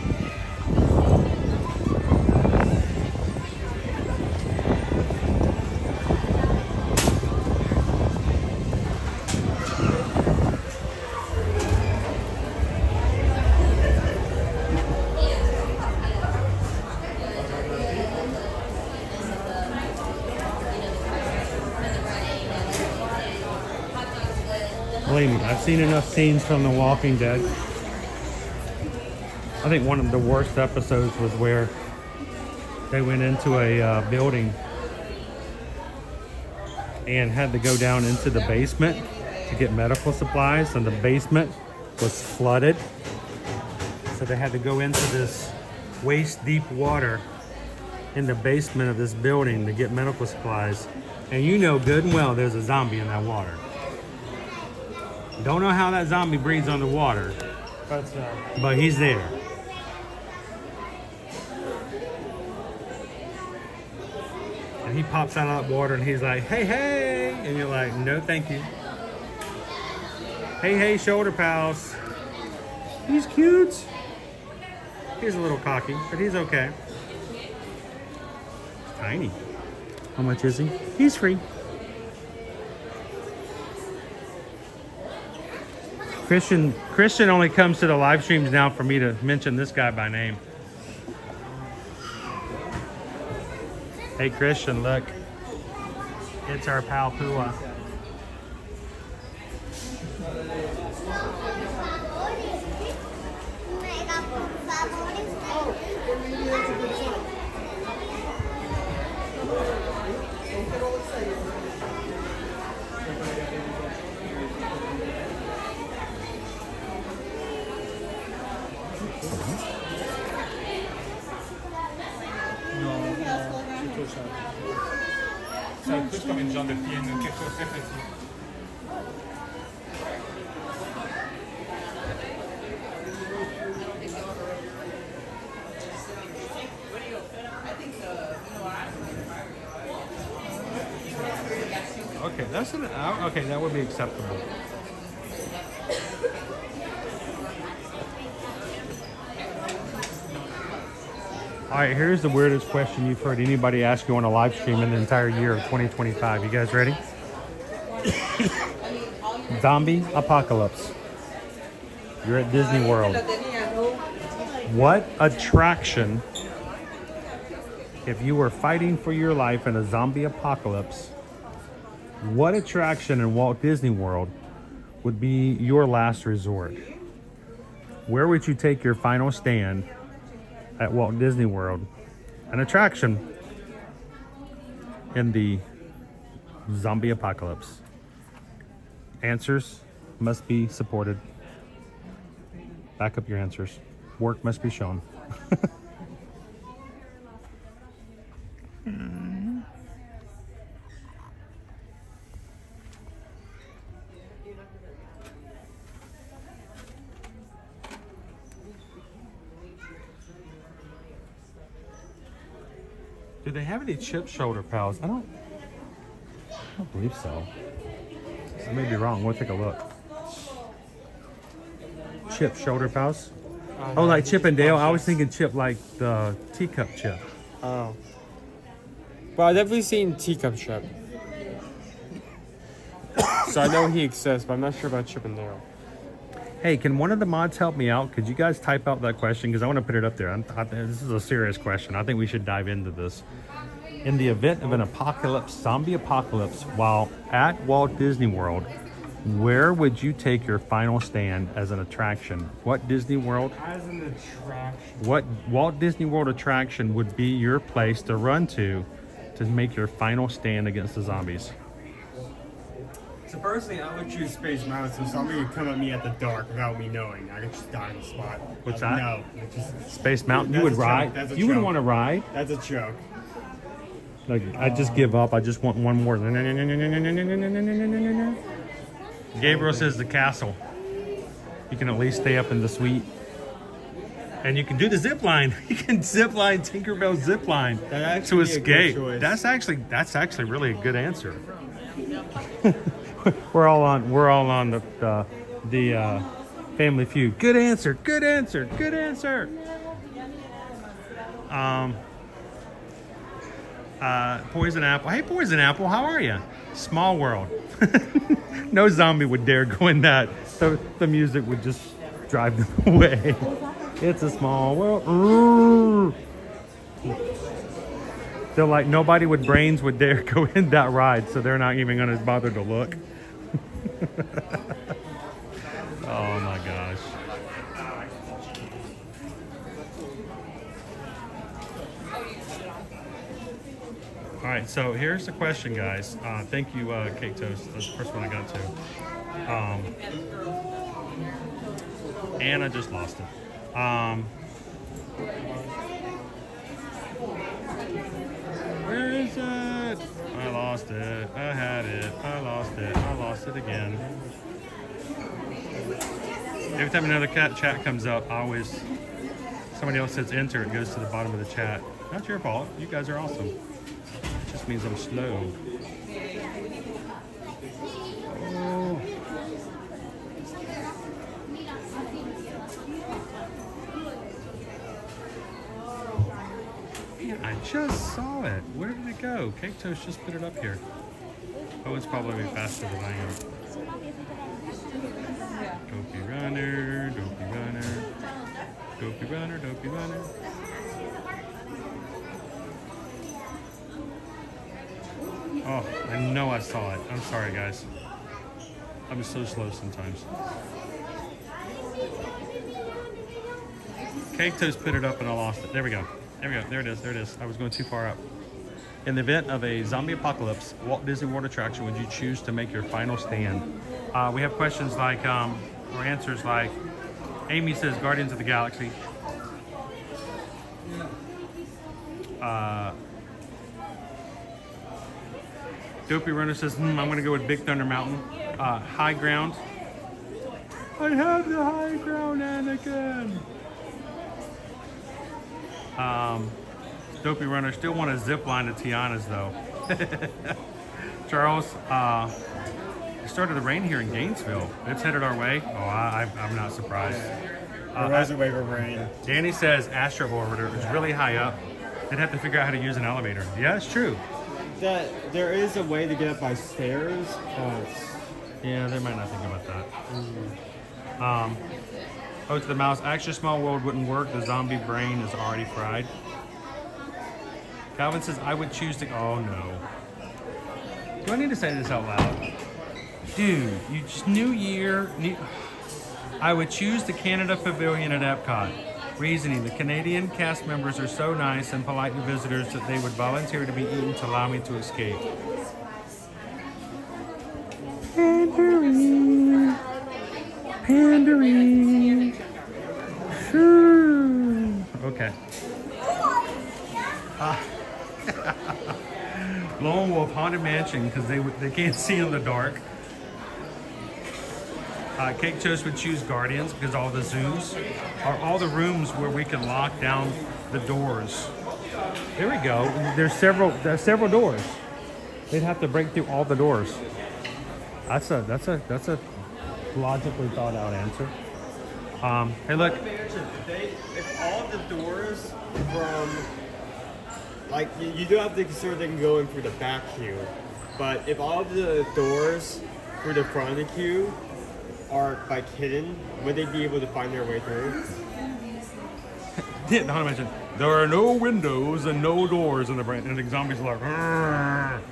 Believe me, I've seen enough scenes from The Walking Dead. I think one of the worst episodes was where they went into a building and had to go down into the basement to get medical supplies, and the basement was flooded. So they had to go into this waist-deep water in the basement of this building to get medical supplies. And you know good and well there's a zombie in that water. Don't know how that zombie breathes underwater, but he's there. And he pops out of that water and he's like, hey, hey! And you're like, no, thank you. Hey, hey, shoulder pals. He's cute. He's a little cocky, but he's okay. Tiny. How much is he? He's free. Christian only comes to the live streams now for me to mention this guy by name. Hey Christian, look. It's our pal Pua. Ça a plus comme une genre de pied, quelque chose très précis. Okay, that's an hour. Okay, that would be acceptable. All right, here's the weirdest question you've heard anybody ask you on a live stream in the entire year of 2025. You guys ready? Zombie apocalypse. You're at Disney World. What attraction, if you were fighting for your life in a zombie apocalypse, what attraction in Walt Disney World would be your last resort? Where would you take your final stand at Walt Disney World, an attraction in the zombie apocalypse? Answers must be supported. Back up your answers. Work must be shown. Do they have any chip shoulder pals? I don't believe so. I may be wrong. We'll take a look. Chip shoulder pouch. Oh, like Chip and Dale. I was thinking Chip like the teacup Chip. Oh. Well, I've definitely seen Teacup Chip. So I know he exists, but I'm not sure about Chip and Dale. Hey, can one of the mods help me out? Could you guys type out that question? Because I want to put it up there. This is a serious question. I think we should dive into this. In the event of an apocalypse, zombie apocalypse, while at Walt Disney World, where would you take your final stand as an attraction? What Disney World? As an attraction. What Walt Disney World attraction would be your place to run to make your final stand against the zombies? So personally, I would choose Space Mountain, so somebody could come at me at the dark without me knowing. I could just die on the spot. What's that? No. Just, Space Mountain? You would ride? You wouldn't want to ride? That's a joke. Like, I just give up. I just want one more. Gabriel says the castle. You can at least stay up in the suite. And you can do the zip line. You can zip line Tinkerbell zip line to escape. That's actually really a good answer. we're all on the Family Feud. Good answer. Good answer. Good answer. Poison Apple. Hey, Poison Apple, how are you? Small World. No zombie would dare go in that. The music would just drive them away. It's a small world. They're like, nobody with brains would dare go in that ride, so they're not even going to bother to look. Oh my gosh. All right, so here's the question, guys. Thank you, Cake Toast. That's the first one I got to. And I just lost it. Where is it? I lost it. I had it. I lost it. I lost it again. Every time another chat comes up, somebody else says enter, it goes to the bottom of the chat. Not your fault. You guys are awesome. It just means I'm slow. Oh. I just saw it. Where did it go? Cake Toast just put it up here. Oh, it's probably faster than I am. Dopey runner, dopey runner, dopey runner, dopey runner. Oh, I know I saw it. I'm sorry, guys. I'm so slow sometimes. Cake Toast put it up and I lost it. There we go. There we go. There it is. There it is. I was going too far up. In the event of a zombie apocalypse, Walt Disney World attraction would you choose to make your final stand? We have questions like, or answers like, Amy says Guardians of the Galaxy. Dopey Runner says, I'm going to go with Big Thunder Mountain. High Ground. I have the high ground, Anakin. Dopey Runner still want to zip line to Tiana's though. Charles, it started to rain here in Gainesville. It's headed our way. Oh, I'm not surprised. There's a wave of rain. Danny says Astro Orbiter is really high up. They'd have to figure out how to use an elevator. Yeah, it's true. That there is a way to get up by stairs, but yeah, they might not think about that. Oh, to the mouse. Extra Small World wouldn't work. The zombie brain is already fried. Calvin says, I would choose to... Oh, no. Do I need to say this out loud? Dude, you just... New Year... I would choose the Canada Pavilion at Epcot. Reasoning, the Canadian cast members are so nice and polite to visitors that they would volunteer to be eaten to allow me to escape. Pandering. Pandering. Sure. Okay. Lone Wolf Haunted Mansion because they can't see in the dark. Cake Toast would choose Guardians because all the zoos are all the rooms where we can lock down the doors. There we go. There's several doors. They'd have to break through all the doors. That's a logically thought out answer. Hey, look. If all the doors from, like, you do have to consider they can go in through the back queue, but if all of the doors through the front of the queue are like hidden, would they be able to find their way through? Yeah, not to mention there are no windows and no doors in the brand, and the zombies are like.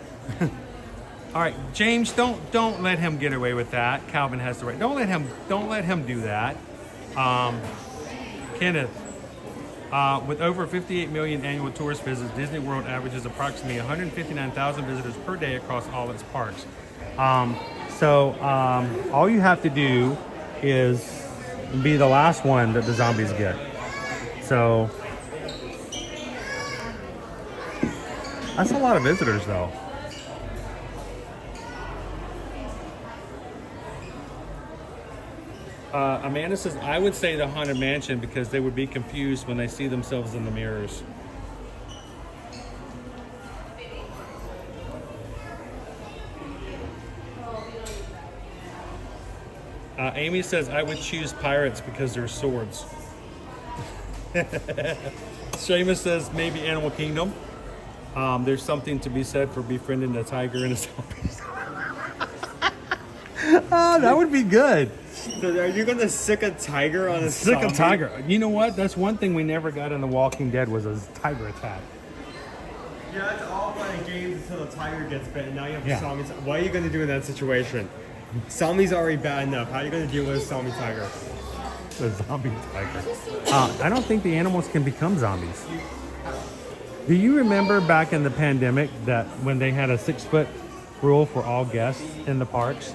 All right, James, don't let him get away with that. Calvin has the right. Don't let him do that. Kenneth, with over 58 million annual tourist visits, Disney World averages approximately 159,000 visitors per day across all its parks. So all you have to do is be the last one that the zombies get. So that's a lot of visitors, though. Amanda says, I would say the Haunted Mansion because they would be confused when they see themselves in the mirrors. Amy says, I would choose pirates because they're swords. Seamus says, maybe Animal Kingdom. There's something to be said for befriending a tiger and a zombie. Oh, that would be good. So are you gonna sick a tiger on a zombie? Sick a tiger. You know what? That's one thing we never got in The Walking Dead was a tiger attack. Yeah, that's all fun and games until the tiger gets bit, and now you have zombies. What are you gonna do in that situation? Zombies are already bad enough. How are you gonna deal with a zombie tiger? The zombie tiger. I don't think the animals can become zombies. Do you remember back in the pandemic that when they had a 6-foot rule for all guests in the parks,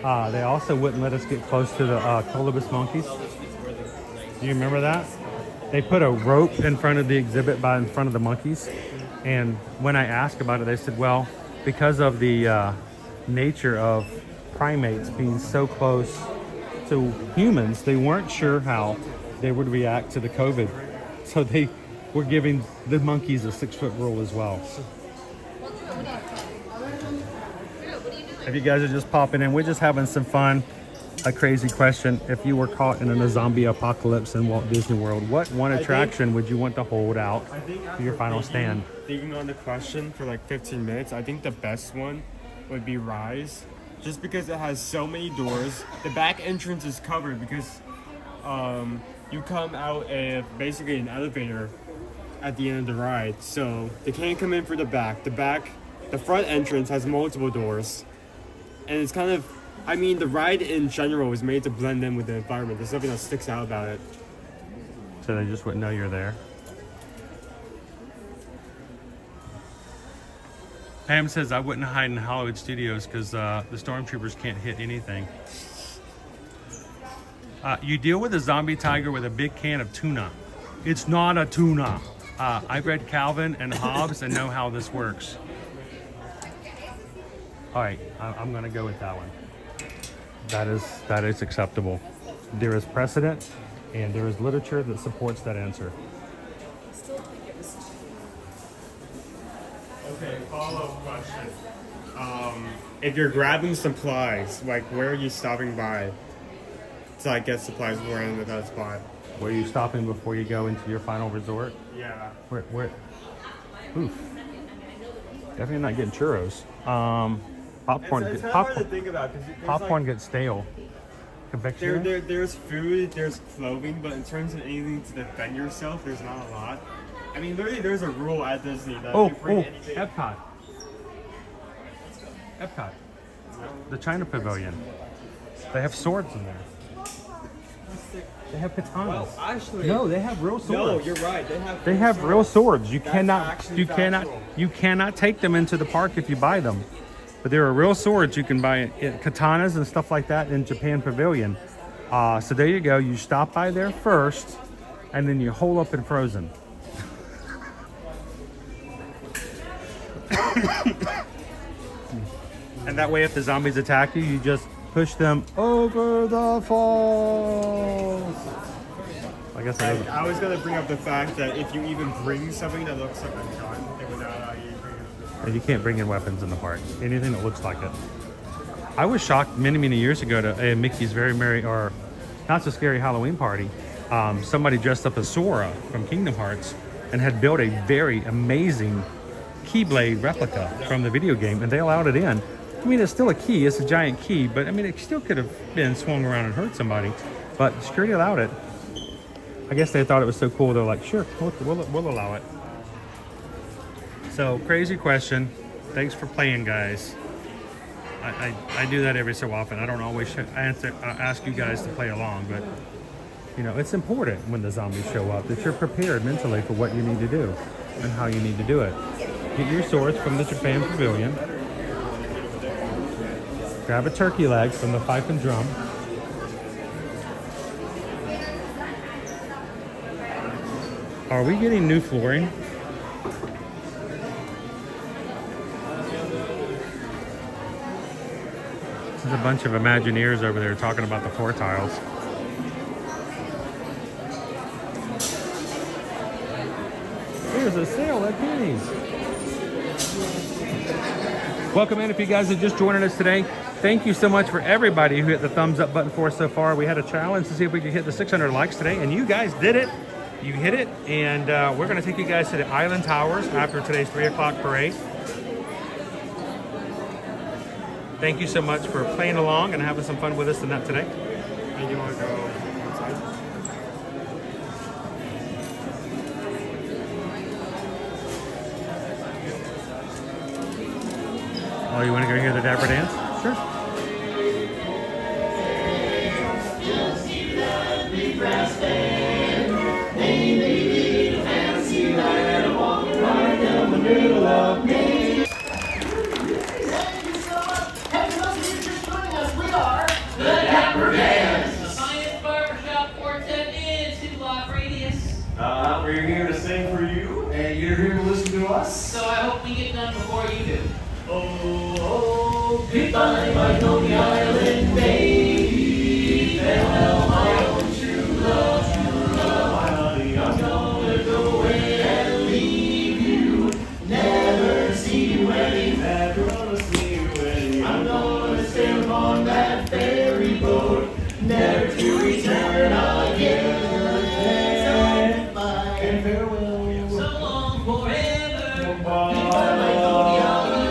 they also wouldn't let us get close to the colobus monkeys? Do you remember that? They put a rope in front of the exhibit in front of the monkeys, and when I asked about it, they said, well, because of the nature of primates being so close to humans, they weren't sure how they would react to the COVID, so they were giving the monkeys a 6-foot rule as well. If you guys are just popping in, we're just having some fun. A crazy question: if you were caught in a zombie apocalypse in Walt Disney World, what one attraction would you want to hold out for your final stand? Thinking on the question for like 15 minutes, I think the best one would be Rise, just because it has so many doors. The back entrance is covered because you come out of basically an elevator at the end of the ride, so they can't come in for the back. The front entrance has multiple doors, and it's kind of, I mean, the ride in general was made to blend in with the environment. There's nothing that sticks out about it. So they just wouldn't know you're there. Pam says, I wouldn't hide in Hollywood Studios because the stormtroopers can't hit anything. You deal with a zombie tiger with a big can of tuna. It's not a tuna. I've read Calvin and Hobbes and know how this works. All right, I'm gonna go with that one. That is acceptable. There is precedent and there is literature that supports that answer. Okay, follow-up question. If you're grabbing supplies, like where are you stopping by to like get supplies before in that spot? Where are you stopping before you go into your final resort? Yeah. Where? Oof. Definitely not getting churros. Popcorn. It's kind of hard to think about because popcorn gets stale. Confectionery? There's food, there's clothing, but in terms of anything to defend yourself, there's not a lot. I mean, literally, there's a rule at Disney that if you bring anything... Epcot. The China Pavilion. They have swords in there. They have katanas. Well, actually, no, they have real swords. No, you're right. They have real swords. You That's cannot take them into the park if you buy them. But there are real swords you can buy, katanas and stuff like that in Japan Pavilion. So there you go. You stop by there first, and then you hole up in Frozen. And that way, if the zombies attack you, you just push them over the falls. I guess I was gonna bring up the fact that if you even bring something that looks like a gun, they would not allow you to bring it. And you can't bring in weapons in the park. Anything that looks like it. I was shocked many years ago to a Mickey's Very Merry or Not So Scary Halloween party. Somebody dressed up as Sora from Kingdom Hearts and had built a very amazing Keyblade replica from the video game, and they allowed it in. I mean, it's still a key, it's a giant key, but I mean, it still could have been swung around and hurt somebody, but security allowed it. I guess they thought it was so cool, they're like, sure, we'll allow it. So, crazy question. Thanks for playing, guys. I do that every so often. I don't always ask you guys to play along, but you know, it's important when the zombies show up that you're prepared mentally for what you need to do and how you need to do it. Get your swords from the Japan Pavilion. Grab a turkey leg from the Fife and Drum. Are we getting new flooring? There's a bunch of Imagineers over there talking about the floor tiles. There's a sale at Penny's. Welcome in if you guys are just joining us today. Thank you so much for everybody who hit the thumbs up button for us so far. We had a challenge to see if we could hit the 600 likes today, and you guys did it. You hit it, and we're going to take you guys to the Island Towers after today's 3 o'clock parade. Thank you so much for playing along and having some fun with us tonight today. And you want to go outside? Oh, you want to go hear the Dapper Dance? Sure. The Dapper Dans, the finest barbershop quartet in 2-block radius. We're here to sing for you, and you're here to listen to us. So I hope we get done before you do. Oh, goodbye, my lonely island baby. Farewell, my own true love, my honey. I'm gonna go away and leave you. Never see you any. Never gonna see you any. I'm gonna sail upon that ferry boat, never to return again. So goodbye and farewell. So long forever. Goodbye, my lonely island.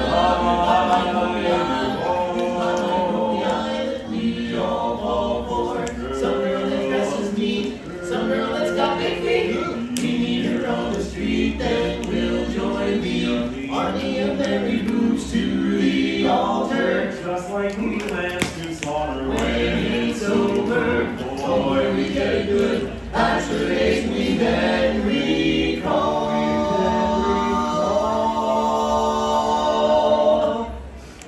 Just like we land to slaughter. When it's over, boy, we get it good. That's the days we then recall.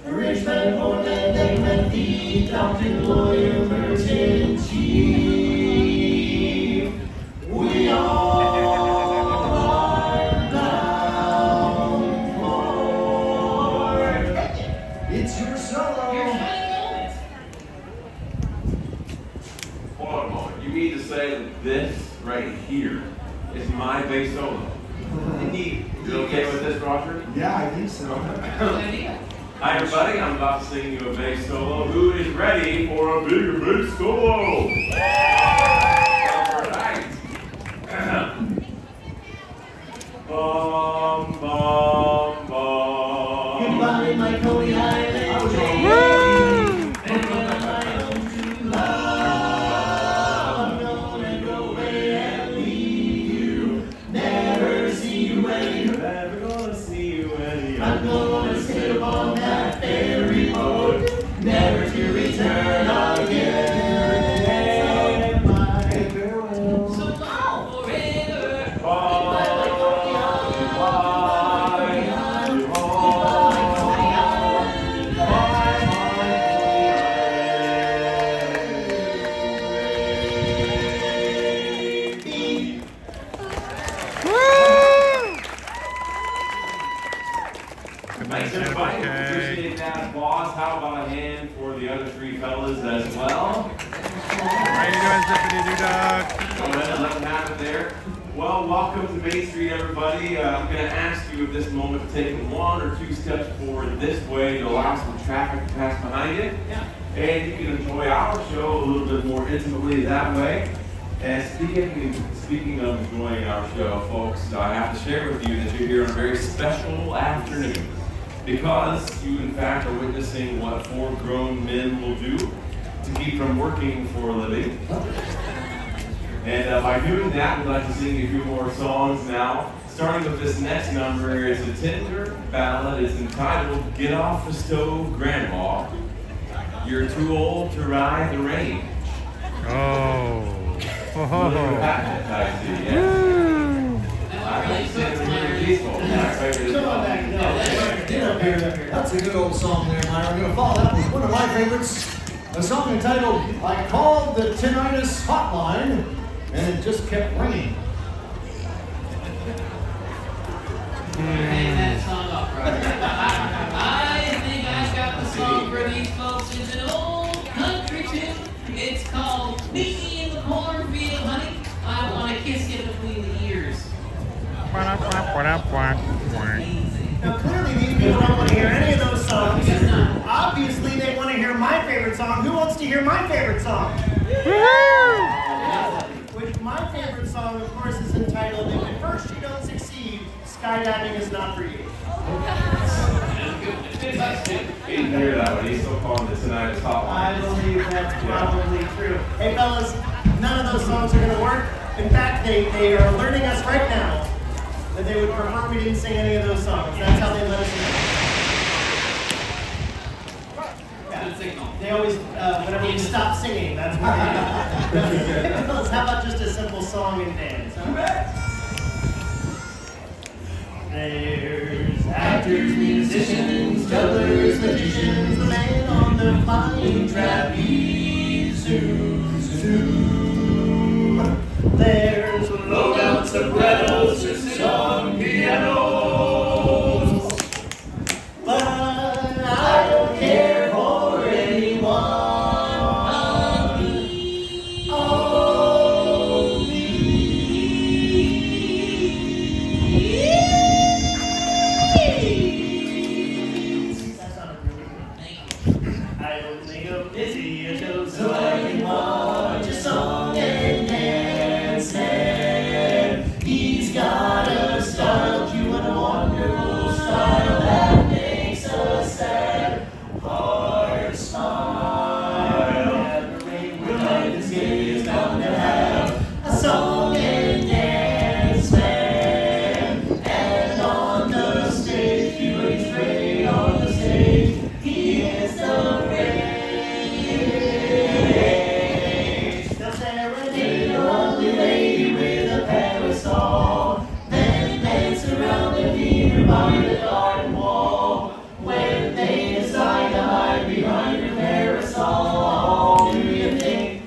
The rich man, poor man, they met the doctor, lawyer, merchant, chief. We all are bound for. It's your solo. Hold on a moment. You mean to say that this right here is my bass solo? Indeed. You okay with this, Roger? Yeah, I think so. Hi, everybody. I'm about to sing you a bass solo. Who is ready for a bigger bass solo? All right. Bum, bum, bum. Goodbye, my Coney Island. And my own true love. I'm gonna go away and leave you. Never see you any. Never gonna see you any. I'm gonna sit upon that ferry boat, never to return again. So long forever. Goodbye, my Coney Island. Thanks, everybody. Appreciate that applause. How about a hand for the other three fellas as well? How you doing, Zippity Doo Dog? Go ahead and let them have it there. Well, welcome to Main Street, everybody. I'm going to ask you at this moment to take 1 or 2 steps forward this way to allow some traffic to pass behind you. Yeah. And you can enjoy our show a little bit more intimately that way. And speaking of enjoying our show, folks, I have to share with you that you're here on a very special afternoon. Because you, in fact, are witnessing what 4 grown men will do to keep from working for a living. And by doing that, we'd like to sing a few more songs now. Starting with this next number is a tender ballad. It's entitled Get Off the Stove, Grandma. You're too old to ride the range. Oh. I think it's really peaceful. Come on back. Get up here. That's a good old song there, Myra. I'm going to follow that with one of my favorites. A song entitled I Called the Tinnitus Hotline, and it just kept ringing. Hang that song up, right? I think I've got the song for these folks. It's an old country tune. It's called Meet Me in the Cornfield, Honey. I want to kiss you between the ears. Now, clearly these people don't want to hear any of those songs. Obviously, they want to hear my favorite song. Who wants to hear my favorite song? Which my favorite song, of course, is entitled If at First You Don't Succeed, Skydiving Is Not For You. He didn't hear that, but he's still calling the tinnitus hotline. I believe that's probably true. Hey, fellas, none of those songs are going to work. In fact, they are alerting us right now that they would prefer we didn't sing any of those songs. That's how they let us know. Yeah. They always, whenever we stop singing, that's what they do. Fellas, how about just a simple song and dance? Huh? There's actors, musicians, jugglers, magicians, the man on the flying trapeze. There's low-down sopranos, some pianos. But I don't care for anyone. So I can watch a song and dance, and he's got a style, cute and a wonderful style that makes a sad heart smile. Every night is gay is bound to have a song and dance man, and on the stage he looks great on the stage. He is the by the garden wall, when they decide to hide behind your parasol. Do you think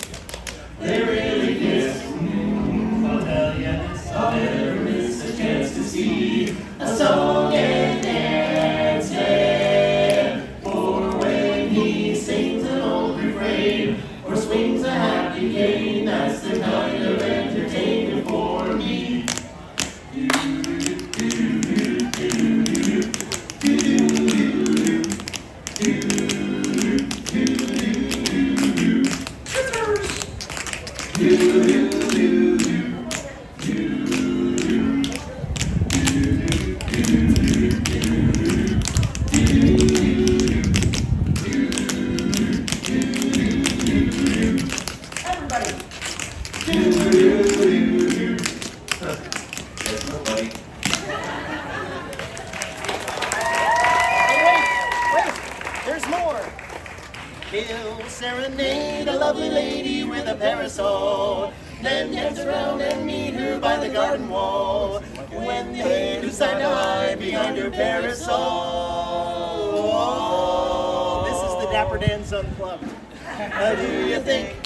they really kiss? I'll tell you this, I'll never miss a chance to see a song and dance man. For when he sings an old refrain or swings a happy cane, that's the kind of entertainment for me. He'll serenade a lovely lady with a parasol, then dance around and meet her by the garden wall, when they decide to hide behind her parasol. This is the Dapper Dans Unplugged. Do you think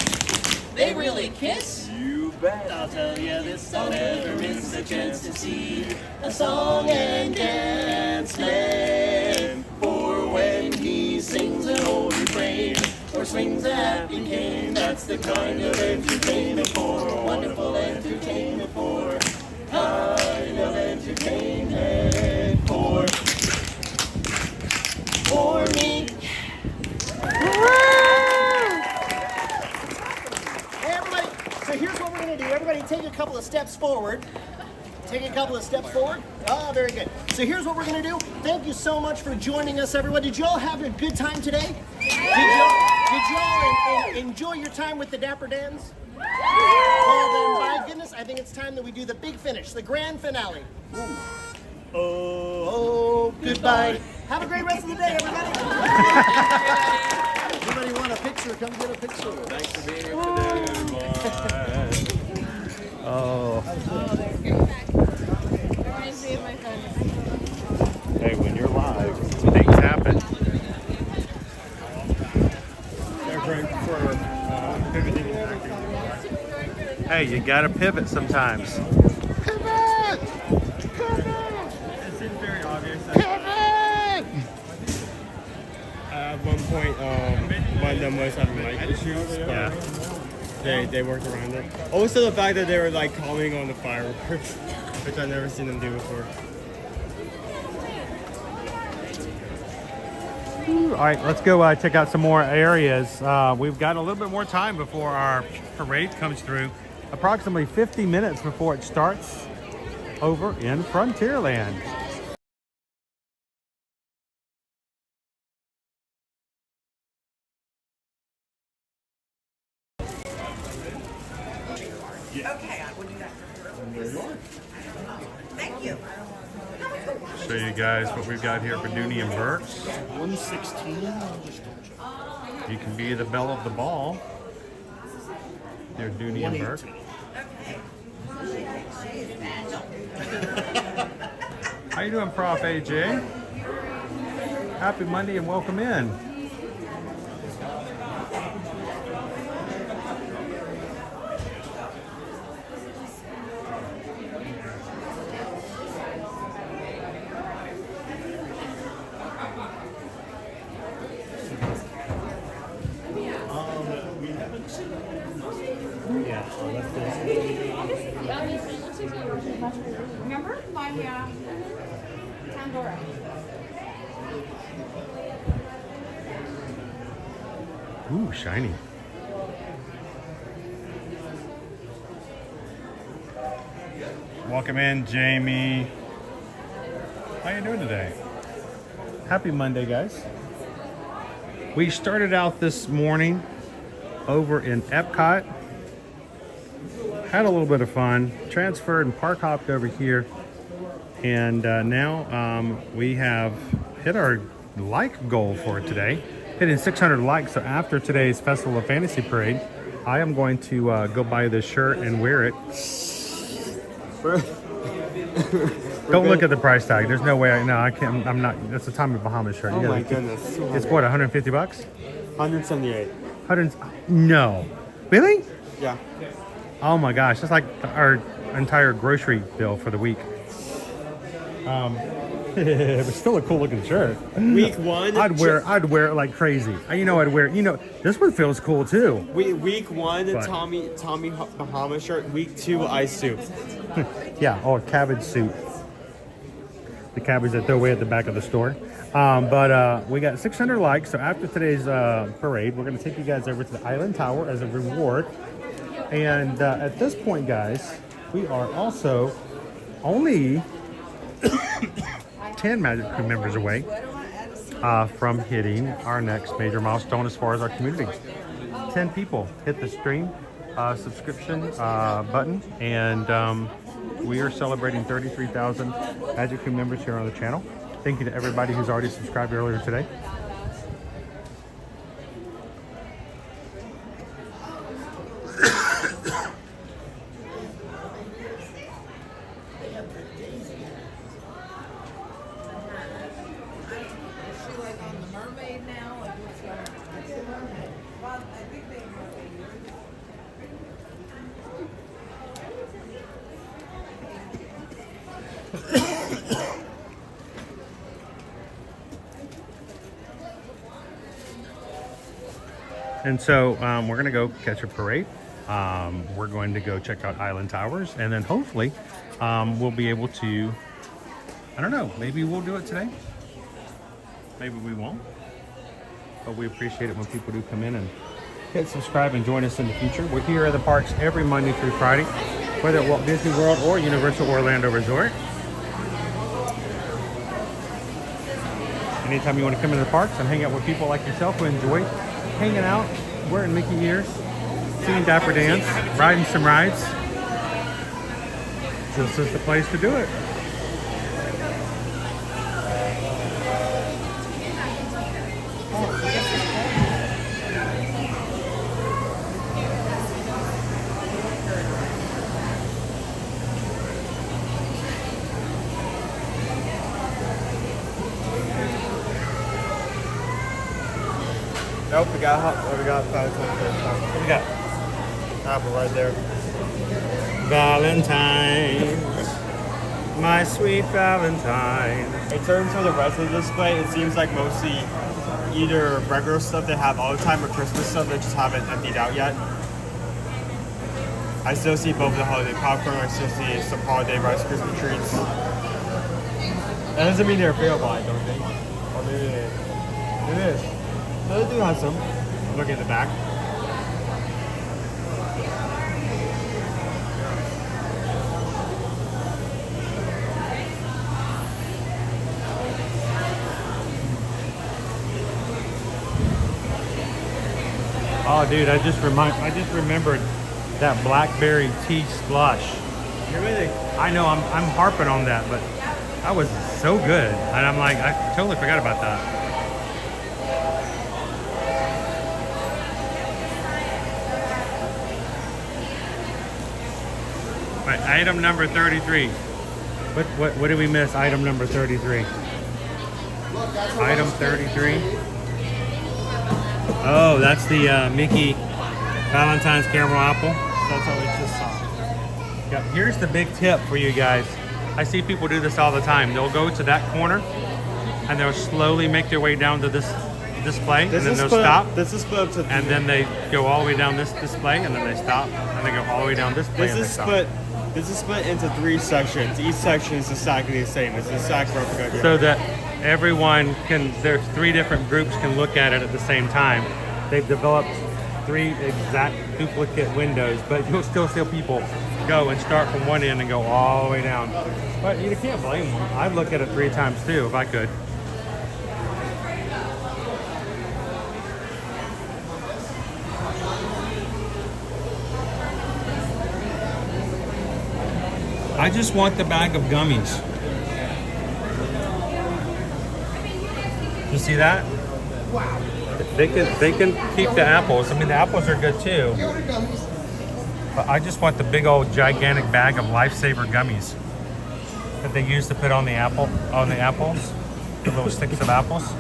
they really kiss? You bet. I'll tell you this, I'll never miss a chance to see a song and dance man. For when he sings an old refrain or swings a happy cane, that's the kind of entertainment for, wonderful entertainment for kind of entertainment for me. Hey, everybody. So here's what we're going to do. Everybody take a couple of steps forward. Take a couple of steps forward. Oh, very good. So here's what we're going to do. Thank you so much for joining us, everyone. Did you all have a good time today? Did you all enjoy your time with the Dapper Dans? Well, then, my goodness, I think it's time that we do the big finish, the grand finale. Oh, goodbye. Have a great rest of the day, everybody. Anybody want a picture? Come get a picture. Thanks for being here today, Oh. Reminds me of my friend. Hey, when you're live, things happen. They're great for pivoting and acting. Hey, you gotta pivot sometimes. Pivot! It seems very obvious. Pivot! At one point, one of them was having mic issues. Yeah. They worked around it. Also, the fact that they were like calling on the fireworks, which I've never seen them do before. All right, let's go check out some more areas. We've got a little bit more time before our parade comes through. Approximately 50 minutes before it starts over in Frontierland. Okay, I will do that. Thank you. Show you guys what we've got here for Dooney and Burke's. 116. You can be the belle of the ball. They're Dooney and Burke. How you doing, Prof. AJ? Happy Monday and welcome in. Remember my Pandora? Ooh, shiny. Welcome in, Jamie. How you doing today? Happy Monday, guys. We started out this morning over in Epcot. Had a little bit of fun. Transferred and park hopped over here. And now we have hit our like goal for today. Hitting 600 likes. So after today's Festival of Fantasy Parade, I am going to go buy this shirt and wear it. Don't look at the price tag. There's no way. I can't. I'm not. That's a Tommy Bahama shirt. Oh my goodness. It's what, 150 bucks? 178. No. Really? Yeah. Oh my gosh, that's like our entire grocery bill for the week. It's still a cool looking shirt. Week one, I'd wear it like crazy. I'd wear. This one feels cool too. Week one, But- Tommy Bahama shirt. Week two, ice soup. Yeah, or cabbage soup. The cabbage that throw away at the back of the store. But we got 600 likes. So after today's parade, we're going to take you guys over to the Island Tower as a reward. And at this point, guys, we are also only 10 Magic Crew members away from hitting our next major milestone as far as our community. 10 people hit the stream subscription button, and we are celebrating 33,000 Magic Crew members here on the channel. Thank you to everybody who's already subscribed earlier today. And so we're going to go catch a parade. we're going to go check out Island Towers, and then hopefully we'll be able to, I don't know, maybe we'll do it today. Maybe we won't. But we appreciate it when people do come in and hit subscribe and join us in the future. We're here at the parks every Monday through Friday, whether at Walt Disney World or Universal Orlando Resort. Anytime you want to come into the parks and hang out with people like yourself who enjoy hanging out, wearing Mickey ears, seeing Dapper Dans, riding some rides, this is the place to do it. Nope, we got 500. What we got? Apple right there. Valentine's, my sweet Valentine. In terms of the rest of the display, it seems like mostly either regular stuff they have all the time or Christmas stuff that just haven't emptied out yet. I still see both the holiday popcorn, I still see some holiday Rice Krispie treats. That doesn't mean they're available, I don't think. Or maybe it is. No, they do have some. Look at the back. Oh, dude, I just remembered that blackberry tea slush. Really? I know, I'm harping on that, but that was so good. And I'm like, I totally forgot about that. Right, item number 33. What did we miss? Item number 33. Item 33. Oh, that's the Mickey Valentine's Caramel Apple. That's what we just saw. Yep. Here's the big tip for you guys. I see people do this all the time. They'll go to that corner and they'll slowly make their way down to this display, and then they'll stop. This is split up to and then they go all the way down this display, and then they stop, and they go all the way down this display. This is split into 3 sections. Each section is exactly the same. It's the exact replica. So that everyone can, there's 3 different groups can look at it at the same time. They've developed 3 exact duplicate windows, but you'll still see people go and start from one end and go all the way down. But you can't blame them. I'd look at it 3 times too if I could. I just want the bag of gummies. You see that? Wow. They can keep the apples. I mean, the apples are good too. But I just want the big old gigantic bag of Lifesaver gummies that they use to put on the apples, the little sticks of apples.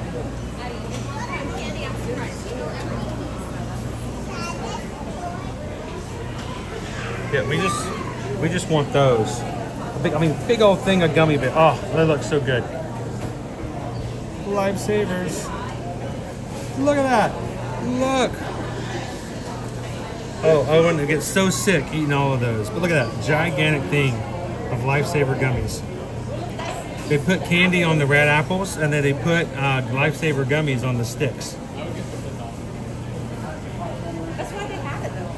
Yeah, we just want those. Big old thing of gummy bears. Oh, they look so good. Lifesavers. Look at that. Look. Oh, Owen gets so sick eating all of those. But look at that gigantic thing of Lifesaver gummies. They put candy on the red apples, and then they put Lifesaver gummies on the sticks. That's why they have it though.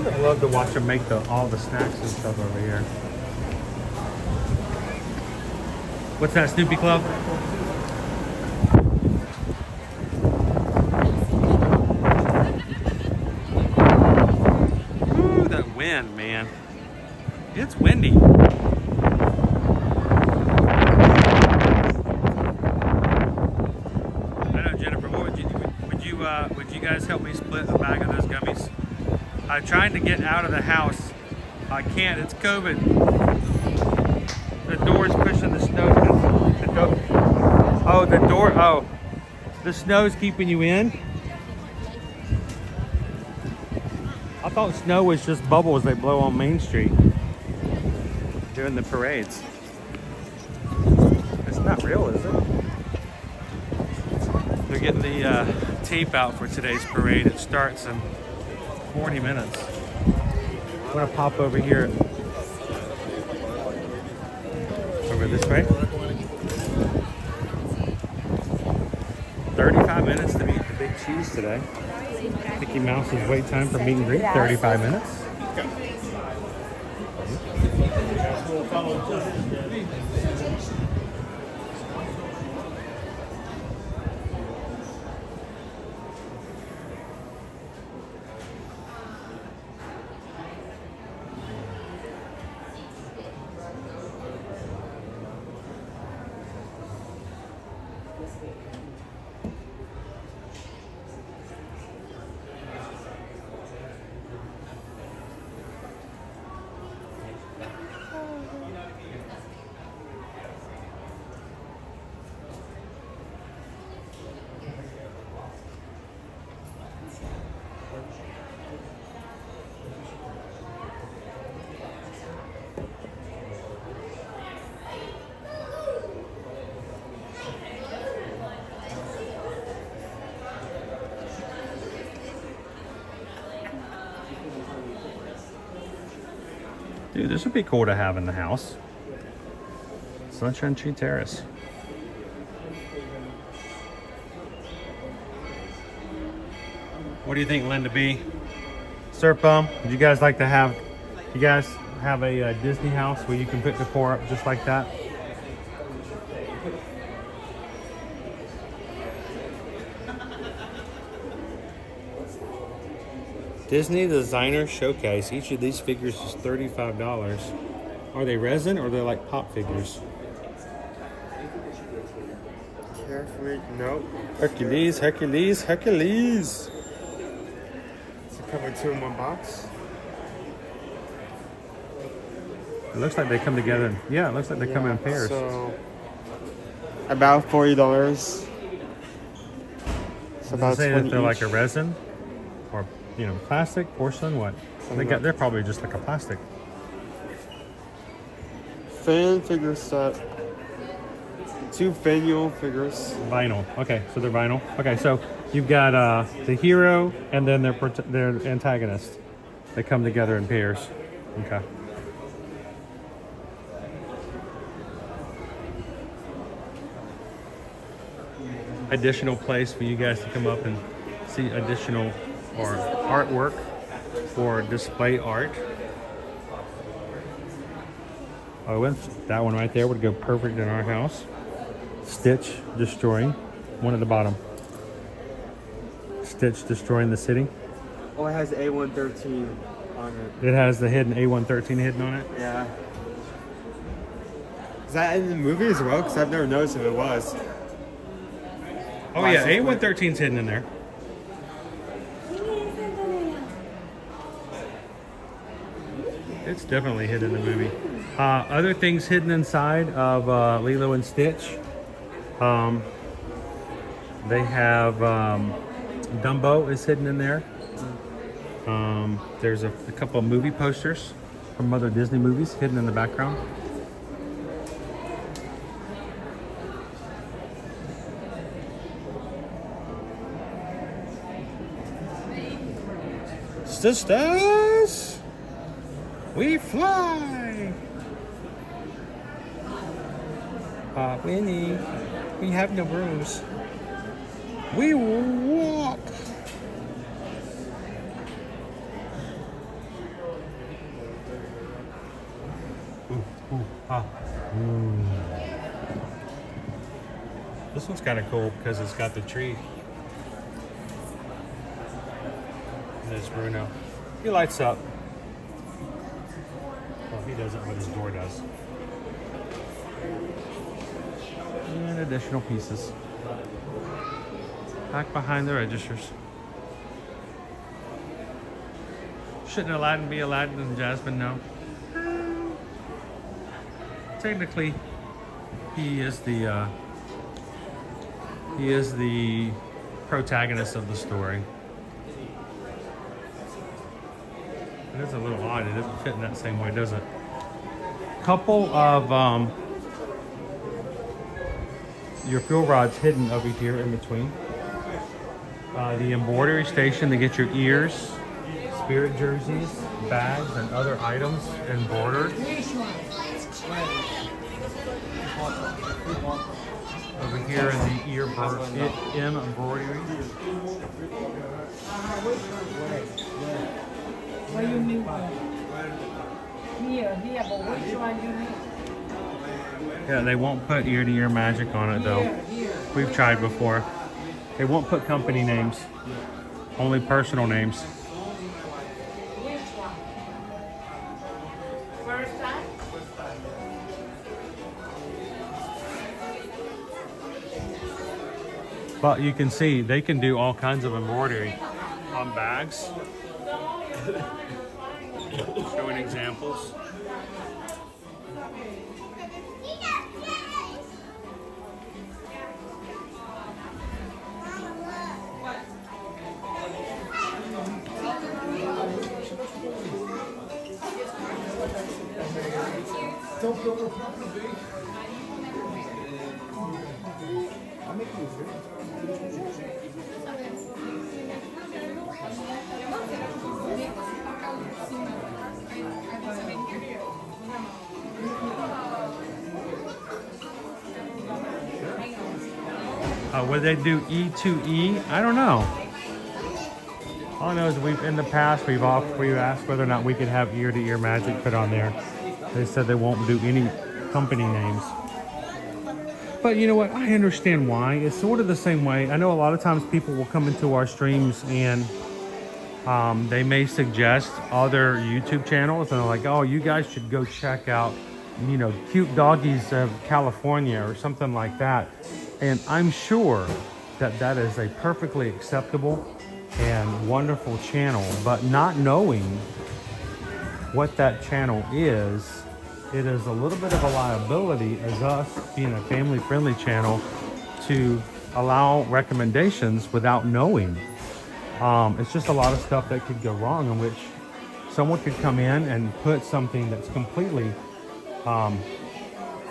I love to watch them make all the snacks and stuff over here. What's that, Snoopy Club? Ooh, that wind, man. It's windy. I know, Jennifer, what would you guys help me split a bag of those gummies? I'm trying to get out of the house. I can't, it's COVID. The door's pushing the snow. Oh, the door, oh. The snow's keeping you in. I thought snow was just bubbles they blow on Main Street during the parades. It's not real, is it? They're getting the tape out for today's parade. It starts in 40 minutes. I'm gonna pop over here. Over this way. 35 minutes to meet the big cheese today. Mickey Mouse's wait time for meet and greet, 35 minutes. Dude, this would be cool to have in the house. Sunshine Tree Terrace. What do you think, Linda B? Sir Bum, would you guys like to have, you guys have a Disney house where you can put decor up just like that? Disney Designer Showcase. Each of these figures is $35. Are they resin or they're like pop figures? Carefully, nope. Hercules, Hercules, Hercules. Does it come with 2 in 1 box? It looks like they come together. Yeah, it looks like they come in pairs. So about $40. It's Does about it say 20 that they're like each. a resin or, you know, plastic, porcelain, what? They're probably just like a plastic. Fan figure set. 2 Faniel figures. Vinyl. Okay, so they're vinyl. Okay, so you've got the hero and then their antagonist. They come together in pairs. Okay. Additional place for you guys to come up and see additional or artwork or display art. Oh, that one right there would go perfect in our house. Stitch destroying. One at the bottom. Stitch destroying the city. Oh, it has A113 on it. It has the hidden A113 hidden on it. Yeah. Is that in the movie as well? Because I've never noticed if it was. Oh yeah, A113's hidden in there. It's definitely hidden in the movie. Other things hidden inside of Lilo and Stitch. They have Dumbo is hidden in there. There's a couple of movie posters from other Disney movies hidden in the background. Sisters, we fly. Winnie, we have no rooms. We will walk. This one's kind of cool because it's got the tree. There's Bruno. He lights up. Well, he doesn't, but his door does. And additional pieces. Back behind the registers. Shouldn't Aladdin be Aladdin and Jasmine? No. Technically, he is the He is the protagonist of the story. It is a little odd. It doesn't fit in that same way, does it? Couple of your fuel rods hidden over here in between. The embroidery station to get your ears, spirit jerseys, bags, and other items embroidered. Over here in the embroidery. What you need? Here, but which one you need? Yeah, they won't put ear-to-ear magic on it though. We've tried before. They won't put company names, only personal names. First time? But you can see they can do all kinds of embroidery on bags. Showing examples. Would they do E2E? I don't know. All I know is in the past we've asked whether or not we could have ear-to-ear magic put on there. They said they won't do any company names. But you know what? I understand why. It's sort of the same way. I know a lot of times people will come into our streams and they may suggest other YouTube channels and they're like, oh, you guys should go check out, you know, Cute Doggies of California or something like that. And I'm sure that that is a perfectly acceptable and wonderful channel, but not knowing what that channel is, it is a little bit of a liability as us being a family-friendly channel to allow recommendations without knowing. It's just a lot of stuff that could go wrong, in which someone could come in and put something that's completely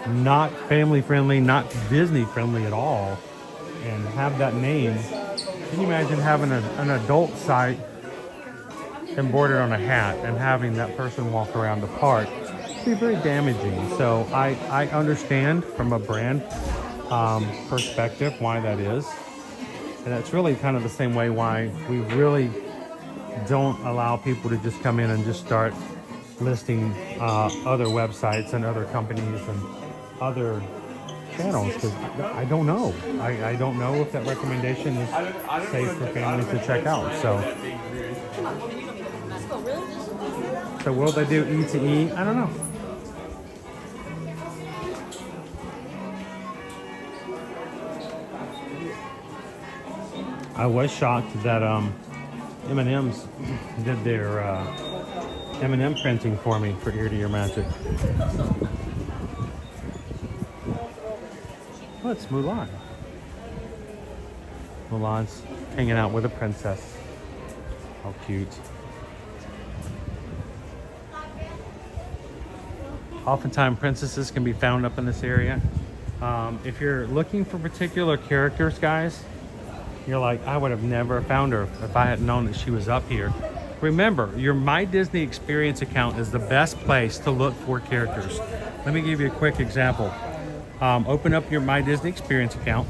not family-friendly, not Disney-friendly at all, and have that name. Can you imagine having an adult site embroidered on a hat and having that person walk around the park? It'd be very damaging. So I understand from a brand perspective why that is. And it's really kind of the same way why we really don't allow people to just come in and just start listing other websites and other companies and other channels, because I don't know. I don't know if that recommendation is safe for families to check out. So will they do E2E? I don't know. I was shocked that M&M's did their M&M printing for me for Ear-to-Ear Magic. Oh, it's Mulan. Mulan's hanging out with a princess. How cute. Oftentimes princesses can be found up in this area. If you're looking for particular characters, guys, you're like, I would have never found her if I had known that she was up here. Remember, your My Disney Experience account is the best place to look for characters. Let me give you a quick example. Open up your My Disney Experience account.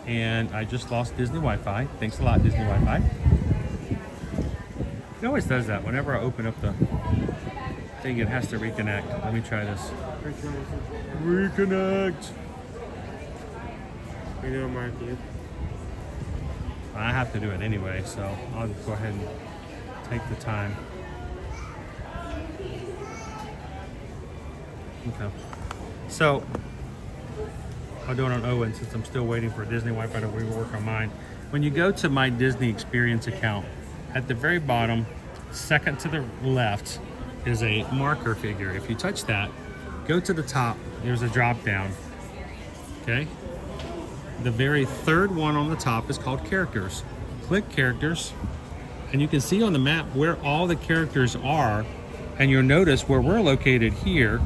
And I just lost Disney Wi-Fi. Thanks a lot, Disney Wi-Fi. It always does that. Whenever I open up the thing, it has to reconnect. Let me try this. Reconnect. We do it, Marky. I have to do it anyway, so I'll just go ahead and take the time. Okay. So I'll do it on Owen since I'm still waiting for Disney Wi-Fi to rework on mine. When you go to My Disney Experience account, at the very bottom, second to the left, is a marker figure. If you touch that, go to the top, there's a drop down. Okay. The very third one on the top is called characters. Click characters, and you can see on the map where all the characters are, and you'll notice where we're located here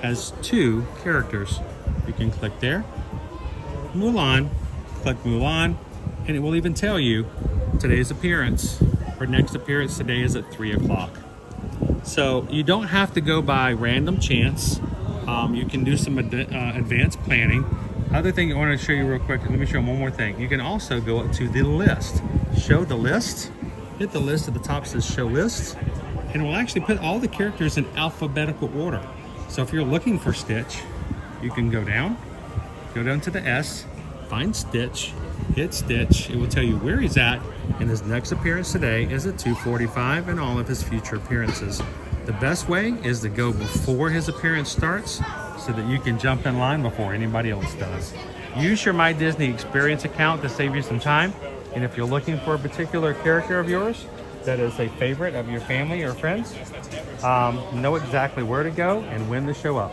has 2 characters. You can click there, Mulan, click Mulan, and it will even tell you today's appearance. Her next appearance today is at 3 o'clock. So you don't have to go by random chance. You can do some advanced planning. Other thing I want to show you real quick, let me show you one more thing. You can also go up to the list. Show the list. Hit the list at the top, says show list. And it will actually put all the characters in alphabetical order. So if you're looking for Stitch, you can go down to the S, find Stitch, hit Stitch. It will tell you where he's at, and his next appearance today is at 2:45, and all of his future appearances. The best way is to go before his appearance starts so that you can jump in line before anybody else does. Use your My Disney Experience account to save you some time. And if you're looking for a particular character of yours that is a favorite of your family or friends, know exactly where to go and when to show up.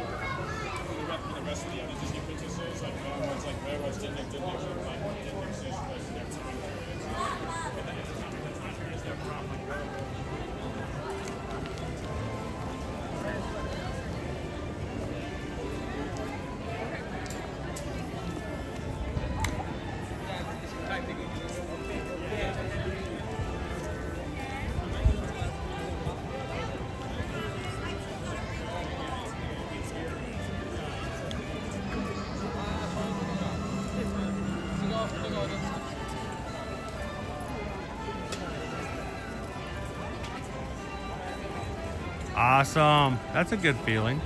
Awesome. That's a good feeling.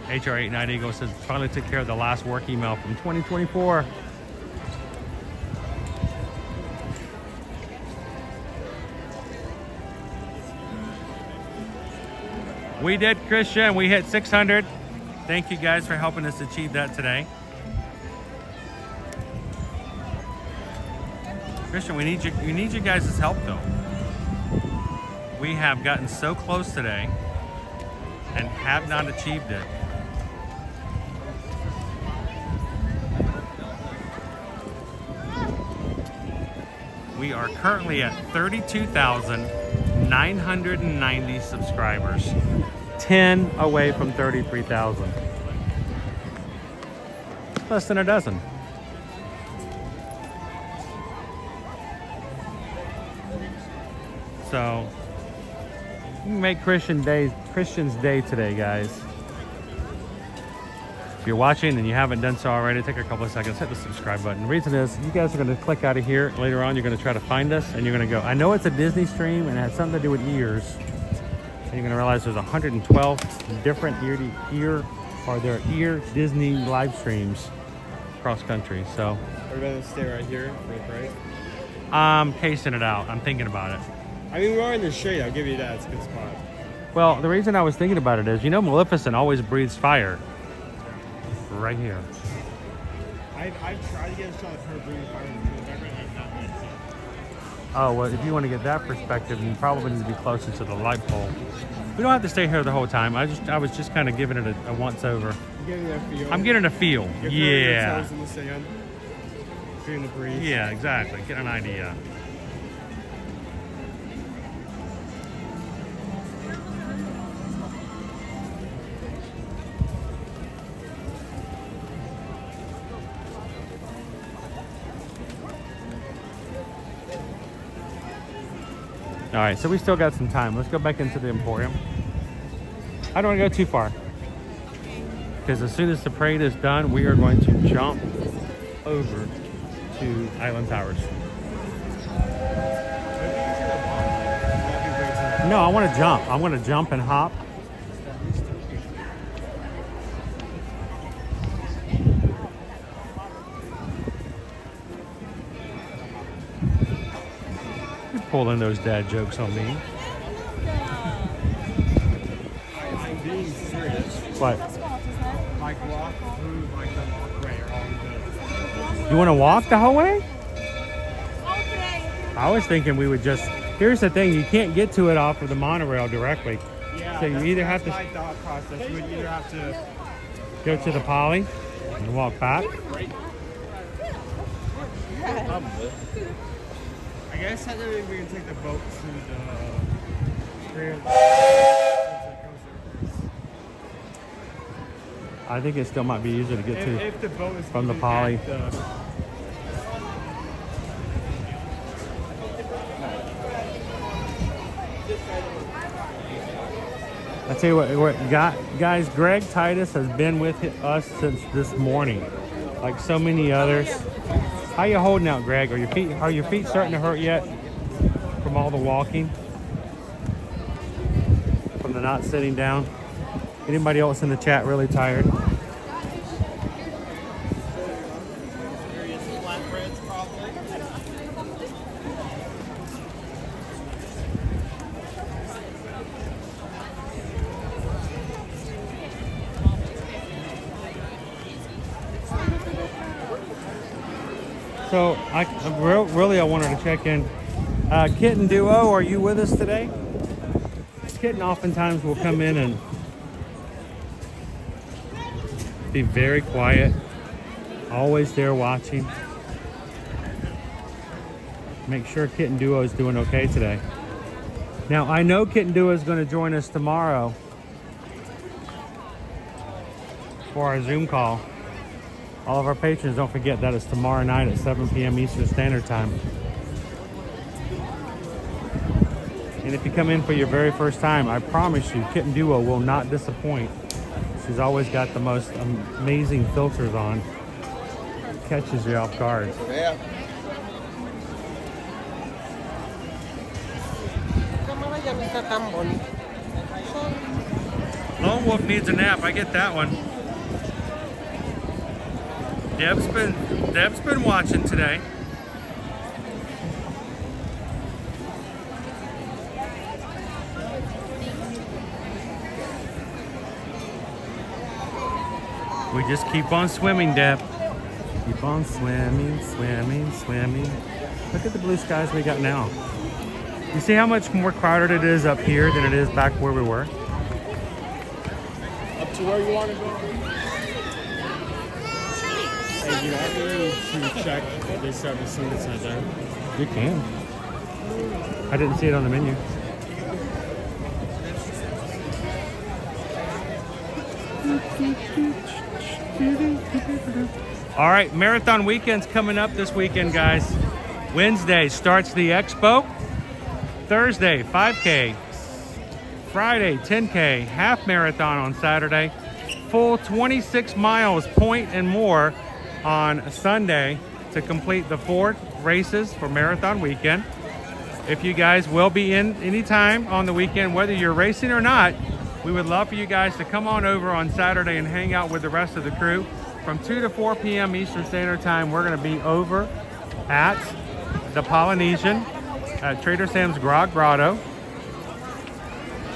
HR89 Eagle says finally took care of the last work email from 2024. We did, Christian. We hit 600. Thank you guys for helping us achieve that today. Christian, we need you guys' help though. We have gotten so close today and have not achieved it. We are currently at 32,990 subscribers. 10 away from 33,000. Less than a dozen. So you can make Christian's day today, guys. If you're watching and you haven't done so already, take a couple of seconds, hit the subscribe button. The reason is you guys are going to click out of here. Later on, you're going to try to find us and you're going to go, I know it's a Disney stream and it has something to do with ears. And you're going to realize there's 112 different ear Disney live streams across country. So We're going to stay right here for the price. I'm casing it out. I'm thinking about it. I mean, we are in the shade. I'll give you that. It's a good spot. Well, the reason I was thinking about it is, you know, Maleficent always breathes fire. Right here. I've tried to get a shot of her breathing fire in the background. I've not been able to. Oh, well, if you want to get that perspective, you probably need to be closer to the light pole. We don't have to stay here the whole time. I was just kind of giving it a once over. You're getting a feel. I'm getting a feel. You're in the sand, feeling the breeze. Yeah, exactly. Get an idea. All right, so we still got some time. Let's go back into the Emporium. I don't want to go too far, because as soon as the parade is done, we are going to jump over to Island Towers. No, I want to jump. I want to jump and hop. Pulling those dad jokes on me. I'm being serious. What? Like walk through like the walkway or all the. You want to walk the whole way? I was thinking we would just. Here's the thing: you can't get to it off of the monorail directly. Yeah. So you either have to. My thought process. You would either have to go to the Poly and walk back. I guess technically we can take the boat to the I think it still might be easier to get to if the boat is from the Poly. I tell you what, guys, Greg Titus has been with us since this morning, like so many others. How you holding out, Greg? Are your feet starting to hurt yet from all the walking? From the not sitting down? Anybody else in the chat really tired? So I wanted to check in. Kitten Duo, are you with us today? Kitten oftentimes will come in and be very quiet, always there watching. Make sure Kitten Duo is doing okay today. Now I know Kitten Duo is going to join us tomorrow for our Zoom call. All of our patrons, don't forget that is tomorrow night at 7 p.m. Eastern Standard Time. And if you come in for your very first time, I promise you, Kitten Duo will not disappoint. She's always got the most amazing filters on. Catches you off guard. Yeah. Lone Wolf needs a nap. I get that one. Deb's been watching today. We just keep on swimming, Deb. Keep on swimming, swimming, swimming. Look at the blue skies we got now. You see how much more crowded it is up here than it is back where we were? Up to where you want to go? Hey, you have to check if they serve the seat inside there. You can. I didn't see it on the menu. All right, marathon weekend's coming up this weekend, guys. Wednesday starts the expo. Thursday, 5K. Friday, 10K. Half marathon on Saturday. Full 26 miles, point and more on Sunday to complete the 4 races for marathon weekend. If you guys will be in anytime on the weekend, whether you're racing or not, we would love for you guys to come on over on Saturday and hang out with the rest of the crew. From 2 to 4 p.m. Eastern Standard Time, we're going to be over at the Polynesian at Trader Sam's Grotto.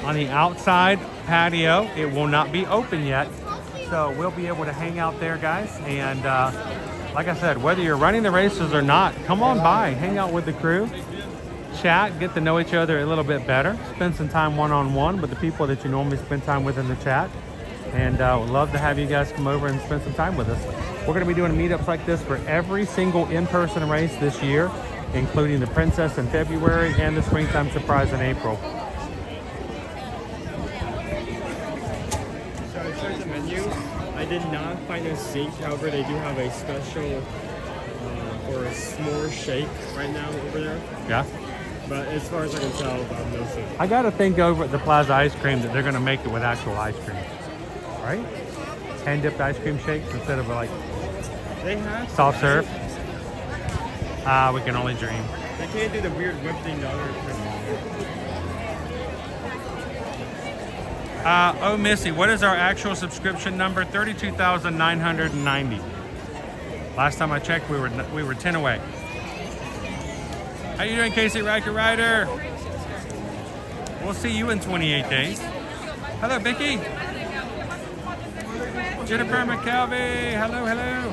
On the outside patio, it will not be open yet, so we'll be able to hang out there, guys. And like I said, whether you're running the races or not, come on by, hang out with the crew, chat, get to know each other a little bit better, spend some time one-on-one with the people that you normally spend time with in the chat. And we'd love to have you guys come over and spend some time with us. We're going to be doing meetups like this for every single in-person race this year, including the Princess in February and the Springtime Surprise in April. So I checked the menu. I did not find a sink. However, they do have a special or a s'more shake right now over there. Yeah. But as far as I can tell, no sink. I got to think over at the Plaza Ice Cream that they're going to make it with actual ice cream. Right? Hand-dipped ice cream shakes instead of like they have soft serve. We can only dream. They can't do the weird whipped thing the other Oh, Missy, what is our actual subscription number? 32,990. Last time I checked, we were 10 away. How you doing, Casey Riker Rider? We'll see you in 28 days. Hello, Vicky. Jennifer McKelvey. Hello, hello.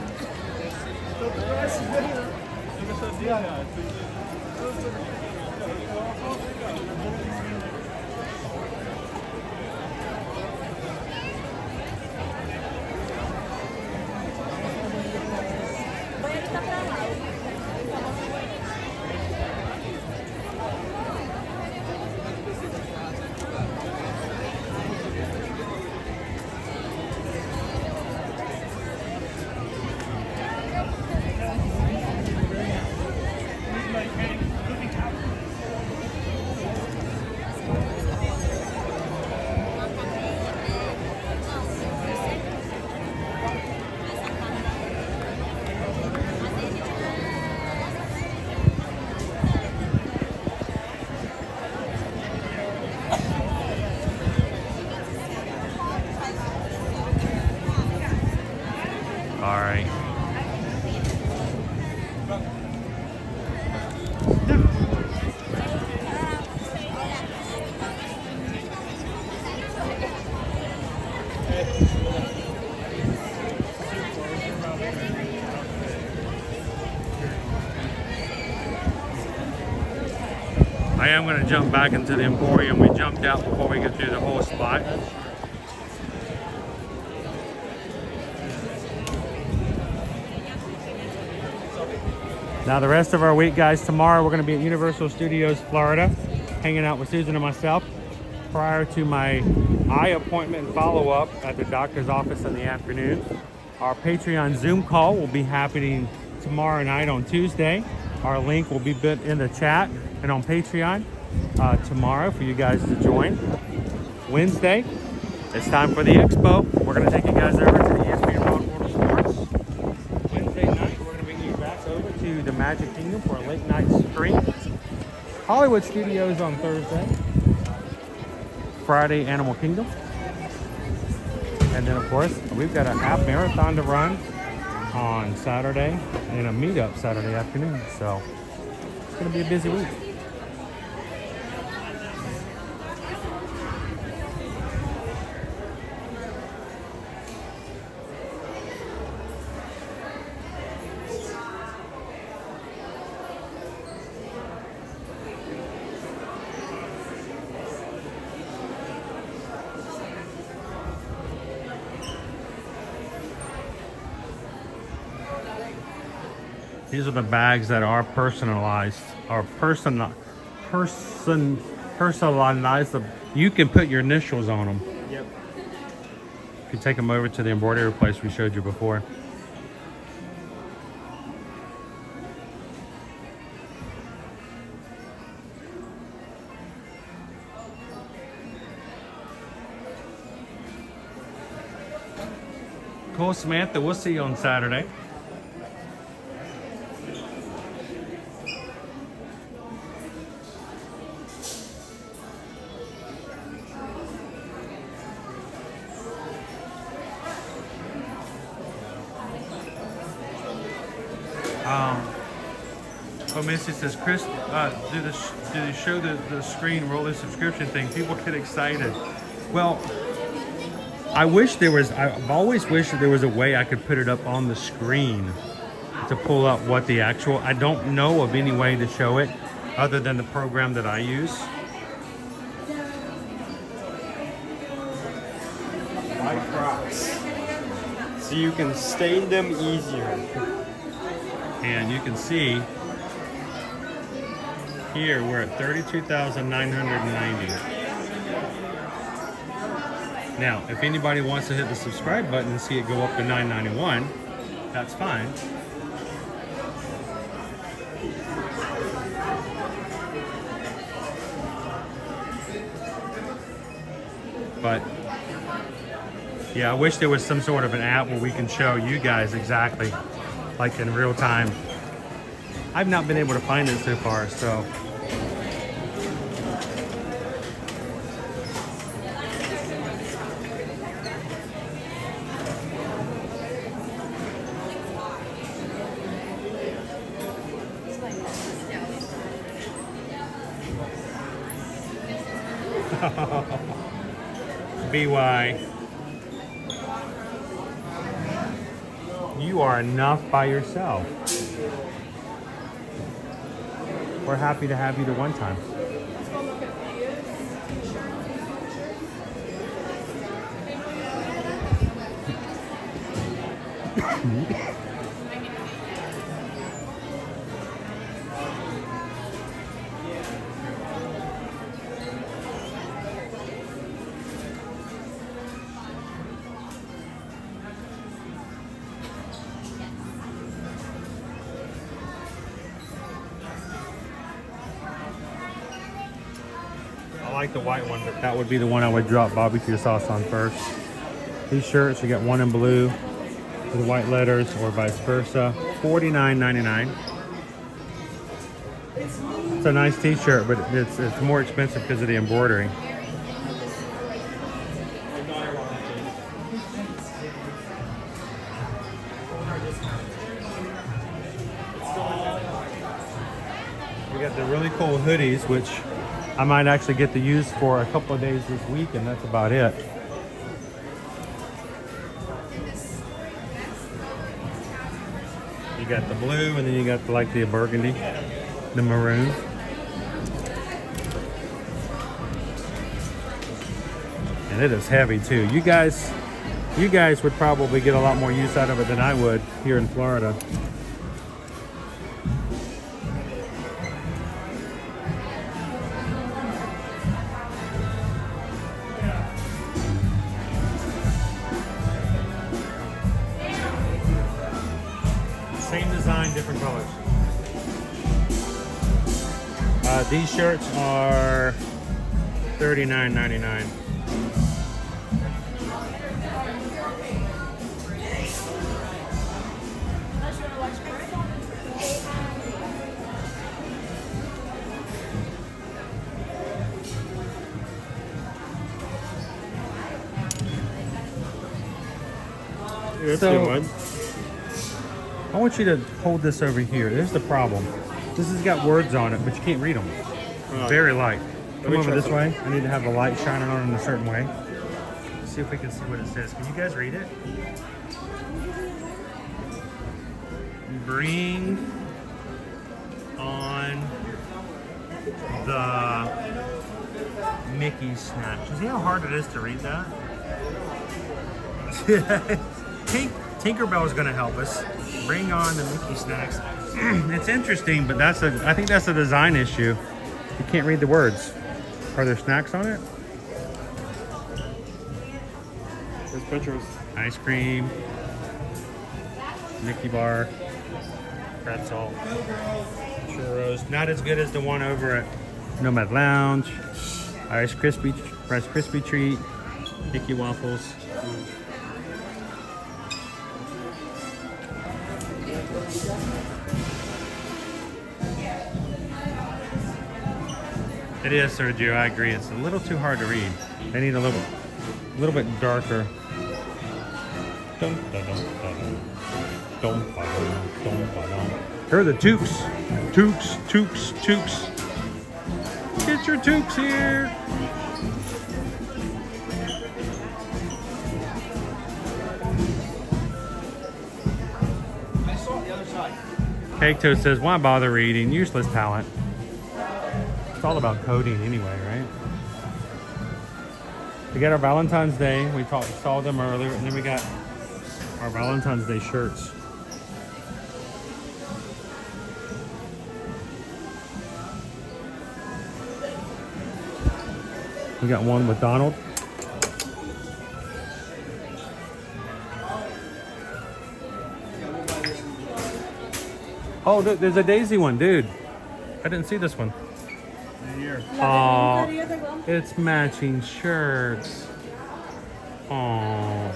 All right. I am going to jump back into the Emporium. We jumped out before we get through the whole spot. Now the rest of our week, guys, tomorrow we're going to be at Universal Studios, Florida, hanging out with Susan and myself prior to my eye appointment and follow-up at the doctor's office in the afternoon. Our Patreon Zoom call will be happening tomorrow night on Tuesday. Our link will be put in the chat and on Patreon tomorrow for you guys to join. Wednesday, it's time for the expo. We're going to take you guys over to the ESPN World of Sports. Wednesday night, we're going to bring you back over to the Magic Kingdom for a late night screen. Hollywood Studios on Thursday. Friday, Animal Kingdom. And then, of course, we've got a half marathon to run on Saturday and a meetup Saturday afternoon. So it's going to be a busy week. These are the bags that are personalized, or personalized. You can put your initials on them. Yep. You can take them over to the embroidery place we showed you before. Cool, Samantha. We'll see you on Saturday. Oh, Missy says, Chris, do they show the screen rolling subscription thing? People get excited. Well, I've always wished that there was a way I could put it up on the screen to pull up what the actual, I don't know of any way to show it other than the program that I use. White Crocs. So you can stain them easier. And you can see here we're at 32,990. Now, if anybody wants to hit the subscribe button and see it go up to 991, that's fine. But yeah, I wish there was some sort of an app where we can show you guys exactly, like in real time. I've not been able to find it so far, so. BY. You are enough by yourself. We're happy to have you the one time. I like the white one, but that would be the one I would drop barbecue sauce on first. These shirts, you get one in blue with white letters or vice versa. $49.99. It's a nice t-shirt, but it's more expensive because of the embroidery. We got the really cool hoodies, which I might actually get to use for a couple of days this week, and that's about it. You got the blue, and then you got like the burgundy, the maroon. And it is heavy too. You guys would probably get a lot more use out of it than I would here in Florida. Same design, different colors. These shirts are $39.99. So, I want you to hold this over here. There's the problem. This has got words on it, but you can't read them. Very light. Come over this way. I need to have the light shining on it in a certain way. Let's see if we can see what it says. Can you guys read it? Bring on the Mickey snacks. You see how hard it is to read that? Tinkerbell is going to help us. Bring on the Mickey snacks. It's interesting, but I think that's a design issue. You can't read the words. Are there snacks on it? There's pictures. Ice cream, Mickey bar, pretzel, churros. Not as good as the one over at Nomad Lounge. Rice Krispie treat, Mickey waffles. It is, Sergio. I agree. It's a little too hard to read. They need a little bit darker. Here are the toques. Toques. Get your toques here. I saw it the other side. Cake Toast says, why bother reading? Useless talent. It's all about coding anyway, right? We got our Valentine's Day. We saw them earlier, and then we got our Valentine's Day shirts. We got one with Donald. Oh, there's a Daisy one, dude. I didn't see this one. Oh, it's matching shirts. Oh.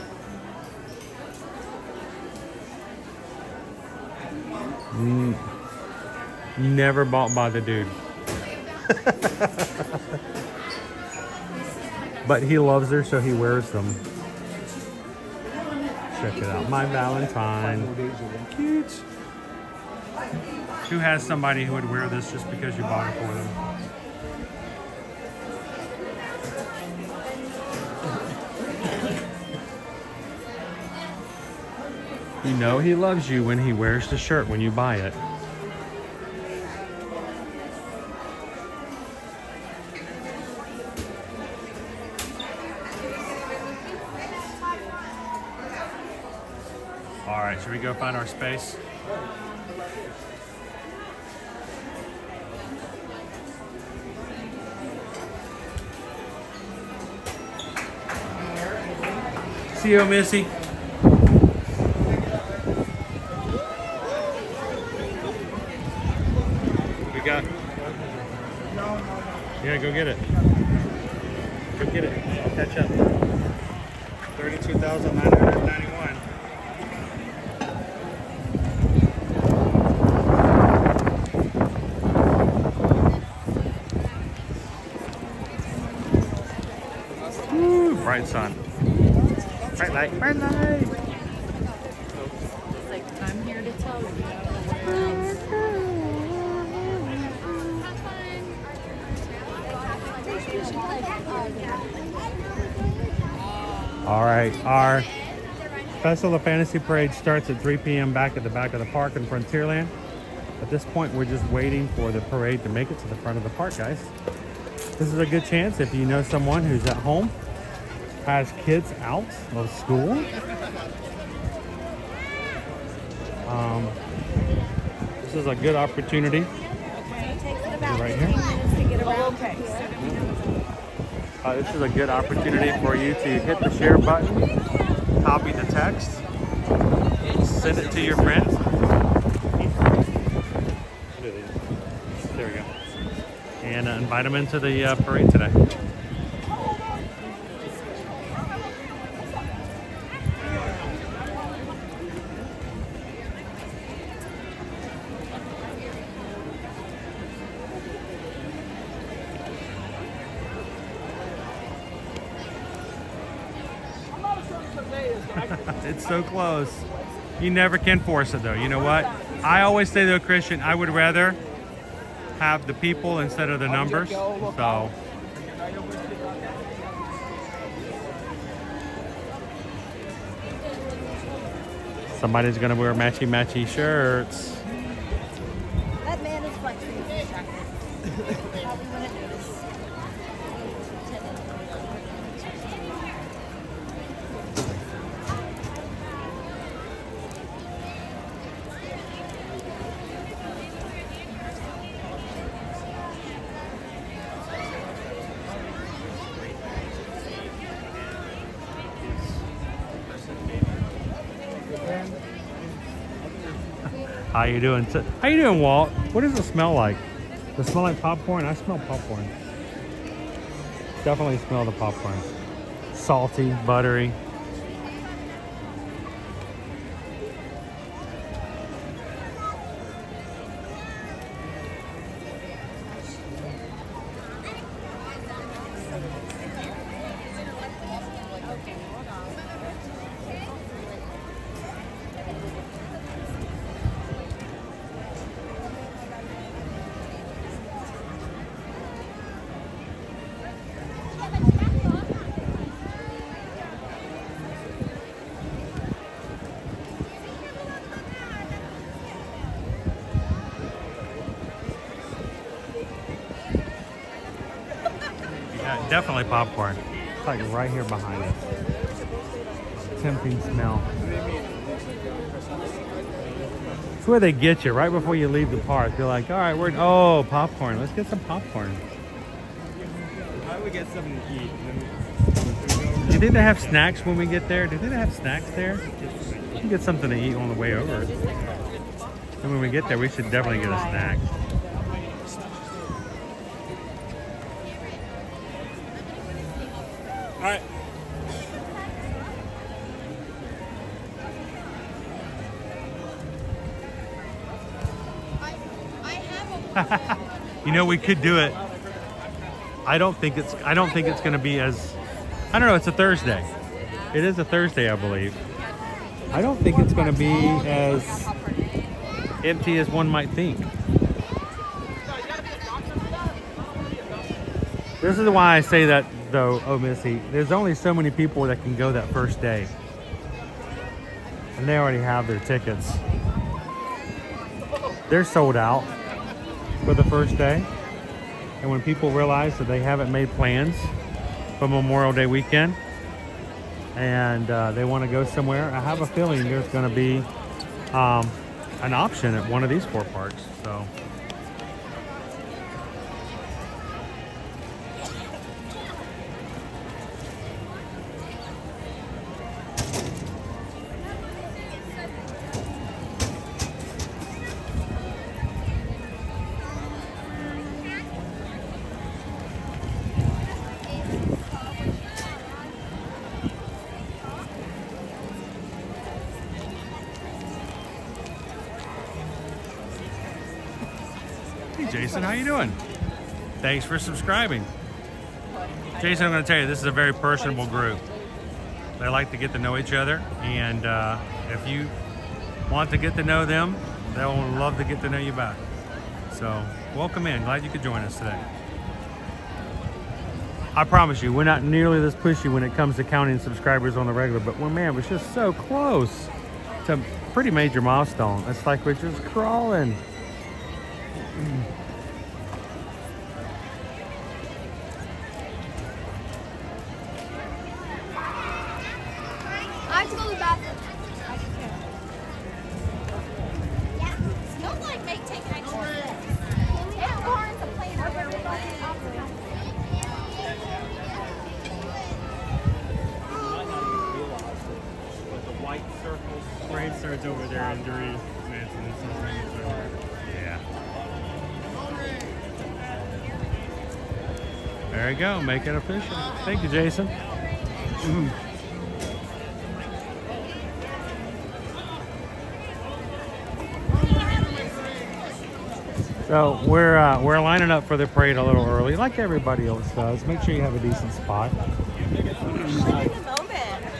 Never bought by the dude. But he loves her, so he wears them. Check it out. My Valentine. Cute. Who has somebody who would wear this just because you bought it for them? You know he loves you when he wears the shirt when you buy it. All right, should we go find our space? See you, Missy. We got. Yeah, go get it. Go get it. I'll catch up. 32,991. Woo, bright sun. Bright light, bright light. All right, our Festival of Fantasy Parade starts at 3 p.m. back at the back of the park in Frontierland. At this point, we're just waiting for the parade to make it to the front of the park, guys. This is a good chance if you know someone who's at home, has kids out of school. This is a good opportunity. Right here. This is a good opportunity for you to hit the share button, copy the text, send it to your friends. There we go. And invite them into the parade today. It's so close. You never can force it though. You know what? I always say though, Christian, I would rather have the people instead of the numbers. So somebody's gonna wear matchy shirts. That man is flexing. How you doing? How you doing, Walt? What does it smell like? Does it smell like popcorn? I smell popcorn. Definitely smell the popcorn. Salty, buttery. Definitely popcorn. It's like right here behind us. Tempting smell. It's where they get you right before you leave the park. You're like, all right, oh, popcorn. Let's get some popcorn. I would get something to eat. Do you think they have snacks when we get there? Do you think they have snacks there? We can get something to eat on the way over. And when we get there, we should definitely get a snack. All right. You know, we could do it. I don't think it's going to be as, I don't know, it's a Thursday. It is a Thursday, I believe. I don't think it's going to be as empty as one might think. This is why I say that though, oh Missy, there's only so many people that can go that first day. And they already have their tickets. They're sold out for the first day. And when people realize that they haven't made plans for Memorial Day weekend and they want to go somewhere, I have a feeling there's going to be an option at one of these 4 parks. So. Jason, how you doing? Thanks for subscribing. Jason, I'm going to tell you, this is a very personable group. They like to get to know each other, and if you want to get to know them, they'll love to get to know you back. So welcome in. Glad you could join us today. I promise you, we're not nearly this pushy when it comes to counting subscribers on the regular, but we're just so close to a pretty major milestone. It's like we're just crawling. I have to go to the bathroom. Don't like make take action. The white circles, rain starts over there in Dory Mansion and stuff. Yeah. There you go, make it official. Thank you, Jason. So we're lining up for the parade a little early, like everybody else does. Make sure you have a decent spot.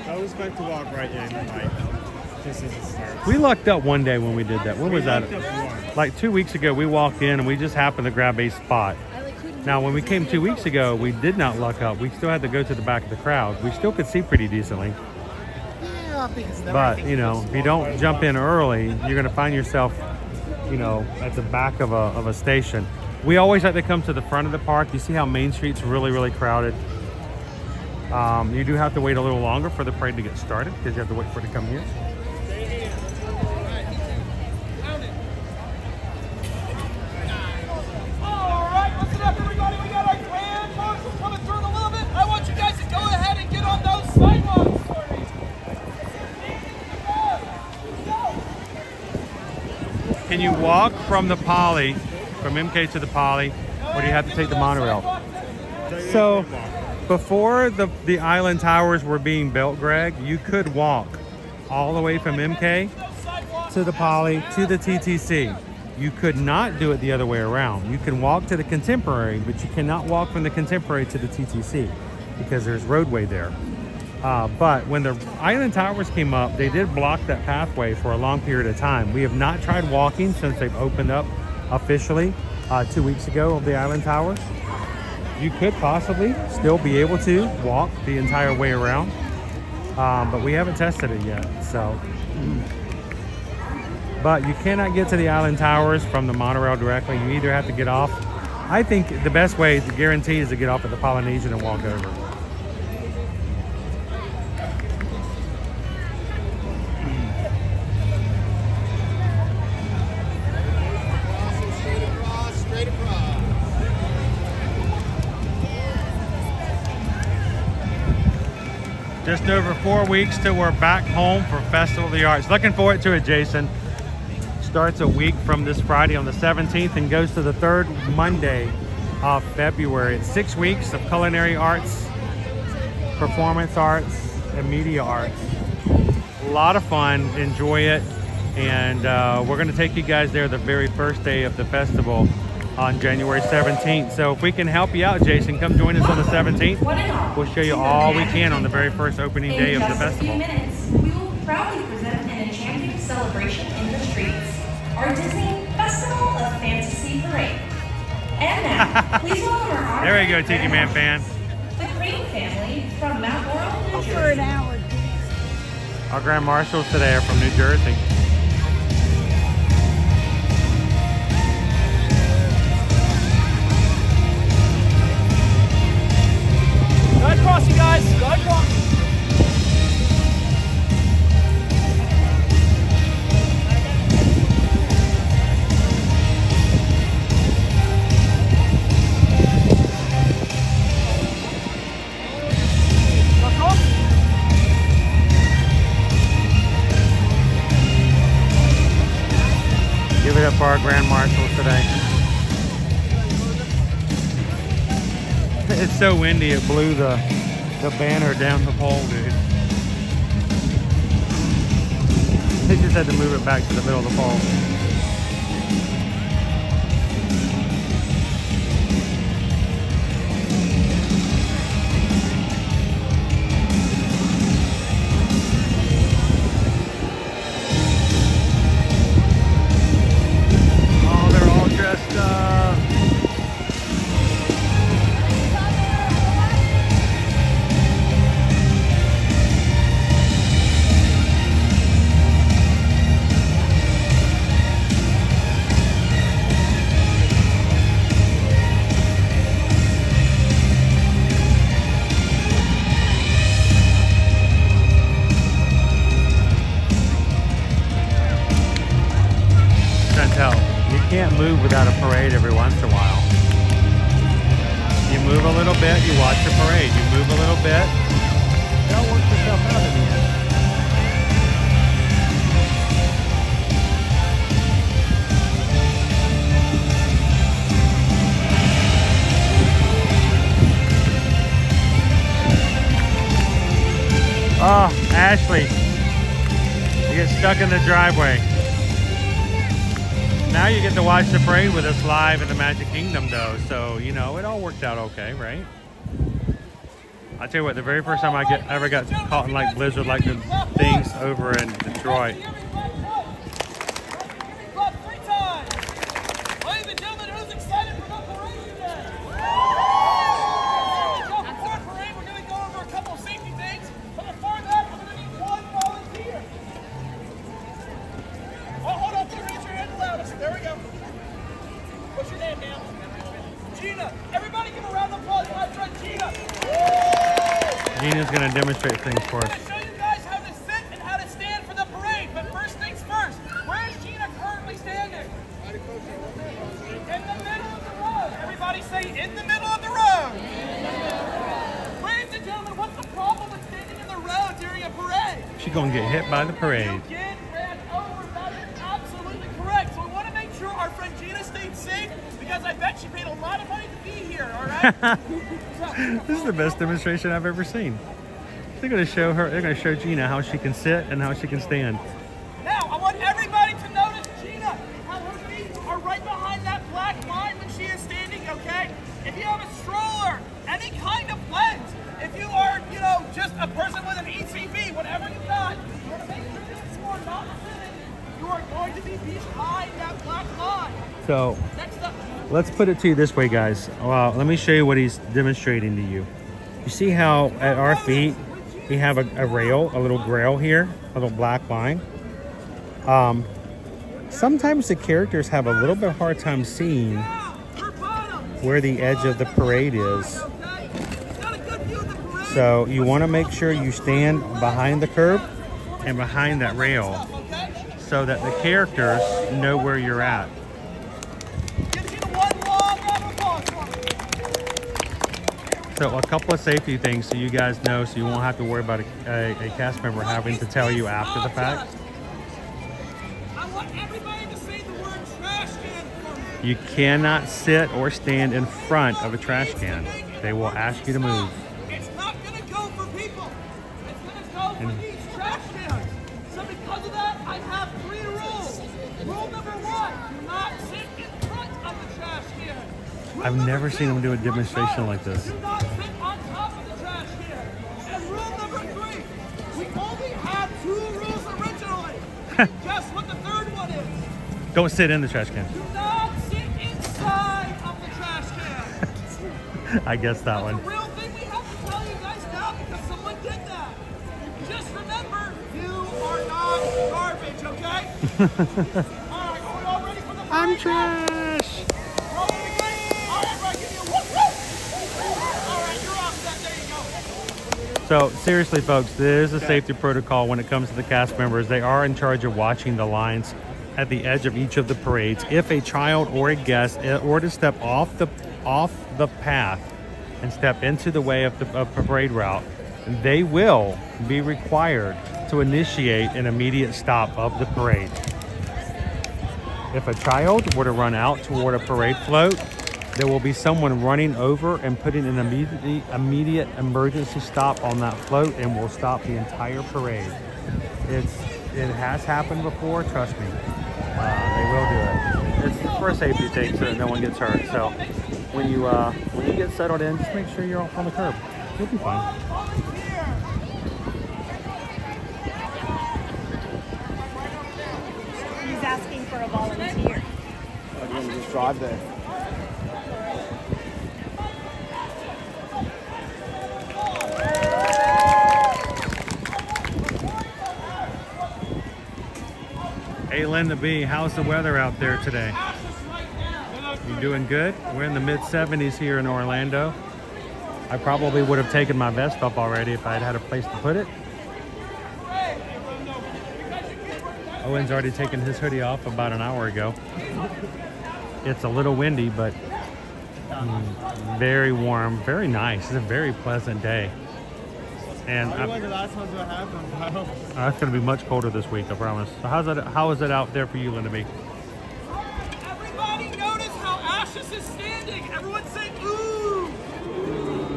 I was going to walk right in, like, just as it starts. We lucked up one day when we did that. When was that? Like 2 weeks ago, we walked in and we just happened to grab a spot. Now, when we came 2 weeks ago, we did not luck up. We still had to go to the back of the crowd. We still could see pretty decently. Yeah, because But, you know, if you don't jump in early, you're going to find yourself, you know, at the back of a station. We always like to come to the front of the park. You see how Main Street's really, really crowded. You do have to wait a little longer for the parade to get started because you have to wait for it to come here. All right, listen up, everybody. We got our grand marshal coming through in a little bit. I want you guys to go ahead and get on those sidewalks for me. Can you walk from the Poly, from MK to the Poly, or do you have to take the monorail? So, before the island towers were being built, Greg, you could walk all the way from MK to the Poly to the TTC. You could not do it the other way around. You can walk to the Contemporary, but you cannot walk from the Contemporary to the TTC because there's roadway there. But when the island towers came up, they did block that pathway for a long period of time. We have not tried walking since they've opened up officially 2 weeks ago of the island towers. You could possibly still be able to walk the entire way around, but we haven't tested it yet. So, but you cannot get to the island towers from the monorail directly. You either have to get off. I think the best way to guarantee is to get off at the Polynesian and walk over. Just over 4 weeks till we're back home for Festival of the Arts. Looking forward to it, Jason. Starts a week from this Friday on the 17th and goes to the third Monday of February. It's 6 weeks of culinary arts, performance arts, and media arts. A lot of fun, enjoy it. And we're gonna take you guys there the very first day of the festival on January 17th. So if we can help you out, Jason, come join us on the 17th. We'll show you all we can on the very first opening day of the festival. In just a few minutes, we will proudly present an enchanting celebration in the streets, our Disney Festival of Fantasy Parade. And now, please welcome our honorary There you go, Tiki Man fan. the Crane family from Mount Laurel, New Jersey. For an hour. Our Grand Marshals today are from New Jersey. Go across, you guys. Go across. Give it up for our Grand Marshals today. It's so windy, it blew the banner down the pole, dude. They just had to move it back to the middle of the pole. You can't move without a parade every once in a while. You move a little bit, you watch the parade. You move a little bit, it all works itself out in the end. Oh, Ashley, you get stuck in the driveway. Now you get to watch the parade with us live in the Magic Kingdom though, so you know, it all worked out okay, right? I'll tell you what, the very first time I ever got caught in like blizzard like the things over in Detroit. Gina's going to demonstrate things for us. I'm going to show you guys how to sit and how to stand for the parade. But first things first, where is Gina currently standing? In the middle of the road. Everybody say, in the middle of the road. Ladies and gentlemen, what's the problem with standing in the road during a parade? She's going to get hit by the parade. You get ran over. That is absolutely correct. So we want to make sure our friend Gina stayed safe because I bet she paid a lot of money to be here, all right? This is the best demonstration I've ever seen. They're going to show her, they're going to show Gina how she can sit and how she can stand. Now, I want everybody to notice Gina, how her feet are right behind that black line when she is standing, okay? If you have a stroller, any kind of lens, if you are, you know, just a person with an ECV, whatever you've got, you want to make sure that you are not sitting. You are going to be behind that black line. So, Next up. let's put it to you this way, guys. Well, let me show you what he's demonstrating to you. You see how at our feet, we have a rail, a little grail here, a little black line. Sometimes the characters have a little bit hard time seeing where the edge of the parade is. So you want to make sure you stand behind the curb and behind that rail so that the characters know where you're at. So a couple of safety things so you guys know, so you won't have to worry about a cast member having to tell you after the fact. I want everybody to say the word trash can for me. You cannot sit or stand in front of a trash can. They will ask you to move. It's not going to go for people. It's going to go for these trash cans. So because of that, I have 3 rules. Rule number 1, do not sit in front of the trash can. I've never seen them do a demonstration like this. Do not sit on top of the trash can. And rule number 3, we only had 2 rules originally. Guess what the 3rd one is? Don't sit in the trash can. Do not sit inside of the trash can. I guess that one. That's a real thing we have to tell you guys now because someone did that. Just remember, you are not garbage, okay? All right, are we all ready for the parade? I'm trash. So seriously, folks, there is a safety protocol when it comes to the cast members. They are in charge of watching the lines at the edge of each of the parades. If a child or a guest were to step off the path and step into the way of the parade route, they will be required to initiate an immediate stop of the parade. If a child were to run out toward a parade float, there will be someone running over and putting an immediate emergency stop on that float and will stop the entire parade. It has happened before, trust me. They will do it. It's for a safety thing so that no one gets hurt. So when you get settled in, just make sure you're off on the curb. You'll be fine. He's asking for a volunteer. I'm going to just drive there. Hey Linda B, how's the weather out there today? You doing good? We're in the mid-70s here in Orlando. I probably would have taken my vest off already if I had had a place to put it. Owen's already taken his hoodie off about an hour ago. It's a little windy, but very warm, very nice. It's a very pleasant day. And When was the last time that happened? it's going to be much colder this week, I promise. So how is it out there for you, Linda B? Everybody notice how Ashes is standing. Everyone say ooh.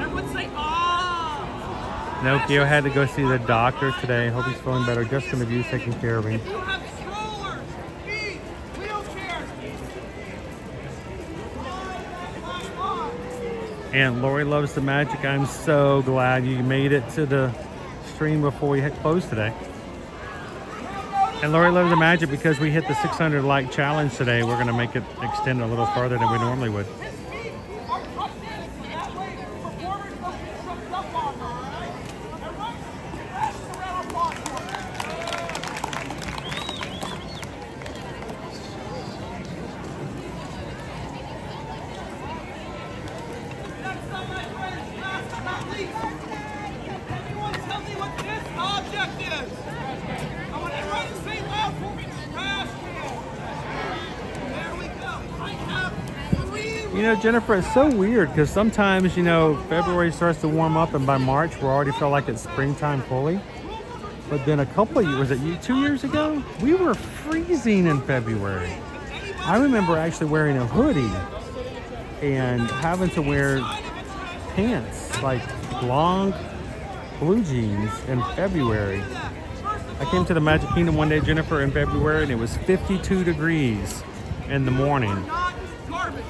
Everyone say ah. Nokio had to go see the doctor today. Hope he's feeling better. Justin Review's taking care of him. You have strollers, feet, wheelchairs. And Lori loves the magic. I'm so glad you made it to the stream before we hit close today. And Lori loves the magic because we hit the 600 like challenge today. We're going to make it extend a little further than we normally would. Everyone tell me what this object is. I want everyone to say loud for me. Trash can. There we go. I have 3. You know, Jennifer, it's so weird because sometimes, you know, February starts to warm up and by March we already feel like it's springtime fully. But then a couple of years, was it 2 years ago? We were freezing in February. I remember actually wearing a hoodie and having to wear pants, like long blue jeans in February. I came to the Magic Kingdom one day, Jennifer, in February, and it was 52 degrees in the morning.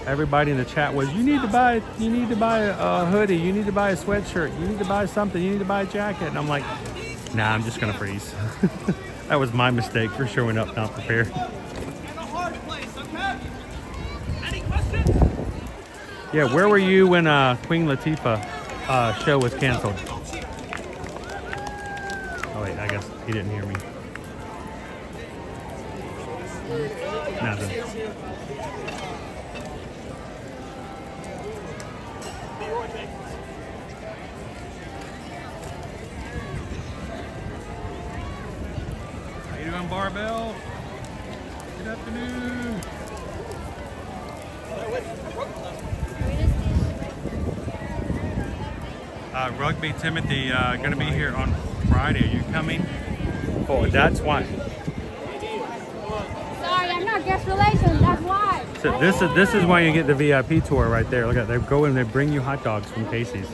Everybody in the chat was, you need to buy a hoodie, you need to buy a sweatshirt, you need to buy something, you need to buy a jacket. And I'm like, nah, I'm just gonna freeze. That was my mistake for showing up not prepared. Yeah, where were you when Queen Latifah show was canceled? Oh wait, I guess he didn't hear me. Nothing. How you doing, Barbell? Good afternoon. Rugby Timothy going to be here on Friday. Are you coming? Oh, that's why. Sorry, I'm not guest relations. That's why. So this is why you get the VIP tour right there. Look at, they go and they bring you hot dogs from Casey's.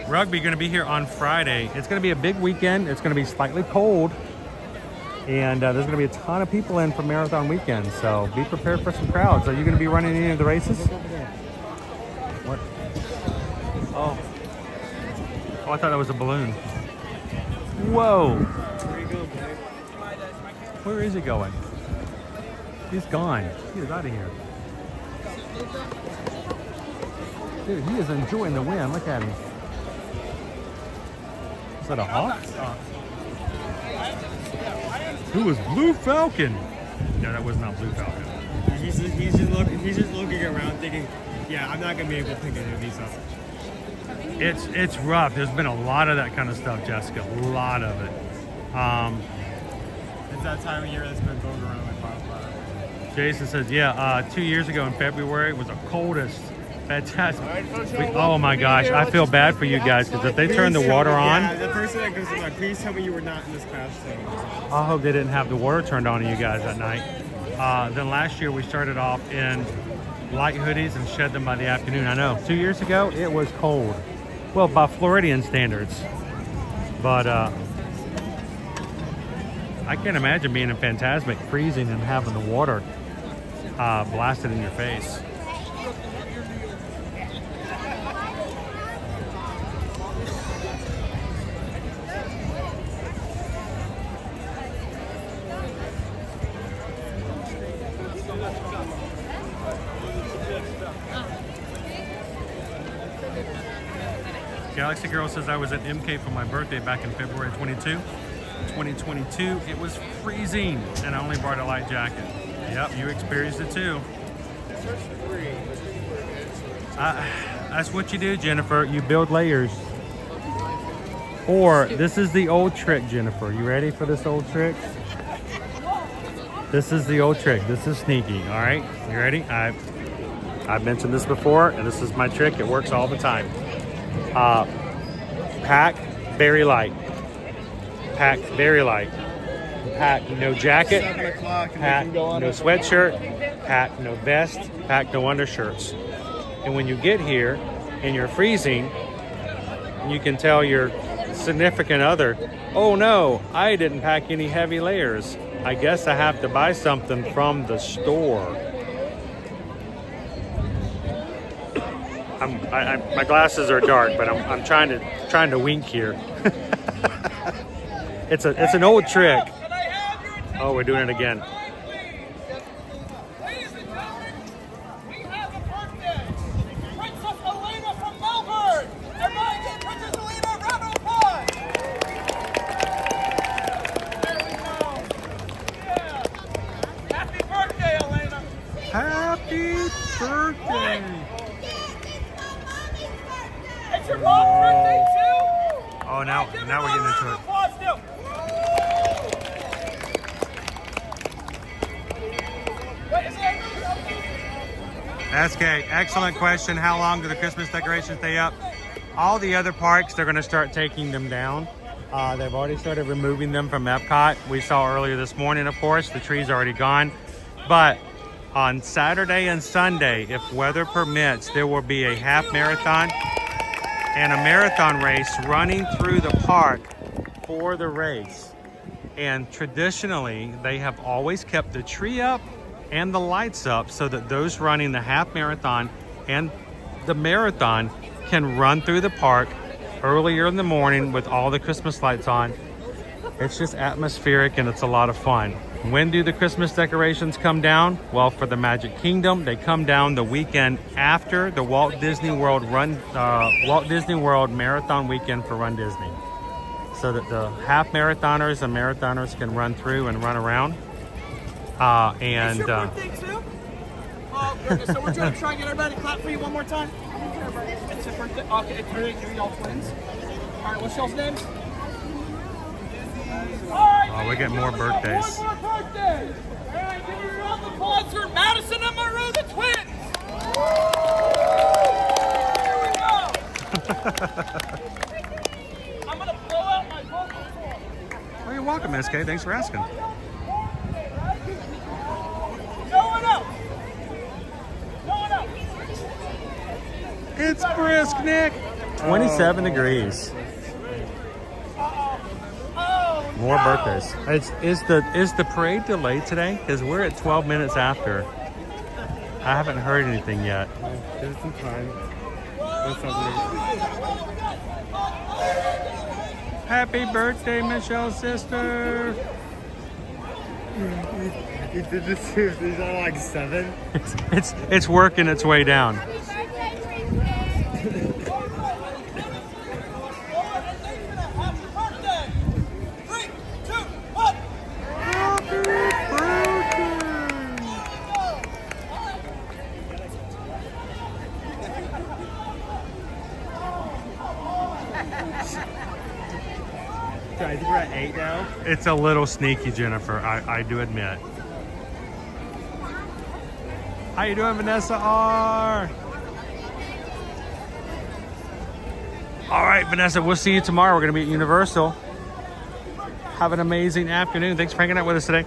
Rugby going to be here on Friday. It's going to be a big weekend. It's going to be slightly cold. And there's going to be a ton of people in for Marathon Weekend. So be prepared for some crowds. Are you going to be running any of the races? What? Oh, I thought that was a balloon. Whoa. Where is he going? He's gone. He is out of here. Dude, he is enjoying the wind. Look at him. Is that a hawk? Who was Blue Falcon? No, that was not Blue Falcon. He's just looking around thinking, yeah, I'm not gonna be able to pick any of these up. It's rough. There's been a lot of that kind of stuff, Jessica. A lot of it. It's that time of year that's been going around like wildfire. Jason says, yeah, 2 years ago in February, it was the coldest. Fantastic. Oh my gosh, I feel bad for you guys because if they turn the water on. Yeah, the person that goes to like, please tell me you were not in this crash thing. I hope they didn't have the water turned on you guys that night. Then last year we started off in light hoodies and shed them by the afternoon. I know, 2 years ago it was cold. Well, by Floridian standards. But I can't imagine being in Fantasmic, freezing and having the water blasted in your face. Galaxy Girl says I was at MK for my birthday back in February 2022. It was freezing and I only brought a light jacket. Yep, you experienced it too. That's what you do, Jennifer. You build layers. Or this is the old trick, Jennifer. You ready for this old trick? This is the old trick. This is sneaky. All right, you ready? I've mentioned this before, and this is my trick. It works all the time. Pack very light. Pack very light. Pack no jacket. Pack no sweatshirt. Pack no vest. Pack no undershirts. And when you get here and you're freezing, you can tell your significant other, oh no, I didn't pack any heavy layers. I guess I have to buy something from the store. My glasses are dark, but I'm trying to wink here. It's an old trick. Oh, we're doing it again. Happy birthday! It's your mom's birthday too? Oh, now we're getting into it. SK, excellent question. How long do the Christmas decorations stay up? All the other parks, they're going to start taking them down. They've already started removing them from Epcot. We saw earlier this morning, of course, the tree's already gone. But on Saturday and Sunday, if weather permits, there will be a half marathon and a marathon race running through the park for the race. And traditionally, they have always kept the tree up and the lights up so that those running the half marathon and the marathon can run through the park earlier in the morning with all the Christmas lights on. It's just atmospheric and it's a lot of fun. When do the Christmas decorations come down? Well, for the Magic Kingdom, they come down the weekend after the Walt Disney World Marathon Weekend for Run Disney, so that the half marathoners and marathoners can run through and run around. It's your birthday too? Oh goodness, so we're going to try and get everybody to clap for you one more time. It's your birthday. Okay, are y'all twins? All right, what's y'all's names? Oh, we get more birthdays. One more birthday. All right, give me a round of applause for Madison and Monroe, the twins. Here we go. I'm gonna blow out my vocal cord. Well, you're welcome, SK. Thanks for asking. No one else. No one else. It's brisk, Nick. 27 degrees. More birthdays. Is the parade delayed today? Because we're at 12 minutes after. I haven't heard anything yet. There's some time. Happy birthday, Michelle's sister. You did this too. These are like 7. It's working its way down. I think we're at 8 now. It's a little sneaky, Jennifer. I do admit. How you doing, Vanessa R? All right, Vanessa, we'll see you tomorrow. We're going to be at Universal. Have an amazing afternoon. Thanks for hanging out with us today.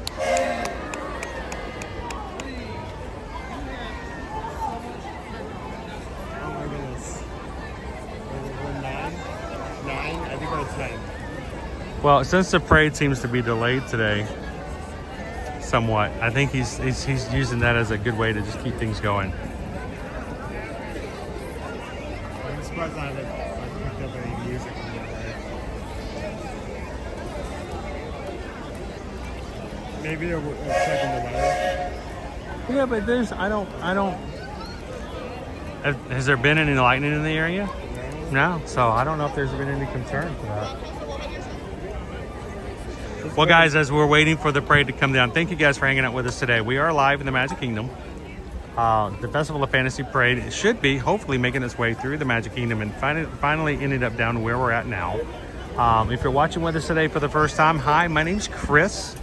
Oh my goodness. We're 9? I think we're at 10. Well, since the parade seems to be delayed today, somewhat, I think he's using that as a good way to just keep things going. I'm surprised I haven't picked up any music from the Maybe they're checking the weather. Yeah, but has there been any lightning in the area? No, so I don't know if there's been any concern for that. Well, guys, as we're waiting for the parade to come down, thank you guys for hanging out with us today. We are live in the Magic Kingdom. The Festival of Fantasy Parade should be hopefully making its way through the Magic Kingdom and finally ended up down where we're at now. If you're watching with us today for the first time, hi, my name's Chris.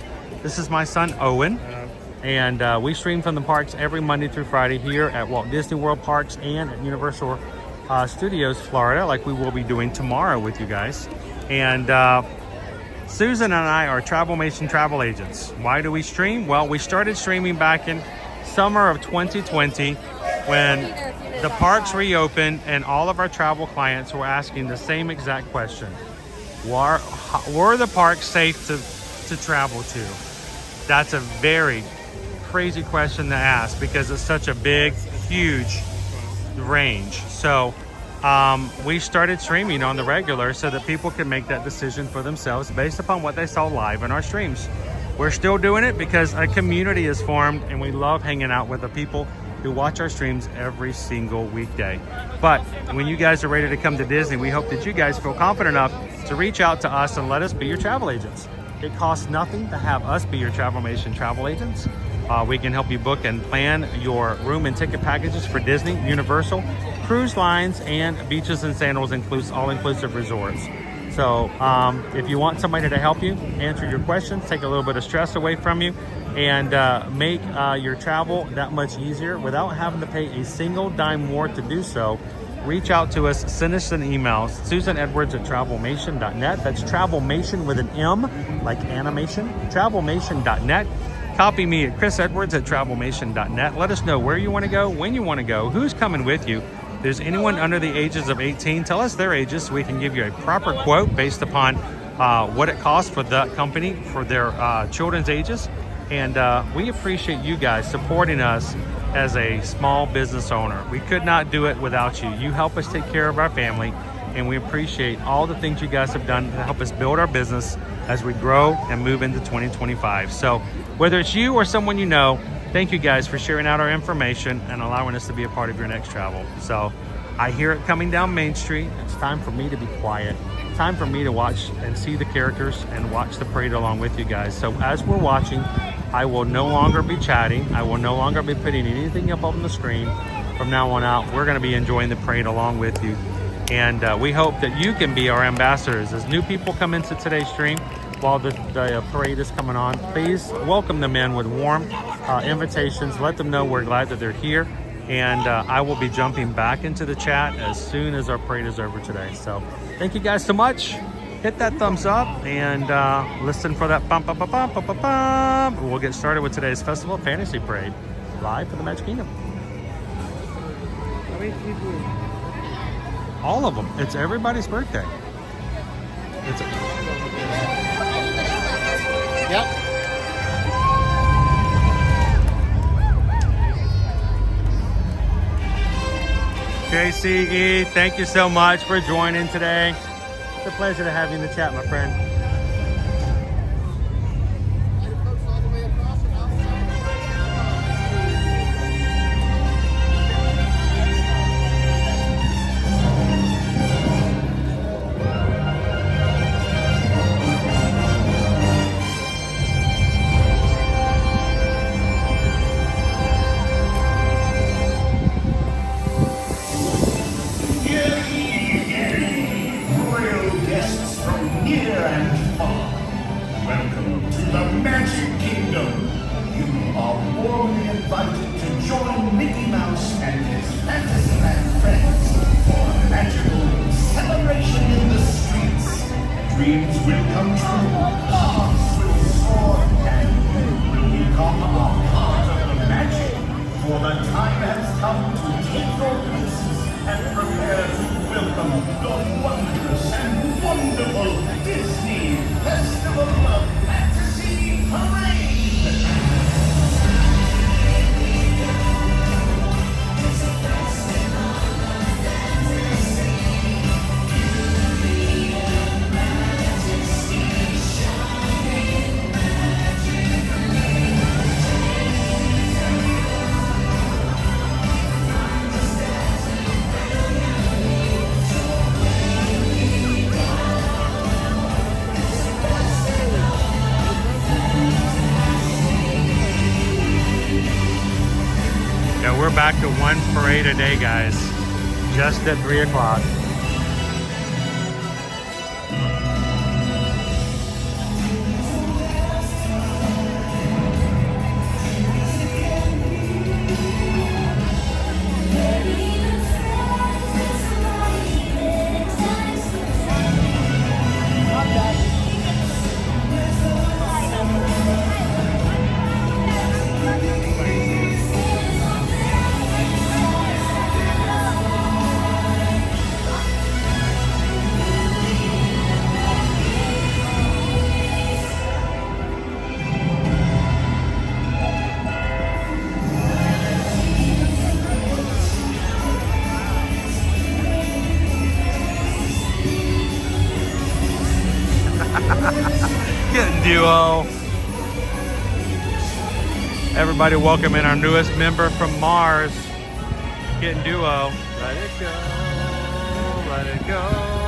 This is my son, Owen. And we stream from the parks every Monday through Friday here at Walt Disney World Parks and at Universal Studios Florida, like we will be doing tomorrow with you guys. And Susan and I are Travelmation travel agents. Why do we stream? Well, we started streaming back in summer of 2020 when the parks reopened and all of our travel clients were asking the same exact question. Were the parks safe to travel to? That's a very crazy question to ask because it's such a big, huge range. So we started streaming on the regular so that people can make that decision for themselves based upon what they saw live in our streams. We're still doing it because a community is formed and we love hanging out with the people who watch our streams every single weekday. But when you guys are ready to come to Disney, we hope that you guys feel confident enough to reach out to us and let us be your travel agents. It costs nothing to have us be your Travelmation travel agents. We can help you book and plan your room and ticket packages for Disney, Universal, cruise lines, and beaches and sandals, all-inclusive resorts. So if you want somebody to help you answer your questions, take a little bit of stress away from you, and make your travel that much easier without having to pay a single dime more to do so, reach out to us, send us an email, susanedwards@travelmation.net. That's Travelmation with an M, like animation, travelmation.net. Copy me at chrisedwards@travelmation.net. Let us know where you want to go, when you want to go, who's coming with you. If there's anyone under the ages of 18, tell us their ages so we can give you a proper quote based upon what it costs for the company for their children's ages. And we appreciate you guys supporting us as a small business owner. We could not do it without you. You help us take care of our family, and we appreciate all the things you guys have done to help us build our business as we grow and move into 2025. So whether it's you or someone you know, thank you guys for sharing out our information and allowing us to be a part of your next travel. So I hear it coming down Main Street. It's time for me to be quiet. Time for me to watch and see the characters and watch the parade along with you guys. So as we're watching, I will no longer be chatting. I will no longer be putting anything up on the screen. From now on out, we're going to be enjoying the parade along with you. And we hope that you can be our ambassadors. As new people come into today's stream, while the parade is coming on, please welcome them in with warm invitations. Let them know we're glad that they're here. And I will be jumping back into the chat as soon as our parade is over today. So thank you guys so much. Hit that thumbs up and listen for that bump, bump, bump, bump, bump, bump, bump. We'll get started with today's Festival of Fantasy Parade, live from the Magic Kingdom. All of them. It's everybody's birthday. Yep. JCE, thank you so much for joining today. It's a pleasure to have you in the chat, my friend. We're back to one parade a day, guys, just at 3 o'clock. duo. Everybody welcome in our newest member from Mars, getting duo. Let it go, let it go.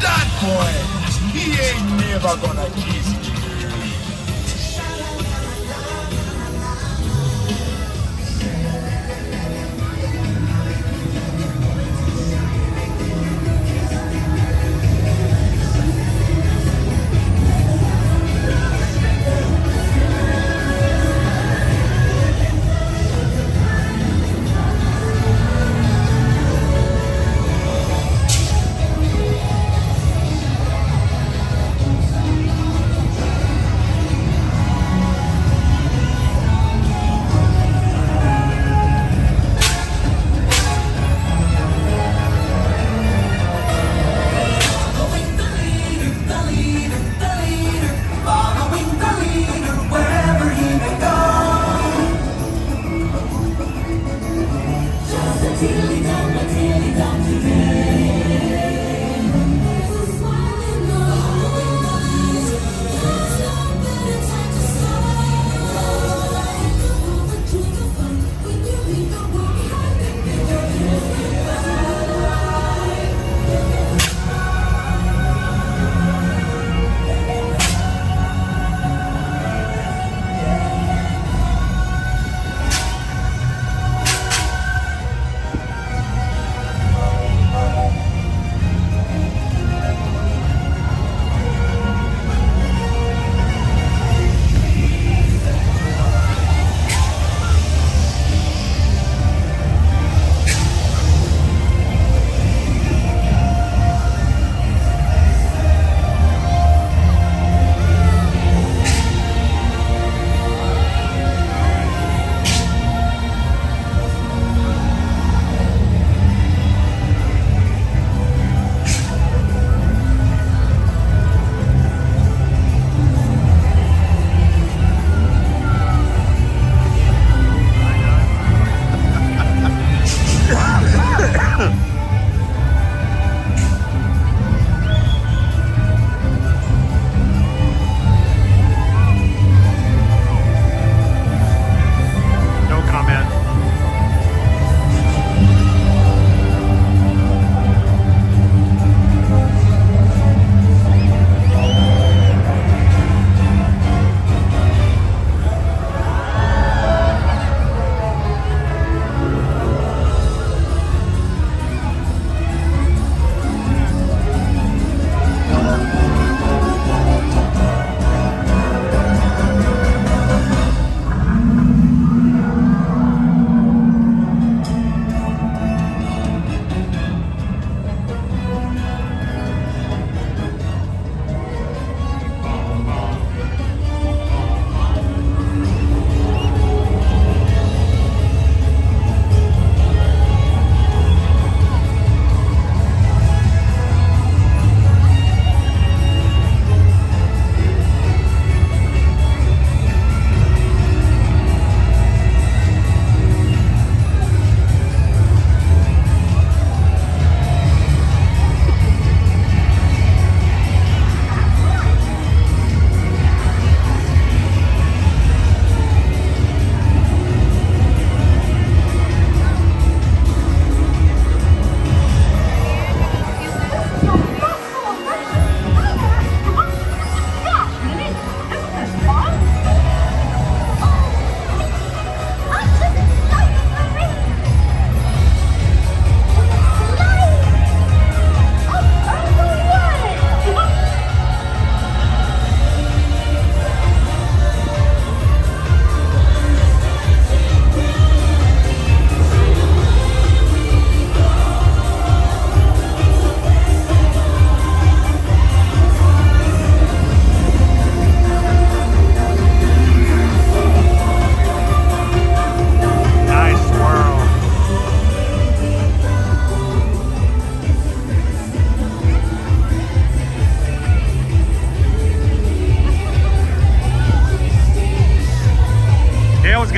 That boy, he ain't never gonna kiss you.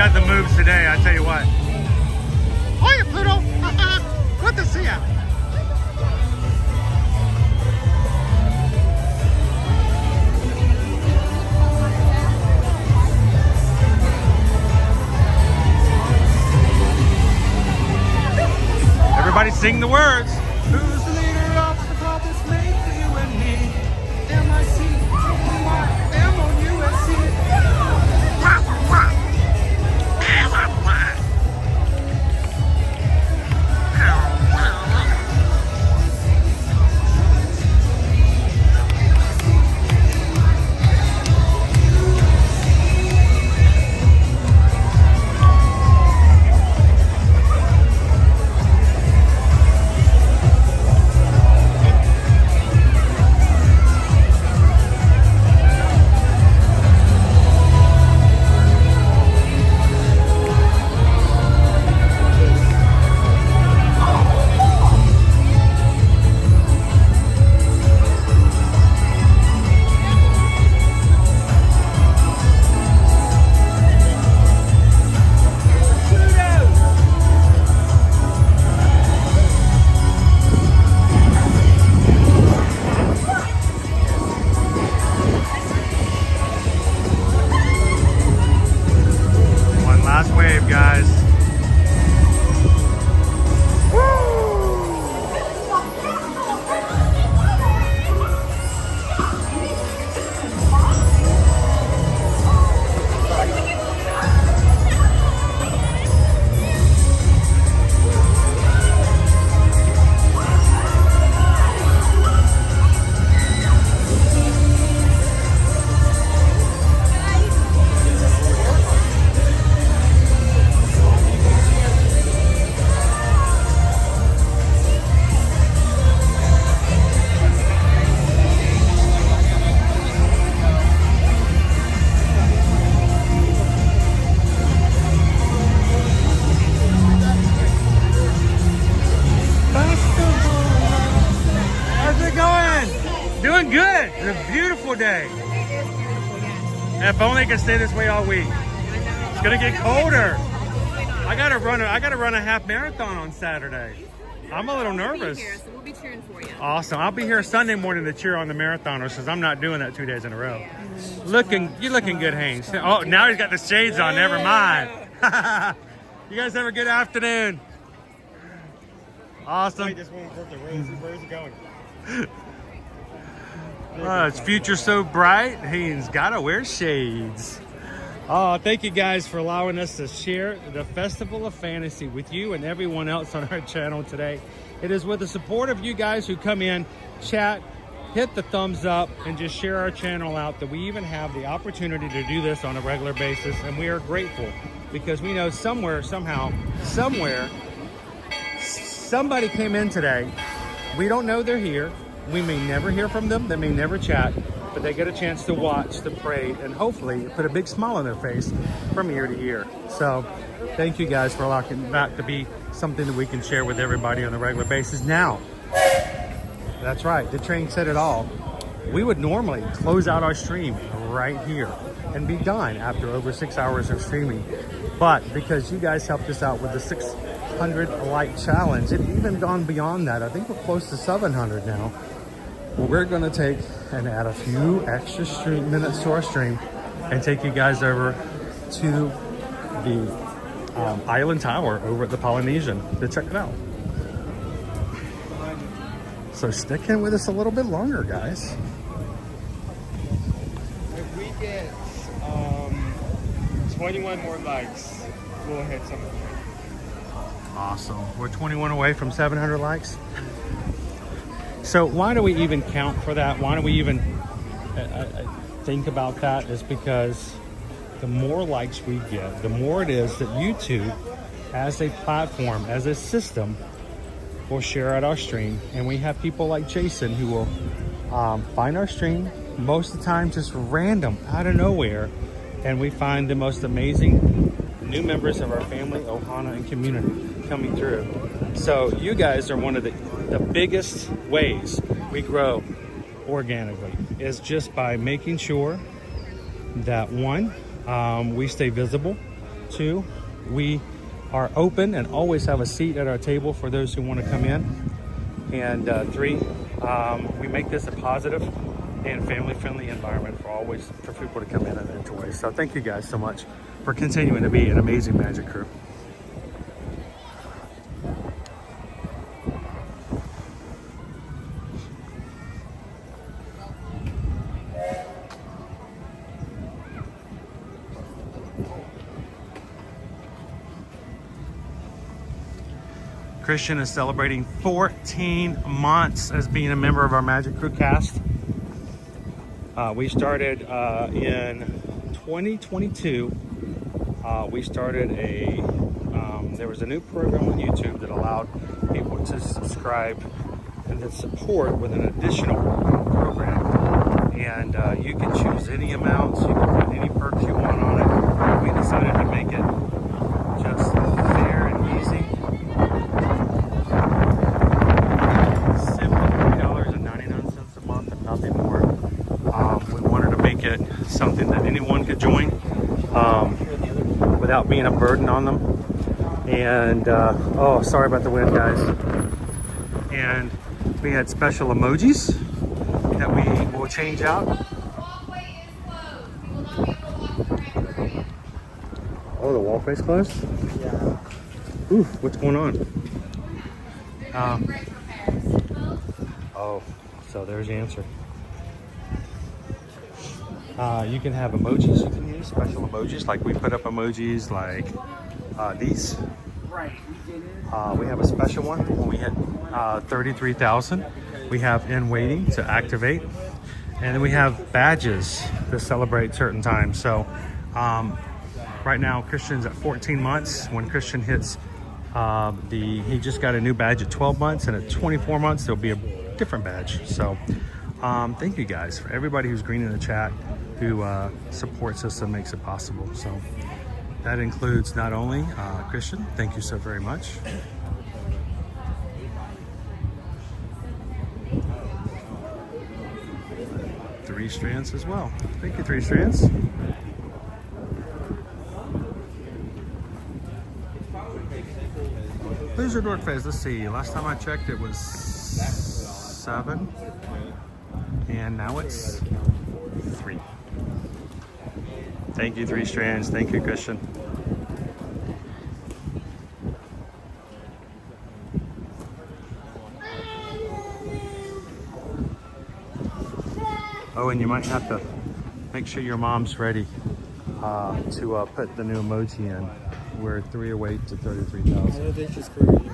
got the moves today, I tell you what. Hiya, Pluto! Good to see ya! Everybody sing the words. Who's the leader of the puppets making you Doing good. It's a beautiful day. It is beautiful, yes. If only it could stay this way all week. It's gonna get colder. I gotta run a half marathon on Saturday. I'm a little nervous. We'll be here, so we'll be cheering for you. Awesome. I'll be here Sunday morning to cheer on the marathoners because I'm not doing that 2 days in a row. You're looking good, Haynes. Oh, now he's got the shades on. Never mind. You guys have a good afternoon. Awesome. Wait, this one's working. Where's it going? It's future so bright. Haynes gotta wear shades. Oh, thank you guys for allowing us to share the Festival of Fantasy with you and everyone else on our channel today. It is with the support of you guys who come in, chat, hit the thumbs up, and just share our channel out that we even have the opportunity to do this on a regular basis. And we are grateful because we know somewhere, somehow, somewhere, somebody came in today. We don't know they're here. We may never hear from them. They may never chat, but they get a chance to watch the parade and hopefully put a big smile on their face from ear to ear. So thank you guys for allowing that to be something that we can share with everybody on a regular basis. Now, that's right, the train said it all. We would normally close out our stream right here and be done after over 6 hours of streaming. But because you guys helped us out with the 600 like challenge, it even gone beyond that. I think we're close to 700 now. Well, we're gonna take and add a few extra minutes to our stream and take you guys over to the Island Tower over at the Polynesian to check it out. So stick in with us a little bit longer, guys. If we get 21 more likes, we'll hit something. Awesome. We're 21 away from 700 likes. So why do we even count for that? Why do we even think about that? Is because the more likes we get, the more it is that YouTube, as a platform, as a system, will share out our stream. And we have people like Jason who will find our stream, most of the time just random, out of nowhere. And we find the most amazing new members of our family, Ohana, and community coming through. So you guys are one of the biggest ways we grow organically, is just by making sure that one, we stay visible, two, we are open and always have a seat at our table for those who want to come in, and three, we make this a positive and family-friendly environment for people to come in and enjoy. So thank you guys so much for continuing to be an amazing Magic crew. Christian is celebrating 14 months as being a member of our Magic Crew cast. We started in 2022. We started there was a new program on YouTube that allowed people to subscribe and then support with an additional program. And you can choose any amounts, you can put any perks you want on it. We decided to make it just fair and easy. Nothing more. We wanted to make it something that anyone could join without being a burden on them. And oh, sorry about the wind, guys. And we had special emojis that we will change out. Oh, the walkway's closed? Yeah. Ooh, what's going on? Oh, so there's the answer. You can have emojis you can use, special emojis, like we put up emojis like these. Right. We have a special one when we hit 33,000. We have in waiting to activate. And then we have badges to celebrate certain times. So right now Christian's at 14 months. When Christian hits he just got a new badge at 12 months, and at 24 months there'll be a different badge. So thank you guys for everybody who's green in the chat, who supports us and makes it possible. So that includes not only Christian, thank you so very much. 3 strands as well. Thank you, 3 strands. Who's your Dork Phase? Let's see. Last time I checked, it was 7. And now it's 3. Thank you, 3 strands. Thank you, Christian. Oh, and you might have to make sure your mom's ready to put the new emoji in. We're 3 away to 33,000. I think she's pretty.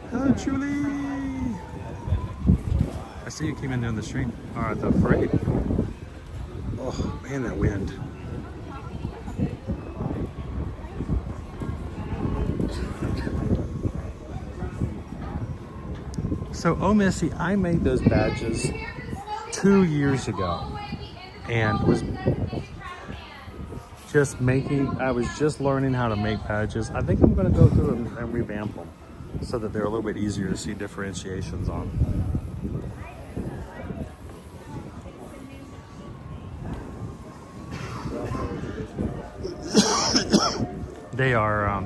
Hello, Julie. I see you came in down the stream. Or the parade. Oh, man, that wind. So, oh Missy, I made those badges 2 years ago and was just I was just learning how to make badges. I think I'm going to go through and revamp them so that they're a little bit easier to see differentiations on. They are,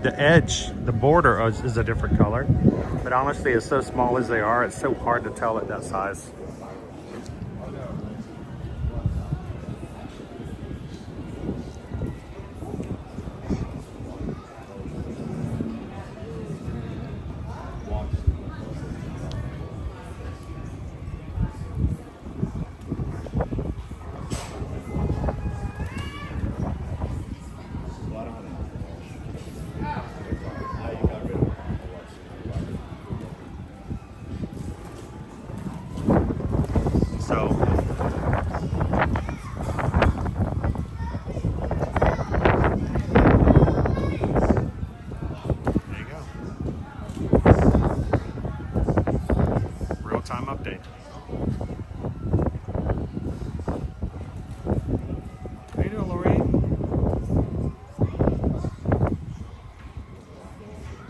the edge, the border is a different color, but honestly, it's so small as they are, it's so hard to tell at that size.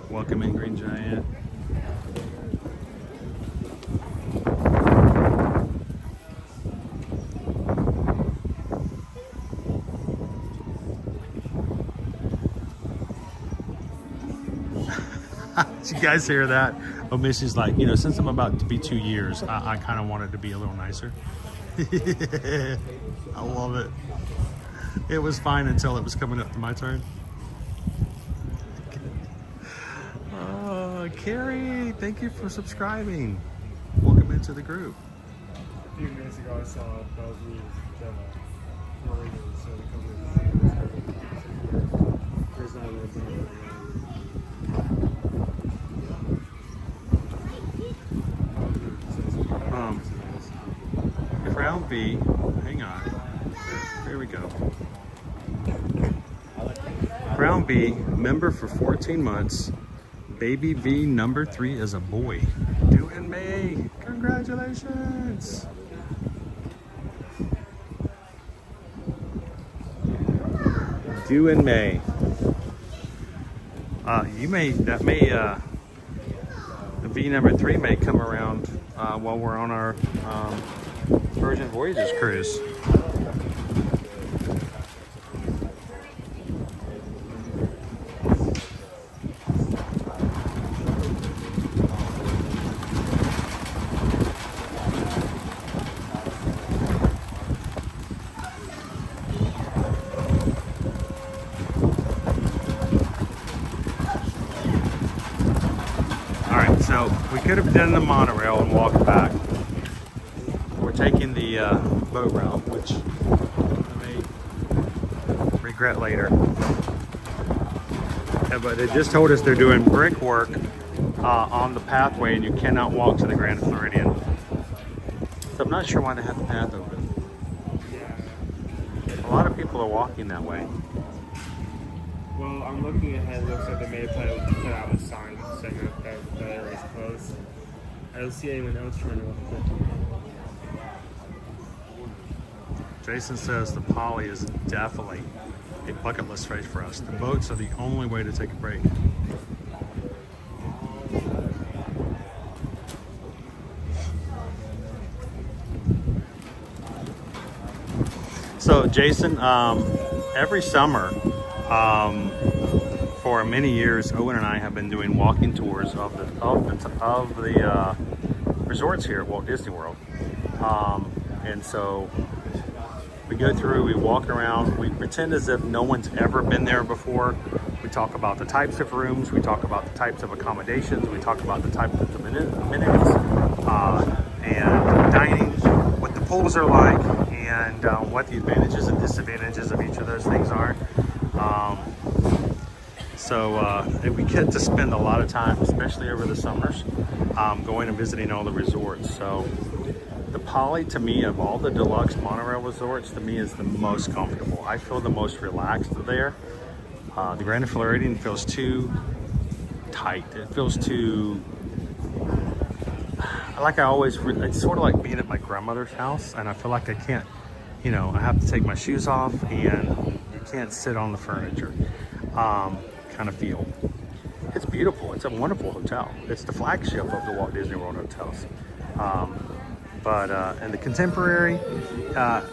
Welcome in, Green Giant. Did you guys hear that? Oh, Missy's like, you know, since I'm about to be 2 years, I kind of wanted to be a little nicer. I love it. It was fine until it was coming up to my turn. Carrie, thank you for subscribing. Welcome into the group. A few minutes ago, I saw Belgium Crown B, hang on. There we go. Crown B, member for 14 months. Baby V number 3 is a boy. Due in May. Congratulations. Due in May. The V number 3 may come around while we're on our Virgin Voyages cruise. So we could have done the monorail and walked back. We're taking the boat route, which I may regret later. Yeah, but they just told us they're doing brickwork on the pathway and you cannot walk to the Grand Floridian. So I'm not sure why they have the path open. A lot of people are walking that way. Well, I'm looking ahead. It looks like they may have put out a sign saying that the area is closed. I don't see anyone else trying to walk it. Jason says the poly is definitely a bucket list race for us. The boats are the only way to take a break. So Jason, every summer, for many years, Owen and I have been doing walking tours of the resorts here at Walt Disney World, and so we go through, we walk around, we pretend as if no one's ever been there before. We talk about the types of rooms, we talk about the types of accommodations, we talk about the types of amenities and dining, what the pools are like, and what the advantages and disadvantages of each of those things are. We get to spend a lot of time, especially over the summers, going and visiting all the resorts. So the Poly, to me, of all the deluxe monorail resorts, to me is the most comfortable. I feel the most relaxed there. The Grand Floridian feels too tight. It feels too, like it's sort of like being at my grandmother's house, and I feel like I can't, I have to take my shoes off and you can't sit on the furniture kind of feel. It's beautiful. It's a wonderful hotel. It's the flagship of the Walt Disney World hotels. And the Contemporary,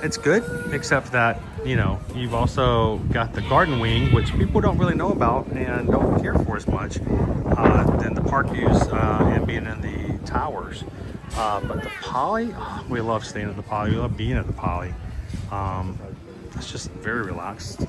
it's good, except that, you've also got the Garden Wing, which people don't really know about and don't care for as much, than the park views and being in the towers. But the Poly, we love staying at the Poly. We love being at the Poly. It's just very relaxed.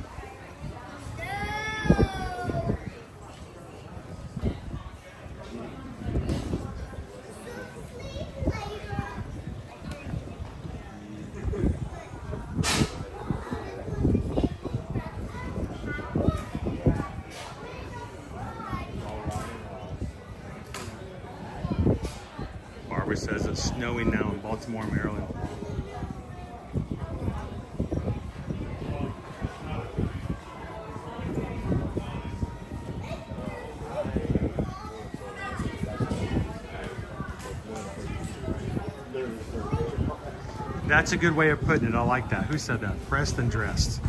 Says it's snowing now in Baltimore, Maryland. That's a good way of putting it. I like that. Who said that? Pressed and dressed.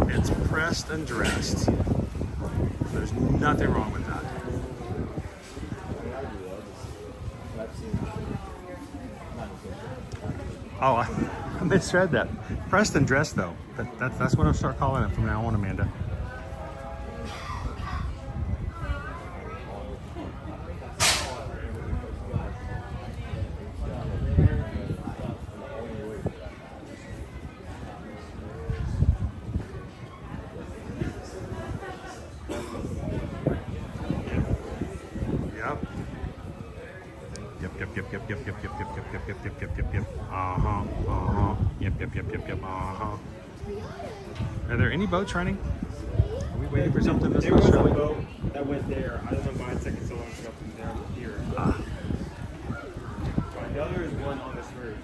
It's pressed and dressed. There's nothing wrong with that. Oh, I misread that. Pressed and dressed, though. That's what I'll start calling it from now on, Amanda. Are there any boats running? Are we waiting for something that's not showing? There was a boat that went there. I don't know why it took so long to go from there to here. The other is one on this route.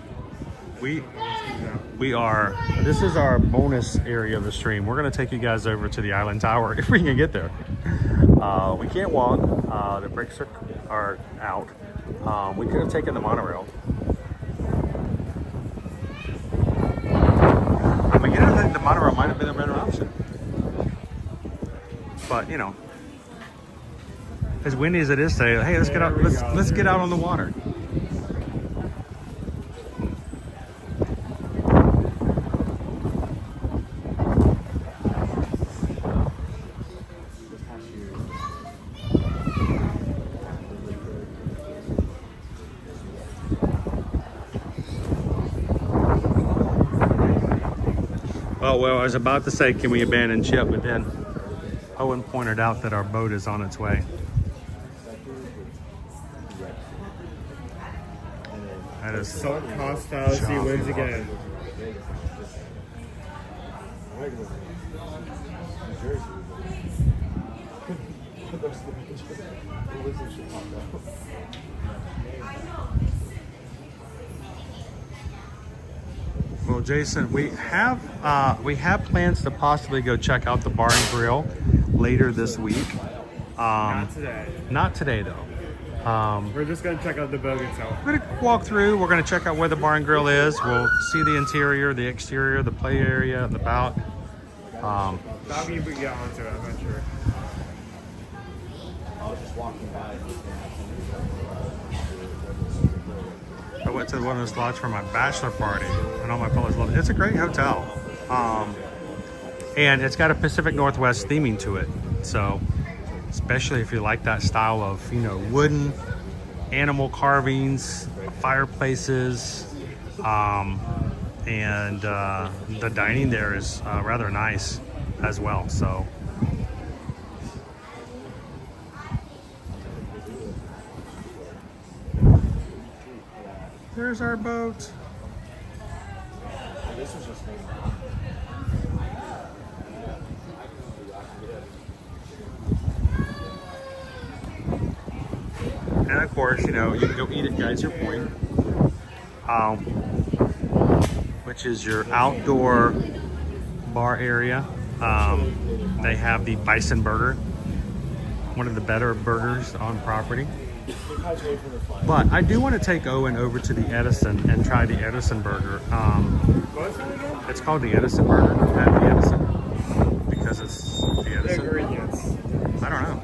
This is our bonus area of the stream. We're going to take you guys over to the Island Tower if we can get there. We can't walk. The bricks are out. We could have taken the monorail. I think the monorail might have been a better option. But, as windy as it is today, hey, let's get out. Let's get out on the water. Well, I was about to say, can we abandon ship? But then Owen pointed out that our boat is on its way. That is Salt Coast fallacy wins again. Well, Jason, we have plans to possibly go check out the bar and grill later this week. Not today. Not today, though. We're just going to check out the boat itself. We're going to walk through. We're going to check out where the bar and grill is. We'll see the interior, the exterior, the play area, the boat. Maybe we get onto it, I'm not sure. I was just walking by. I went to one of those lodges for my bachelor party, and all my fellows loved it. It's a great hotel, and it's got a Pacific Northwest theming to it. So, especially if you like that style of, you know, wooden animal carvings, fireplaces, and the dining there is rather nice as well. So. There's our boat. This is just and of course, you know, you can go eat at Geyser Point, which is your outdoor bar area. They have the Bison Burger, one of the better burgers on property. But I do want to take Owen over to the Edison and try the Edison burger. It's called the Edison burger at the Edison because it's the Edison. I don't know.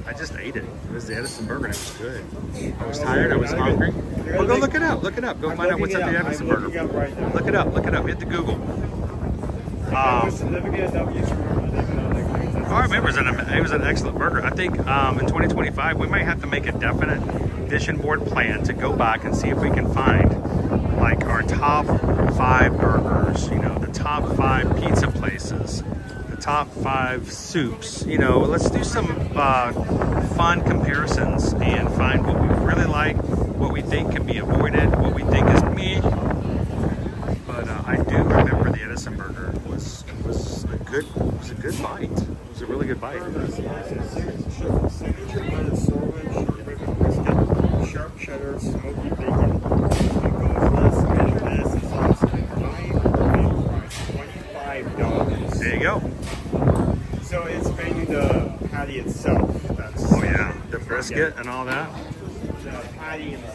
I just ate it. It was the Edison burger and it was good. I was tired. I was hungry. Well, go look it up. Look it up. Go find out what's at the Edison burger. Look it up. Look it up. Hit the Google. I remember it was an excellent burger. I think in 2025 we might have to make a definite vision board plan to go back and see if we can find like our top 5 burgers, you know, the top 5 pizza places, the top 5 soups. You know, let's do some fun comparisons and find what we really like, what we think can be avoided, what we think is meh. But I do remember the Edison burger was a good bite. It was a really good bite. Sharp cheddar, smoky bacon. This is also $25. There you go. So it's mainly the patty itself. That's the brisket and all that. The patty and the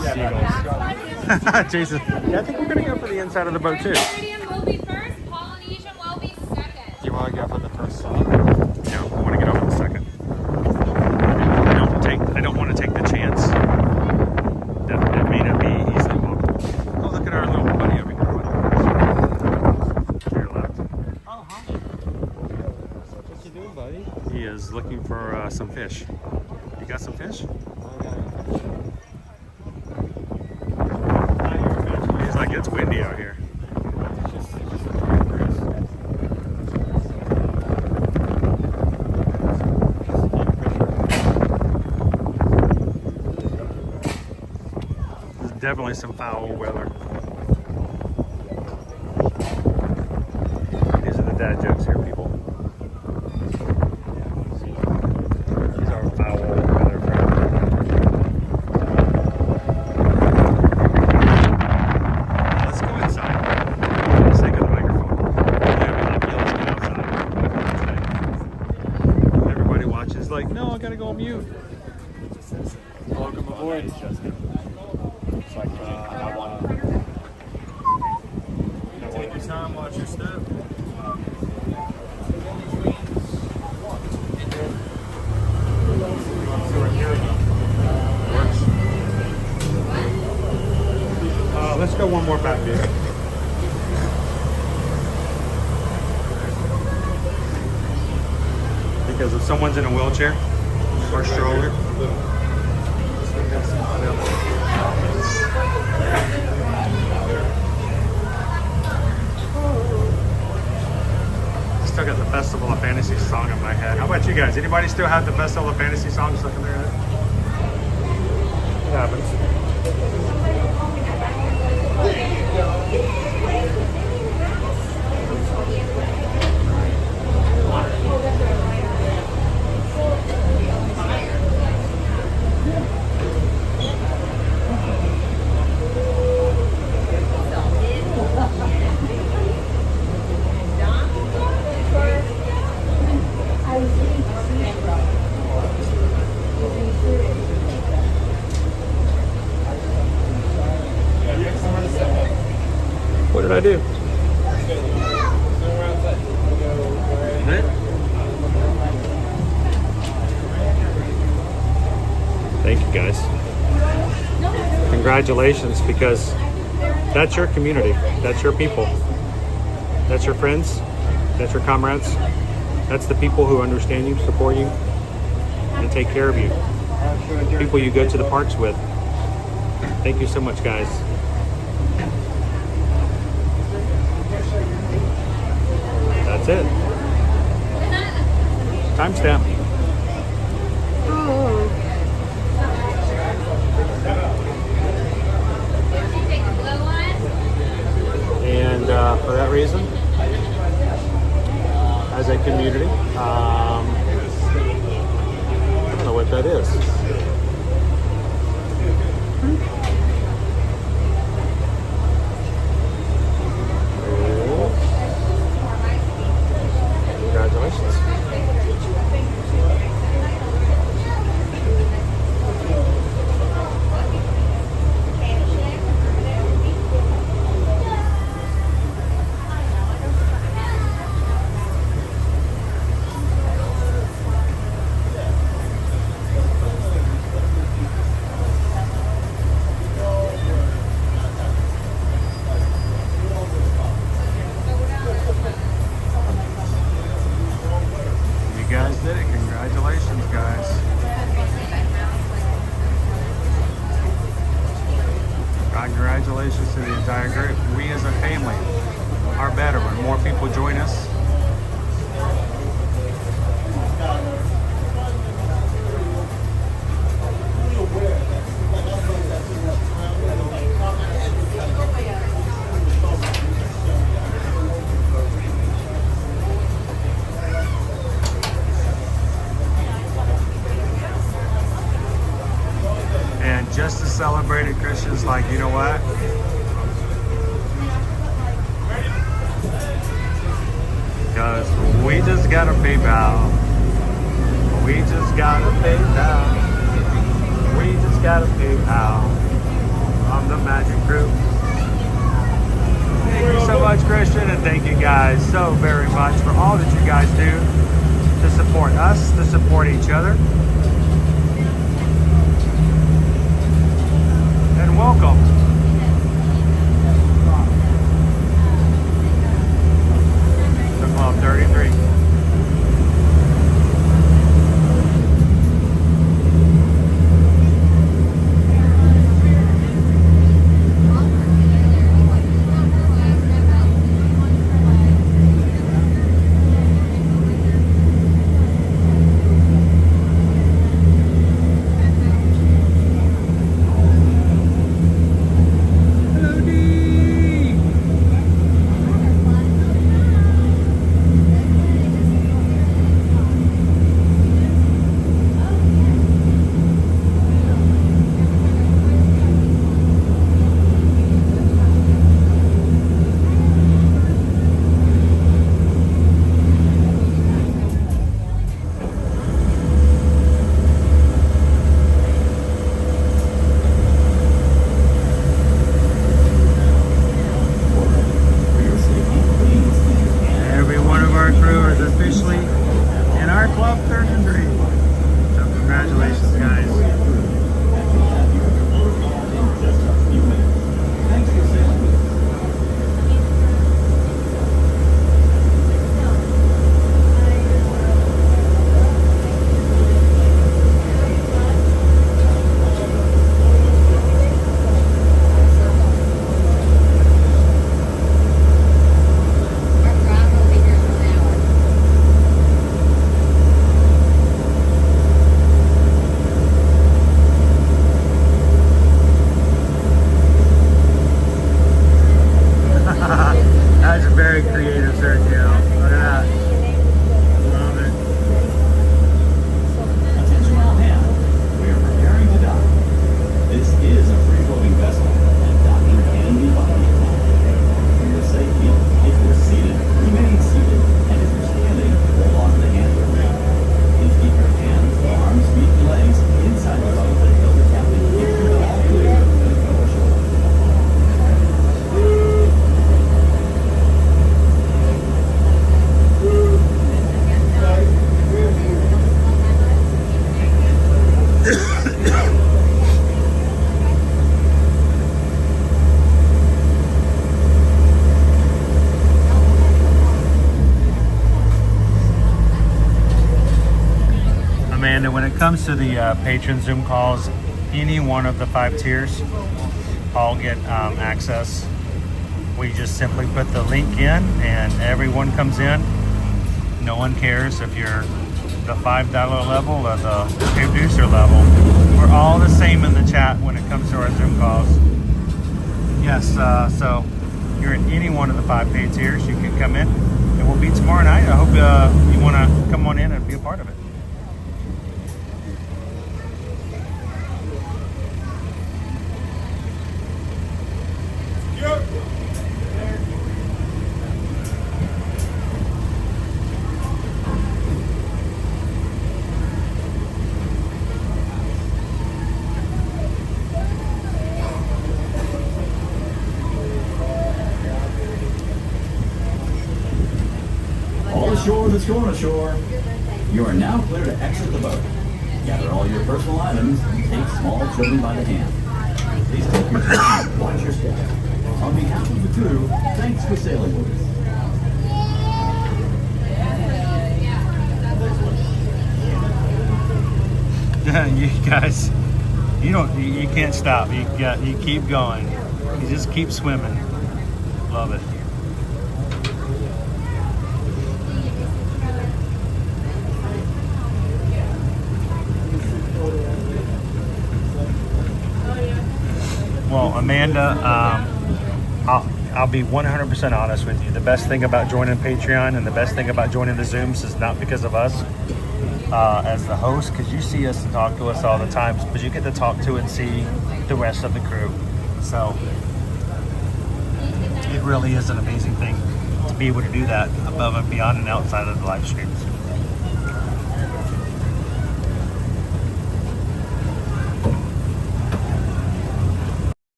seagulls. Jason, yeah, I think we're gonna go for the inside of the boat too. Emporium will be first, Polynesian will be second. You want to go for the first song? No, I want to get over the second. I don't want to take the chance that it may not be easily walkable. Oh, look at our little buddy over here. To your left. Oh, hi. What you doing, buddy? He is looking for some fish. You got some fish? He's like, it's windy out here. There's definitely some foul weather. These are the dad jokes here, people. These are foul weather friends. Let's go inside. For the sake of the microphone. Let's get outside. Everybody watches like, no, I gotta go on mute. welcome aboard. Take your time, watch your step. Let's go one more back here. Because if someone's in a wheelchair or stroller, I still got the Festival of Fantasy song in my head. How about you guys? Anybody still have the Festival of Fantasy song stuck in their head? It happens. congratulations, because that's your community, that's your people, that's your friends, that's your comrades, that's the people who understand you, support you, and take care of you. People you go to the parks with. Thank you so much, guys. That's it. Timestamp. And for that reason, as a community, I don't know what that is. Congratulations. Congratulations to the entire group. We as a family are better when more people join us. And just to celebrate it, Christian's like, you know what? Because we just got a PayPal. We just got a PayPal. We just got a PayPal from the Magic Group. Thank you so much, Christian, and thank you guys so very much for all that you guys do to support us, to support each other. And welcome. To Club 33. Amanda, when it comes to the patron Zoom calls, any one of the 5 tiers all get access. We just simply put the link in and everyone comes in. No one cares if you're the $5 level or the producer level. We're all the same in the chat when it comes to our Zoom calls. Yes, so you're in any one of the 5 paid tiers, you can come in. It will be tomorrow night. I hope you want to come on in and be a part of it. All ashore that's going ashore. You are now clear to exit the boat. Gather all your personal items and take small children by the hand. Please take your time and watch your step. On behalf of the crew, thanks for sailing with us. You guys, you can't stop. You keep going. You just keep swimming. Love it. Well, Amanda, I'll be 100% honest with you. The best thing about joining Patreon and the best thing about joining the Zooms is not because of us as the host, because you see us and talk to us all the time, but you get to talk to and see the rest of the crew. So it really is an amazing thing to be able to do that above and beyond and outside of the live streams.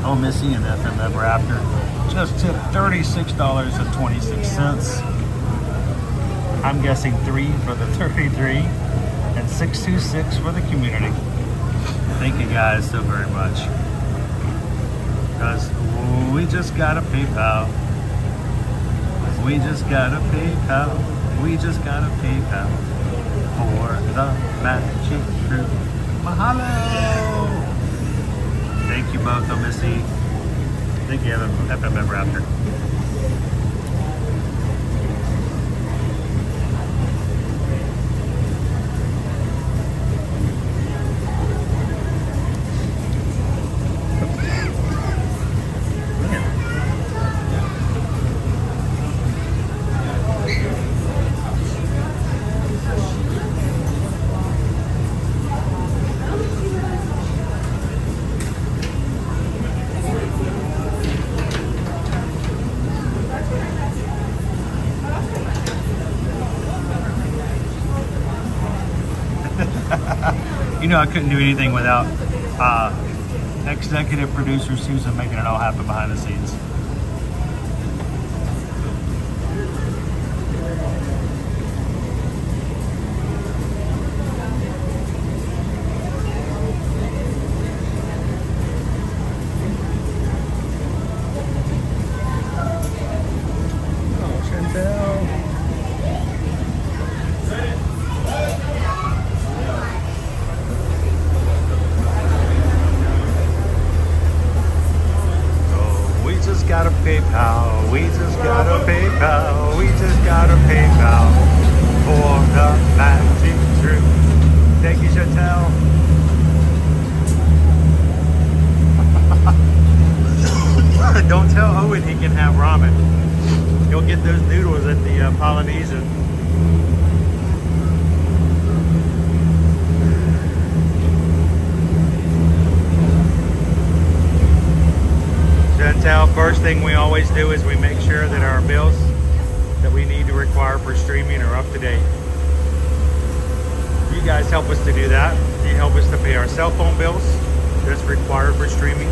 Oh, Missy and FMF Raptor just tipped $36.26. I'm guessing 3 for the 33 and 626 for the community. Thank you guys so very much. Because we just got a PayPal. We just got a PayPal. We just got a PayPal for the magic crew. Mahalo! Thank you both, oh Missy. Thank you, FMF Raptor. You know, I couldn't do anything without executive producer Susan making it all happen behind the scenes. PayPal, we just got a PayPal, we just got a PayPal for the magic truth. Thank you, Chantel. Don't tell Owen he can have ramen. He'll get those noodles at the Polynesian. Chantel, first thing we always do is we make sure that our bills that we need to require for streaming are up to date. You guys help us to do that. You help us to pay our cell phone bills that's required for streaming.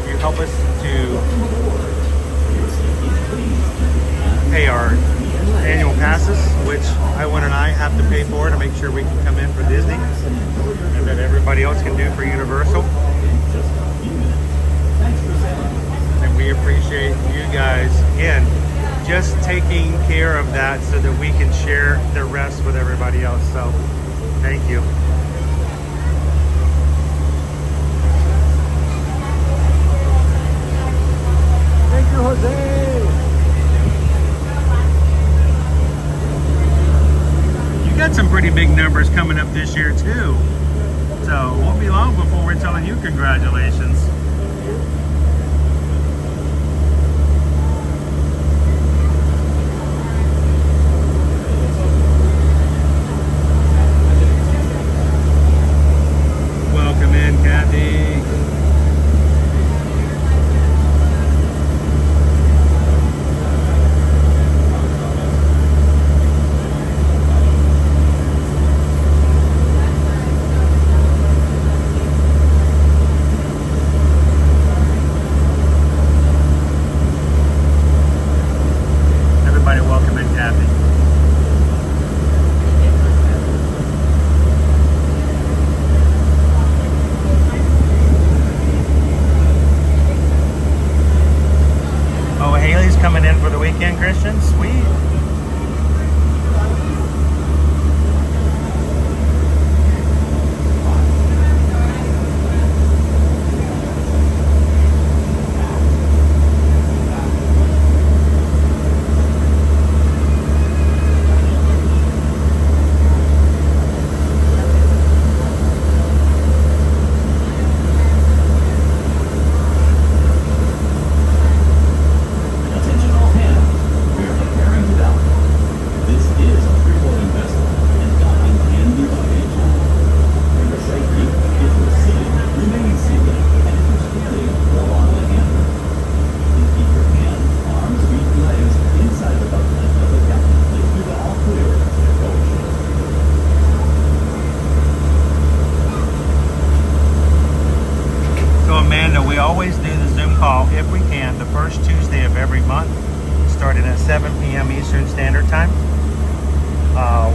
You help us to pay our annual passes, which Owen and I have to pay for to make sure we can come in for Disney, and that everybody else can do for Universal. And we appreciate you guys, again, just taking care of that so that we can share the rest with everybody else. So, thank you. Thank you, Jose. You got some pretty big numbers coming up this year too. So it won't be long before we're telling you congratulations. Welcome in, Kathy. Coming in for the weekend, Christian? Sweet. We always do the Zoom call, if we can, the first Tuesday of every month, starting at 7 p.m. Eastern Standard Time.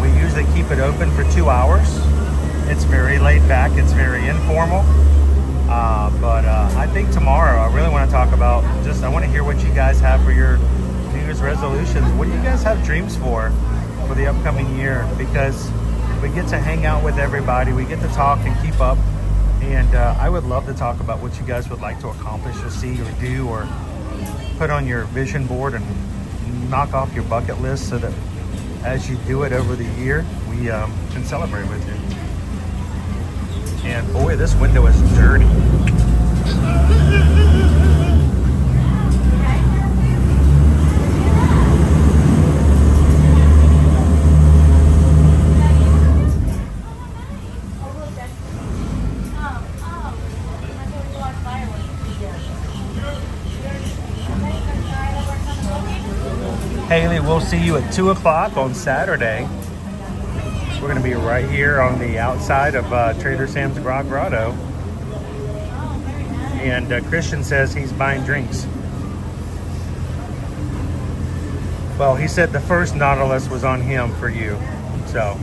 We usually keep it open for 2 hours. It's very laid back, it's very informal. But I think tomorrow, I really want to talk about, I want to hear what you guys have for your New Year's resolutions. What do you guys have dreams for the upcoming year? Because we get to hang out with everybody, we get to talk and keep up. And I would love to talk about what you guys would like to accomplish or see or do or put on your vision board and knock off your bucket list so that as you do it over the year, we can celebrate with you. And boy, this window is dirty. Haley, we'll see you at 2 o'clock on Saturday. We're going to be right here on the outside of Trader Sam's Grotto. And Christian says he's buying drinks. Well, he said the first Nautilus was on him for you. So.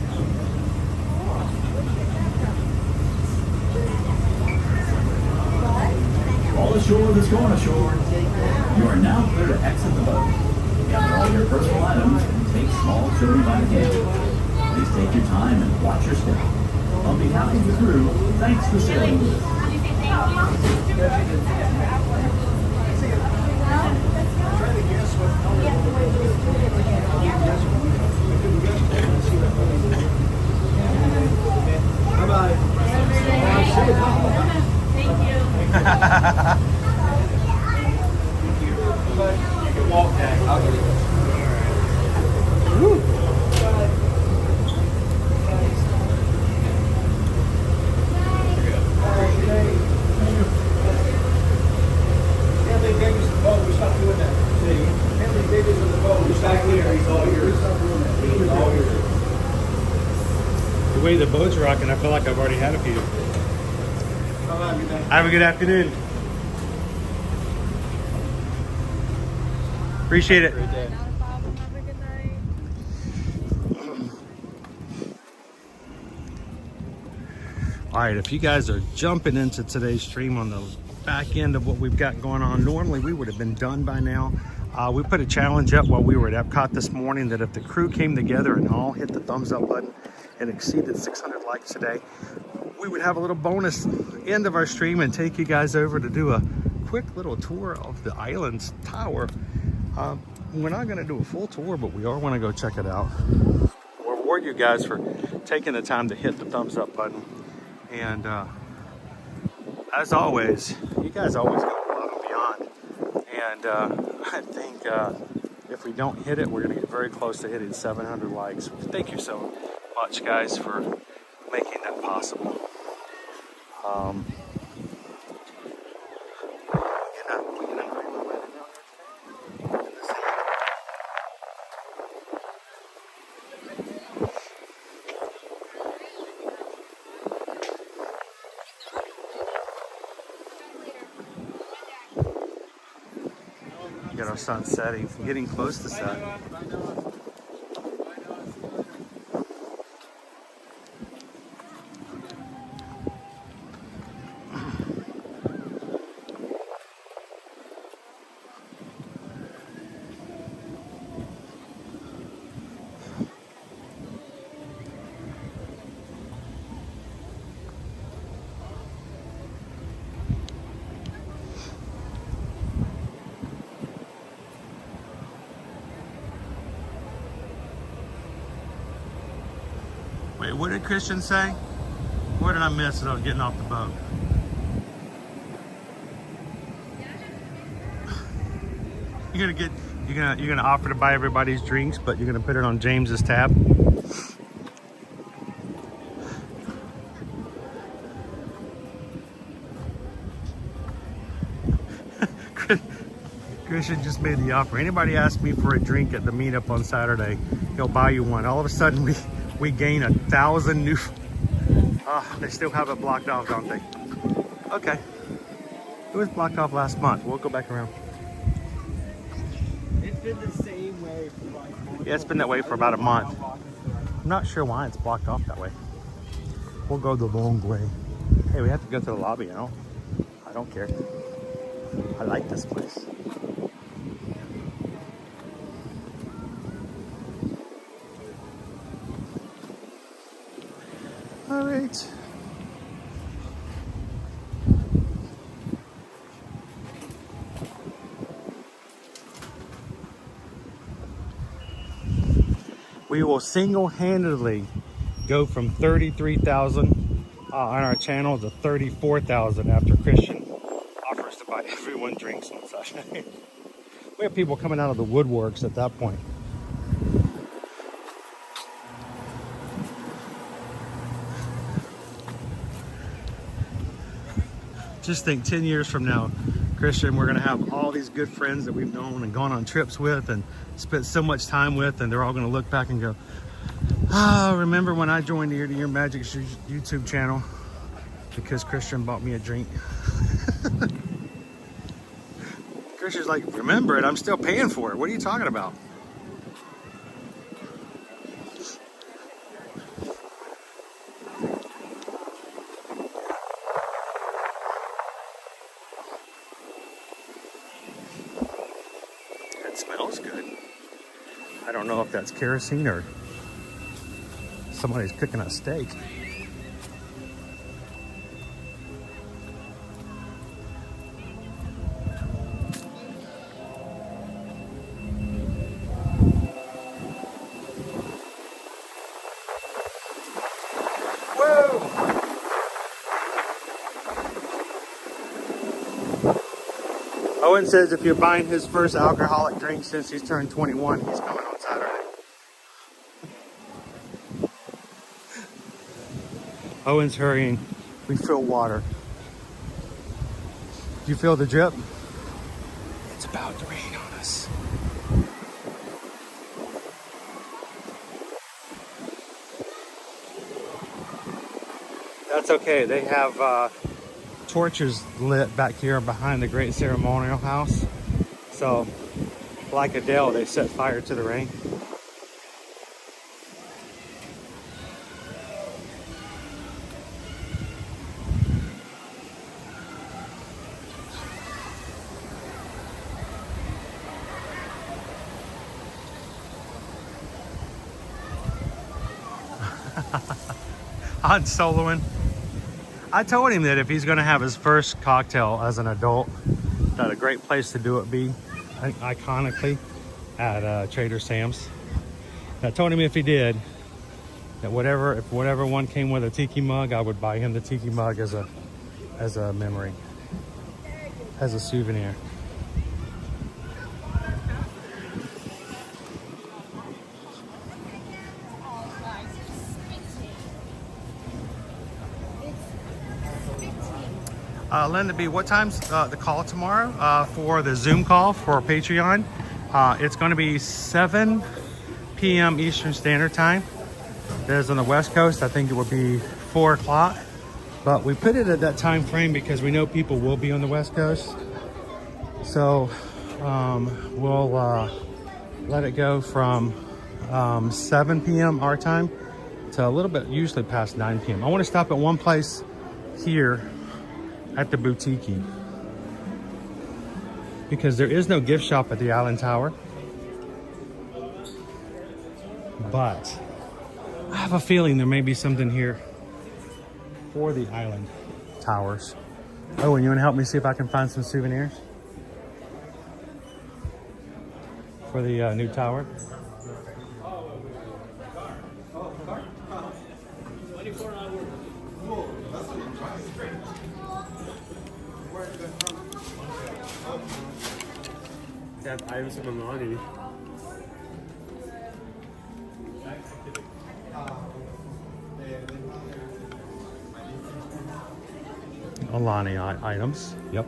All ashore that's going ashore. You are now clear to exit the boat. Gather all your personal items and take small children by the hand. Please take your time and watch your step. On behalf of the crew, thanks for sailing with us. Bye-bye. Thank you. You can walk back. I'll get it. Woo. The way the boat's rocking, I feel like I've already had a few. Have a good afternoon. Appreciate it. Not a problem. Have a good night. All right, if you guys are jumping into today's stream on the back end of what we've got going on, normally we would have been done by now. We put a challenge up while we were at Epcot this morning that if the crew came together and all hit the thumbs up button and exceeded 600 likes today, we would have a little bonus end of our stream and take you guys over to do a quick little tour of the island's tower. We're not going to do a full tour, but we are want to go check it out. We'll reward you guys for taking the time to hit the thumbs up button. And as always, you guys always go above and beyond. And I think if we don't hit it, we're going to get very close to hitting 700 likes. Thank you so much, guys, for making that possible. Get our sun setting, getting close to set. Wait, what did Christian say? What did I miss as I was getting off the boat? You're gonna offer to buy everybody's drinks, but you're gonna put it on James's tab. Christian just made the offer. Anybody ask me for a drink at the meetup on Saturday, he'll buy you one. All of a sudden we gain 1,000 new. They still have it blocked off, don't they? Okay. It was blocked off last month. We'll go back around. It's been the same way for like Yeah, it's been that way for about a month. I'm not sure why it's blocked off that way. We'll go the long way. Hey, we have to go to the lobby, you know? I don't care. I like this place. All right. We will single-handedly go from 33,000 on our channel to 34,000 after Christian offers to buy everyone drinks on Saturday. We have people coming out of the woodworks at that point. Just think 10 years from now, Christian, we're gonna have all these good friends that we've known and gone on trips with and spent so much time with, and they're all gonna look back and go, oh, remember when I joined the Ear to Ear Magic YouTube channel because Christian bought me a drink. Christian's like, remember it, I'm still paying for it. What are you talking about? Smells good. I don't know if that's kerosene or somebody's cooking a steak. Owen says if you're buying his first alcoholic drink since he's turned 21, he's coming on Saturday. Owen's hurrying. We feel water. Do you feel the drip? It's about to rain on us. That's okay. They have torches lit back here behind the great ceremonial house, so like Adele, they set fire to the rain. I'm soloing. I told him that if he's going to have his first cocktail as an adult, that a great place to do it be, iconically, at Trader Sam's. And I told him if he did, that if whatever one came with a tiki mug, I would buy him the tiki mug as a memory, as a souvenir. Linda B, what time's the call tomorrow for the Zoom call for Patreon? It's going to be 7 p.m. Eastern Standard Time. There's on the West Coast, I think it would be 4 o'clock. But we put it at that time frame because we know people will be on the West Coast. So we'll let it go from 7 p.m. our time to a little bit, usually past 9 p.m. I want to stop at one place here at the boutique because there is no gift shop at the Island Tower, but I have a feeling there may be something here for the Island Towers. Oh, and you want to help me see if I can find some souvenirs for the new tower? They have items from Alani. Alani items. Yep.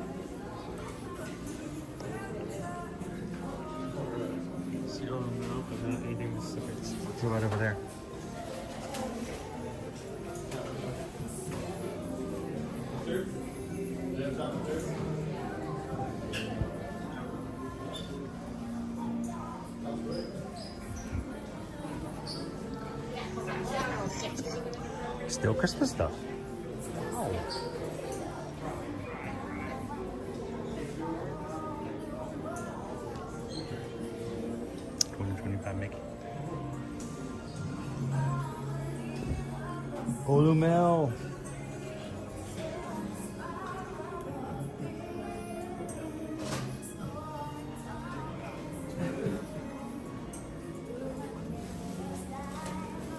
So you don't know, but not anything specific. Go right over there. Still Christmas stuff. Oh. $20.25 Mickey. Olumel.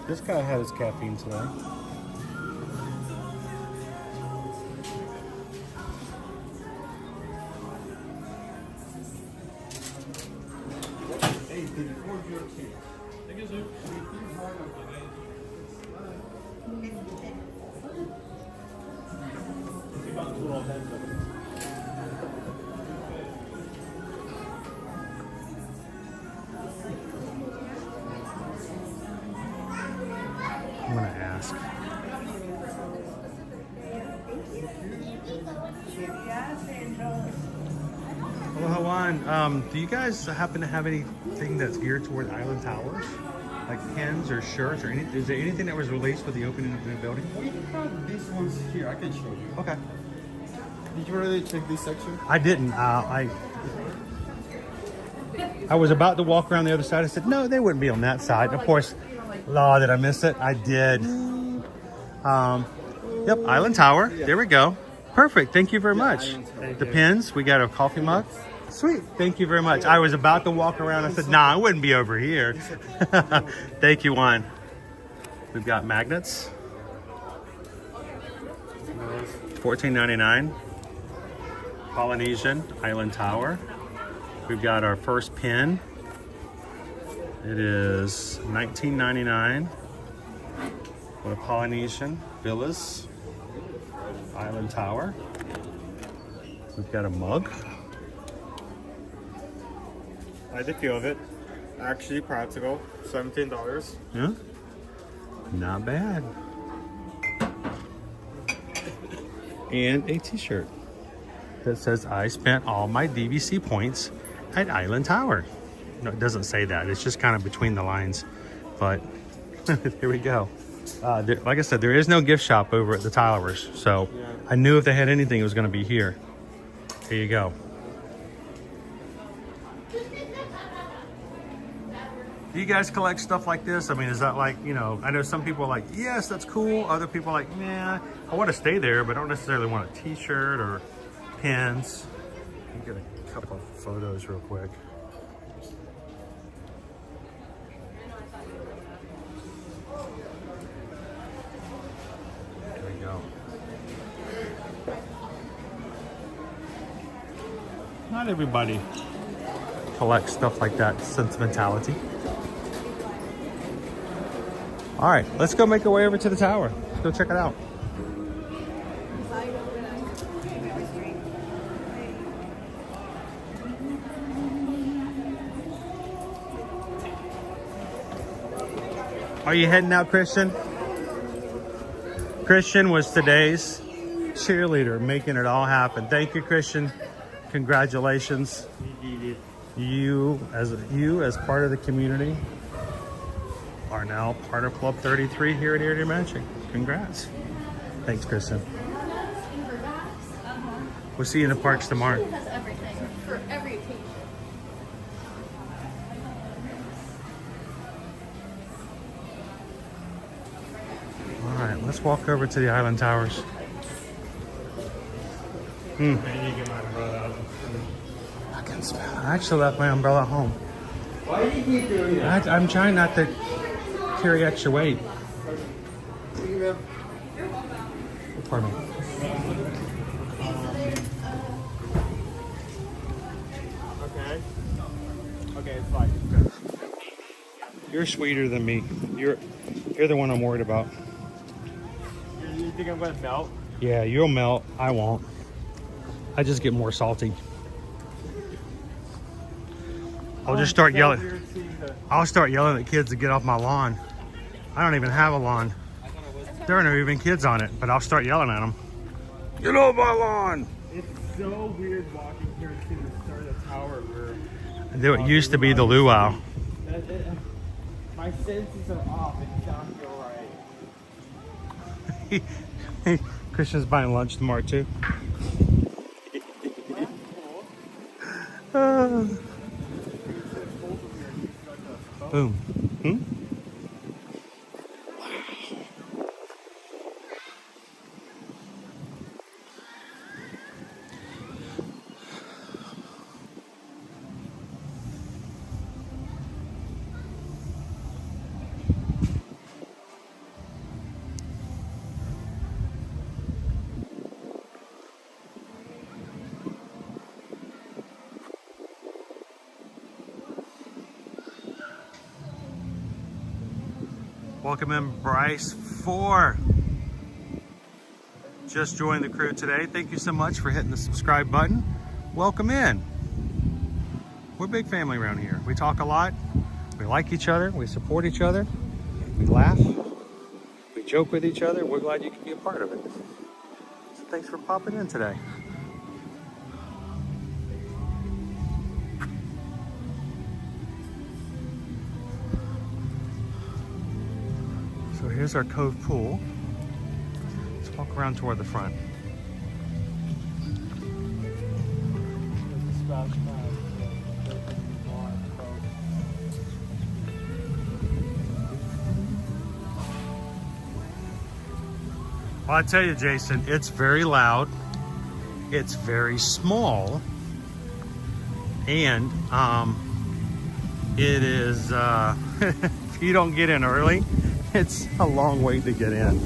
This guy had his caffeine today. I'm gonna ask. Hello, Juan. Do you guys happen to have anything that's geared toward Island Towers? Like pins or shirts or anything? Is there anything that was released with the opening of the new building? We have these ones here. I can show you. Okay. Did you already check this section? I didn't. I was about to walk around the other side. I said, no, they wouldn't be on that side. And of course, did I miss it? I did. Yep, Island Tower. There we go. Perfect. Thank you very much. The pins. We got a coffee mug. Sweet. Thank you very much. I was about to walk around. I said, nah, I wouldn't be over here. Thank you, Juan. We've got magnets. $14.99. Polynesian Island Tower. We've got our first pin. It is $19.99 for a Polynesian Villas Island Tower. We've got a mug. I had a few of it. Actually practical. $17. Yeah, not bad. And a t-shirt that says I spent all my DVC points at Island Tower. No, it doesn't say that. It's just kind of between the lines. But here we go. Like I said, there is no gift shop over at the Tylers. So I knew if they had anything, it was going to be here. Here you go. Do you guys collect stuff like this? I mean, is that like, you know, I know some people are like, yes, that's cool. Other people are like, nah, I want to stay there, but I don't necessarily want a t-shirt or pins. Let me get a couple of photos real quick. There we go. Not everybody collects stuff like that sentimentality. All right, let's go make our way over to the tower. Let's go check it out. Are you heading out, Christian? Christian was today's cheerleader, making it all happen. Thank you, Christian. Congratulations. You as part of the community are now part of Club 33 here at Erie Matching. Congrats. Thanks, Kristen. We'll see you in the parks tomorrow. Has everything for every occasion. All right, let's walk over to the Island Towers. I actually left my umbrella at home. Why do you keep doing that? I'm trying not to carry extra weight. Pardon me. Okay, it's fine. You're sweeter than me. You're the one I'm worried about. You think I'm gonna melt? Yeah, you'll melt. I won't. I just get more salty. I'll just start yelling. I'll start yelling at kids to get off my lawn. I don't even have a lawn. There are no even kids on it, but I'll start yelling at them. Get off my lawn! It's so weird walking here to the start of the tower where It used to be the luau. my senses are off. It does not feel right. Christian's buying lunch tomorrow too. Boom. Welcome in Bryce 4. Just joined the crew today. Thank you so much for hitting the subscribe button. Welcome in. We're a big family around here. We talk a lot. We like each other. We support each other. We laugh. We joke with each other. We're glad you can be a part of it. So thanks for popping in today. So here's our Cove pool. Let's walk around toward the front. Well, I tell you, Jason, it's very loud. It's very small. And it is, if you don't get in early, it's a long way to get in.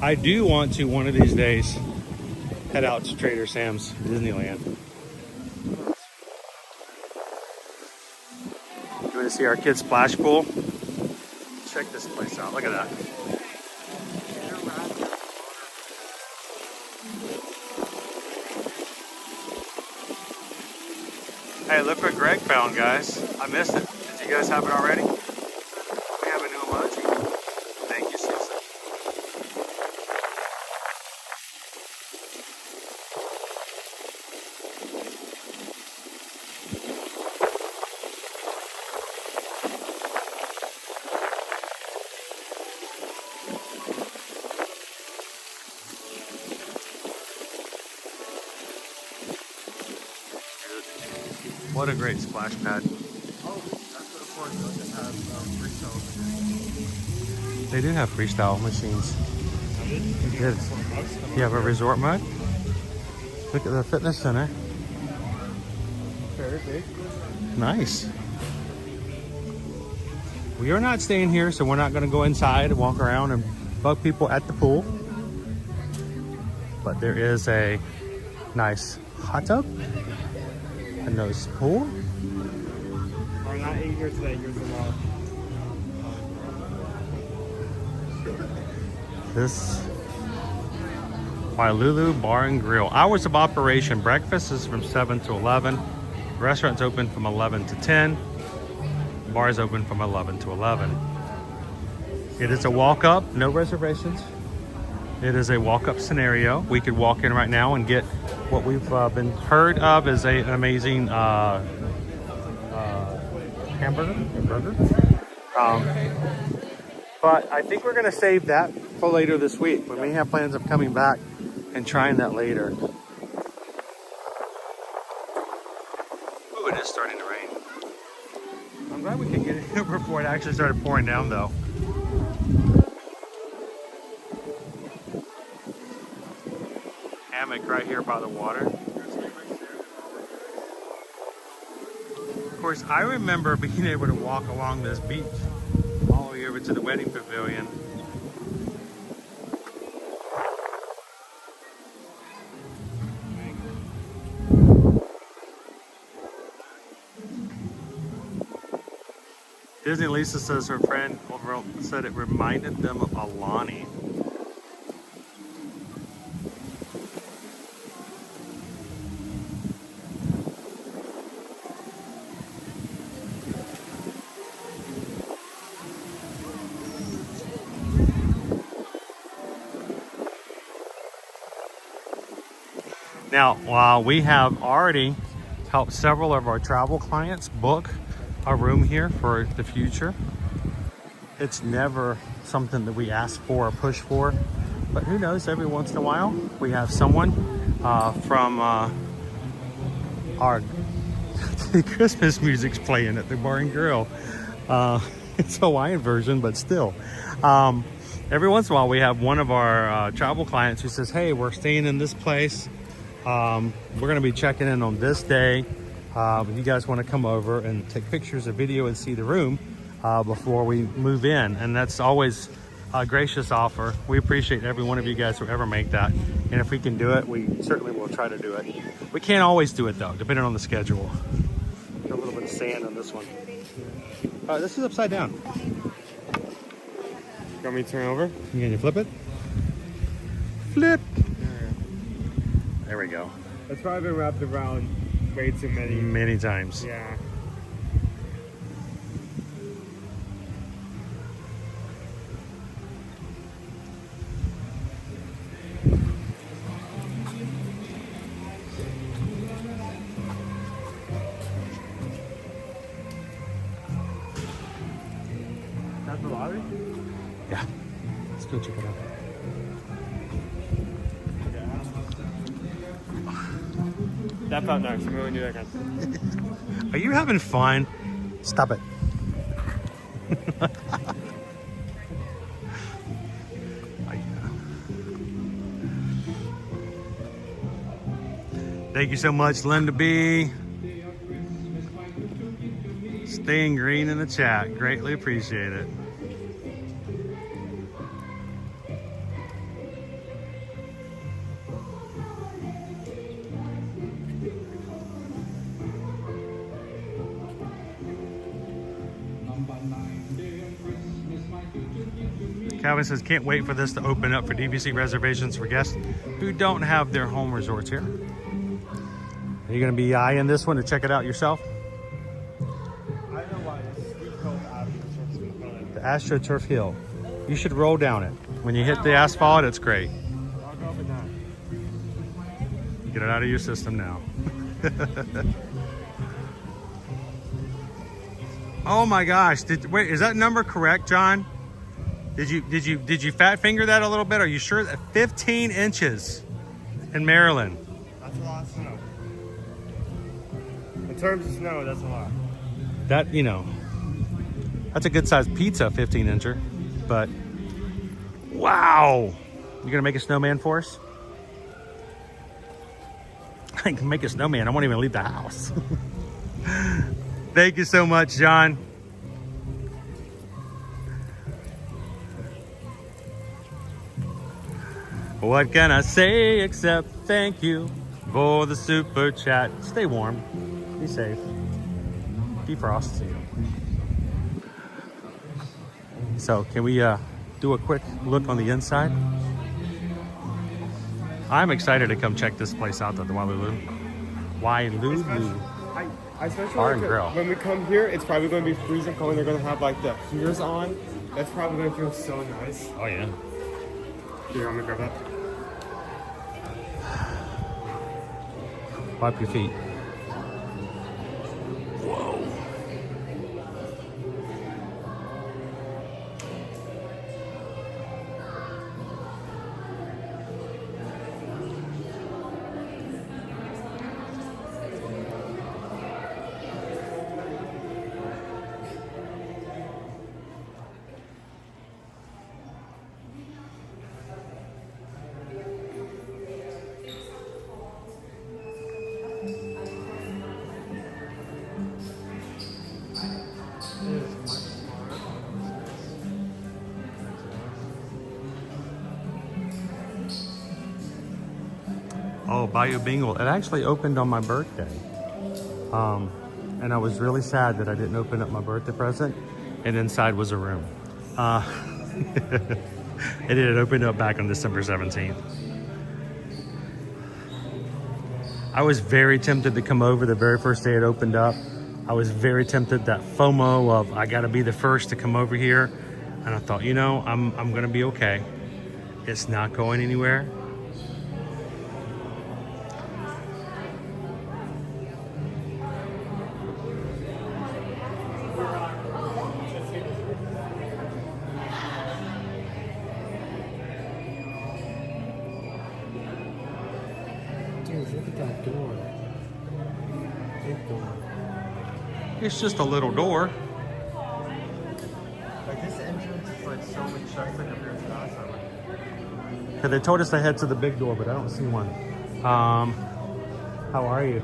I do want to, one of these days, head out to Trader Sam's Disneyland. You want to see our kids' splash pool? Check this place out. Look at that. Hey, look what Greg found, guys. I missed it. Did you guys have it already? We have a new emoji. Thank you, Susan. What a great splash pad. Oh, that's what, of course, they have freestyle. They do have freestyle machines. You did. You have a resort mode? Look at the fitness center. Very big. Nice. We are not staying here, so we're not going to go inside and walk around and bug people at the pool. But there is a nice hot tub, a nice pool. We're not in here today, here's the wall. This Wailulu Bar and Grill. Hours of operation: breakfast is from 7 to 11. Restaurant's open from 11 to 10. Bar is open from 11 to 11. It is a walk-up, no reservations. It is a walk-up scenario. We could walk in right now and get what we've been heard of as an amazing hamburger. But I think we're gonna save that for later this week. We may have plans of coming back and trying that later. Ooh, it is starting to rain. I'm glad we could get it here before it actually started pouring down though. Hammock right here by the water. Of course, I remember being able to walk along this beach all the way over to the wedding pavilion. Disney Lisa says her friend said it reminded them of Alani. Now, while we have already helped several of our travel clients book a room here for the future, it's never something that we ask for or push for, but who knows, every once in a while we have someone from our the Christmas music's playing at the Bar and Grill. It's a Hawaiian version, but still. Every once in a while we have one of our travel clients who says, hey, we're staying in this place. We're going to be checking in on this day. If you guys want to come over and take pictures or video and see the room before we move in. And that's always a gracious offer. We appreciate every one of you guys who ever make that. And if we can do it, we certainly will try to do it. We can't always do it though, depending on the schedule. Got a little bit of sand on this one. This is upside down. You want me to turn over? Can you flip it? Flip! There we go. It's probably been wrapped around way too many times. Yeah. That's the lobby? Yeah. Let's go check it out. That felt nice. I'm going to do that again. Are you having fun? Stop it. Thank you so much, Linda B. Staying green in the chat. Greatly appreciate it. Calvin says, can't wait for this to open up for DVC reservations for guests who don't have their home resorts here. Are you going to be eyeing this one to check it out yourself? I know why it's called AstroTurf. The AstroTurf Hill. You should roll down it. When you hit the asphalt, it's great. I'll go up and down. Get it out of your system now. Oh my gosh. Wait, is that number correct, John? Did you fat finger that a little bit? Are you sure that 15 inches in Maryland? That's a lot of snow. In terms of snow, that's a lot. That, you know, that's a good sized pizza, 15-incher. But wow, you're gonna make a snowman for us? I can make a snowman. I won't even leave the house. Thank you so much, John. What can I say except thank you for the super chat. Stay warm, be safe, defrost. So can we do a quick look on the inside? I'm excited to come check this place out, the Wailulu. Wailulu. I especially Bar like and that grill. when we come here, it's probably going to be freezing cold and they're going to have like the heaters on. That's probably going to feel so nice. Oh yeah. Here, I'm going to grab that. Wipe your feet. Oh, Bayou Bingle. It actually opened on my birthday. And I was really sad that I didn't open up my birthday present. And inside was a room. And it had opened up back on December 17th. I was very tempted to come over the very first day it opened up. I was very tempted, that FOMO of I gotta be the first to come over here. And I thought, you know, I'm gonna be okay. It's not going anywhere. Look at that door. Big door. It's just a little door. Like this entrance is like so much shots like up here in last time. Cause they told us to head to the big door, but I don't see one. How are you?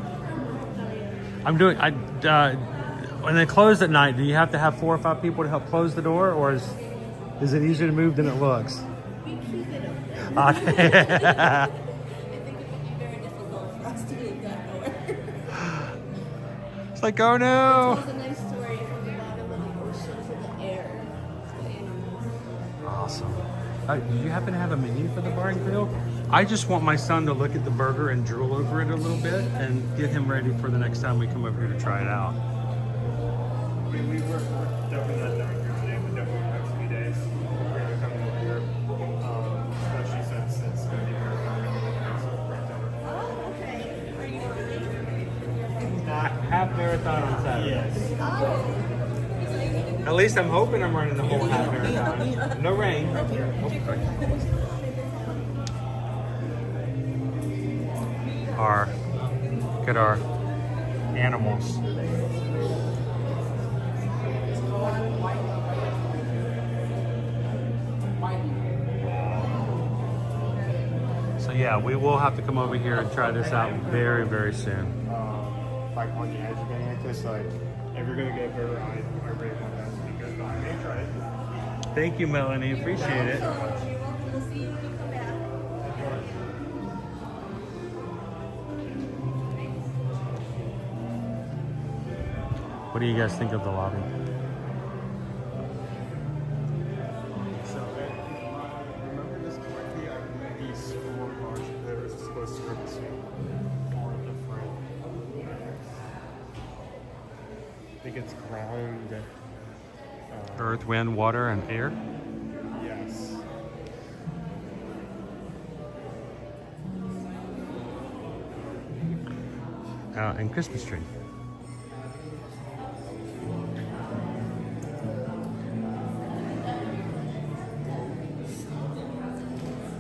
I'm doing. When they close at night, do you have to have 4 or 5 people to help close the door, or is it easier to move than it looks? We keep it open. Okay. It's like, oh no. It's a nice story from the bottom of the ocean to the air. Awesome. Do you happen to have a menu for the bar and grill? I just want my son to look at the burger and drool over it a little bit and get him ready for the next time we come over here to try it out. We're definitely not done here today, but definitely the next few days. We're going to come over here, especially since it's going to be very Oh, okay. Are you Half marathon on Saturday. Yes. At least I'm hoping I'm running the whole half marathon. No rain. Look at our animals. So yeah, we will have to come over here and try this out very, very soon. Like on the edge of getting it, because like if you're gonna get a burger, I really want that to be good. But I may try it. Thank you, Melanie. Appreciate it. We'll see you when you come back. What do you guys think of the lobby? So remember this correctly? I remember these 4 cars that are supposed to represent 4 different. I think it's ground. Earth, wind, water, and air? Yes. And Christmas tree.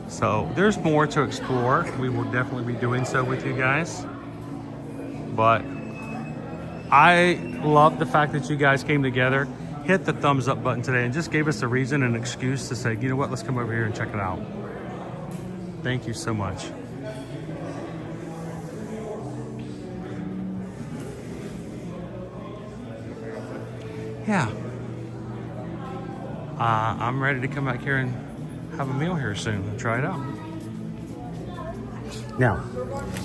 So there's more to explore. We will definitely be doing so with you guys. But I love the fact that you guys came together, hit the thumbs up button today, and just gave us a reason and an excuse to say, you know what, let's come over here and check it out. Thank you so much. Yeah. I'm ready to come back here and have a meal here soon and try it out. Now,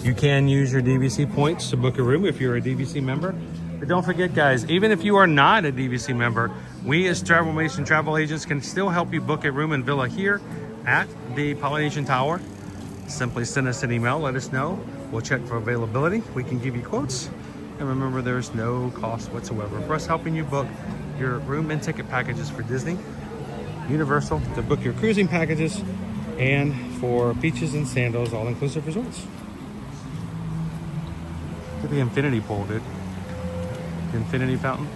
you can use your DVC points to book a room if you're a DVC member. But don't forget, guys, even if you are not a DVC member, we as Travelmation travel agents can still help you book a room and villa here at the Polynesian Tower. Simply send us an email, let us know. We'll check for availability. We can give you quotes. And remember, there's no cost whatsoever for us helping you book your room and ticket packages for Disney, Universal, to book your cruising packages, and for Beaches and Sandals all-inclusive resorts. Look at the infinity pool, dude. The infinity fountain.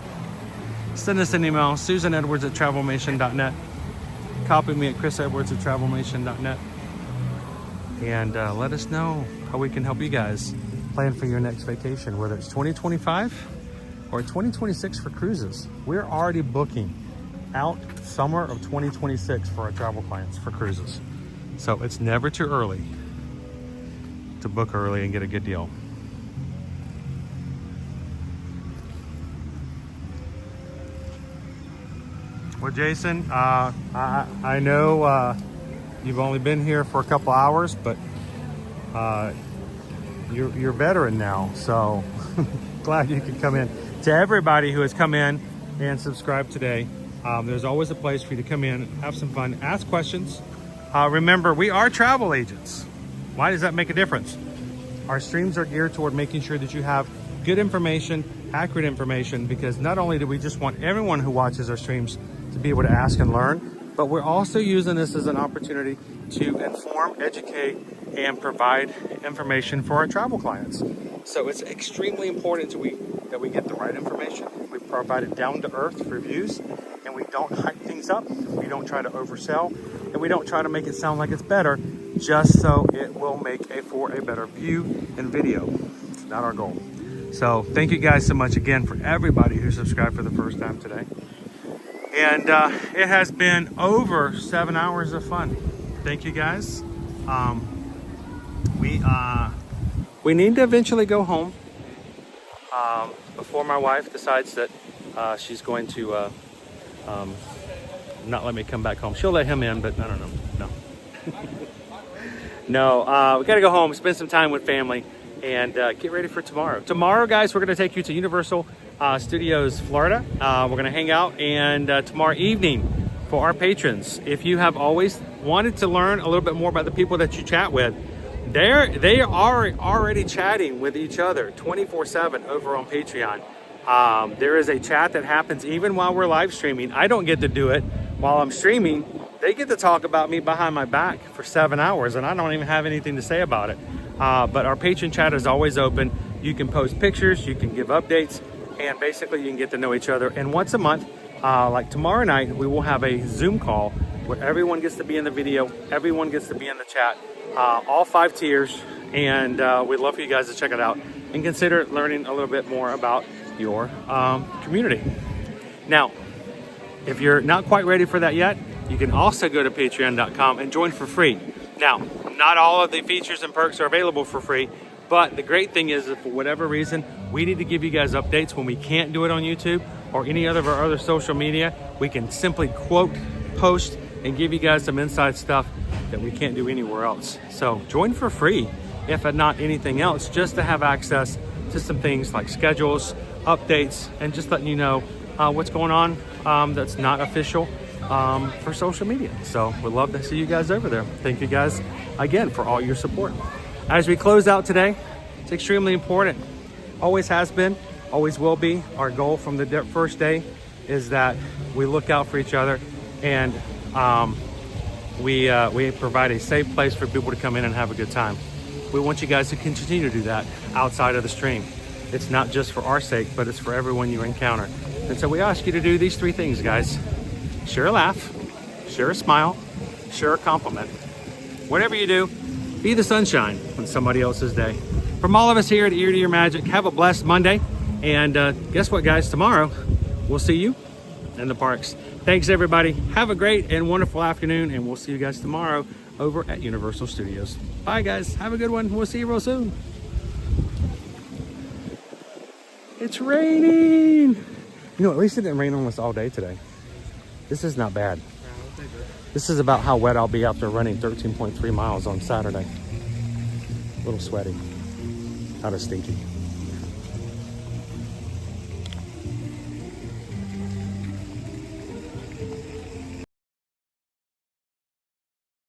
Send us an email, susanedwards@travelmation.net. Copy me at chrisedwards@travelmation.net. And let us know how we can help you guys plan for your next vacation, whether it's 2025 or 2026 for cruises. We're already booking out summer of 2026 for our travel clients for cruises. So it's never too early to book early and get a good deal. Well, Jason, I know you've only been here for a couple hours, but you're a veteran now, so glad you could come in. To everybody who has come in and subscribed today, there's always a place for you to come in, have some fun, ask questions. Remember, we are travel agents. Why does that make a difference? Our streams are geared toward making sure that you have good information, accurate information, because not only do we just want everyone who watches our streams to be able to ask and learn, but we're also using this as an opportunity to inform, educate, and provide information for our travel clients. So it's extremely important that we get the right information. We provide it down-to-earth reviews, and we don't hype things up. We don't try to oversell, and we don't try to make it sound like it's better just so it will make for a better view and video. It's not our goal. So thank you guys so much again for everybody who subscribed for the first time today. And it has been over 7 hours of fun. Thank you guys. We need to eventually go home before my wife decides that she's going to not let me come back home. She'll let him in, but I don't know. No. No, we got to go home, spend some time with family, and get ready for tomorrow. Tomorrow, guys, we're going to take you to Universal Studios, Florida. We're going to hang out, and tomorrow evening for our patrons, if you have always wanted to learn a little bit more about the people that you chat with, they are already chatting with each other 24/7 over on Patreon. There is a chat that happens even while we're live streaming. I don't get to do it while I'm streaming. They get to talk about me behind my back for 7 hours, and I don't even have anything to say about it. But our patron chat is always open. You can post pictures, you can give updates, and basically you can get to know each other. And once a month, like tomorrow night, we will have a Zoom call where everyone gets to be in the video, everyone gets to be in the chat, all 5 tiers, and we'd love for you guys to check it out and consider learning a little bit more about your community. Now, if you're not quite ready for that yet, you can also go to patreon.com and join for free. Now, not all of the features and perks are available for free, but the great thing is that for whatever reason, we need to give you guys updates when we can't do it on YouTube or any of our other social media. We can simply quote, post, and give you guys some inside stuff that we can't do anywhere else. So join for free, if not anything else, just to have access to some things like schedules, updates, and just letting you know what's going on that's not official for social media. So we'd love to see you guys over there. Thank you guys again for all your support. As we close out today, it's extremely important. Always has been, always will be. Our goal from the first day is that we look out for each other, and we provide a safe place for people to come in and have a good time. We want you guys to continue to do that outside of the stream. It's not just for our sake, but it's for everyone you encounter. And so we ask you to do these 3 things, guys. Share a laugh, share a smile, share a compliment. Whatever you do, be the sunshine on somebody else's day. From all of us here at Ear to Ear Magic, have a blessed Monday. And guess what, guys? Tomorrow, we'll see you in the parks. Thanks, everybody. Have a great and wonderful afternoon, and we'll see you guys tomorrow over at Universal Studios. Bye, guys. Have a good one. We'll see you real soon. It's raining. You know, at least it didn't rain almost all day today. This is not bad. This is about how wet I'll be after running 13.3 miles on Saturday. A little sweaty. Kind of stinky.